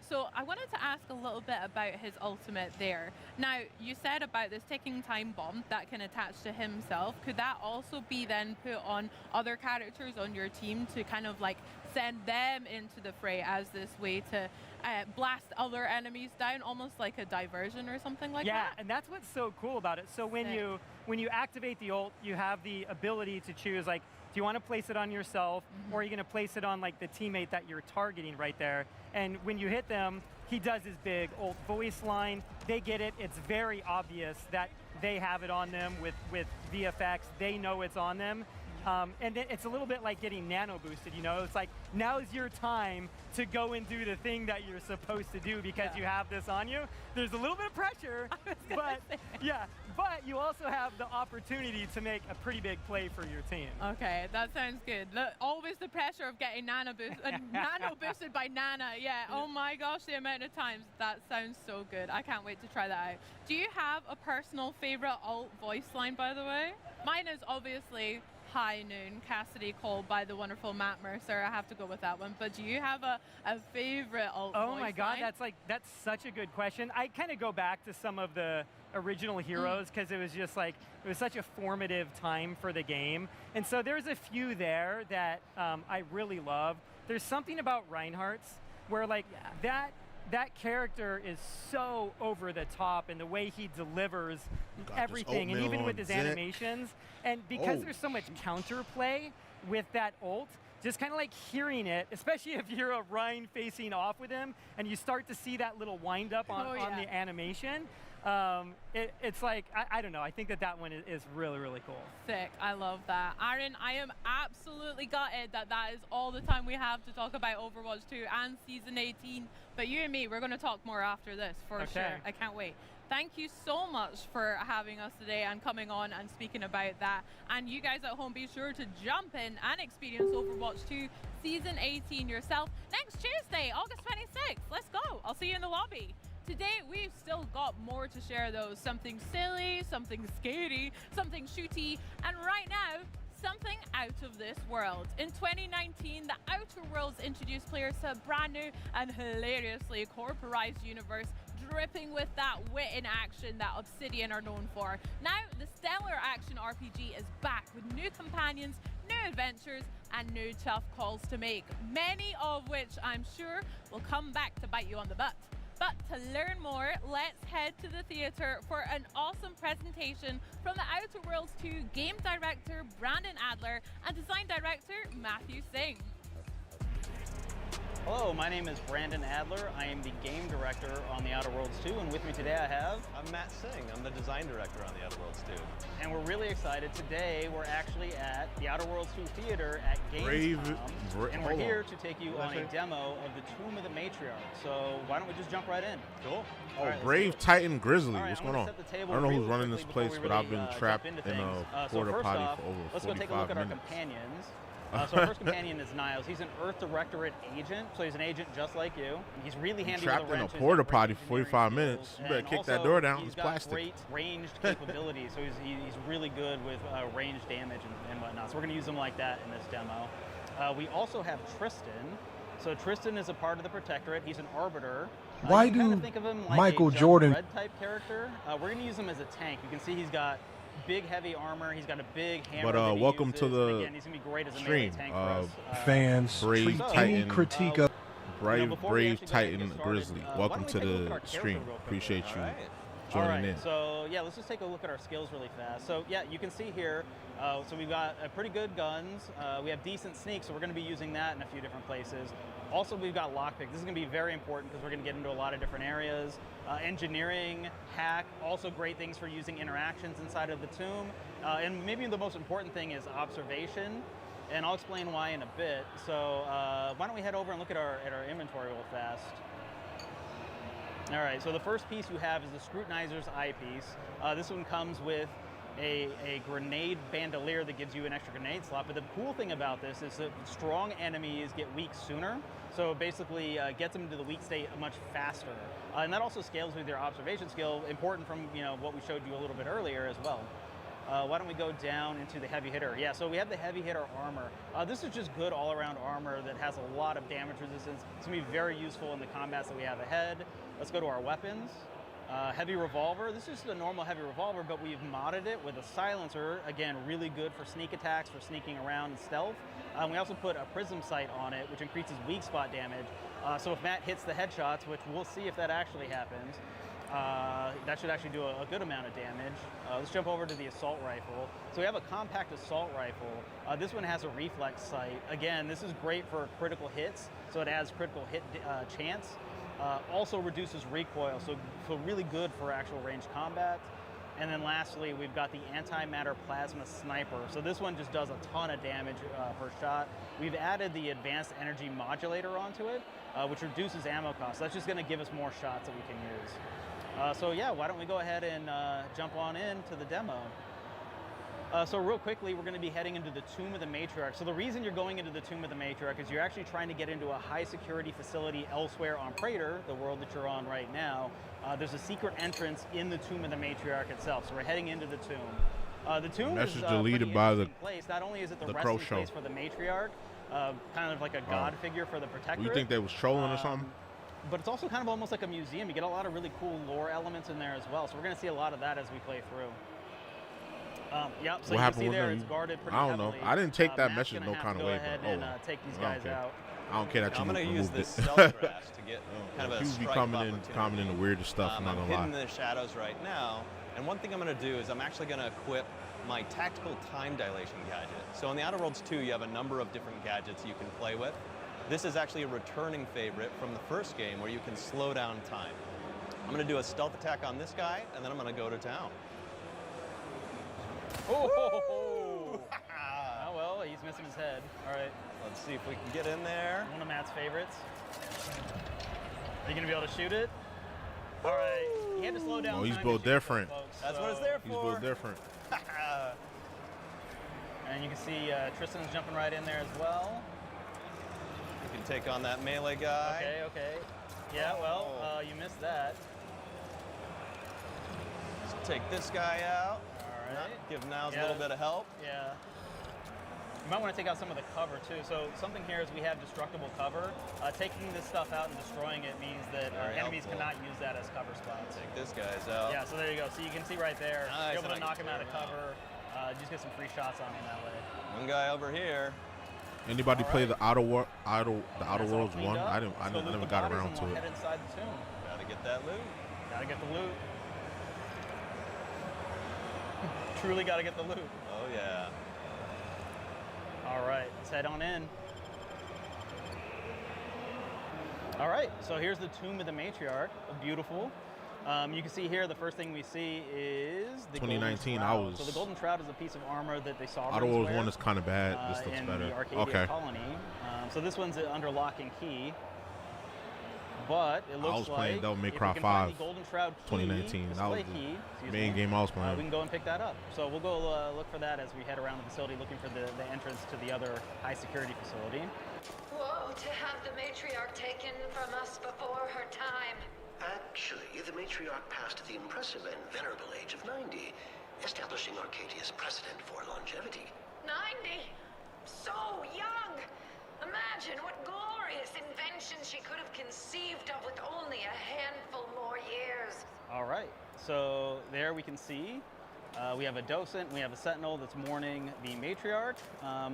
So I wanted to ask a little bit about his ultimate there. Now, you said about this ticking time bomb that can attach to himself. Could that also be then put on other characters on your team to kind of like send them into the fray as this way to blast other enemies down, almost like a diversion or something like that? Yeah, and that's what's so cool about it. So when you activate the ult, you have the ability to choose like, do you want to place it on yourself, or are you going to place it on like the teammate that you're targeting right there? And when you hit them, he does his big ult voice line. They get it. It's very obvious that they have it on them with VFX. They know it's on them. And then it's a little bit like getting nano boosted, you know? It's like, now's your time to go and do the thing that you're supposed to do because you have this on you. There's a little bit of pressure, but you also have the opportunity to make a pretty big play for your team. Okay, that sounds good. Always the pressure of getting nano boosted by Nana. Yeah, oh my gosh, the amount of times. That sounds so good. I can't wait to try that out. Do you have a personal favorite ult voice line, by the way? Mine is obviously High Noon, Cassidy called by the wonderful Matt Mercer. I have to go with that one. But do you have a favorite ult voice my God, line? that's such a good question. I kind of go back to some of the original heroes because it was just like, it was such a formative time for the game. And so there's a few there that I really love. There's something about Reinhardt's where like that character is so over the top in the way he delivers everything, and even with his animations. And because there's so much counterplay with that ult, just kind of like hearing it, especially if you're a Rein facing off with him and you start to see that little wind up on the animation, it's like, I don't know, I think that one is really, really cool. Sick, I love that. Aaron, I am absolutely gutted that is all the time we have to talk about Overwatch 2 and Season 18, but you and me, we're going to talk more after this, for sure. I can't wait. Thank you so much for having us today and coming on and speaking about that. And you guys at home, be sure to jump in and experience Overwatch 2 Season 18 yourself next Tuesday, August 26th. Let's go. I'll see you in the lobby. Today, we've still got more to share though. Something silly, something scary, something shooty, and right now, something out of this world. In 2019, the Outer Worlds introduced players to a brand new and hilariously corporized universe dripping with that wit in action that Obsidian are known for. Now, the stellar action RPG is back with new companions, new adventures, and new tough calls to make, many of which I'm sure will come back to bite you on the butt. But to learn more, let's head to the theater for an awesome presentation from the Outer Worlds 2 game director Brandon Adler and design director Matthew Singh. Hello, my name is Brandon Adler. I am the game director on the Outer Worlds 2, and with me today I have... I'm Matt Singh. I'm the design director on the Outer Worlds 2. And we're really excited. Today we're actually at the Outer Worlds 2 theater at GAMESCOM, and we're here to take you on a demo of the Tomb of the Matriarch. So why don't we just jump right in? Cool. Oh, right, Brave Titan Grizzly. What's going on? I don't know who's running this place, but I've been trapped in a porta potty for over 45 minutes. Let's go take a look at our companions. So our first companion is Niles. He's an Earth Directorate agent, so he's an agent just like you. He's really handy with a wrench. Trapped in a porta potty for 45 minutes. You better kick that door down. It's plastic. He's got great ranged capabilities, so he's really good with range damage and whatnot. So we're going to use him like that in this demo. We also have Tristan. So Tristan is a part of the Protectorate. He's an Arbiter. Why do kind of think of him like Michael a Jordan Red type character? We're going to use him as a tank. You can see he's got big heavy armor. He's got a big hammer. But welcome to the again, he's gonna be great as a stream. tank for us. Fans, Brave Titan critique of Brave Titan Grizzly. Welcome to the stream. Appreciate you joining in. So yeah, let's just take a look at our skills really fast. So yeah, you can see here. So we've got pretty good guns. We have decent sneak, so we're going to be using that in a few different places. Also, we've got lockpick. This is going to be very important because we're going to get into a lot of different areas. Engineering, hack, also great things for using interactions inside of the tomb. And maybe the most important thing is observation, and I'll explain why in a bit. So why don't we head over and look at our inventory real fast. All right, so the first piece you have is the Scrutinizer's eyepiece. This one comes with a grenade bandolier that gives you an extra grenade slot. But the cool thing about this is that strong enemies get weak sooner. So basically gets them to the weak state much faster. And that also scales with your observation skill, important from what we showed you a little bit earlier as well. Why don't we go down into the heavy hitter? Yeah, so we have the heavy hitter armor. This is just good all-around armor that has a lot of damage resistance. It's going to be very useful in the combats that we have ahead. Let's go to our weapons. Heavy revolver. This is just a normal heavy revolver, but we've modded it with a silencer. Again, really good for sneak attacks, for sneaking around and stealth. We also put a prism sight on it, which increases weak spot damage. So if Matt hits the headshots, which we'll see if that actually happens, that should actually do a good amount of damage. Let's jump over to the assault rifle. So we have a compact assault rifle. This one has a reflex sight. Again, this is great for critical hits, so it adds critical hit chance. Also reduces recoil, so really good for actual range combat. And then lastly, we've got the antimatter plasma sniper. So this one just does a ton of damage per shot. We've added the advanced energy modulator onto it, which reduces ammo costs. That's just gonna give us more shots that we can use. So yeah, why don't we go ahead and jump on into the demo. So real quickly, we're going to be heading into the Tomb of the Matriarch. So the reason you're going into the Tomb of the Matriarch is you're actually trying to get into a high security facility elsewhere on Praetor, the world that you're on right now. There's a secret entrance in the Tomb of the Matriarch itself. So we're heading into the tomb. The tomb is deleted by the place. Not only is it the resting place for the Matriarch, kind of like a god figure for the Protectorate. You think they was trolling or something? But it's also kind of almost like a museum. You get a lot of really cool lore elements in there as well. So we're going to see a lot of that as we play through. Yep, so what happened with it's guarded pretty I don't know. heavily. I didn't take that Matt's message no kind of way, but take these guys out. I don't care that you I'm going to use this it. stealth grass to get kind of a People be strike coming in the weirdest stuff. I'm not gonna lie. hidden in the shadows right now, and one thing I'm going to do is I'm actually going to equip my tactical time dilation gadget. So in the Outer Worlds 2, you have a number of different gadgets you can play with. This is actually a returning favorite from the first game where you can slow down time. I'm going to do a stealth attack on this guy, and then I'm going to go to town. Oh, well, he's missing his head. All right. Let's see if we can get in there. One of Matt's favorites. Are you going to be able to shoot it? All right, he had to slow down. Oh, he's time built machine, different. folks, That's what it's there He's for. built different. And you can see Tristan's jumping right in there as well. You can take on that melee guy. Okay. Yeah, well, you missed that. Let's take this guy out. All right. Give Niles a little bit of help. Yeah. You might want to take out some of the cover too. So something here is we have destructible cover. Taking this stuff out and destroying it means that enemies cannot use that as cover spots. Take this guy's out. Yeah, so there you go. So you can see right there, Nice, you're able to and I knock can him out of clear him cover. Just get some free shots on him that way. One guy over here. Anybody play the Outer Worlds one? I never got around to it. Head inside the tomb. Gotta get that loot. Gotta get the loot. Truly gotta get the loot. Oh yeah. All right, let's head on in. All right, so here's the Tomb of the Matriarch. Beautiful. You can see here the first thing we see is the 2019. Golden Shroud. So the Golden Shroud is a piece of armor that they saw. Outer Worlds 1 is kind of bad. This looks in better. The Arcadia Okay. Colony. So this one's under lock and key. But it looks I was playing like Devil May if Cry you can find 5, the Golden Shroud key, 2019. That was key, the main game I was playing. we can go and pick that up. So we'll go look for that as we head around the facility, looking for the entrance to the other high security facility. Whoa, to have the matriarch taken from us before her time. Actually, the matriarch passed at the impressive and venerable age of 90, establishing Arcadia's precedent for longevity. 90? So young! Imagine what glorious inventions she could have conceived of with only a handful more years. All right, so there we can see we have a docent, we have a sentinel that's mourning the matriarch.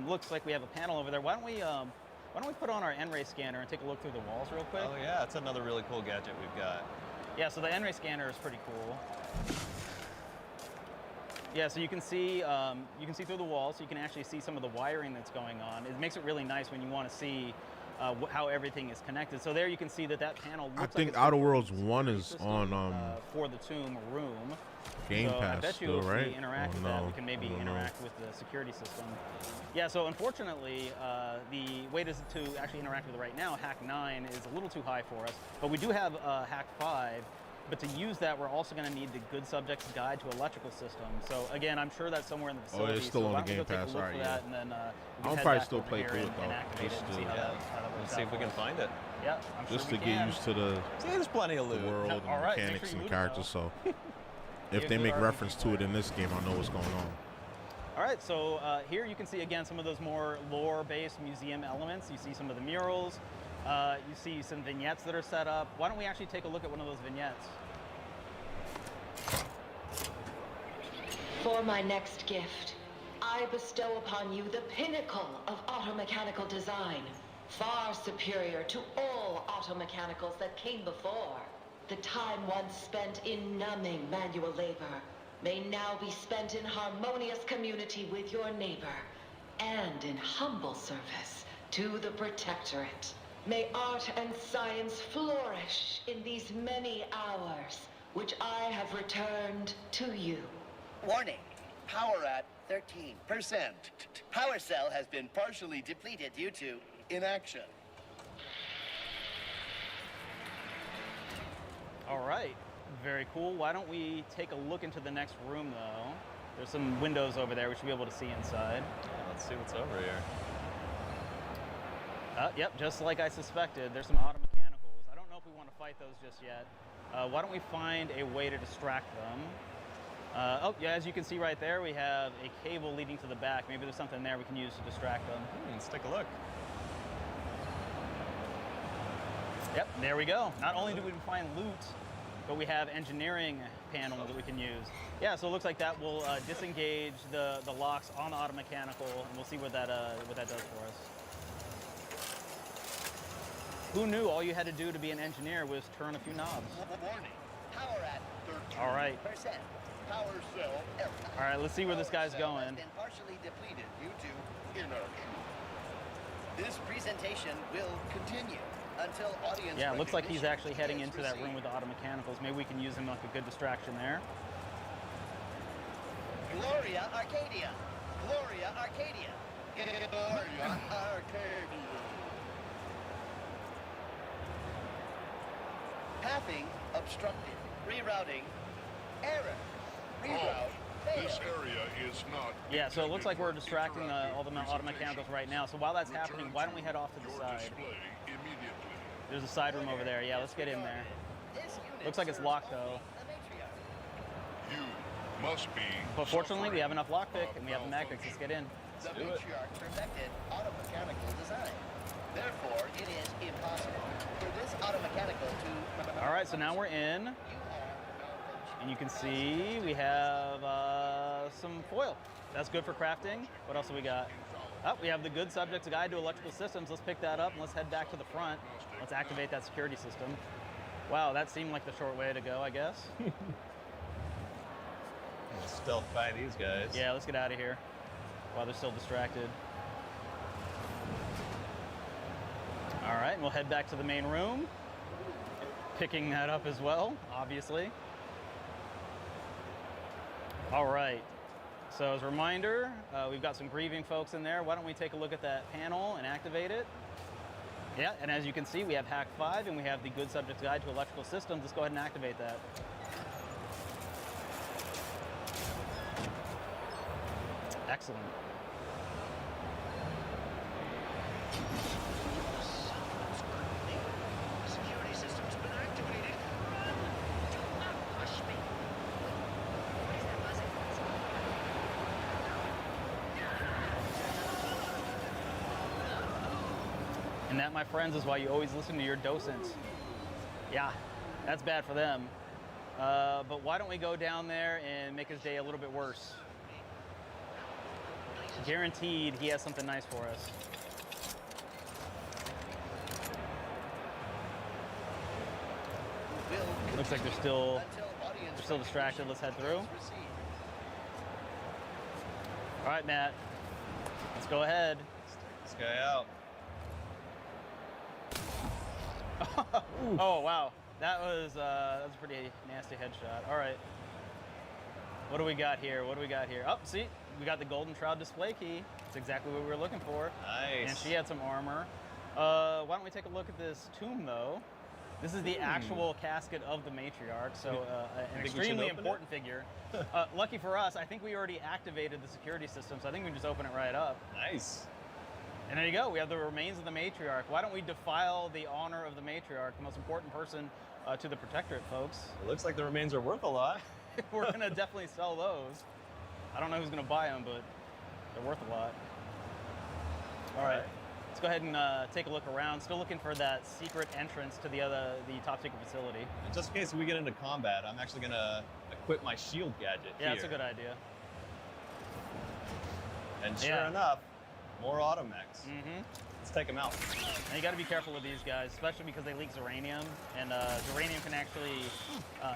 Looks like we have a panel over there. Why don't we put on our N-ray scanner and take a look through the walls real quick? Oh yeah, that's another really cool gadget we've got. Yeah, so the N-ray scanner is pretty cool. Yeah, so you can see through the wall, so you can actually see some of the wiring that's going on. It makes it really nice when you want to see how everything is connected. So there you can see that panel looks I think like Outer Worlds 1 is on for the tomb room. Game so Pass I bet you still, if right? we interact with that, we can maybe interact with the security system. Yeah, so unfortunately, the way to actually interact with it right now, Hack 9, is a little too high for us. But we do have Hack 5. But to use that, we're also going to need the Good Subject's Guide to Electrical Systems. So again, I'm sure that's somewhere in the facility. Oh, it's still so on why the don't we Game go take a Pass. look All right, for yeah. that, and then I'll head probably back still over play here through it and though. activate Just it and to, see how that works Let's see out if we for can us. find it. Yeah, I'm Just sure to we get can. used to the See, there's plenty of loot. world and All right, make mechanics sure you and loot it, characters. So Give if they it make our reference to it in this game, I know what's going on. All right, so here you can see again some of those more lore-based museum elements. You see some of the murals. You see some vignettes that are set up. Why don't we actually take a look at one of those vignettes? For my next gift, I bestow upon you the pinnacle of automechanical design, far superior to all automechanicals that came before. The time once spent in numbing manual labor may now be spent in harmonious community with your neighbor and in humble service to the Protectorate. May art and science flourish in these many hours, which I have returned to you. Warning, power at 13%. Power cell has been partially depleted due to inaction. All right, very cool. Why don't we take a look into the next room, though? There's some windows over there we should be able to see inside. Yeah, let's see what's over here. Yep, just like I suspected, there's some automechanicals. I don't know if we want to fight those just yet. Why don't we find a way to distract them? Oh, yeah, as you can see right there, we have a cable leading to the back. Maybe there's something there we can use to distract them. Let's take a look. Yep, there we go. Not only do we find loot, but we have engineering panel that we can use. Yeah, so it looks like that will disengage the locks on the automechanical, and we'll see what that does for us. Who knew all you had to do to be an engineer was turn a few knobs? Warning, power at 13%. All right. Power cell error. All right, let's see where this guy's Power cell going. has been partially depleted due to inertia. This presentation will continue until audience. Yeah, it looks like he's recognition actually heading is into that room received. with the automechanicals. Maybe we can use him like a good distraction there. Gloria Arcadia. Gloria Arcadia. Gloria Arcadia. Pathing obstructed. Rerouting. Error. Reroute. This area is not. Yeah, so it looks like we're distracting all the auto mechanicals right now. So while that's happening, why don't we head off to the side? There's a side room over there. Yeah, let's get in there. Looks like it's locked though. Must be. But fortunately, we have enough lockpick and we have the mag picks. Let's get in. The matriarch perfected automechanical design. Therefore, it is impossible for this automechanical to. All right, so now we're in. And you can see we have some foil. That's good for crafting. What else do we got? Oh, we have the good subject's guide to electrical systems. Let's pick that up and let's head back to the front. Let's activate that security system. Wow, that seemed like the short way to go, I guess. Stealth by these guys. Yeah, let's get out of here while they're still distracted. All right, and we'll head back to the main room. Picking that up as well, obviously. All right, so as a reminder, we've got some grieving folks in there. Why don't we take a look at that panel and activate it? Yeah, and as you can see, we have Hack 5 and we have the Good Subject's Guide to Electrical Systems. Let's go ahead and activate that. Excellent. Security system's been activated. Run! Do not push me. What is that buzzing? And that, my friends, is why you always listen to your docents. Yeah, that's bad for them. But why don't we go down there and make his day a little bit worse? Guaranteed he has something nice for us. Looks like they're still distracted. Let's head through. All right, Matt. Let's go ahead. This guy out. Oh, wow. That was a pretty nasty headshot. All right. What do we got here? What do we got here? Oh, see, we got the Golden Shroud display key. That's exactly what we were looking for. Nice. And she had some armor. Why don't we take a look at this tomb, though? This is the actual casket of the matriarch, so an extremely important figure. Lucky for us, I think we already activated the security system, so I think we can just open it right up. Nice. And there you go. We have the remains of the matriarch. Why don't we defile the honor of the matriarch, the most important person to the protectorate, folks? It looks like the remains are worth a lot. We're going to definitely sell those. I don't know who's going to buy them, but they're worth a lot. All right. Let's go ahead and take a look around. Still looking for that secret entrance to the top secret facility. And just in case we get into combat, I'm actually going to equip my shield gadget Yeah, here. that's a good idea. And sure enough, more automechs. Mm-hmm. Let's take them out. And you got to be careful with these guys, especially because they leak Zeranium, and Zeranium can actually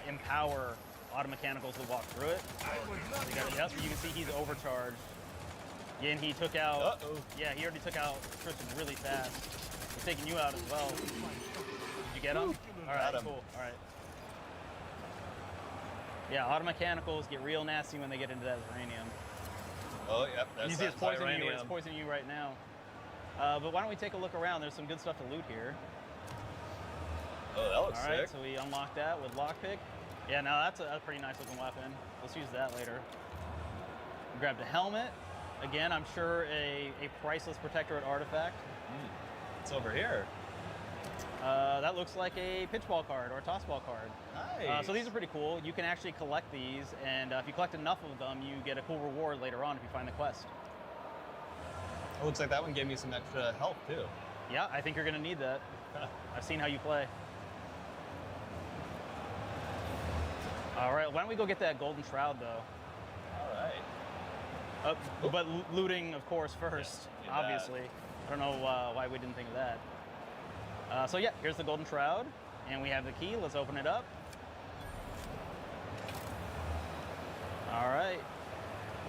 empower automechanicals to walk through it. Yes, you can see he's overcharged. Yeah, and he took out. Yeah, he already took out Tristan really fast. He's taking you out as well. Did you get him? All right, cool. All right. Yeah, automechanicals get real nasty when they get into that Zeranium. Oh, yep. That's you see it's poisoning you. It's poisoning you right now. But why don't we take a look around? There's some good stuff to loot here. Oh, that looks sick. All right, sick. so we unlocked that with lockpick. Yeah, no, that's a pretty nice looking weapon. Let's use that later. We grabbed a helmet. Again, I'm sure a priceless protectorate artifact. It's over here. That looks like a pitch ball card or a toss ball card. Nice. So these are pretty cool. You can actually collect these, and if you collect enough of them, you get a cool reward later on if you find the quest. It looks like that one gave me some extra health too. Yeah, I think you're going to need that. I've seen how you play. All right, why don't we go get that Golden Shroud, though? All right. But looting, of course, first, obviously. I don't know why we didn't think of that. So yeah, here's the Golden Shroud, and we have the key. Let's open it up. All right.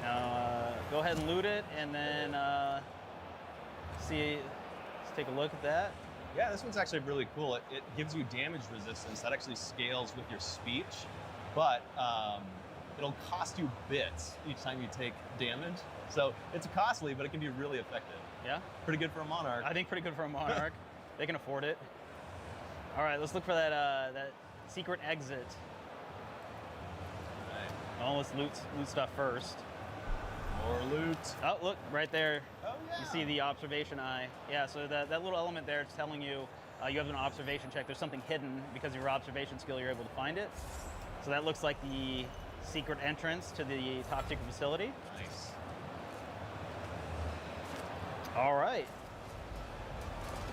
Now, go ahead and loot it, and then let's take a look at that. Yeah, this one's actually really cool. It gives you damage resistance. That actually scales with your speech, but it'll cost you bits each time you take damage. So it's costly, but it can be really effective. Yeah? Pretty good for a Monarch. I think pretty good for a Monarch. They can afford it. All right, let's look for that secret exit. Oh, let's loot stuff first. More loot. Oh, look, right there. Oh, yeah. You see the observation eye. Yeah, so that little element there is telling you you have an observation check. There's something hidden because of your observation skill, you're able to find it. So that looks like the secret entrance to the top secret facility. Nice. All right.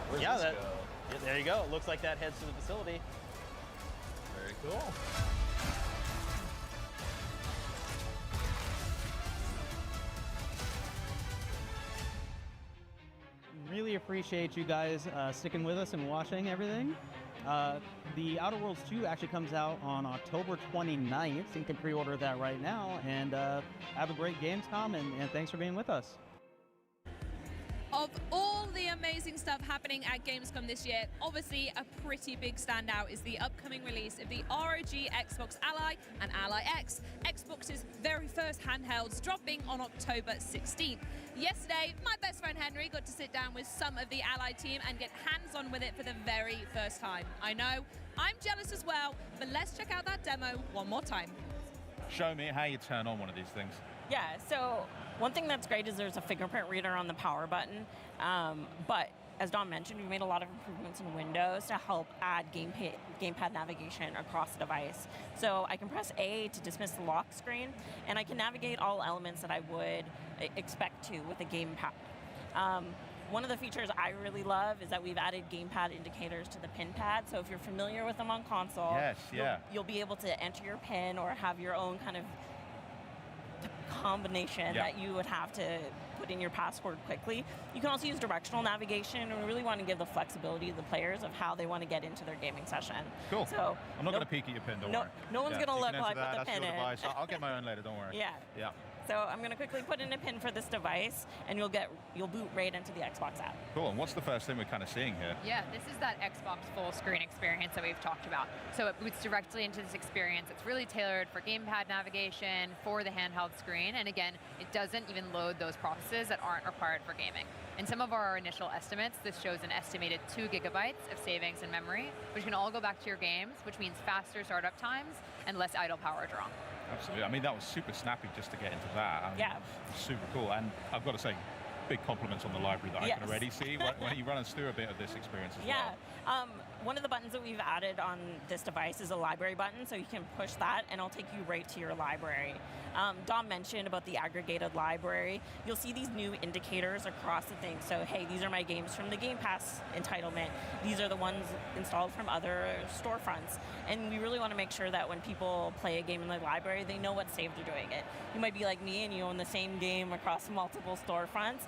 Where's Yeah, this go? Yeah, there you go. It looks like that heads to the facility. Very cool. Really appreciate you guys sticking with us and watching everything. The Outer Worlds 2 actually comes out on October 29th. You can pre-order that right now. And have a great Gamescom, and thanks for being with us. Of all the amazing stuff happening at Gamescom this year, obviously a pretty big standout is the upcoming release of the ROG Xbox Ally and Ally X, Xbox's very first handhelds, dropping on October 16th. Yesterday, my best friend Henry got to sit down with some of the Ally team and get hands-on with it for the very first time. I know, I'm jealous as well, but let's check out that demo one more time. Show me how you turn on one of these things. Yeah, so one thing that's great is there's a fingerprint reader on the power button, but as Dom mentioned, we've made a lot of improvements in Windows to help add gamepad navigation across the device. So I can press A to dismiss the lock screen, and I can navigate all elements that I would expect to with a gamepad. One of the features I really love is that we've added gamepad indicators to the pin pad. So if you're familiar with them on console, you'll be able to enter your pin or have your own kind of combination that you would have to put in your password quickly. You can also use directional navigation, and we really want to give the flexibility to the players of how they want to get into their gaming session. Cool. So I'm not going to peek at your pin, don't worry. No one's going to look like that. what the pin is. Device. I'll get my own later, don't worry. Yeah. So I'm going to quickly put in a pin for this device, and you'll boot right into the Xbox app. Cool. And what's the first thing we're kind of seeing here? Yeah, this is that Xbox full screen experience that we've talked about. So it boots directly into this experience. It's really tailored for gamepad navigation, for the handheld screen, and again, it doesn't even load those processes that aren't required for gaming. In some of our initial estimates, this shows an estimated 2 gigabytes of savings in memory, which can all go back to your games, which means faster startup times and less idle power draw. Absolutely. I mean, that was super snappy just to get into that. I mean, super cool. And I've got to say, big compliments on the library that I can already see. When you run us through a bit of this experience as well. One of the buttons that we've added on this device is a library button, so you can push that and it'll take you right to your library. Dom mentioned about the aggregated library. You'll see these new indicators across the thing. So, hey, these are my games from the Game Pass entitlement. These are the ones installed from other storefronts. And we really want to make sure that when people play a game in the library, they know what save they're doing it. You might be like me and you own the same game across multiple storefronts.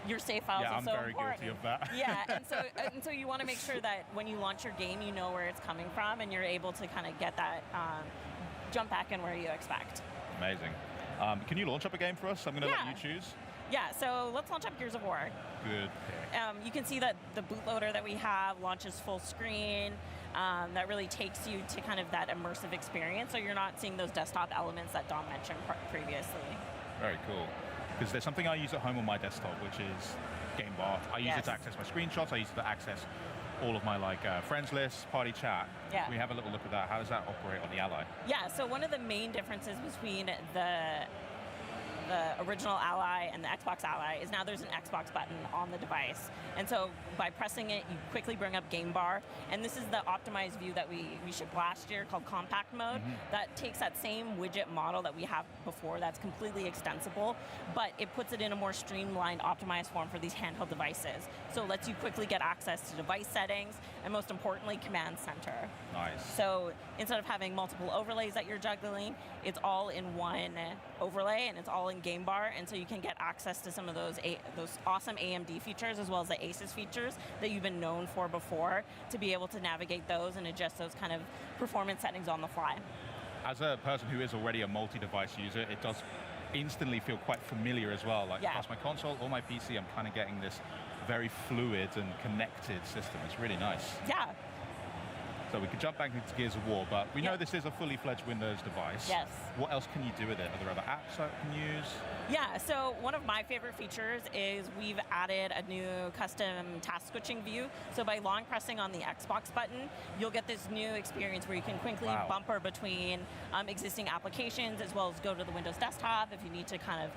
Your save files are so important. Yeah, I'm very guilty of that. Yeah, and so you want to make sure that when you launch your game, you know where it's coming from, and you're able to kind of get that jump back in where you expect. Amazing. Can you launch up a game for us? I'm going to let you choose. Yeah, so let's launch up Gears of War. Good. You can see that the bootloader that we have launches full screen. That really takes you to kind of that immersive experience, so you're not seeing those desktop elements that Dom mentioned previously. Very cool. Because there's something I use at home on my desktop, which is Game Bar. I use it to access my screenshots. I use it to access all of my friends lists, party chat. Yeah. We have a little look at that. How does that operate on the Ally? Yeah, so one of the main differences between the original Ally and the Xbox Ally is now there's an Xbox button on the device. And so by pressing it, you quickly bring up Game Bar. And this is the optimized view that we shipped last year called Compact Mode. That takes that same widget model that we have before that's completely extensible, but it puts it in a more streamlined, optimized form for these handheld devices. So it lets you quickly get access to device settings, and most importantly, Command Center. Nice. So instead of having multiple overlays that you're juggling, it's all in one overlay, and it's all in Game Bar, and so you can get access to some of those awesome AMD features as well as the Asus features that you've been known for before, to be able to navigate those and adjust those kind of performance settings on the fly. As a person who is already a multi-device user, it does instantly feel quite familiar as well. Across my console or my PC, I'm kind of getting this very fluid and connected system. It's really nice. Yeah. So we could jump back into Gears of War, but we know this is a fully fledged Windows device. Yes. What else can you do with it? Are there other apps that you can use? Yeah, so one of my favorite features is we've added a new custom task switching view. So by long pressing on the Xbox button, you'll get this new experience where you can quickly bumper between existing applications as well as go to the Windows desktop if you need to kind of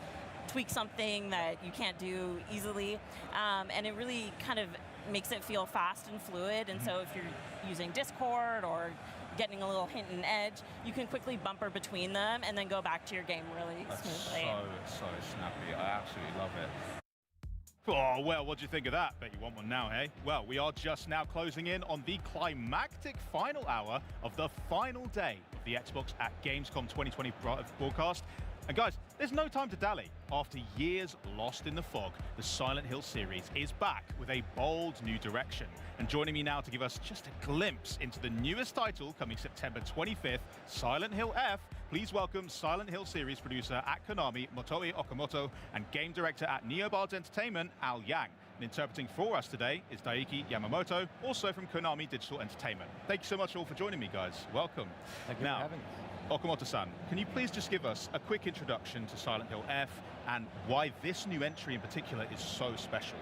tweak something that you can't do easily. And it really kind of makes it feel fast and fluid. And so if you're using Discord or getting a little hint and edge, you can quickly bumper between them and then go back to your game really smoothly. So snappy. I absolutely love it. Oh, well, what do you think of that? Bet you want one now, hey? Well, we are just now closing in on the climactic final hour of the final day of the Xbox at Gamescom 2020 broadcast. And guys, there's no time to dally. After years lost in the fog, the Silent Hill series is back with a bold new direction. And joining me now to give us just a glimpse into the newest title coming September 25th, Silent Hill F, please welcome Silent Hill series producer at Konami, Motoi Okamoto, and game director at Neobards Entertainment, Al Yang. And interpreting for us today is Daiki Yamamoto, also from Konami Digital Entertainment. Thank you so much all for joining me, guys. Welcome. Thank you for having us. Okamoto-san, can you please just give us a quick introduction to Silent Hill F and why this new entry in particular is so special?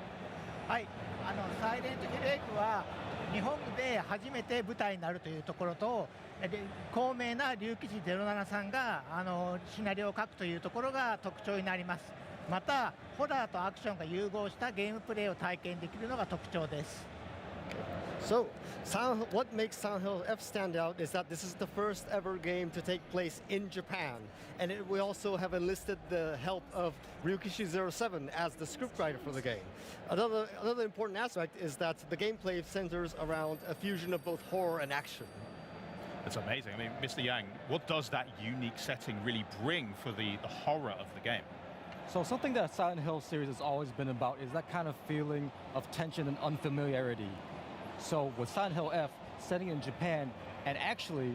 はい、サイレントヒル F は日本で初めて舞台になるというところと、高名な竜騎士07さんがシナリオを書くというところが特徴になります。また、ホラーとアクションが融合したゲームプレイを体験できるのが特徴です。So, what makes Silent Hill F stand out is that this is the first ever game to take place in Japan. And we also have enlisted the help of Ryukishi07 as the scriptwriter for the game. Another important aspect is that the gameplay centers around a fusion of both horror and action. That's amazing. I mean, Mr. Yang, what does that unique setting really bring for the horror of the game? So something that Silent Hill series has always been about is that kind of feeling of tension and unfamiliarity. So with Silent Hill F setting in Japan and actually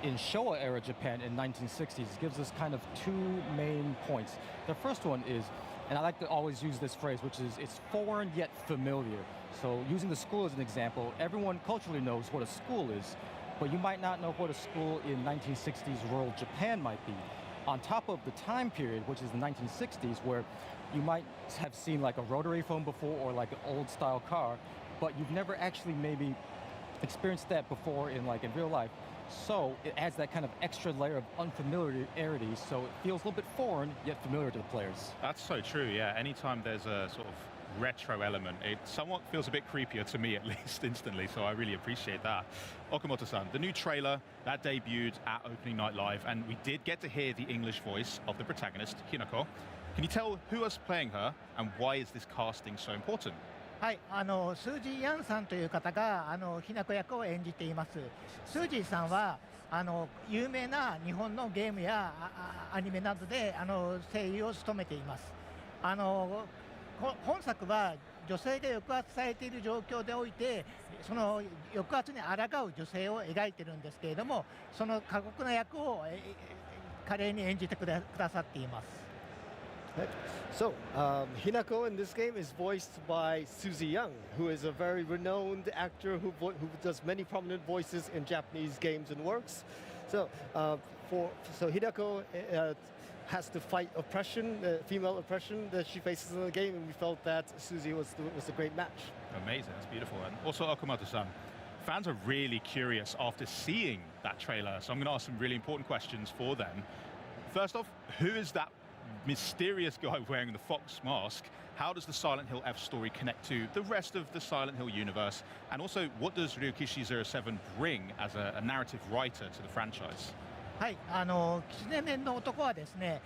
in Showa era Japan in 1960s gives us kind of two main points. The first one is, and I like to always use this phrase, which is it's foreign yet familiar. So using the school as an example, everyone culturally knows what a school is, but you might not know what a school in 1960s rural Japan might be. On top of the time period, which is the 1960s, where you might have seen like a rotary phone before or like an old style car, but you've never actually maybe experienced that before in real life. So it adds that kind of extra layer of unfamiliarity, so it feels a little bit foreign yet familiar to the players. That's so true, yeah. Anytime there's a sort of retro element, it somewhat feels a bit creepier to me at least instantly, so I really appreciate that. Okamoto-san, the new trailer, that debuted at Opening Night Live, and we did get to hear the English voice of the protagonist, Hinako. Can you tell who is playing her, and why is this casting so important? はい、スージー・ヤンさんという方がひなこ役を演じています。スージーさんは有名な日本のゲームやアニメなどで声優を務めています。本作は女性が抑圧されている状況でおいてその抑圧に抗う女性を描いているんですけれども、その過酷な役を華麗に演じてくださっています。So, Hinako in this game is voiced by Suzy Young, who is a very renowned actor who does many prominent voices in Japanese games and works. So, Hinako has to fight oppression, female oppression that she faces in the game, and we felt that Suzy was a great match. Amazing, that's beautiful. And also Okamoto-san, fans are really curious after seeing that trailer, so I'm going to ask some really important questions for them. First off, who is that mysterious guy wearing the fox mask? How does the Silent Hill F story connect to the rest of the Silent Hill universe? And also, what does Ryukishi07 bring as a narrative writer to the franchise? はい、キツネ面の男はですね、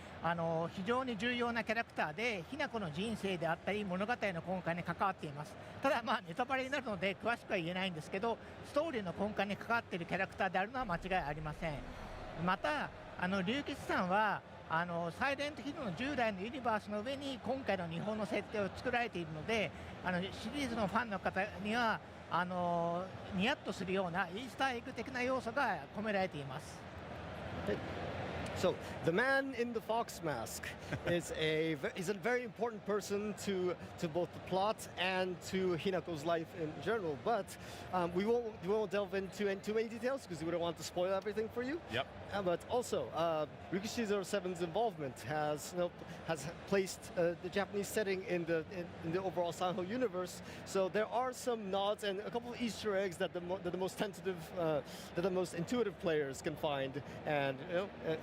非常に重要なキャラクターで、ひなこの人生であったり物語の根幹に関わっています。ただネタバレになるので詳しくは言えないんですけど、ストーリーの根幹に関わっているキャラクターであるのは間違いありません。また龍吉さんはサイレントヒルの従来のユニバースの上に今回の日本の設定を作られているので、シリーズのファンの方にはニヤッとするようなイースターエッグ的な要素が込められています。So the man in the fox mask is a very important person to both the plot and to Hinako's life in general. But we won't delve into too many details because we don't want to spoil everything for you. Yep. But also, Rikishi 07's involvement has placed the Japanese setting in the overall Silent Hill universe. So there are some nods and a couple of Easter eggs that the most tentative, that the most intuitive players can find and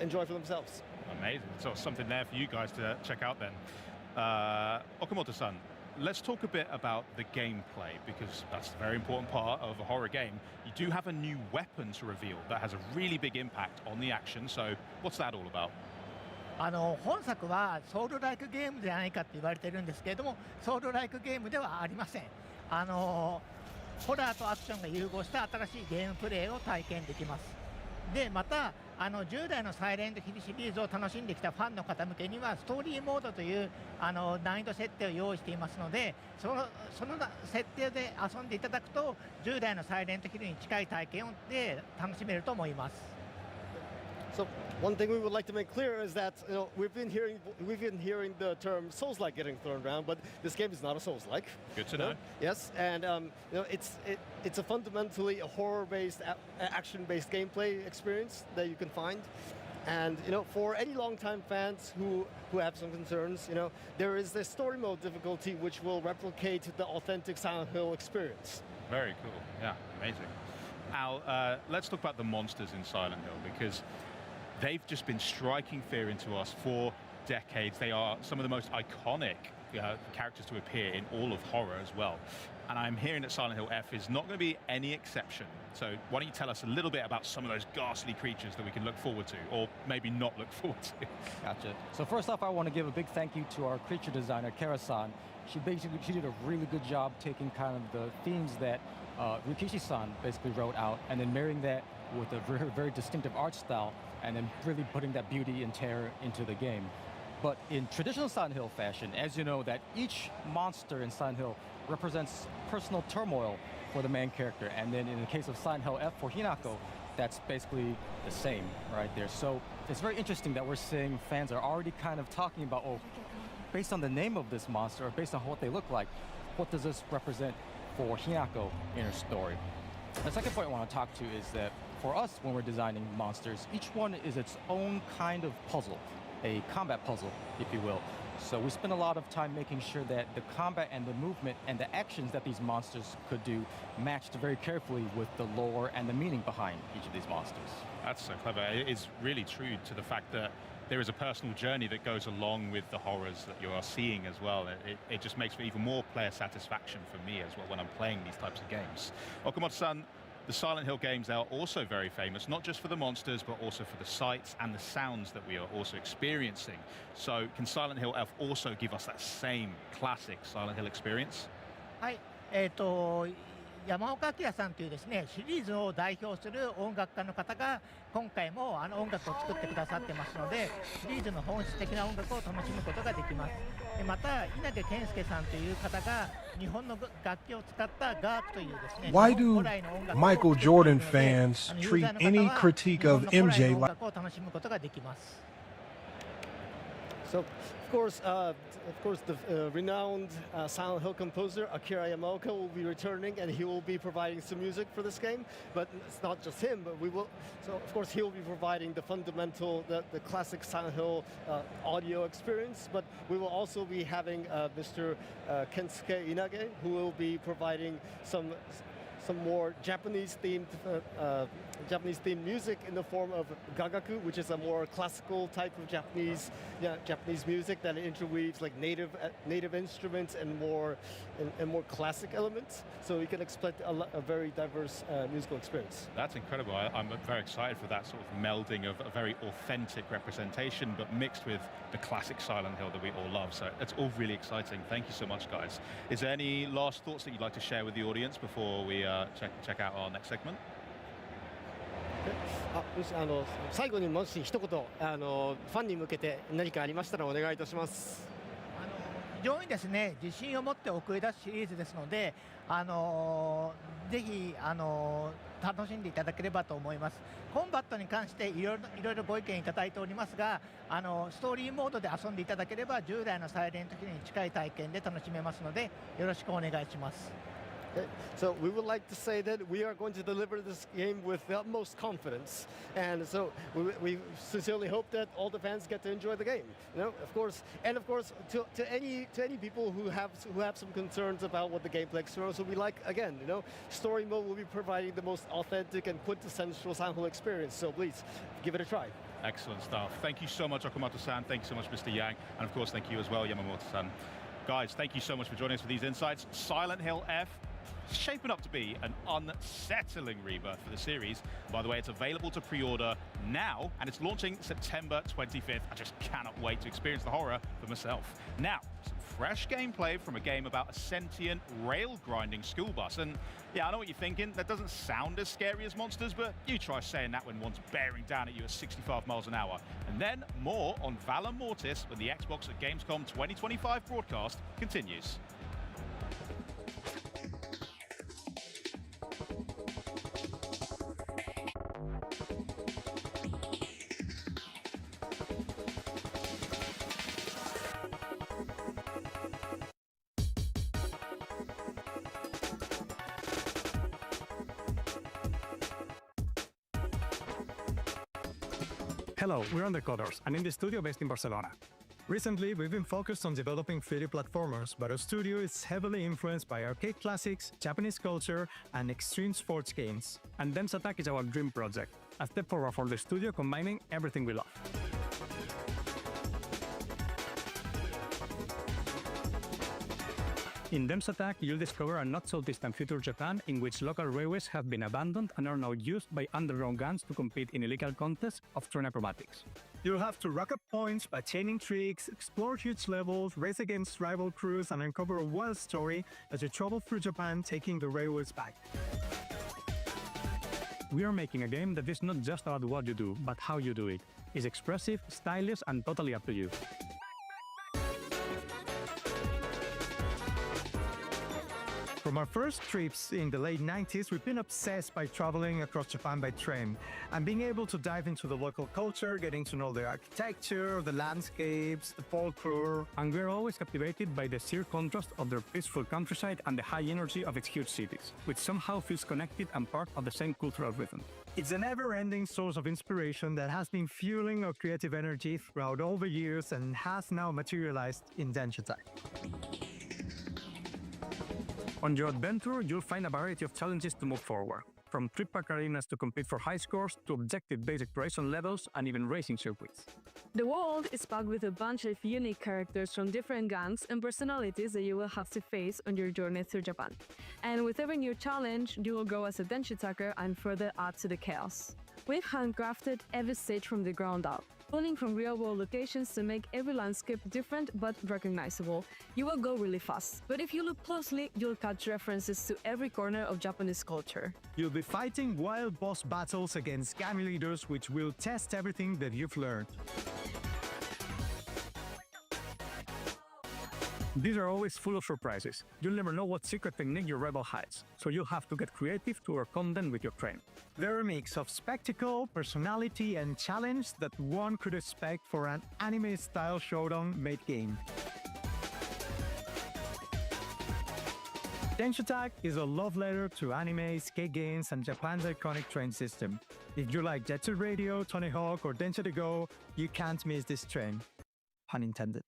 enjoy for themselves. Amazing. So something there for you guys to check out then. Okamoto-san, let's talk a bit about the gameplay, because that's a very important part of a horror game. You do have a new weapon to reveal that has a really big impact on the action, so what's that all about? 本作はソウルライクゲームではないかって言われてるんですけれども、ソウルライクゲームではありません。ホラーとアクションが融合した新しいゲームプレイを体験できます。でまた従来のサイレントヒルシリーズを楽しんできたファンの方向けにはストーリーモードという難易度設定を用意していますので、その設定で遊んでいただくと従来のサイレントヒルに近い体験で楽しめると思います。So one thing we would like to make clear is that we've been hearing the term Souls-like getting thrown around, but this game is not a Souls-like. Good to know. Yes, and it's a fundamentally a horror-based, action-based gameplay experience that you can find. And for any long-time fans who have some concerns, there is this story mode difficulty which will replicate the authentic Silent Hill experience. Very cool. Yeah, amazing. Al, let's talk about the monsters in Silent Hill, because they've just been striking fear into us for decades. They are some of the most iconic characters to appear in all of horror as well. And I'm hearing that Silent Hill F is not going to be any exception. So why don't you tell us a little bit about some of those ghastly creatures that we can look forward to, or maybe not look forward to? Gotcha. So first off, I want to give a big thank you to our creature designer, Kara-san. She did a really good job taking kind of the themes that Rikishi-san basically wrote out, and then marrying that with a very, very distinctive art style, and then really putting that beauty and terror into the game. But in traditional Silent Hill fashion, as you know, that each monster in Silent Hill represents personal turmoil for the main character, and then in the case of Silent Hill F for Hinako, that's basically the same right there. So it's very interesting that we're seeing fans are already kind of talking about, oh, based on the name of this monster, or based on what they look like, what does this represent for Hinako in her story? The second point I want to talk to is that for us, when we're designing monsters, each one is its own kind of puzzle, a combat puzzle, if you will. So we spend a lot of time making sure that the combat and the movement and the actions that these monsters could do matched very carefully with the lore and the meaning behind each of these monsters. That's so clever. It is really true to the fact that there is a personal journey that goes along with the horrors that you are seeing as well. It just makes for even more player satisfaction for me as well when I'm playing these types of games. Okamoto-san, the Silent Hill games are also very famous, not just for the monsters, but also for the sights and the sounds that we are also experiencing. So can Silent Hill F also give us that same classic Silent Hill experience? はい、山岡明さんというですね、シリーズを代表する音楽家の方が今回も音楽を作ってくださってますので、シリーズの本質的な音楽を楽しむことができます。でまた稲毛健介さんという方が日本の楽器を使ったガークというですね、 Why do Michael Jordan fans treat any critique of MJ like? 音楽を楽しむことができます。 So, of course, the renowned Silent Hill composer Akira Yamaoka will be returning, and he will be providing some music for this game. But it's not just him, but we will. So, of course, he will be providing the fundamental, the classic Silent Hill audio experience. But we will also be having Mr. Kensuke Inage, who will be providing some more Japanese-themed music in the form of gagaku, which is a more classical type of Japanese music that interweaves like native instruments and more classic elements. So you can expect a very diverse musical experience. That's incredible. I'm very excited for that sort of melding of a very authentic representation, but mixed with the classic Silent Hill that we all love. So it's all really exciting. Thank you so much, guys. Is there any last thoughts that you'd like to share with the audience before we check out our next segment? 最後にもし一言ファンに向けて何かありましたらお願いいたします。非常にですね自信を持って送り出すシリーズですので、ぜひ楽しんでいただければと思います。コンバットに関していろいろご意見いただいておりますが、ストーリーモードで遊んでいただければ従来のサイレントヒルに近い体験で楽しめますので、よろしくお願いします。So we would like to say that we are going to deliver this game with the utmost confidence, and so we sincerely hope that all the fans get to enjoy the game. Of course, to any people who have some concerns about what the gameplay externals will be like, again, story mode will be providing the most authentic and quintessential Silent Hill experience. So please give it a try. Excellent stuff. Thank you so much, Okamoto-san. Thank you so much, Mr. Yang, and of course, thank you as well, Yamamoto-san. Guys, thank you so much for joining us for these insights. Silent Hill F, shaping up to be an unsettling rebirth for the series. By the way, it's available to pre-order now, and it's launching September 25th. I just cannot wait to experience the horror for myself. Now, some fresh gameplay from a game about a sentient rail-grinding school bus. And yeah, I know what you're thinking. That doesn't sound as scary as monsters, but you try saying that when one's bearing down at you at 65 miles an hour. And then more on Valor Mortis when the Xbox at Gamescom 2025 broadcast continues. Hello, we're Undercoders, and in the studio based in Barcelona. Recently, we've been focused on developing 3D platformers, but our studio is heavily influenced by arcade classics, Japanese culture, and extreme sports games. And Dense Attack is our dream project, a step forward for the studio combining everything we love. In Dense Attack, you'll discover a not-so-distant future Japan in which local railways have been abandoned and are now used by underground gangs to compete in illegal contests of train acrobatics. You'll have to rack up points by chaining tricks, explore huge levels, race against rival crews, and uncover a wild story as you travel through Japan taking the railways back. We are making a game that is not just about what you do, but how you do it. It's expressive, stylish, and totally up to you. From our first trips in the late 90s, we've been obsessed by traveling across Japan by train and being able to dive into the local culture, getting to know the architecture, the landscapes, the folklore, and we're always captivated by the sheer contrast of their peaceful countryside and the high energy of its huge cities, which somehow feels connected and part of the same cultural rhythm. It's a never-ending source of inspiration that has been fueling our creative energy throughout all the years and has now materialized in Dense Attack. On your adventure, you'll find a variety of challenges to move forward, from trip-pack arenas to compete for high scores, to objective-based exploration levels, and even racing circuits. The world is packed with a bunch of unique characters from different gangs and personalities that you will have to face on your journey through Japan. And with every new challenge, you will grow as a Dense Attacker and further add to the chaos. We've handcrafted every stage from the ground up, pulling from real-world locations to make every landscape different but recognizable. You will go really fast, but if you look closely, you'll catch references to every corner of Japanese culture. You'll be fighting wild boss battles against gang leaders, which will test everything that you've learned. These are always full of surprises. You'll never know what secret technique your rival hides, so you'll have to get creative to work content with your train. They're a mix of spectacle, personality, and challenge that one could expect for an anime-style showdown-made game. Dense Attack is a love letter to anime, skate games, and Japan's iconic train system. If you like Jet Set Radio, Tony Hawk, or Dense to Go, you can't miss this train. Pun intended.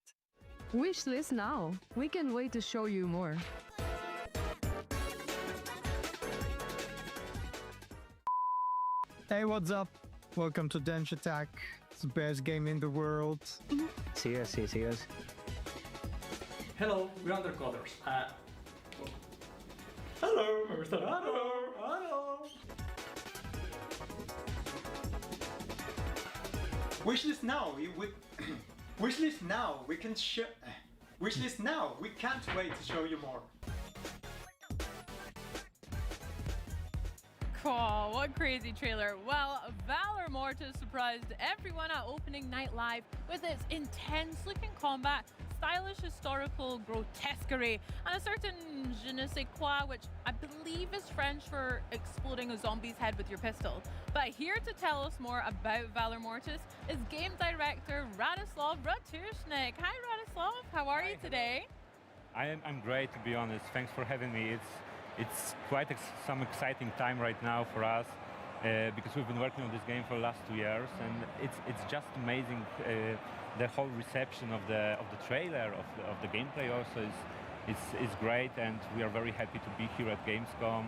Wishlist now. We can't wait to show you more. Hey, what's up? Welcome to Dense Attack. It's the best game in the world. See us. Hello, we're Undercoders. Hello, Mr. Hello. Wishlist now. Wishlist now. Wishlist now. We can't wait to show you more. Oh, what a crazy trailer. Well, Valor Mortis surprised everyone at opening night live with its intense looking combat, stylish historical grotesquerie, and a certain je ne sais quoi, which I believe is French for exploding a zombie's head with your pistol. But here to tell us more about Valor Mortis is game director Radislav Ratushnik. Hi Radislav, how are you today? I'm great, to be honest. Thanks for having me. It's quite some exciting time right now for us because we've been working on this game for the last 2 years, and it's just amazing. The whole reception of the trailer, of the gameplay also is great, and we are very happy to be here at Gamescom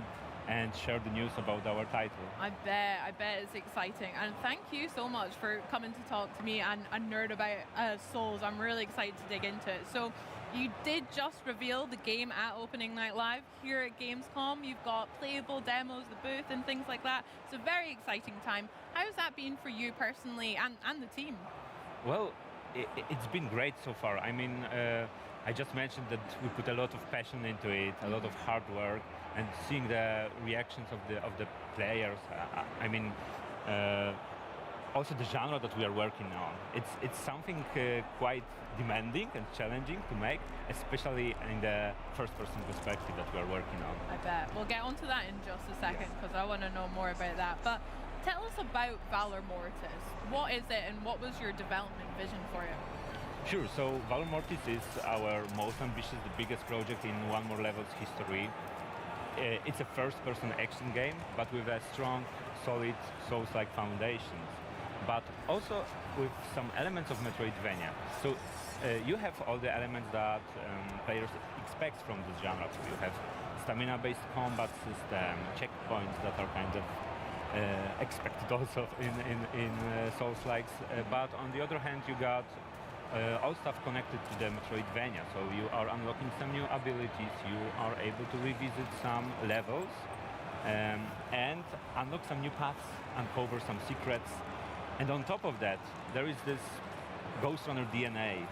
and share the news about our title. I bet it's exciting, and thank you so much for coming to talk to me and nerd about Souls. I'm really excited to dig into it. So you did just reveal the game at opening night live here at Gamescom. You've got playable demos, the booth and things like that. It's a very exciting time. How's that been for you personally and the team? Well, it's been great so far. I mean, I just mentioned that we put a lot of passion into it, a lot of hard work, and seeing the reactions of the players. I mean, also the genre that we are working on. It's something quite demanding and challenging to make, especially in the first-person perspective that we are working on. I bet. We'll get onto that in just a second because I want to know more about that. But tell us about Valor Mortis. What is it and what was your development vision for it? Sure, so Valor Mortis is our most ambitious, the biggest project in One More Level's history. It's a first-person action game, but with a strong, solid Souls-like foundations, but also with some elements of Metroidvania. So you have all the elements that players expect from this genre. So you have stamina-based combat system, checkpoints that are kind of expected also in Souls-likes, but on the other hand you got all stuff connected to the Metroidvania. So you are unlocking some new abilities, you are able to revisit some levels and unlock some new paths, uncover some secrets. And on top of that, there is this Ghost Runner DNA.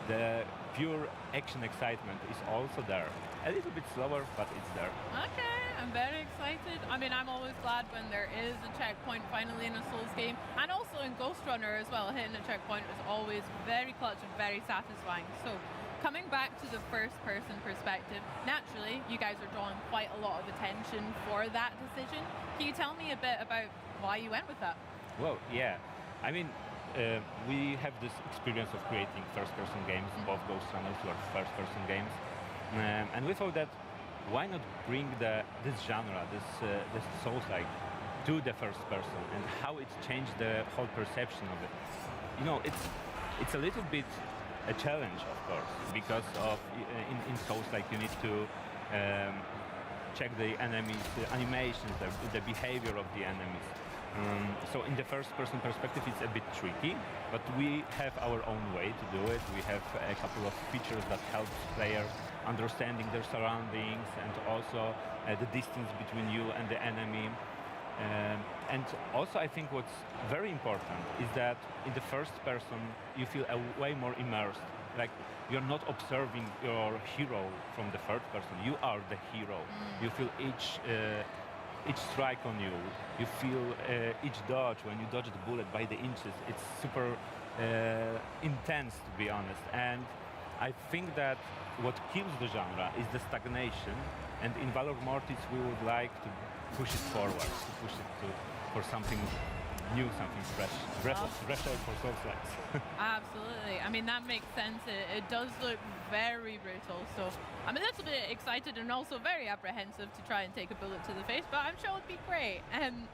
The pure action excitement is also there. A little bit slower, but it's there. Okay, I'm very excited. I mean, I'm always glad when there is a checkpoint finally in a Souls game, and also in Ghost Runner as well. Hitting a checkpoint is always very clutch and very satisfying. So, coming back to the first-person perspective, naturally, you guys are drawing quite a lot of attention for that decision. Can you tell me a bit about why you went with that? Well, yeah. I mean, we have this experience of creating first-person games. Both Ghost Runners were first-person games. And we thought that why not bring this genre, this Souls-like, to the first person and how it changed the whole perception of it. You know, it's a little bit a challenge, of course, because of in Souls-like you need to check the enemies' animations, the behavior of the enemies. So in the first-person perspective, it's a bit tricky, but we have our own way to do it. We have a couple of features that help players understanding their surroundings and also the distance between you and the enemy. And also, I think what's very important is that in the first person, you feel way more immersed. Like you're not observing your hero from the third person. You are the hero. You feel each strike on you. You feel each dodge when you dodge the bullet by the inches. It's super intense, to be honest. And I think that what kills the genre is the stagnation. And in Valor Mortis, we would like to push it forward, to push it for something new, something fresh. Fresh out for Souls-likes. Absolutely. I mean, that makes sense. It does look very brutal. So I'm a little bit excited and also very apprehensive to try and take a bullet to the face, but I'm sure it'll be great.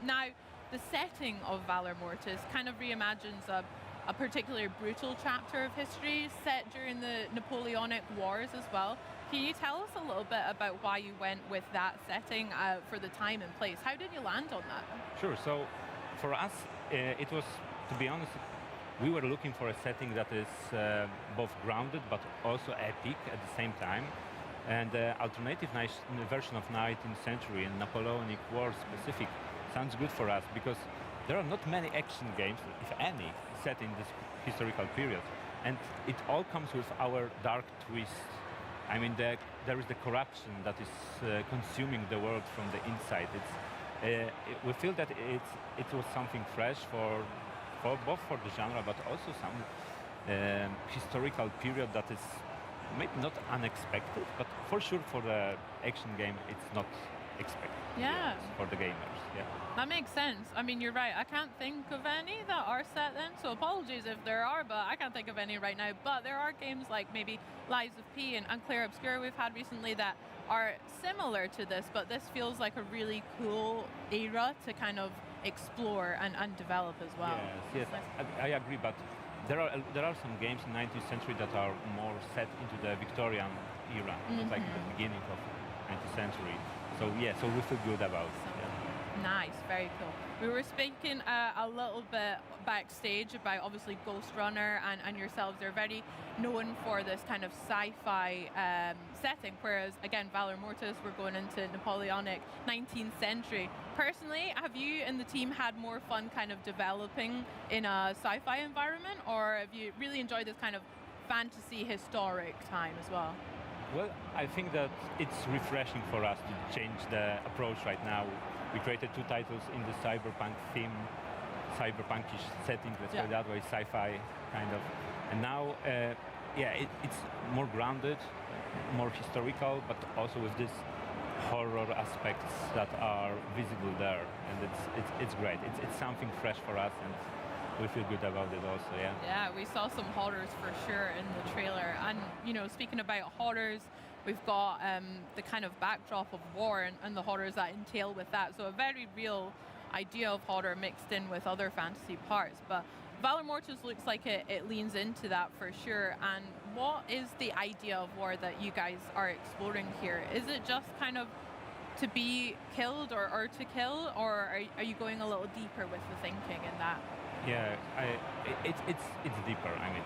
Now, the setting of Valor Mortis kind of reimagines a particularly brutal chapter of history set during the Napoleonic Wars as well. Can you tell us a little bit about why you went with that setting for the time and place? How did you land on that? Sure. So for us, it was, to be honest, we were looking for a setting that is both grounded but also epic at the same time. And the alternative version of 19th century and Napoleonic War specific sounds good for us because there are not many action games, if any, set in this historical period. And it all comes with our dark twist. I mean, there is the corruption that is consuming the world from the inside. we feel that it was something fresh for both for the genre, but also some historical period that is maybe not unexpected, but for sure for the action game, it's not expected. Yeah. For the gamers, yeah. That makes sense. I mean, you're right. I can't think of any that are set then, so apologies if there are, but I can't think of any right now. But there are games like maybe Lies of P and Unclear Obscura we've had recently that are similar to this, but this feels like a really cool era to kind of explore and develop as well. Yes, I agree, but there are some games in 19th century that are more set into the Victorian era, like the beginning of 19th century. So yeah, so we feel good about it. Yeah. Nice, very cool. We were speaking a little bit backstage about obviously Ghost Runner and yourselves. They're very known for this kind of sci-fi setting, whereas again, Valor Mortis, we're going into Napoleonic 19th century. Personally, have you and the team had more fun kind of developing in a sci-fi environment, or have you really enjoyed this kind of fantasy historic time as well? Well, I think that it's refreshing for us to change the approach right now. We created 2 titles in the cyberpunk theme, cyberpunkish setting, let's say that way, sci-fi kind of. And now, it's more grounded, more historical, but also with this horror aspects that are visible there. And it's great. It's something fresh for us, and we feel good about it also, yeah. Yeah, we saw some horrors for sure in the trailer. And, you know, speaking about horrors, we've got the kind of backdrop of war and the horrors that entail with that. So a very real idea of horror mixed in with other fantasy parts. But Valor Mortis looks like it leans into that for sure. And what is the idea of war that you guys are exploring here? Is it just kind of to be killed or to kill, or are you going a little deeper with the thinking in that? Yeah, it's deeper. I mean,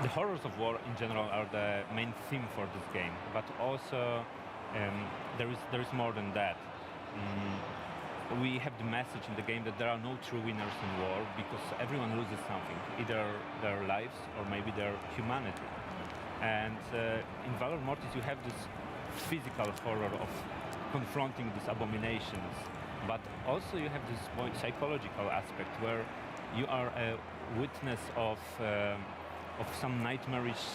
the horrors of war in general are the main theme for this game, but also there is more than that. We have the message in the game that there are no true winners in war because everyone loses something, either their lives or maybe their humanity. And in Valor Mortis you have this physical horror of confronting these abominations, but also you have this more psychological aspect where you are a witness of some nightmarish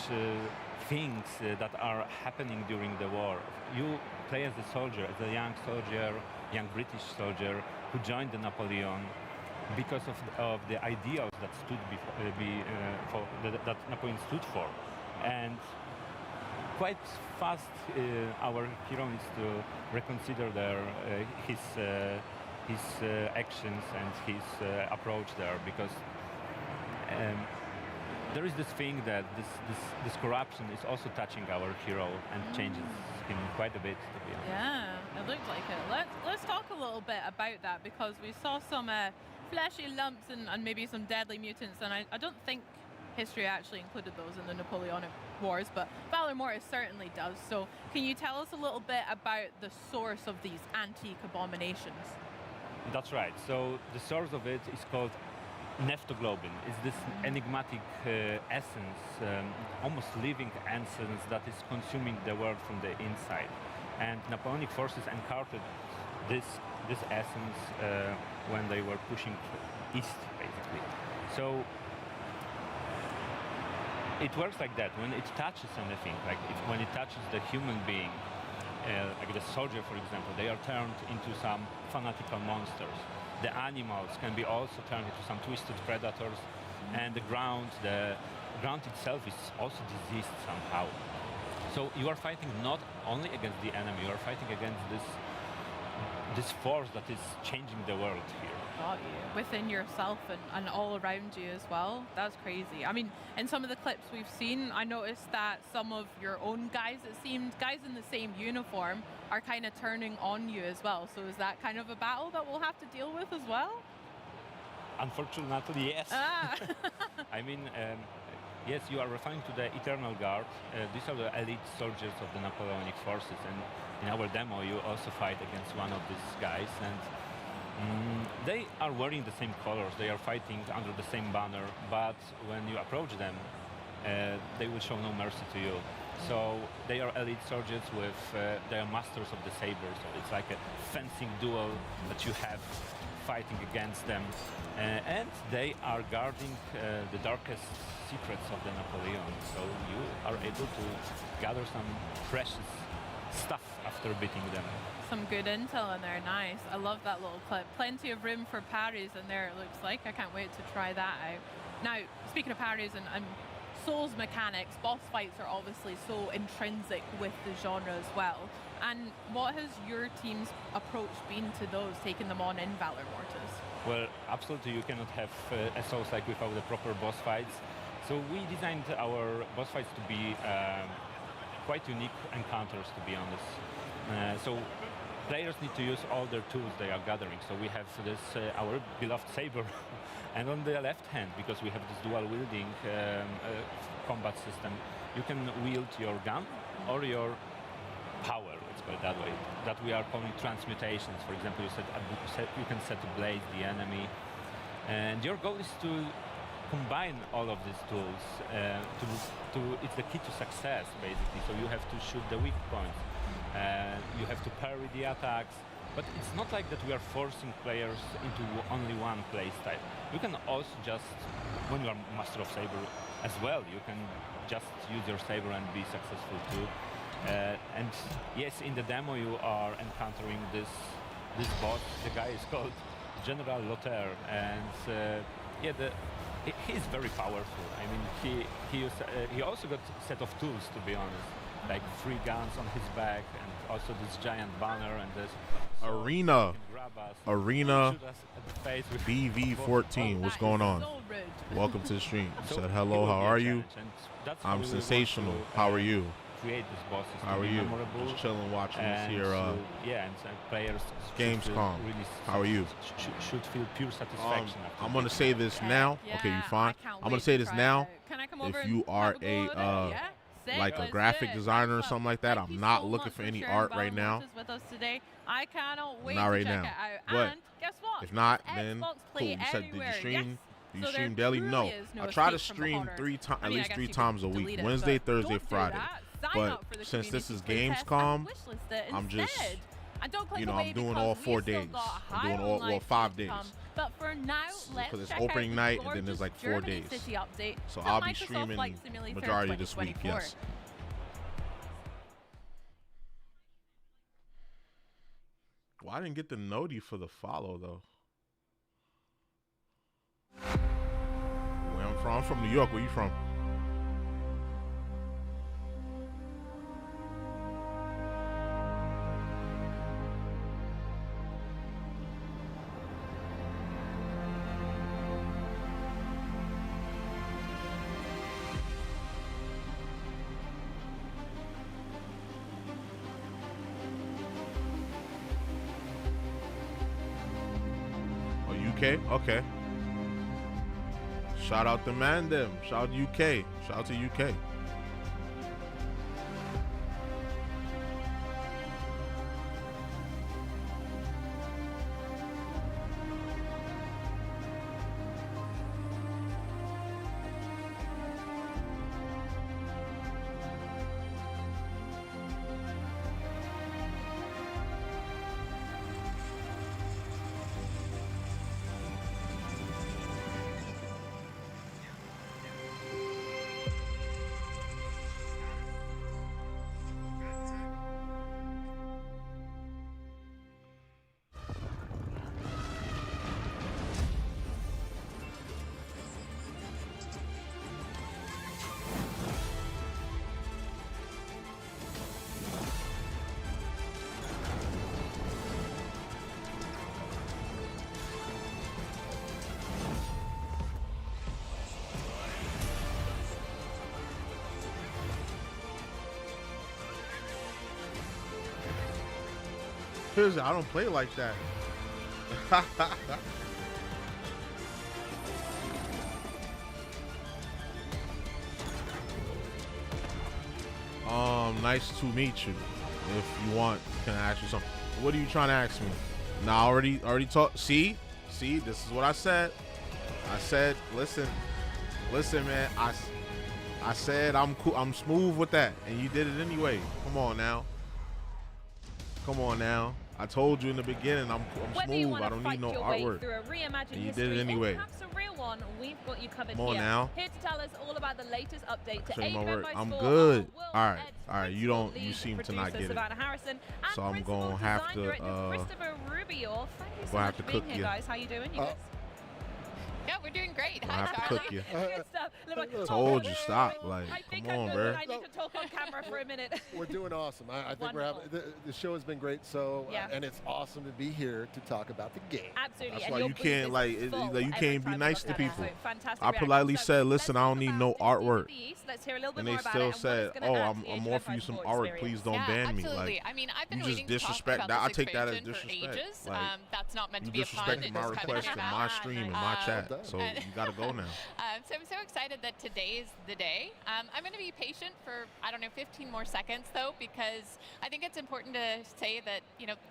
things that are happening during the war. You play as a soldier, as a young British soldier who joined the Napoleon because of the ideals that stood that Napoleon stood for. And quite fast, our hero needs to reconsider his actions and his approach there, because there is this thing that this corruption is also touching our hero and changes him quite a bit, to be honest. Yeah, it looked like it. Let's talk a little bit about that, because we saw some fleshy lumps and maybe some deadly mutants, and I don't think history actually included those in the Napoleonic Wars, but Valor Mortis certainly does. So can you tell us a little bit about the source of these antique abominations? That's right. So the source of it is called neptoglobin. It's this enigmatic essence, almost living essence that is consuming the world from the inside. And Napoleonic forces encountered this essence when they were pushing east, basically. So it works like that. When it touches anything, when it touches the human being, like the soldier, for example, they are turned into some fanatical monsters. The animals can be also turned into some twisted predators, and the ground itself is also diseased somehow. So you are fighting not only against the enemy, you are fighting against this force that is changing the world here. Got you. Within yourself and all around you as well. That's crazy. I mean, in some of the clips we've seen, I noticed that some of your own guys, it seemed, guys in the same uniform, are kind of turning on you as well. So is that kind of a battle that we'll have to deal with as well? Unfortunately, yes. I mean, yes, you are referring to the Eternal Guard. These are the elite soldiers of the Napoleonic forces, and in our demo you also fight against one of these guys, and they are wearing the same colors, they are fighting under the same banner, but when you approach them, they will show no mercy to you. So they are elite soldiers with they are masters of the saber. So it's like a fencing duel that you have fighting against them, and they are guarding the darkest secrets of the Napoleon. So you are able to gather some precious stuff after beating them. Some good intel in there, nice. I love that little clip. Plenty of room for parries in there, it looks like. I can't wait to try that out. Now, speaking of parries and Souls mechanics, boss fights are obviously so intrinsic with the genre as well. And what has your team's approach been to those, taking them on in Valor Mortis? Well, absolutely, you cannot have a Souls-like without the proper boss fights. So we designed our boss fights to be quite unique encounters, to be honest. So players need to use all their tools they are gathering. So we have this our beloved saber, and on the left hand, because we have this dual wielding combat system, you can wield your gun or your power, let's call it that way, that we are calling transmutations. For example, you can set ablaze the enemy, and your goal is to combine all of these tools. It's the key to success, basically. So you have to shoot the weak points, you have to parry the attacks, but it's not like that we are forcing players into only one play style. You can also just, when you are master of saber as well, you can just use your saber and be successful too. And yes, in the demo you are encountering this boss. The guy is called General Lothair, and he's very powerful. I mean, he also got a set of tools, to be honest, like 3 guns on his back, and also this giant banner and this Arena BV14. What's going on? Welcome to the stream. Said hello. How are you? I'm sensational. How are you? Create this bosses. How are you? Just chilling, watching this here. Yeah, and players. Gamescom. Really how are you? Should feel pure satisfaction. I'm gonna say this now. Okay, you fine. I'm gonna say this now. If you are like a graphic designer or something like that, I'm not looking for any art right now. With us today. I cannot wait not to right check now. it out. But and guess what? if not, Xbox then Play cool. You said, did you Anywhere. stream? Yes. You So stream there daily? No. truly is no I try to escape from the stream horror. at least guess three you times a could week. delete it, Wednesday, but Thursday, don't do Friday. that. Sign But up for the since this is community playtest Gamescom, and wishlist it I'm just, instead. And don't click you know, away I'm doing because all we've 4 still days. got I'm doing High all Life 5 to days. come. But for now, let's Because it's check opening out night the and then there's gorgeous like 4 Germany days. City update So to I'll be Microsoft streaming Flight Simulator majority this week. 2024. Yes. Well, I didn't get the noti for the follow though. Where I'm from? I'm from New York. Where you from? UK? Okay. Shout out to Mandem. Shout out to UK. Shout out to UK. I don't play like that. Nice to meet you. If you want, can I ask you something? What are you trying to ask me? Nah, already talked. See, this is what I said. I said, listen, man. I said I'm cool. I'm smooth with that, and you did it anyway. Come on now. Come on now. I told you in the beginning I'm smooth. I don't need no artwork. And you did it anyway. Perhaps a real one, we've got you covered Come on here. now. Here to tell us all about the latest update to Say Age my of word. Empires I'm 4, good. our All right. You seem to not get it. Harrison, So I'm gonna have to. Christopher Rubio. Thank you so gonna much have to for being cook here, you. guys. How you doing? You good? Yeah, we're doing great. I'll have to cook you. Good stuff. Told you, stop. Like, come on, bro. I need to talk on camera for a minute. We're doing awesome. I think we're having the show has been great. So and it's awesome to be here to talk about the game. Absolutely. That's why you can't you can't be nice to people. I politely said, listen, I don't need no artwork. Let's hear a little bit And they more about still it said, oh, I'm offering you some artwork. Please don't ban me. Absolutely. Like, I mean, I've been you waiting just to disrespect talk that. about I this take that as expansion for disrespect. ages. Like, that's not meant to you be a fun. disrespected my request in my stream and my chat. So you gotta go now. So I'm so excited that today is the day. I'm going to be patient for, I don't know, 15 more seconds, though, because I think it's important to say that,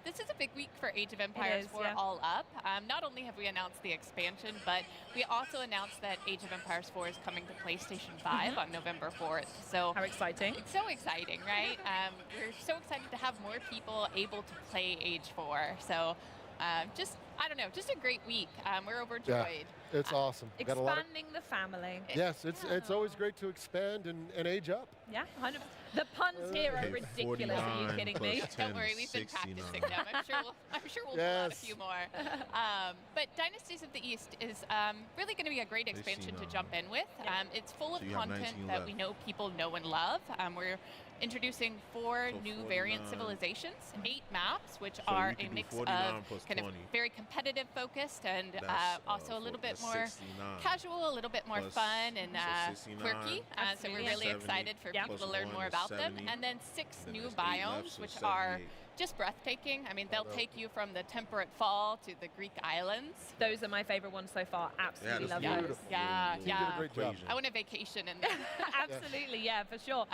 this is a big week for Age of Empires 4 All Up. Not only have we announced the expansion, but we also announced that Age of Empires 4 is coming to PlayStation 5 on November 4th. So how exciting. It's so exciting, right? We're so excited to have more people able to play Age 4. So I don't know, just a great week. We're overjoyed. Yeah, it's awesome. Expanding the family. Yes, it's always great to expand and age up. Yeah, 100%. The puns here are ridiculous. Are you kidding me? Don't worry, we've been practicing them. I'm sure we'll pull out a few more. But Dynasties of the East is really going to be a great expansion to jump in with. It's full of content that we know people know and love. We're introducing 4 new variant civilizations, 8 maps, which are a mix of kind of very competitive focused and also a little bit more casual, a little bit more fun and quirky. So we're really excited for people to learn more about them. And then 6 new biomes, which are just breathtaking. I mean, they'll take you from the temperate fall to the Greek islands. Those are my favorite ones so far. Absolutely love those. Yeah. You did a great job. I want a vacation in there. Absolutely, yeah, for sure.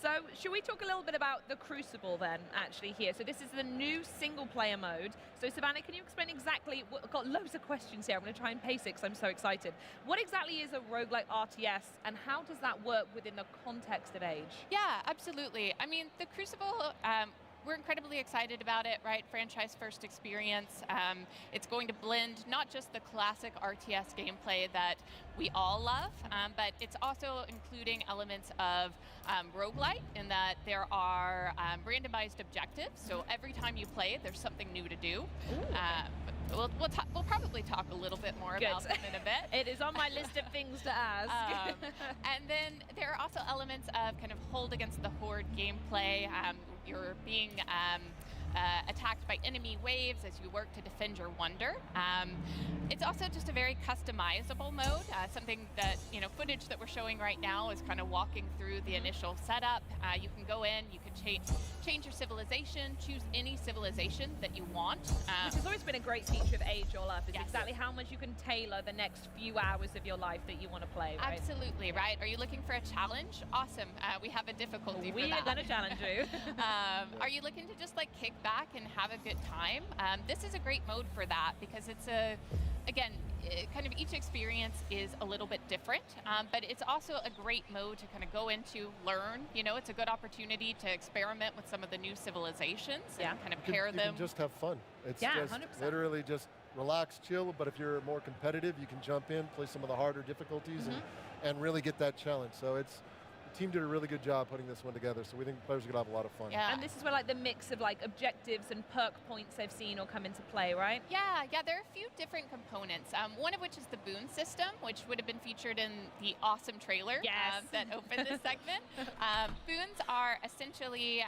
So should we talk a little bit about the Crucible then, actually, here? So this is the new single-player mode. So Savannah, can you explain exactly, I've got loads of questions here. I'm going to try and pace it because I'm so excited. What exactly is a roguelike RTS and how does that work within the context of Age? Yeah, absolutely. I mean, the Crucible, we're incredibly excited about it, right? Franchise first experience. It's going to blend not just the classic RTS gameplay that we all love, but it's also including elements of roguelite in that there are randomized objectives. So every time you play, there's something new to do. We'll probably talk a little bit more about them in a bit. It is on my list of things to ask. And then there are also elements of kind of hold against the horde gameplay. You're being attacked by enemy waves as you work to defend your wonder. It's also just a very customizable mode, something that, footage that we're showing right now is kind of walking through the initial setup. You can go in, you can change your civilization, choose any civilization that you want. Which has always been a great feature of Age All Up, is exactly how much you can tailor the next few hours of your life that you want to play, right? Absolutely, right? Are you looking for a challenge? Awesome. We have a difficulty for that. We are going to challenge you. Are you looking to just kick back and have a good time? This is a great mode for that because it's again, kind of each experience is a little bit different, but it's also a great mode to kind of go into, learn. It's a good opportunity to experiment with some of the new civilizations and kind of pair them. You can just have fun. It's just 100%. literally just relax, chill, but if you're more competitive, you can jump in, play some of the harder difficulties and really get that challenge. So the team did a really good job putting this one together, so we think players are going to have a lot of fun. Yeah. And this is where the mix of objectives and perk points I've seen all come into play, right? Yeah, there are a few different components. One of which is the boon system, which would have been featured in the awesome trailer that opened this segment. Boons are essentially,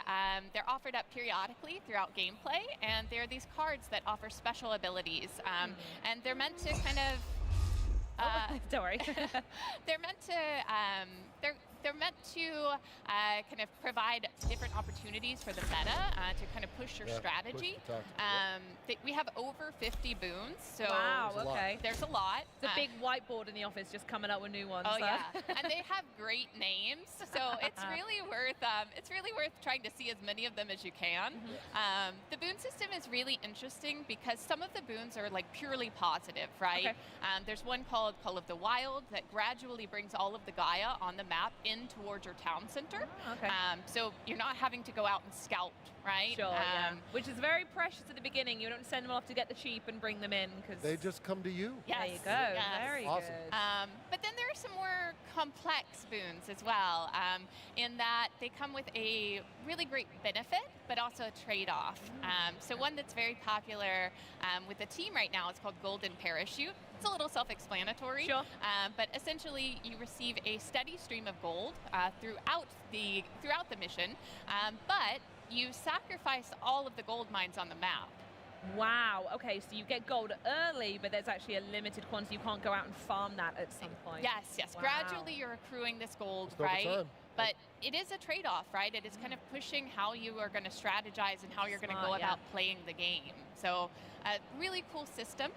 they're offered up periodically throughout gameplay, and they're these cards that offer special abilities. And they're meant to kind of... don't worry. They're meant to kind of provide different opportunities for the meta to kind of push your strategy. We have over 50 boons, so wow, okay. There's a lot. It's a big whiteboard in the office just coming up with new ones. Oh yeah, and they have great names, so it's really worth trying to see as many of them as you can. The boon system is really interesting because some of the boons are like purely positive, right? Okay. There's one called Call of the Wild that gradually brings all of the Gaia on the map in towards your town center. So you're not having to go out and scout, right? Sure, which is very precious at the beginning. You don't send them off to get the cheap and bring them in because they just come to you. Yes, there you go. Yes. Very awesome. good. But then there are some more complex boons as well, in that they come with a really great benefit, but also a trade-off. So one that's very popular with the team right now is called Golden Parachute. It's a little self-explanatory, but essentially you receive a steady stream of gold throughout the mission, but you sacrifice all of the gold mines on the map. Wow, okay, so you get gold early, but there's actually a limited quantity. You can't go out and farm that at some point. Yes. Wow. Gradually you're accruing this gold, Just over right? time. But it is a trade-off, right? It is kind of pushing how you are going to strategize and how you're going to go about playing the game. So a really cool system.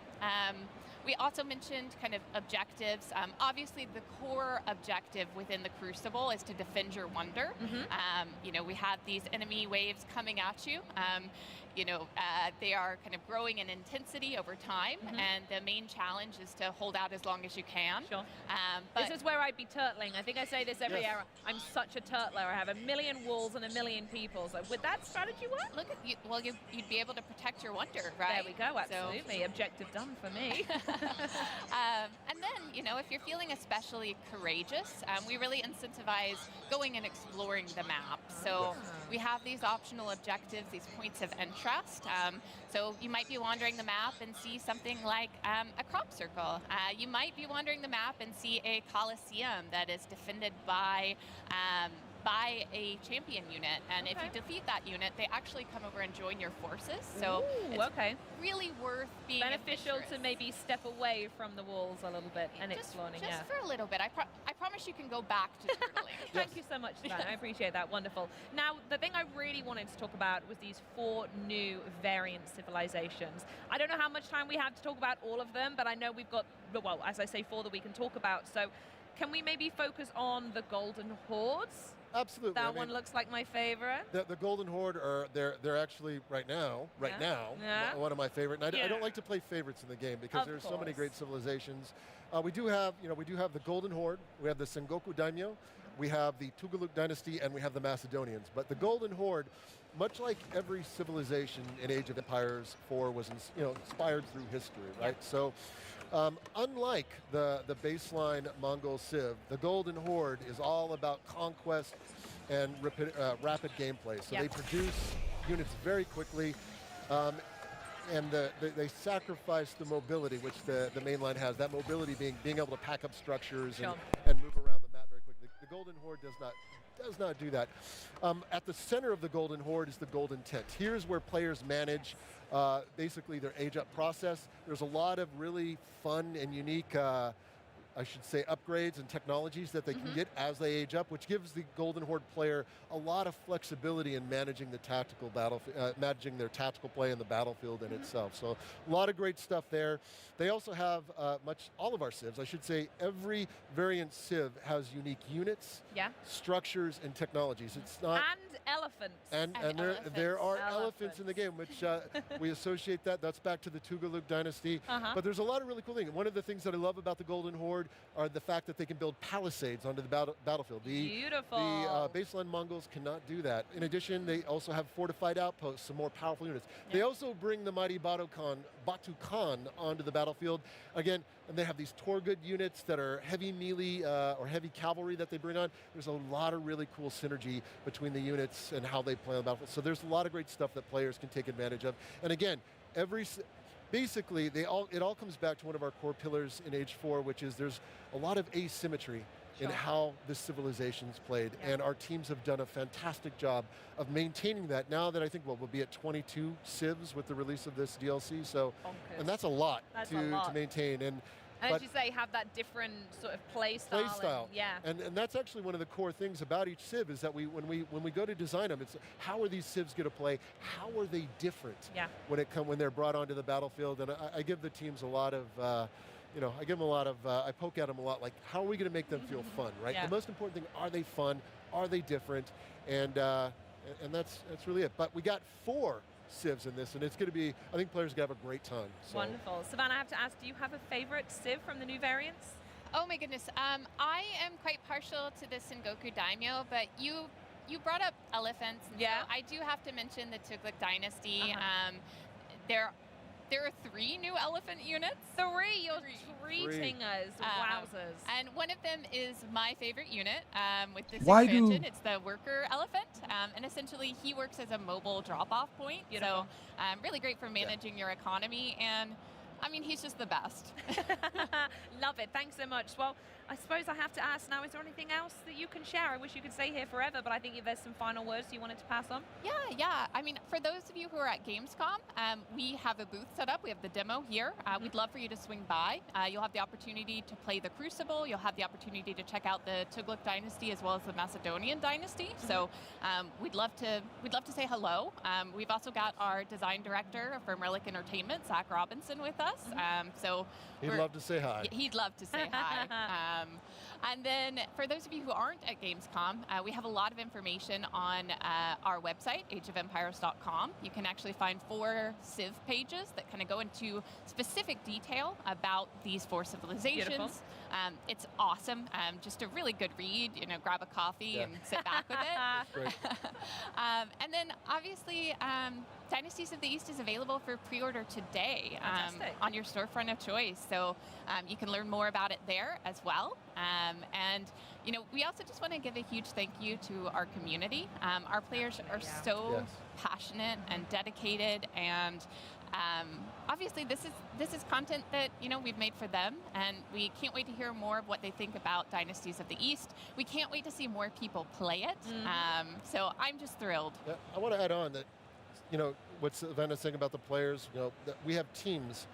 We also mentioned kind of objectives. Obviously, the core objective within the Crucible is to defend your wonder. You know, we have these enemy waves coming at you. They are kind of growing in intensity over time, and the main challenge is to hold out as long as you can. This is where I'd be turtling. I think I say this every era. I'm such a turtler. I have a million walls and a million people. So would that strategy work? Look at you. Well, you'd be able to protect your wonder, right? There we go. Absolutely. Objective done for me. And then, if you're feeling especially courageous, we really incentivize going and exploring the map. So we have these optional objectives, these points of interest. So you might be wandering the map and see something like a crop circle. You might be wandering the map and see a coliseum that is defended by a champion unit, and if you defeat that unit, they actually come over and join your forces. So it's really worth being beneficial to maybe step away from the walls a little bit and exploring. Just for a little bit. I promise you can go back to turtling. Thank you so much, Savannah. I appreciate that. Wonderful. Now, the thing I really wanted to talk about was these 4 new variant civilizations. I don't know how much time we have to talk about all of them, but I know we've got, well, as I say, 4 that we can talk about. So can we maybe focus on the Golden Hordes? Absolutely. That one looks like my favorite. The Golden Horde they're actually right now one of my favorite. And I don't like to play favorites in the game because there's so many great civilizations. We do have the Golden Horde. We have the Sengoku Daimyo. We have the Tugaluk Dynasty, and we have the Macedonians. But the Golden Horde, much like every civilization in Age of Empires 4 was inspired through history, right? So unlike the baseline Mongol Civ, the Golden Horde is all about conquest and rapid gameplay. So they produce units very quickly, and they sacrifice the mobility, which the mainline has. That mobility being able to pack up structures and move around the map very quickly. The Golden Horde does not do that. At the center of the Golden Horde is the Golden Tent. Here's where players manage basically their age-up process. There's a lot of really fun and unique, I should say, upgrades and technologies that they can get as they age up, which gives the Golden Horde player a lot of flexibility in managing the tactical managing their tactical play in the battlefield in itself. So a lot of great stuff there. They also have all of our civs. I should say every variant civ has unique units, structures, and technologies. It's not and elephants. And there are elephants in the game, which we associate that's back to the Tugaluk Dynasty. But there's a lot of really cool things. One of the things that I love about the Golden Horde are the fact that they can build palisades onto the battlefield. Beautiful. The baseline Mongols cannot do that. In addition, they also have fortified outposts, some more powerful units. They also bring the mighty Batu Khan onto the battlefield. Again, and they have these Torgud units that are heavy melee or heavy cavalry that they bring on. There's a lot of really cool synergy between the units and how they play on the battlefield. So there's a lot of great stuff that players can take advantage of. And again, basically, it all comes back to one of our core pillars in Age 4, which is there's a lot of asymmetry in how the civilization's played. And our teams have done a fantastic job of maintaining that now that I think, we'll be at 22 civs with the release of this DLC. So, and that's a lot to maintain. And as you say, have that different sort of play style. And that's actually one of the core things about each civ is that when we go to design them, it's how are these civs going to play? How are they different when they're brought onto the battlefield? And I give the teams a lot of, I give them a lot of, I poke at them a lot, like how are we going to make them feel fun, right? The most important thing, are they fun? Are they different? And that's really it. But we got 4 civs in this, and it's going to be, I think players are going to have a great time. So. Wonderful. Savannah, I have to ask, do you have a favorite civ from the new variants? Oh my goodness. I am quite partial to the Sengoku Daimyo, but you brought up elephants. And so I do have to mention the Tughlaq Dynasty. There are 3 new elephant units. 3? You're treating us. Wowzers. And one of them is my favorite unit with this Why expansion. It's the worker elephant. And essentially, he works as a mobile drop-off point. Beautiful. So really great for managing your economy. And I mean, he's just the best. Love it. Thanks so much. Well, I suppose I have to ask now, is there anything else that you can share? I wish you could stay here forever, but I think if there's some final words you wanted to pass on. Yeah. I mean, for those of you who are at Gamescom, we have a booth set up. We have the demo here. We'd love for you to swing by. You'll have the opportunity to play the Crucible. You'll have the opportunity to check out the Tughlaq Dynasty as well as the Macedonian Dynasty. So we'd love to say hello. We've also got our design director from Relic Entertainment, Zach Robinson, with us. So he'd love to say hi. He'd love to say hi. And then for those of you who aren't at Gamescom, we have a lot of information on our website, ageofempires.com. You can actually find 4 civ pages that kind of go into specific detail about these 4 civilizations. It's awesome. Just a really good read. Grab a coffee and sit back with it. And then obviously, Dynasties of the East is available for pre-order today on your storefront of choice. So you can learn more about it there as well. And we also just want to give a huge thank you to our community. Our players are so passionate and dedicated, and obviously this is content that we've made for them, and we can't wait to hear more of what they think about Dynasties of the East. We can't wait to see more people play it. So I'm just thrilled. I want to add on that what Savannah's saying about the players, that we have teams.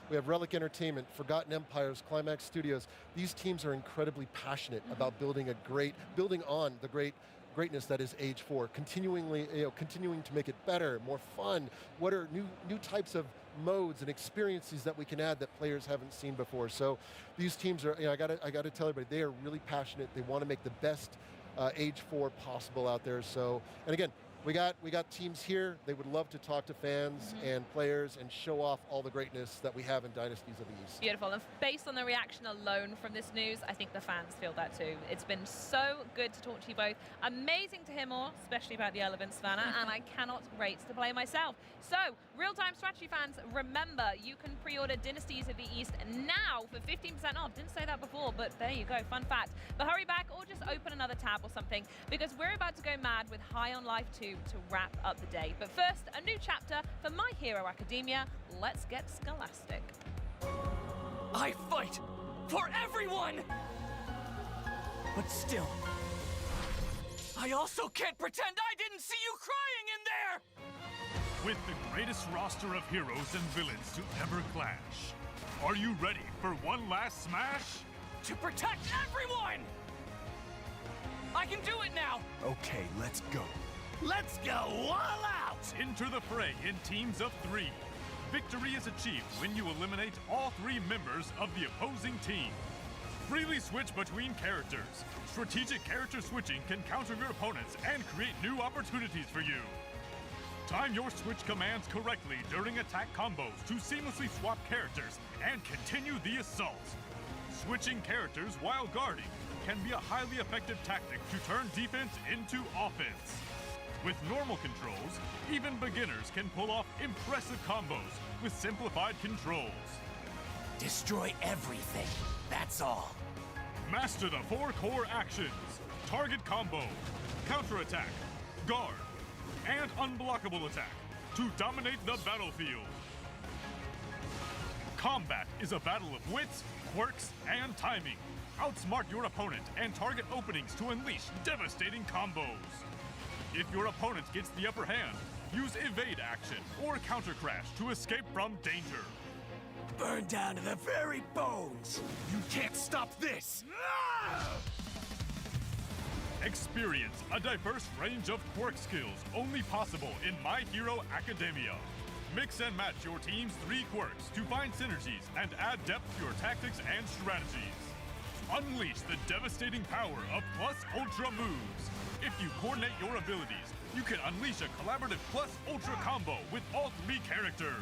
We have Relic Entertainment, Forgotten Empires, Climax Studios. These teams are incredibly passionate about building on the greatness that is Age 4, continuing to make it better, more fun. What are new types of modes and experiences that we can add that players haven't seen before? So these teams are, I got to tell everybody, they are really passionate. They want to make the best Age 4 possible out there. So, and again, we got teams here. They would love to talk to fans and players and show off all the greatness that we have in Dynasties of the East. Beautiful. And based on the reaction alone from this news, I think the fans feel that too. It's been so good to talk to you both. Amazing to hear more, especially about the elephants, Savannah, and I cannot wait to play myself. So, real-time strategy fans, remember, you can pre-order Dynasties of the East now for 15% off. Didn't say that before, but there you go, fun fact. But hurry back or just open another tab or something, because we're about to go mad with High on Life 2 to wrap up the day. But first, a new chapter for My Hero Academia. Let's get scholastic. I fight for everyone! But still, I also can't pretend I didn't see you crying in there! With the greatest roster of heroes and villains to ever clash, are you ready for one last smash? To protect everyone! I can do it now! Okay, let's go. Let's go all out! Enter the fray in teams of 3. Victory is achieved when you eliminate all 3 members of the opposing team. Freely switch between characters. Strategic character switching can counter your opponents and create new opportunities for you. Time your switch commands correctly during attack combos to seamlessly swap characters and continue the assault. Switching characters while guarding can be a highly effective tactic to turn defense into offense. With normal controls, even beginners can pull off impressive combos with simplified controls. Destroy everything, that's all. Master the 4 core actions: target combo, counterattack, guard, and unblockable attack to dominate the battlefield. Combat is a battle of wits, quirks, and timing. Outsmart your opponent and target openings to unleash devastating combos. If your opponent gets the upper hand, use evade action or counter crash to escape from danger. burned down to the very bones. You can't stop this. Experience a diverse range of quirk skills only possible in My Hero Academia. Mix and match your team's 3 quirks to find synergies and add depth to your tactics and strategies. Unleash the devastating power of Plus Ultra moves. If you coordinate your abilities, you can unleash a collaborative Plus Ultra combo with all 3 characters.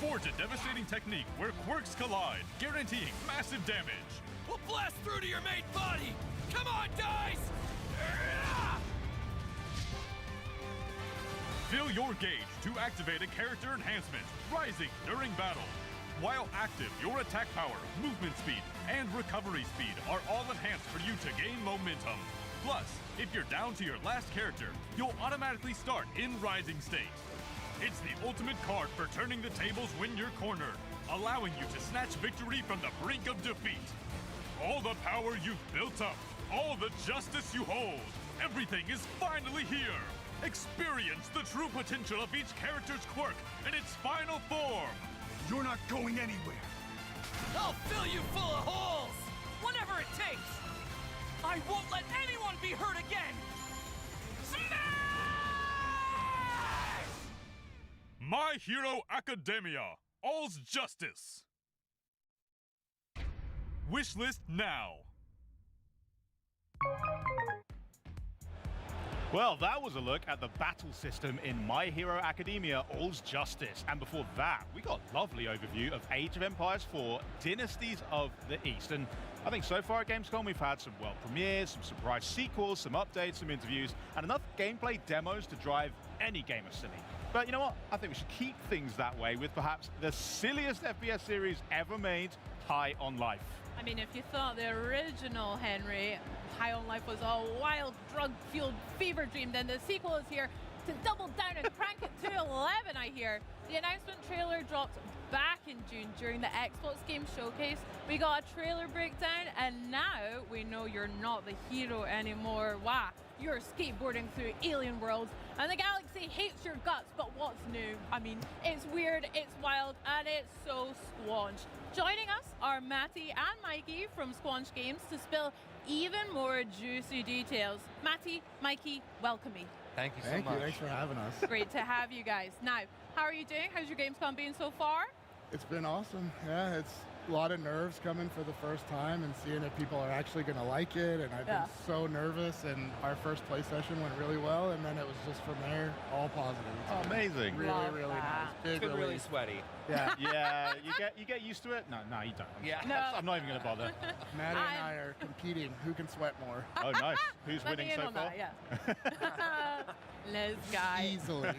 Forge a devastating technique where quirks collide, guaranteeing massive damage. We'll blast through to your main body. Come on, guys! Fill your gauge to activate a character enhancement, rising during battle. While active, your attack power, movement speed, and recovery speed are all enhanced for you to gain momentum. Plus, if you're down to your last character, you'll automatically start in rising state. It's the ultimate card for turning the tables when you're cornered, allowing you to snatch victory from the brink of defeat. All the power you've built up, all the justice you hold, everything is finally here. Experience the true potential of each character's quirk in its final form. You're not going anywhere. I'll fill you full of holes! Whatever it takes! I won't let anyone be hurt again! Smash! My Hero Academia, all's justice. Wishlist now. Well, that was a look at the battle system in My Hero Academia All's Justice. And before that, we got a lovely overview of Age of Empires 4 Dynasties of the East. And I think so far at Gamescom, we've had some world premieres, some surprise sequels, some updates, some interviews, and enough gameplay demos to drive any gamer silly. But you know what? I think we should keep things that way with perhaps the silliest FPS series ever made, High on Life. I mean, if you thought the original Henry, High on Life was a wild, drug-fueled fever dream, then the sequel is here to double down and crank it to 11, I hear. The announcement trailer dropped back in June during the Xbox Game Showcase. We got a trailer breakdown, and now we know you're not the hero anymore. Wow, you're skateboarding through alien worlds, and the galaxy hates your guts, but what's new? I mean, it's weird, it's wild, and it's so Squanch. Joining us are Matty and Mikey from Squanch Games to spill even more juicy details. Matty, Mikey, welcome me. Thank you so much. Thanks for having us. Great to have you guys. Now, how are you doing? How's your Gamescom been so far? It's been awesome. Yeah, it's a lot of nerves coming for the first time and seeing if people are actually going to like it. And I've been so nervous, and our first play session went really well, and then it was just from there, all positive. Oh, amazing. Really, Love really that. nice. Big It's been really relief. sweaty. Yeah. Yeah, you get used to it? No, you don't. Yeah. No. I'm not even going to bother. Maddie and I are competing. Who can sweat more? Oh, nice. Who's Let me winning in so on far? that, yeah. Les guys. Easily.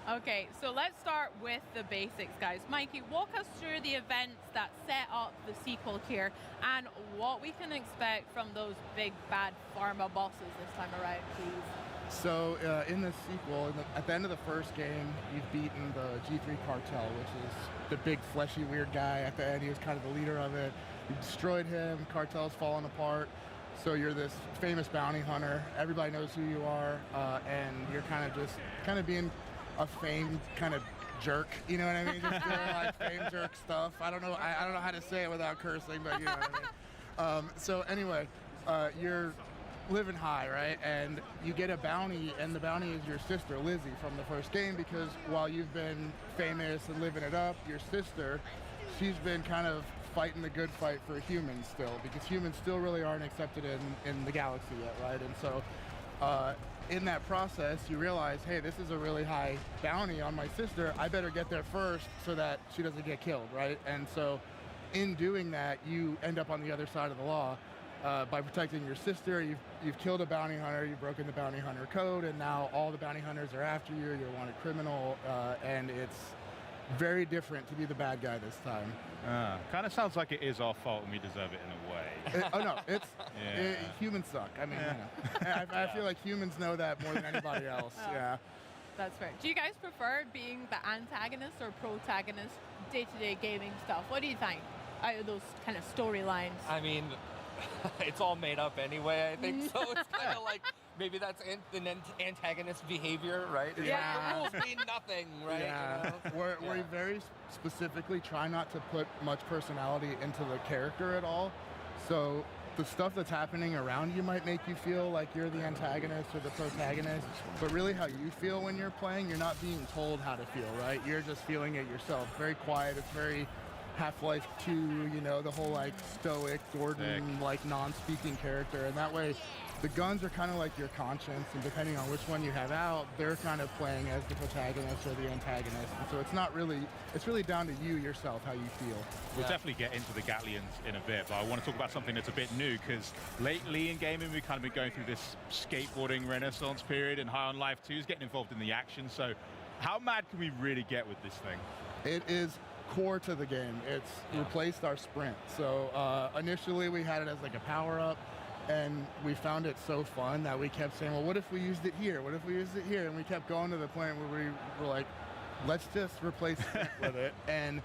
Okay, so let's start with the basics, guys. Mikey, walk us through the events that set up the sequel here and what we can expect from those big bad pharma bosses this time around, please. So in the sequel, at the end of the first game, you've beaten the G3 cartel, which is the big fleshy weird guy. At the end, he was kind of the leader of it. You destroyed him, cartel's falling apart. So you're this famous bounty hunter. Everybody knows who you are, and you're kind of being a fame kind of jerk. You know what I mean? Just doing like fame jerk stuff. I don't know how to say it without cursing, but you know what I mean. So anyway, you're living high, right? And you get a bounty, and the bounty is your sister, Lizzie, from the first game, because while you've been famous and living it up, your sister, she's been kind of fighting the good fight for humans still, because humans still really aren't accepted in the galaxy yet, right? And so in that process, you realize, hey, this is a really high bounty on my sister. I better get there first so that she doesn't get killed, right? And so in doing that, you end up on the other side of the law. By protecting your sister, you've killed a bounty hunter, you've broken the bounty hunter code, and now all the bounty hunters are after you, you're a wanted criminal, and it's very different to be the bad guy this time. Kind of sounds like it is our fault and we deserve it in a way. Oh no, humans suck. I mean, you know, I feel like humans know that more than anybody else. Yeah. That's fair. Do you guys prefer being the antagonist or protagonist day-to-day gaming stuff? What do you think out of those kind of storylines? I mean, it's all made up anyway, I think. So it's kind of like, maybe that's an antagonist behavior, right? It's like, the rules mean nothing, right? Yeah. You know? We very specifically try not to put much personality into the character at all. So the stuff that's happening around you might make you feel like you're the antagonist or the protagonist, but really how you feel when you're playing, you're not being told how to feel, right? You're just feeling it yourself. Very quiet. It's very Half-Life 2, you know, the whole like stoic Gordon, like non-speaking character, and that way the guns are kind of like your conscience, and depending on which one you have out, they're kind of playing as the protagonist or the antagonist. And so it's really down to you yourself how you feel. We'll definitely get into the Gatlians in a bit, but I want to talk about something that's a bit new, because lately in gaming we've kind of been going through this skateboarding renaissance period, and High on Life 2 is getting involved in the action. So how mad can we really get with this thing? It is core to the game. It's replaced our sprint. So initially we had it as like a power-up, and we found it so fun that we kept saying, well, what if we used it here? What if we used it here? And we kept going to the point where we were like, let's just replace sprint with it. And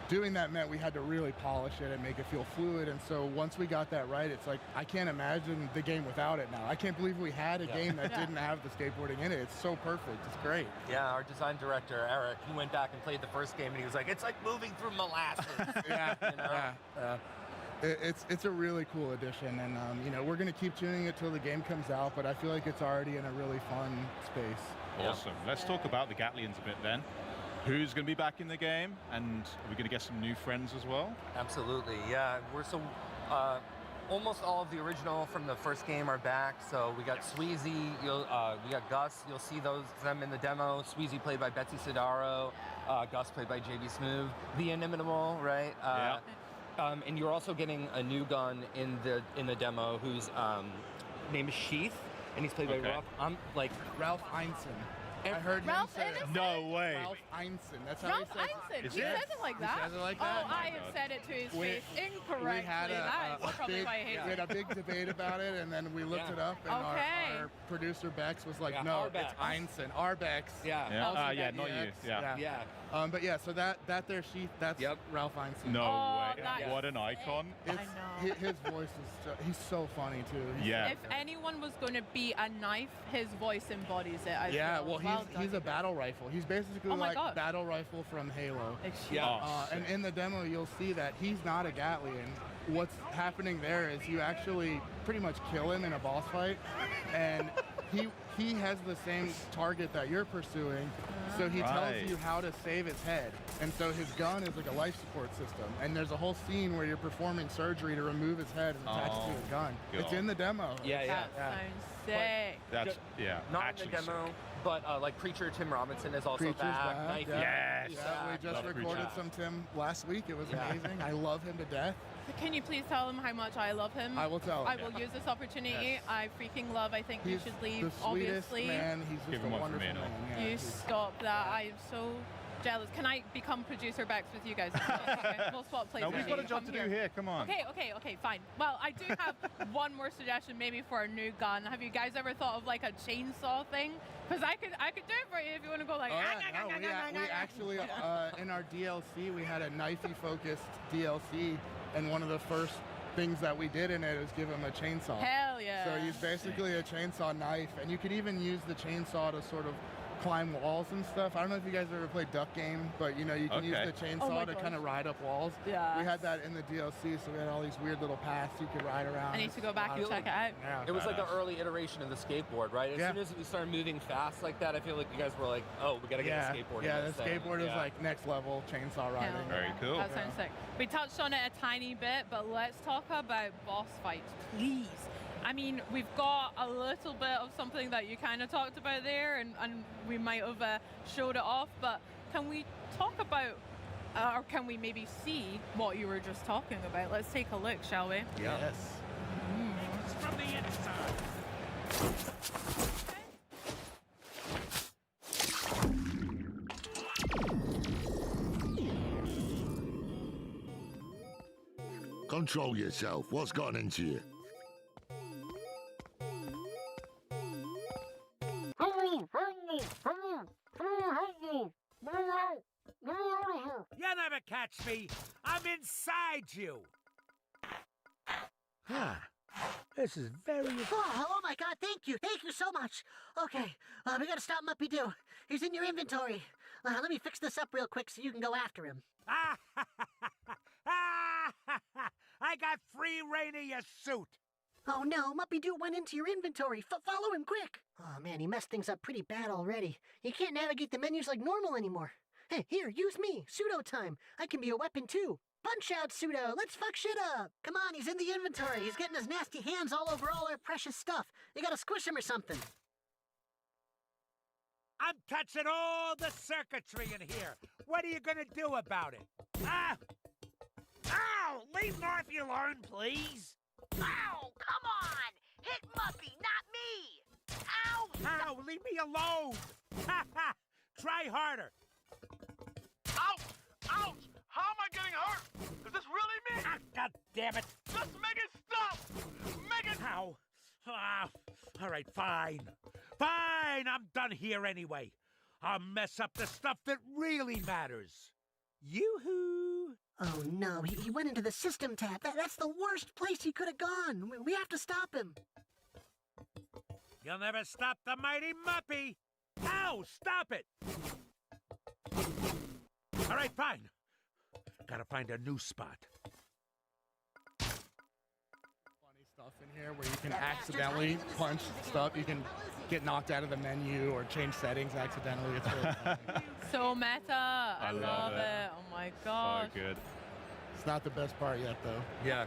doing that meant we had to really polish it and make it feel fluid. And so once we got that right, it's like, I can't imagine the game without it now. I can't believe we had a game that didn't have the skateboarding in it. It's so perfect. It's great. Yeah, our design director, Eric, he went back and played the first game, and he was like, it's like moving through molasses. It's a really cool addition, and you know, we're going to keep tuning it till the game comes out, but I feel like it's already in a really fun space. Awesome. Let's talk about the Gatlians a bit then. Who's going to be back in the game, and are we going to get some new friends as well? Absolutely, yeah. Almost all of the original from the first game are back. So we got Sweezy, we got Gus. You'll see them in the demo. Sweezy played by Betsy Sidaro, Gus played by JB Smoove, the Inimitable, right? And you're also getting a new gun in the demo whose name is Sheath, and he's played by Ralph Einstein. I heard him say it. No way. Ralph Einstein. That's how Ralph he says Einstein. it. He says it like that? He says it like that? Oh, I have said it to his face incorrectly. We had we had a big debate about it, and then we looked it up, and our producer Bex was like, no, Arbex. it's Einstein. Arbex. Not you. But yeah, so that there Sheath, that's Ralph Einstein. No way. What an icon. His voice is he's so funny too. If anyone was going to be a knife, his voice embodies it. I feel. Well, he's a battle rifle. He's basically like battle rifle from Halo. And in the demo, you'll see that he's not a Gatlian. What's happening there is you actually pretty much kill him in a boss fight, and he has the same target that you're pursuing, so he tells you how to save his head. And so his gun is like a life support system, and there's a whole scene where you're performing surgery to remove his head and attach it to his gun. It's in the demo. That sounds sick. That's not in the demo, but like Preacher Tim Robinson is also Preacher's back. back. Yes. We just recorded some Tim last week. It was amazing. I love him to death. Can you please tell him how much I love him? I will tell him. I will use this opportunity. I freaking love. I think you should leave. The sweetest obviously, man. He's just a wonderful man. Yeah, you stop that. I am so jealous. Can I become producer Bex with you guys? We'll swap places. No, we've got a job to do here. Come on. Okay, fine. Well, I do have one more suggestion, maybe for a new gun. Have you guys ever thought of like a chainsaw thing? Because I could do it for you if you want to go like. We actually in our DLC we had a knifey focused DLC, and one of the first things that we did in it is give him a chainsaw. Hell yeah. So he's basically a chainsaw knife, and you could even use the chainsaw to sort of climb walls and stuff. I don't know if you guys ever played Duck Game, but you know, you can use the chainsaw to kind of ride up walls. Yeah. We had that in the DLC, so we had all these weird little paths you could ride around. I need to go back and check it out. Yeah, it was like the early iteration of the skateboard, right? As soon as we started moving fast like that, I feel like you guys were like, oh, we got to get a skateboard. Yeah, the skateboard is like next level chainsaw riding. Very cool. That sounds sick. We touched on it a tiny bit, but let's talk about boss fights, please. I mean, we've got a little bit of something that you kind of talked about there, and we might have showed it off, but can we talk about, or can we maybe see what you were just talking about? Let's take a look, shall we? Yes. It's from the inside. Control yourself. What's gotten into you? You never catch me. I'm inside you. This is very... Oh my God, thank you so much. Okay, we gotta stop Muppy Doo. He's in your inventory. Let me fix this up real quick so you can go after him. I got free reign of your suit. Oh no, Muppy Doo went into your inventory. Follow him quick. Oh man, he messed things up pretty bad already. He can't navigate the menus like normal anymore. Hey, here, use me. Pseudo time. I can be a weapon too. Punch out, Pseudo. Let's fuck shit up. Come on, he's in the inventory. He's getting his nasty hands all over all our precious stuff. You gotta squish him or something. I'm touching all the circuitry in here. What are you gonna do about it? Ah! Ow! Leave Murphy alone, please. Ow! Come on! Hit Muppy, not me! Ow! Ow! Leave me alone! Ha ha! Try harder. Ouch! Ouch! How am I getting hurt? Is this really me? Ah, God damn it! Just make it stop! Make it... Ow! Ah, all right, fine. Fine, I'm done here anyway. I'll mess up the stuff that really matters. Yoo-hoo! Oh no, he went into the system tab. That's the worst place he could have gone. We have to stop him. You'll never stop the mighty Muppy! Ow! Stop it! All right, fine. Gotta find a new spot. Funny stuff in here where you can accidentally punch stuff. You can get knocked out of the menu or change settings accidentally. It's really funny. So meta. I love it. Oh my gosh. So good. It's not the best part yet, though. Yeah.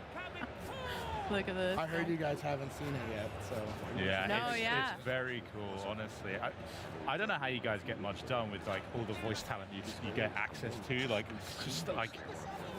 Look at this. I heard you guys haven't seen it yet, so. Yeah, No, yeah. it's very cool, honestly. I don't know how you guys get much done with like all the voice talent you get access to. Like, just like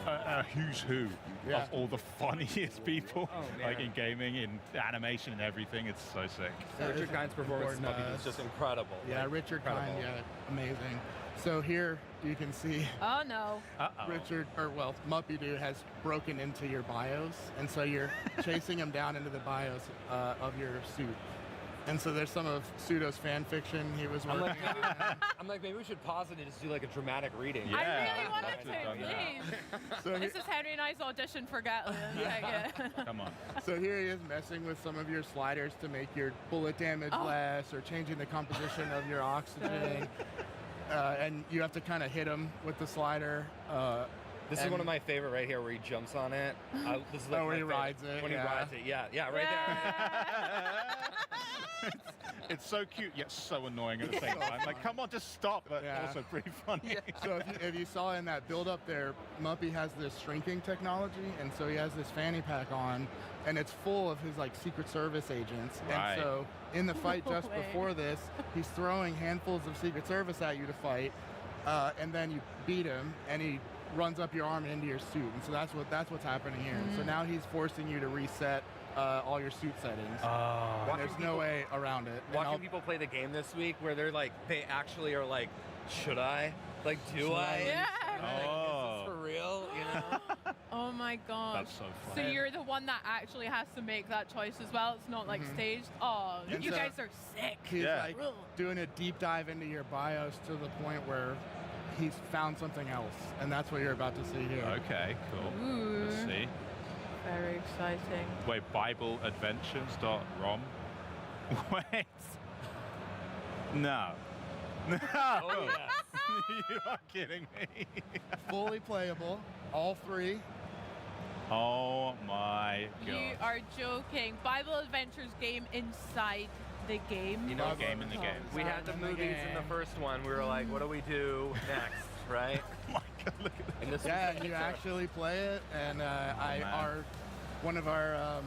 a who's who Yeah. of all the funniest people, like in gaming, in animation, and everything. It's so sick. Richard Kind's performance is just incredible. Yeah, Like, Richard incredible. Kind, yeah, amazing. So here you can see Oh no. Muppy Doo has broken into your BIOS, and so you're chasing him down into the BIOS of your suit. And so there's some of Pseudo's fan fiction he was working on. I'm like, maybe we should pause it and just do like a dramatic reading. I really wanted to, please. So This is Henry and I's audition for Gatlin. Yeah. Come on. So here he is messing with some of your sliders to make your bullet damage less, or changing the composition of your oxygen. And you have to kind of hit him with the slider. This is one of my favorite right here, where he jumps on it. This is like where my he favorite. rides it. When he rides it, yeah, right It's so cute yet so annoying at the same time. Like, come on, just stop. But also pretty funny. So if you saw in that build up there, Muppy has this shrinking technology, and so he has this fanny pack on, and it's full of his like Secret Service agents. Right. And so in the fight No just way. before this, he's throwing handfuls of Secret Service at you to fight, and then you beat him, and he runs up your arm and into your suit. And so that's what's happening here. And so now he's forcing you to reset all your suit settings. And there's no way around it. And Watching people play the game this week, where they're like, they actually are like, should I? Like, do I? Yeah. Like, is this for real? You know? Oh my gosh. That's so So funny. you're the one that actually has to make that choice as well. It's not like staged. Oh, And you so guys are sick. He's like doing a deep dive into your BIOS to the point where he's found something else, and that's what you're about to see here. Okay, cool. Ooh. Let's see. Very exciting. Wait, BibleAdventures.rom? Wait. No. No. Oh, yeah. You are kidding me. Fully playable, all three. Oh my god. You are joking. Bible Adventures game inside the game. You know, game in the game. We had the movies in the first one. We were like, what do we do next, right? Oh my god, look at And this Yeah, was you actually play it, and one of our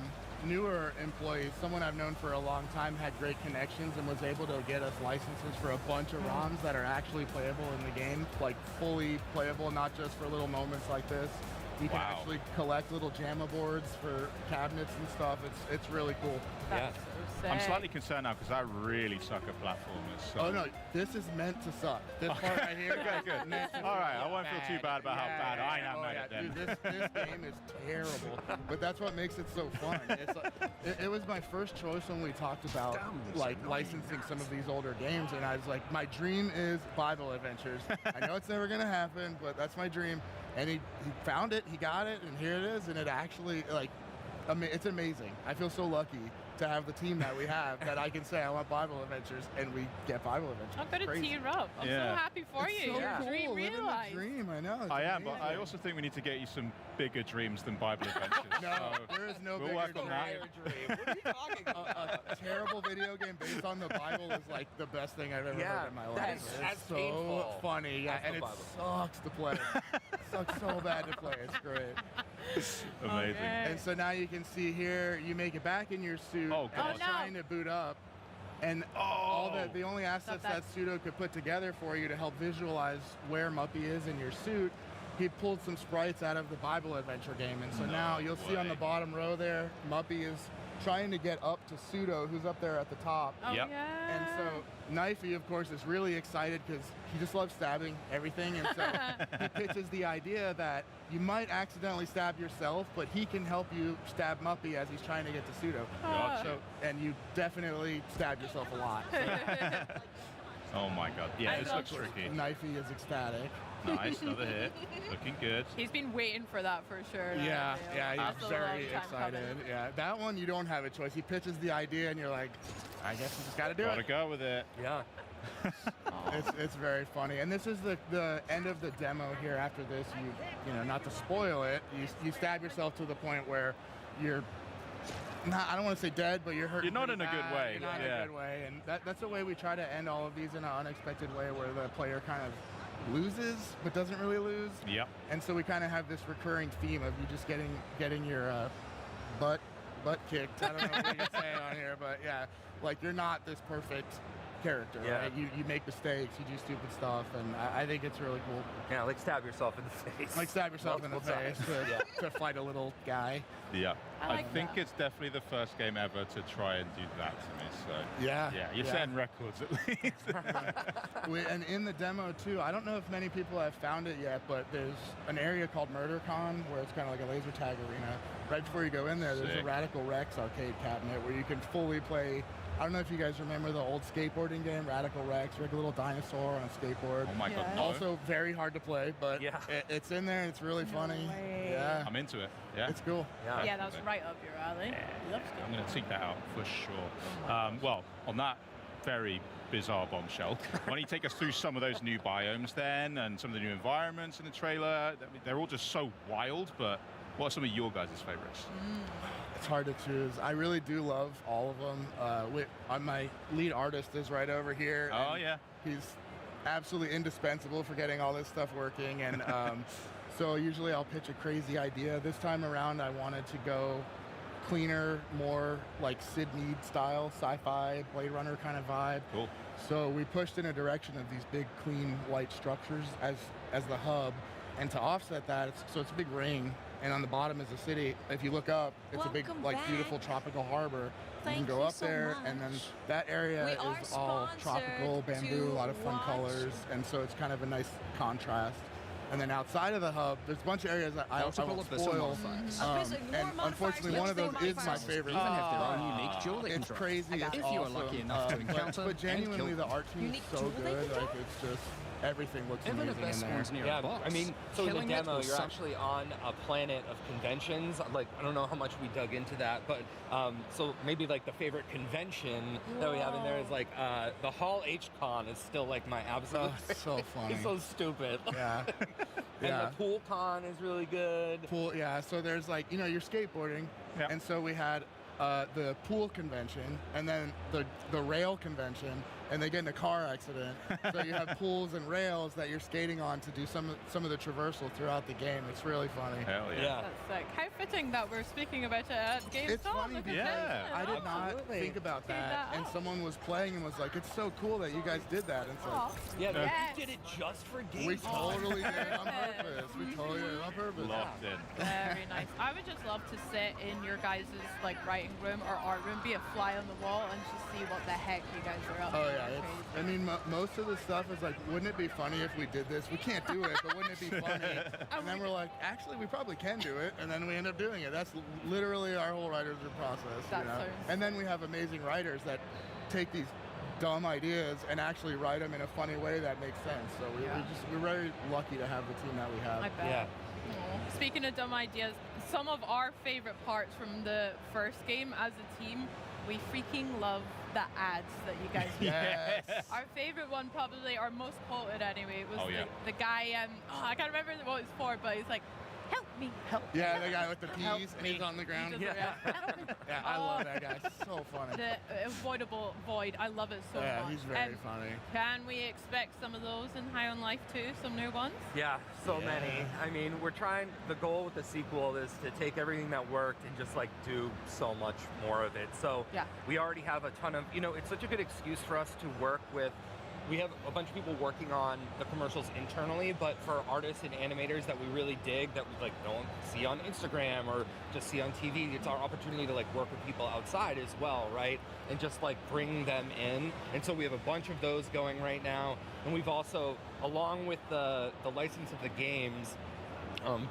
newer employees, someone I've known for a long time, had great connections and was able to get us licenses for a bunch of ROMs that are actually playable in the game, like fully playable, not just for little moments like this. You can actually collect little JAMA boards for cabinets and stuff. It's really cool. Yeah. I'm slightly concerned now because I really suck at platformers. So. Oh no, this is meant to suck. This part right here. Okay, good. All right, I won't feel too bad about how bad I am at it then. Dude, this game is terrible, but that's what makes it so fun. It's like, it was my first choice when we talked about like licensing some of these older games, and I was like, my dream is Bible Adventures. I know it's never gonna happen, but that's my dream. And he found it, he got it, and here it is, and it actually like it's amazing. I feel so lucky to have the team that we have that I can say I want Bible Adventures, and we get Bible Adventures. I'm going to tear up. I'm so happy for you. So Your cool. dream Living realized. the dream, I know. I am, but I also think we need to get you some bigger dreams than Bible Adventures. No, there is no we'll bigger work on that. dream. What are you talking about? A terrible video game based on the Bible is like the best thing I've ever heard in my life. It's so painful funny, and it sucks to play. It sucks so bad to play. It's great. Amazing. And so now you can see here, you make it back in your suit, Oh, God. and it's trying to boot up. And all the only assets that Pseudo could put together for you to help visualize where Muppy is in your suit, he pulled some sprites out of the Bible Adventure game. And so now you'll see on the bottom row there, Muppy is trying to get up to Pseudo, who's up there at the top. Oh, yeah. And so Knifey, of course, is really excited because he just loves stabbing everything. And so he pitches the idea that you might accidentally stab yourself, but he can help you stab Muppy as he's trying to get to Pseudo. So, and you definitely stab yourself a lot. Oh my God. Yeah, this looks tricky. Knifey is ecstatic. Nice, another hit. Looking good. He's been waiting for that for sure. Yeah, he's That's a very long time excited. coming. Yeah, that one you don't have a choice. He pitches the idea, and you're like, I guess you just got to do Gotta it. go with it. Yeah. It's very funny, and this is the end of the demo here. After this, you know, not to spoil it, you stab yourself to the point where you're not, I don't want to say dead, but you're hurt. You're not in a good way. You're not in a good way, and that's the way we try to end all of these in an unexpected way, where the player kind of loses but doesn't really lose. Yep. And so we kind of have this recurring theme of you just getting your butt kicked. I don't know what we can say on here, but yeah, like you're not this perfect character, right? You make mistakes, you do stupid stuff, and I think it's really cool. Yeah, like stab yourself in the face. Like stab yourself in the face to fight a little guy. Yeah. I think it's definitely the first game ever to try and do that to me. So Yeah. you're setting records at least. And in the demo too, I don't know if many people have found it yet, but there's an area called MurderCon where it's kind of like a laser tag arena. Right before you go in there, there's a Radical Rex arcade cabinet where you can fully play. I don't know if you guys remember the old skateboarding game, Radical Rex, like a little dinosaur on a skateboard. Oh my God, no. Also very hard to play, but it's in there and it's really funny. Yeah. I'm into it. Yeah. It's cool. Yeah, that's right up your alley. Looks good. I'm going to seek that out for sure. Well, on that very bizarre bombshell, why don't you take us through some of those new biomes then, and some of the new environments in the trailer? I mean, they're all just so wild, but what are some of your guys' favorites? It's hard to choose. I really do love all of them. My lead artist is right over here. Oh, yeah. He's absolutely indispensable for getting all this stuff working. And so usually I'll pitch a crazy idea. This time around, I wanted to go cleaner, more like Sid Mead style, sci-fi, Blade Runner kind of vibe. Cool. So we pushed in a direction of these big, clean, white structures as the hub. And to offset that, it's a big ring. And on the bottom is a city. If you look up, it's a big, beautiful tropical harbor. You can go up there, and then that area is all tropical, bamboo, a lot of fun colors, and so it's kind of a nice contrast. And then outside of the hub, there's a bunch of areas that I won't spoil. And unfortunately, one of those is my favorite. Even have their own unique jewelry It's crazy. It's if you are lucky enough to encounter but genuinely, and the kill art team is so good. Like it's just everything looks amazing in there. I mean, so in the demo, you're actually on a planet of conventions. Like, I don't know how much we dug into that, but so maybe like the favorite convention that we have in there is like the Hall H-Con is still like my absolute. It's so funny. It's so stupid. Yeah. And the Pool Con is really good. Pool, yeah. So there's like, you're skateboarding, and so we had the pool convention, and then the rail convention, and they get in a car accident. So you have pools and rails that you're skating on to do some of the traversal throughout the game. It's really funny. Hell yeah. That's sick. How fitting that we're speaking about it at GameStop. It's funny because I did not think about that, and someone was playing and was like, "It's so cool that you guys did that." And it's like, you did it just for GameStop. We totally did it on purpose. We totally did it on purpose. Locked in. Very nice. I would just love to sit in your guys' like writing room or art room, be a fly on the wall, and just see what the heck you guys are up to. Oh yeah, I mean, most of the stuff is like, wouldn't it be funny if we did this? We can't do it, but wouldn't it be funny? And then we're like, actually, we probably can do it, and then we end up doing it. That's literally our whole writer's room process. And then we have amazing writers that take these dumb ideas and actually write them in a funny way that makes sense. So we're very lucky to have the team that we have. I bet. Speaking of dumb ideas, some of our favorite parts from the first game as a team, we freaking love the ads that you guys do. Yes. Our favorite one, probably our most quoted anyway, was the guy, I can't remember what it's for, but he's like, help me, help me. Yeah, the guy with the Help peas and me. he's on the ground. He does it, Yeah, I love that guy. So funny. The avoidable void, I love it so much. Yeah, he's very funny. Can we expect some of those in High on Life too? Some new ones? Yeah, so many. I mean, we're trying, the goal with the sequel is to take everything that worked and just like do so much more of it. So we already have a ton of, you know, it's such a good excuse for us to work with. We have a bunch of people working on the commercials internally, but for artists and animators that we really dig, that we like don't see on Instagram or just see on TV, it's our opportunity to like work with people outside as well, right? And just like bring them in. And so we have a bunch of those going right now. And we've also, along with the license of the games,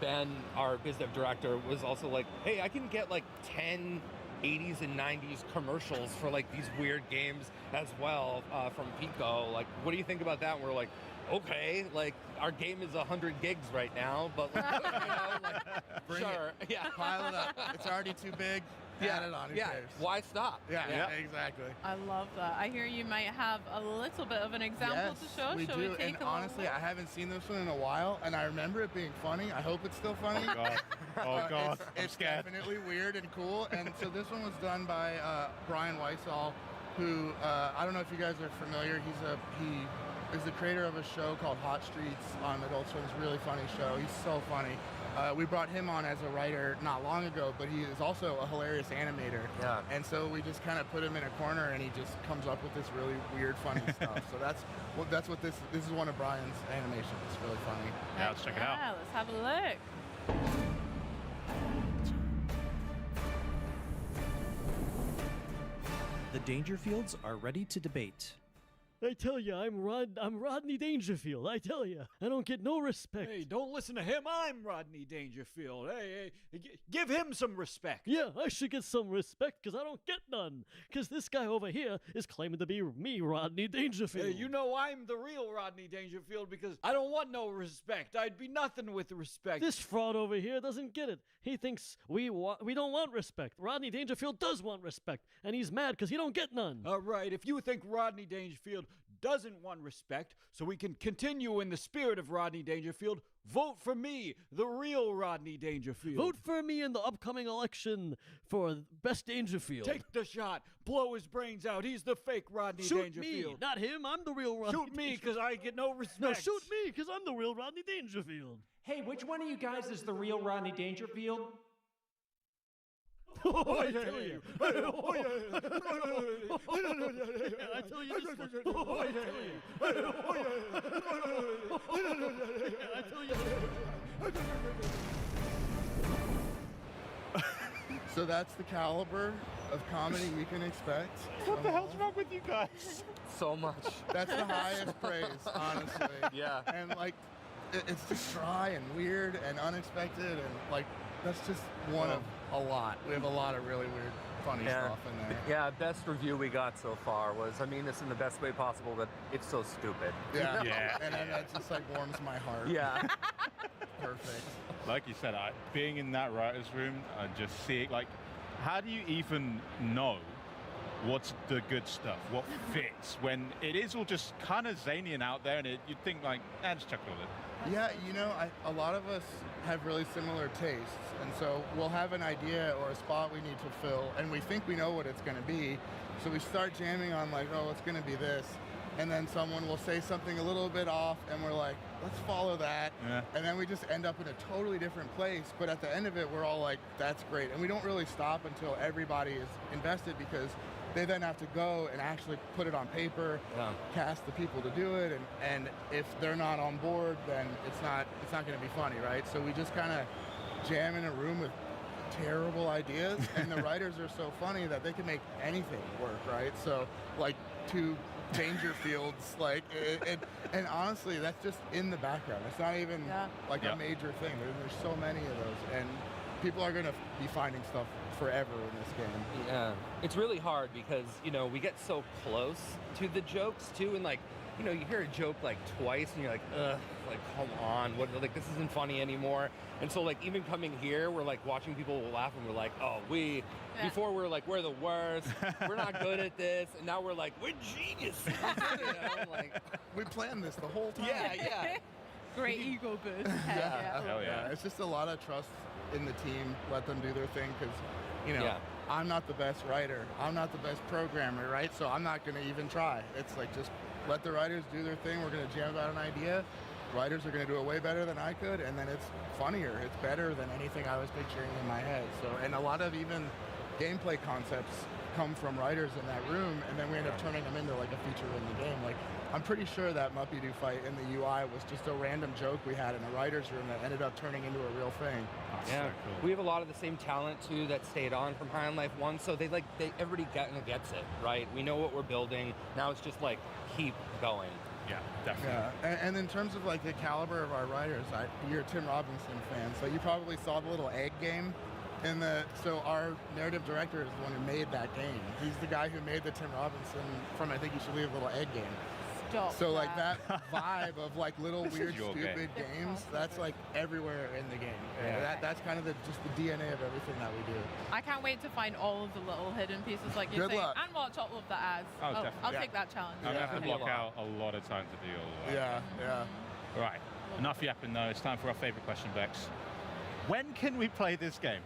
Ben, our biz dev director, was also like, hey, I can get like 10 80s and 90s commercials for like these weird games as well from Pico. Like, what do you think about that? And we're like, okay, like our game is 100 gigs right now, but like, you know, like, Bring sure, it. yeah, Pile it up. It's already too big. Add it on. Who cares? Why stop? Yeah, exactly. I love that. I hear you might have a little bit of an example to show. We Shall do. we take And a honestly, look? I haven't seen this one in a while, and I remember it being funny. I hope it's still funny. Oh God! Oh God! It's definitely weird and cool. And so this one was done by Brian Weissall, who I don't know if you guys are familiar. He is the creator of a show called Hot Streets on Adult Swim. It's a really funny show. He's so funny. We brought him on as a writer not long ago, but he is also a hilarious animator. Yeah. And so we just kind of put him in a corner, and he just comes up with this really weird, funny stuff. So that's what this is one of Brian's animations. It's really funny. Yeah, let's check it out. Yeah, let's have a look. The Dangerfields are ready to debate. I tell you, I'm Rodney Dangerfield. I tell you, I don't get no respect. Hey, don't listen to him. I'm Rodney Dangerfield. Hey, give him some respect. Yeah, I should get some respect because I don't get none. Because this guy over here is claiming to be me, Rodney Dangerfield. Hey, you know I'm the real Rodney Dangerfield because I don't want no respect. I'd be nothing with respect. This fraud over here doesn't get it. He thinks we don't want respect. Rodney Dangerfield does want respect, and he's mad because he don't get none. All right, if you think Rodney Dangerfield doesn't want respect, so we can continue in the spirit of Rodney Dangerfield, vote for me, the real Rodney Dangerfield. Vote for me in the upcoming election for Best Dangerfield. Take the shot. Blow his brains out. He's the fake Rodney Shoot Dangerfield. me, not him. I'm the real Rodney Shoot me, because I get no respect. No, shoot me, because I'm the real Rodney Dangerfield. Hey, which one of you guys is the real Rodney Dangerfield? I tell you. I tell you this one. I tell you. So that's the caliber of comedy we can expect. What the hell's wrong with you guys? So much. That's the highest praise, honestly. Yeah. And like, it's just dry and weird and unexpected, and like, that's just one of a lot. We have a lot of really weird, funny stuff in there. Yeah, best review we got so far was, I mean this in the best way possible, but it's so stupid. Yeah. Yeah. And then that just like warms my heart. Yeah. Perfect. Like you said, being in that writer's room, just seeing, like, how do you even know what's the good stuff, what fits, when it is all just kind of zany and out there, and you'd think like, just chuck it all in. Yeah, you know, a lot of us have really similar tastes, and so we'll have an idea or a spot we need to fill, and we think we know what it's going to be, so we start jamming on like, oh, it's going to be this, and then someone will say something a little bit off, and we're like, let's follow that, and then we just end up in a totally different place, but at the end of it, we're all like, that's great, and we don't really stop until everybody is invested, because they then have to go and actually put it on paper, cast the people to do it, and if they're not on board, then it's not going to be funny, right? So we just kind of jam in a room with terrible ideas, and the writers are so funny that they can make anything work, right? So like two Dangerfields, like, and honestly, that's just in the background. It's not even like a major thing. There's so many of those, and people are gonna be finding stuff forever in this game. Yeah, it's really hard because, you know, we get so close to the jokes too, and like, you know, you hear a joke like twice and you're like, ugh, like, come on, what, like, this isn't funny anymore. And so, like, even coming here, we're like watching people laugh and we're like, oh, before we're like, we're the worst, we're not good at this, and now we're like, we're geniuses. You know, like, we planned this the whole time. Yeah. Great ego boost. Yeah. Hell yeah. It's just a lot of trust in the team. Let them do their thing because, you know, I'm not the best writer. I'm not the best programmer, right? So I'm not going to even try. It's like, just let the writers do their thing. We're going to jam out an idea. Writers are going to do it way better than I could, and then it's funnier. It's better than anything I was picturing in my head. So, and a lot of even gameplay concepts come from writers in that room, and then we end up turning them into like a feature in the game. Like, I'm pretty sure that Muppy-Doo fight in the UI was just a random joke we had in a writer's room that ended up turning into a real thing. Yeah, so cool. We have a lot of the same talent too that stayed on from High on Life 1, so everybody gets it, right? We know what we're building. Now it's just like, keep going. Yeah, definitely. Yeah, and in terms of like the caliber of our writers, you're a Tim Robinson fan, so you probably saw the little egg game. So our narrative director is the one who made that game. He's the guy who made the Tim Robinson from I Think You Should Leave Little Egg game. So like that vibe of like little weird stupid games, that's like everywhere in the game. Yeah. That's kind of just the DNA of everything that we do. I can't wait to find all of the little hidden pieces like you're saying, and watch all of the ads. I'll take that challenge. I'm going to have to block out a lot of time to do all of that. Yeah. All right, enough yapping though. It's time for our favorite question, Bex. When can we play this game?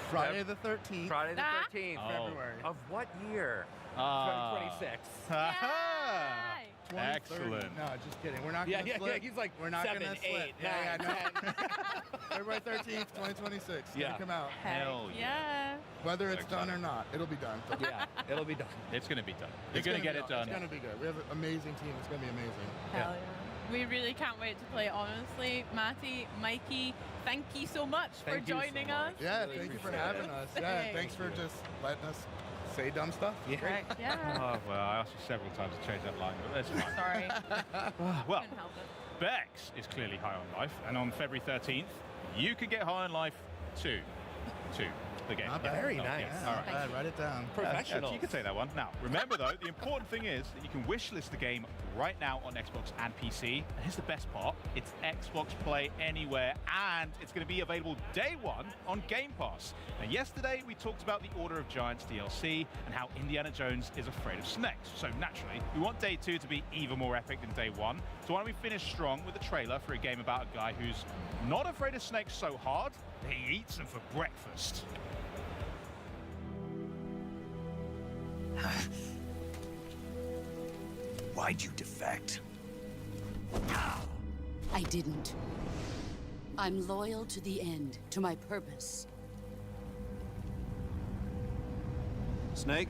Friday the 13th. Friday the 13th, February. Of what year? 2026. Excellent. No, just kidding. We're not going to slip. He's like, we're not 7, going to 8, slip. 9, 10. February 13th, 2026. It's going to come out. Hell yeah. Whether it's done or not, it'll be done. Yeah, it'll be done. It's going to be done. You're going to get it done. It's going to be good. We have an amazing team. It's going to be amazing. Hell yeah. We really can't wait to play, honestly. Matty, Mikey, thank you so much for joining us. Yeah, thank you for having us. Yeah, thanks for just letting us say dumb stuff. Yeah. Right, yeah. Oh, well, I asked you several times to change that line, but that's fine. Sorry. Well, Bex is clearly high on life, and on February 13th, you can get high on life too. The game. Very nice. Yeah. All right. Write it down. Professional. You can say that one. Now, remember though, the important thing is that you can wishlist the game right now on Xbox and PC. And here's the best part: it's Xbox Play Anywhere, and it's going to be available day one on Game Pass. Now, yesterday we talked about the Order of Giants DLC and how Indiana Jones is afraid of snakes. So naturally, we want day two to be even more epic than day one. So why don't we finish strong with a trailer for a game about a guy who's not afraid of snakes so hard that he eats them for breakfast. Why'd you defect? I didn't. I'm loyal to the end, to my purpose. Snake,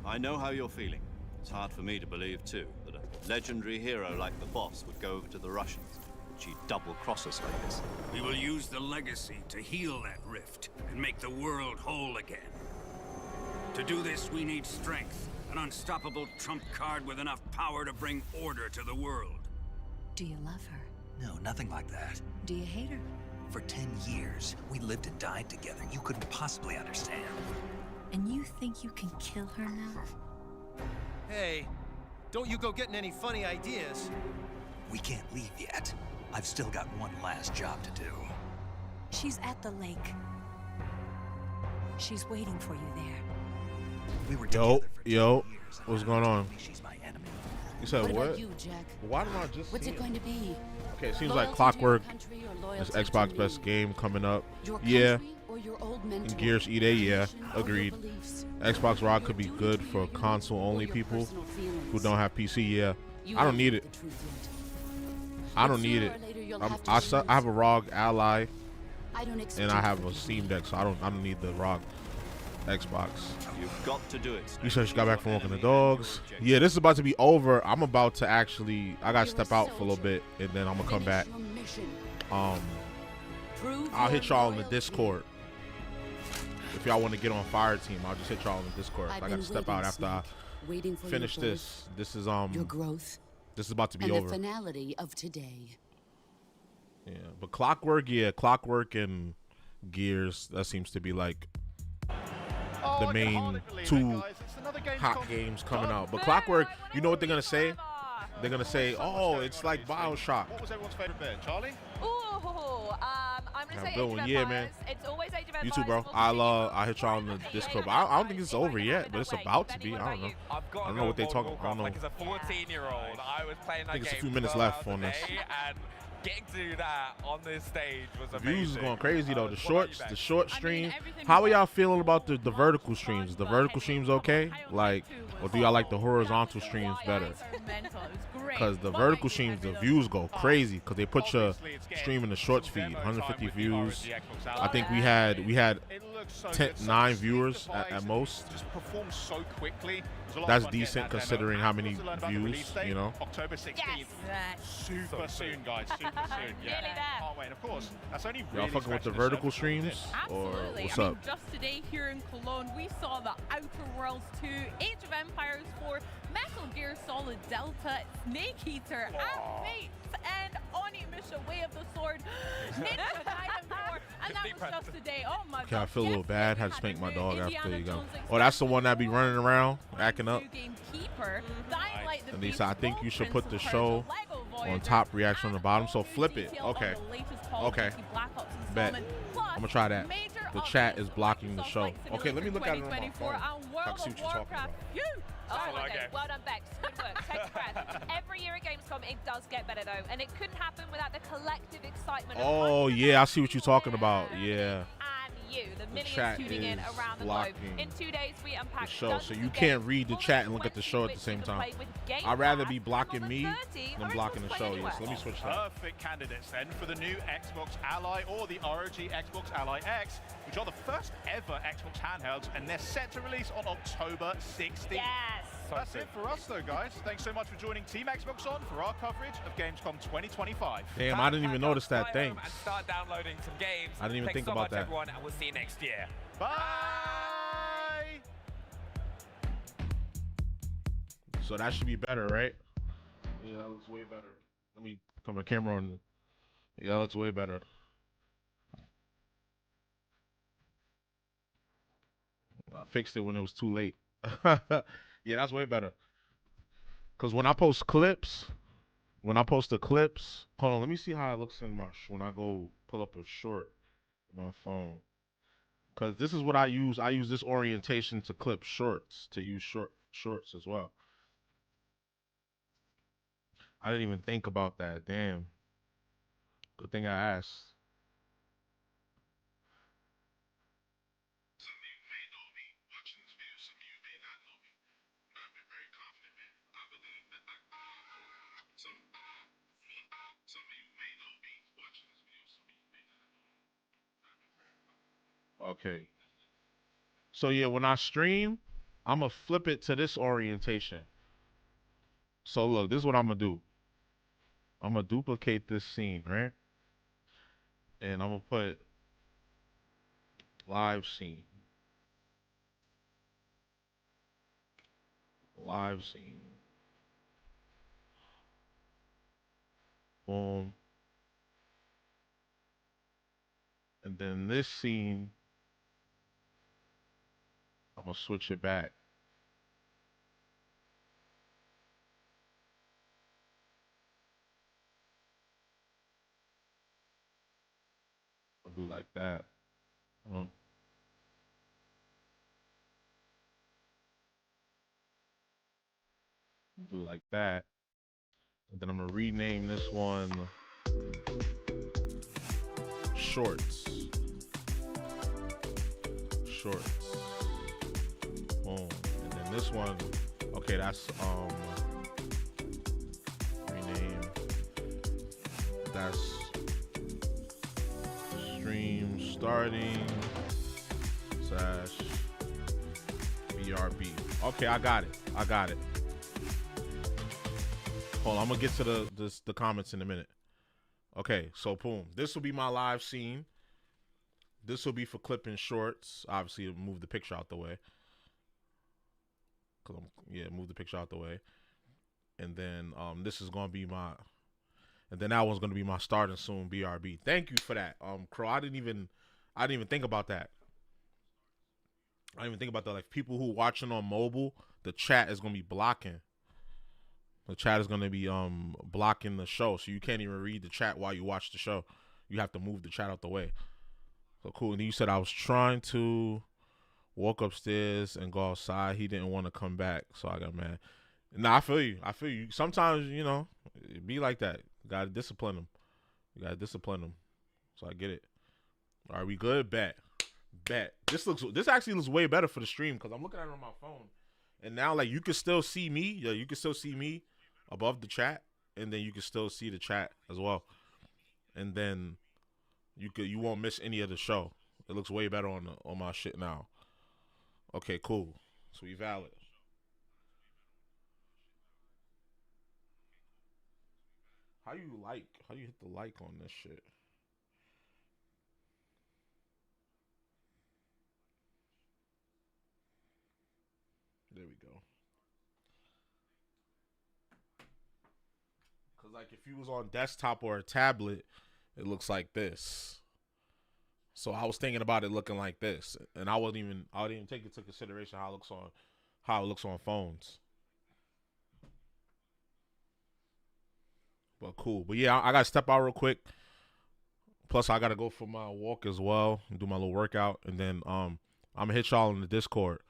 I know how you're feeling. It's hard for me to believe, too, that a legendary hero like the boss would go over to the Russians. She'd double-cross us like this. We will use the legacy to heal that rift and make the world whole again. To do this, we need strength, an unstoppable trump card with enough power to bring order to the world. Do you love her? No, nothing like that. Do you hate her? For 10 years, we lived and died together. You couldn't possibly understand. And you think you can kill her now? Hey, don't you go getting any funny ideas. We can't leave yet. I've still got one last job to do. She's at the lake. She's waiting for you there. We were Yo, years. What's going on? She's my enemy. You said What what? about you, Jack? Why did I just What's see it going to be? Okay, it seems Loyalty like Clockwork to your country or is loyalty Xbox to best me? game coming up. Your Yeah. country or your old mentor? And Gears E-Day, yeah, Passion or your agreed. beliefs? Xbox Rock could be good for console-only people personal feelings? who don't have PC. Yeah, You I don't haven't need heard it. the truth yet. I don't But need sooner it. or later you'll I'm- have to I choose. have a ROG Ally, I don't expect and I you to have a forgive Steam me. Deck, so I don't need the ROG Xbox. You've got to do it. You said she got back from walking the dogs. Yeah, this is about to be over. I'm about to actually, I gotta step out for a little bit, and then I'm gonna come back. Your mission. I'll hit y'all in the Discord. If y'all want to get on Fire Team, I'll just hit y'all in the Discord. I've I gotta been step waiting, out after I waiting for finish your this. This is your growth this is about to be and over. the finality of today. Yeah, but Clockwork, yeah, Clockwork and Gears. That seems to be like the main two hot games coming out. But Clockwork, you know what they're gonna say? They're gonna say, "Oh, it's like BioShock." What was everyone's favorite bit, Charlie? I'm gonna say good Age one. of Yeah, Empires. man. It's always Age of Empires. You too, bro. I hit y'all on the Discord, but I don't think it's over yet. But it's about to be. I don't know. I don't know what they talking. I don't know. Like as a 14-year-old, I was playing that I think it's a game few minutes for left 12 on hours this. a day, and getting to do that on this stage was The amazing. views is going crazy though. The What short stream. How are y'all feeling about the vertical streams? The vertical streams okay? Like, or do y'all like the horizontal streams better? Because the vertical streams, the views go crazy because they put your stream in the shorts feed, 150 views. I think we had 9 viewers at most. Just performs so quickly. That's decent considering how many views, you know. October 16th. Super soon, guys. Super soon. Yeah. Can't wait. Of course, that's only really Y'all fucking with the scratching vertical surface of streams, this. or Absolutely. what's I mean, up? just today here in Cologne, we saw the Outer Worlds 2, Age of Empires 4, Metal Gear Solid Delta, Snake Eater, and Fates, and Onimusha Way of the Sword, Ninja Gaiden 4, and that was just today. Oh my Okay, I god. feel a little bad. Had to spank my dog after you go. Oh, that's the one that be running around, acting up. At least I think you should put the show on top, reaction on the bottom. So flip it. Okay. Okay. Bet. I'm gonna try that. The chat is blocking the show. Okay, let me look at it on my phone. I can see what you're talking about. Oh, okay. Well done, Bex. Good work. Take a breath. Every year at Gamescom, it does get better, though. And it couldn't happen without the collective excitement of Oh yeah, I see what you're talking about. Yeah. you, the millions chat tuning in is around the globe. blocking In 2 days, we unpack The show, dozens so of you games, can't read the full chat and look at the show at the which same you can time. play with Game I'd rather Pass, be blocking and me number 30 than are blocking the able to show. play Yes, let me switch that. Perfect candidates then for the new Xbox Ally or the ROG Xbox Ally X, which are the first ever Xbox handhelds, and they're set to release on October 16th. Yes. That's it for us though, guys. Thanks so much for joining Team Xbox On for our coverage of Gamescom 2025. Damn, I didn't even notice that. Thanks. And start downloading some games. I didn't even Thanks think so about much, that. everyone, and we'll see you next year. Bye. So that should be better, right? Yeah, that looks way better. Let me come the camera on. Yeah, that looks way better. I fixed it when it was too late. Yeah, that's way better. Cause when I post clips, hold on, let me see how it looks in my when I go pull up a short on my phone. Cause this is what I use. I use this orientation to clip shorts, to use shorts as well. I didn't even think about that. Damn. Good thing I asked. Okay. So yeah, when I stream, I'm gonna flip it to this orientation. So look, this is what I'm gonna do. I'm gonna duplicate this scene, right? And I'm gonna put live scene. Live scene. Boom. And then this scene, I'm gonna switch it back. I'll do like that. Do like that. And then I'm gonna rename this one Shorts. Shorts. Boom. And then this one, okay, that's rename. That's stream starting /BRB. Okay, I got it. Hold on, I'm gonna get to the comments in a minute. Okay, so boom. This will be my live scene. This will be for clipping shorts. Obviously, move the picture out the way. Move the picture out the way. And then this is gonna be my, and then that one's gonna be my starting soon BRB. Thank you for that, Crow. I didn't even I didn't even think about that. I didn't even think about that. Like people who watching on mobile, the chat is gonna be blocking. The chat is gonna be blocking the show, so you can't even read the chat while you watch the show. You have to move the chat out the way. So cool. And then you said I was trying to walk upstairs and go outside. He didn't want to come back, so I got mad. Nah, I feel you. I feel you. Sometimes, you know, it be like that. You gotta discipline them. You gotta discipline them. So I get it. All right, we good? Bet. This actually looks way better for the stream because I'm looking at it on my phone, and now like you can still see me. Yeah, you can still see me above the chat, and then you can still see the chat as well, and then you won't miss any of the show. It looks way better on my shit now. Okay, cool. So we valid. How you hit the like on this shit? There we go. Cause like if you was on desktop or a tablet, it looks like this. So I was thinking about it looking like this, and I didn't even take into consideration how it looks on phones. But cool. But yeah, I gotta step out real quick. Plus I gotta go for my walk as well and do my little workout, and then I'm gonna hit y'all in the Discord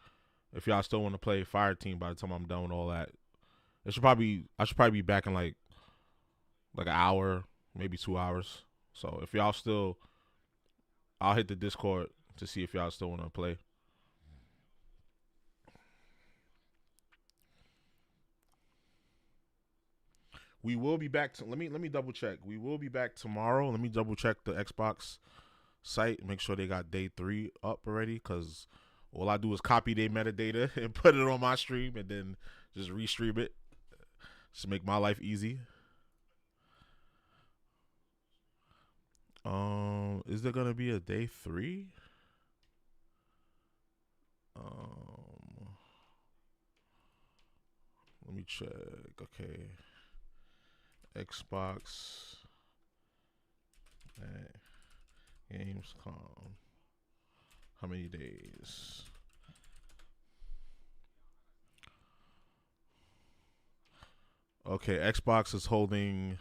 if y'all still want to play Fire Team by the time I'm done with all that. I should probably be back in like an hour, maybe 2 hours. So if y'all still, I'll hit the Discord to see if y'all still want to play. We will be back to let me double check. We will be back tomorrow. Let me double check the Xbox site, make sure they got day 3 up already, because all I do is copy their metadata and put it on my stream and then just restream it. Just make my life easy. Is there gonna be a day 3? Let me check. Okay. Xbox Gamescom. How many days? Okay, Xbox is holding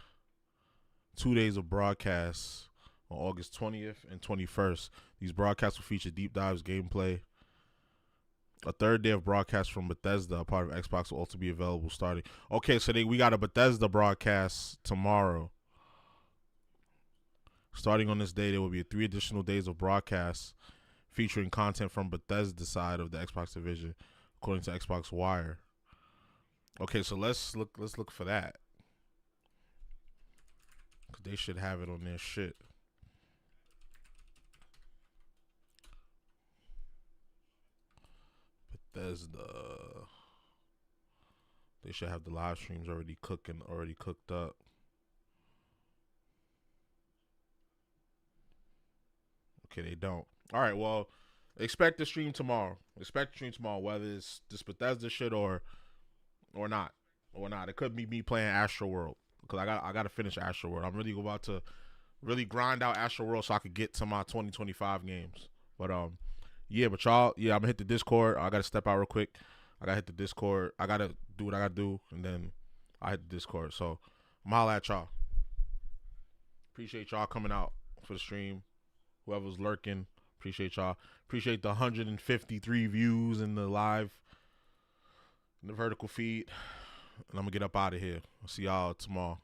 2 days of broadcasts on August 20th and 21st. These broadcasts will feature deep dives, gameplay. A third day of broadcast from Bethesda, a part of Xbox, will also be available starting. Okay, so we got a Bethesda broadcast tomorrow. Starting on this day, there will be 3 additional days of broadcasts featuring content from Bethesda side of the Xbox division, according to Xbox Wire. Okay, so let's look for that, because they should have it on their shit. Bethesda. They should have the live streams already cooked up. Okay, they don't. All right, well, expect the stream tomorrow. Whether it's this Bethesda shit or not. It could be me playing Astro World, because I got to finish Astro World. I'm really about to really grind out Astro World so I could get to my 2025 games. But yeah, but y'all, yeah, I'm gonna hit the Discord. I gotta step out real quick. I gotta hit the Discord. I gotta do what I gotta do, and then I hit the Discord. So I'm holla at y'all. Appreciate y'all coming out for the stream. Whoever's lurking, appreciate y'all. Appreciate the 153 views in the live, in the vertical feed. And I'm gonna get up out of here. I'll see y'all tomorrow.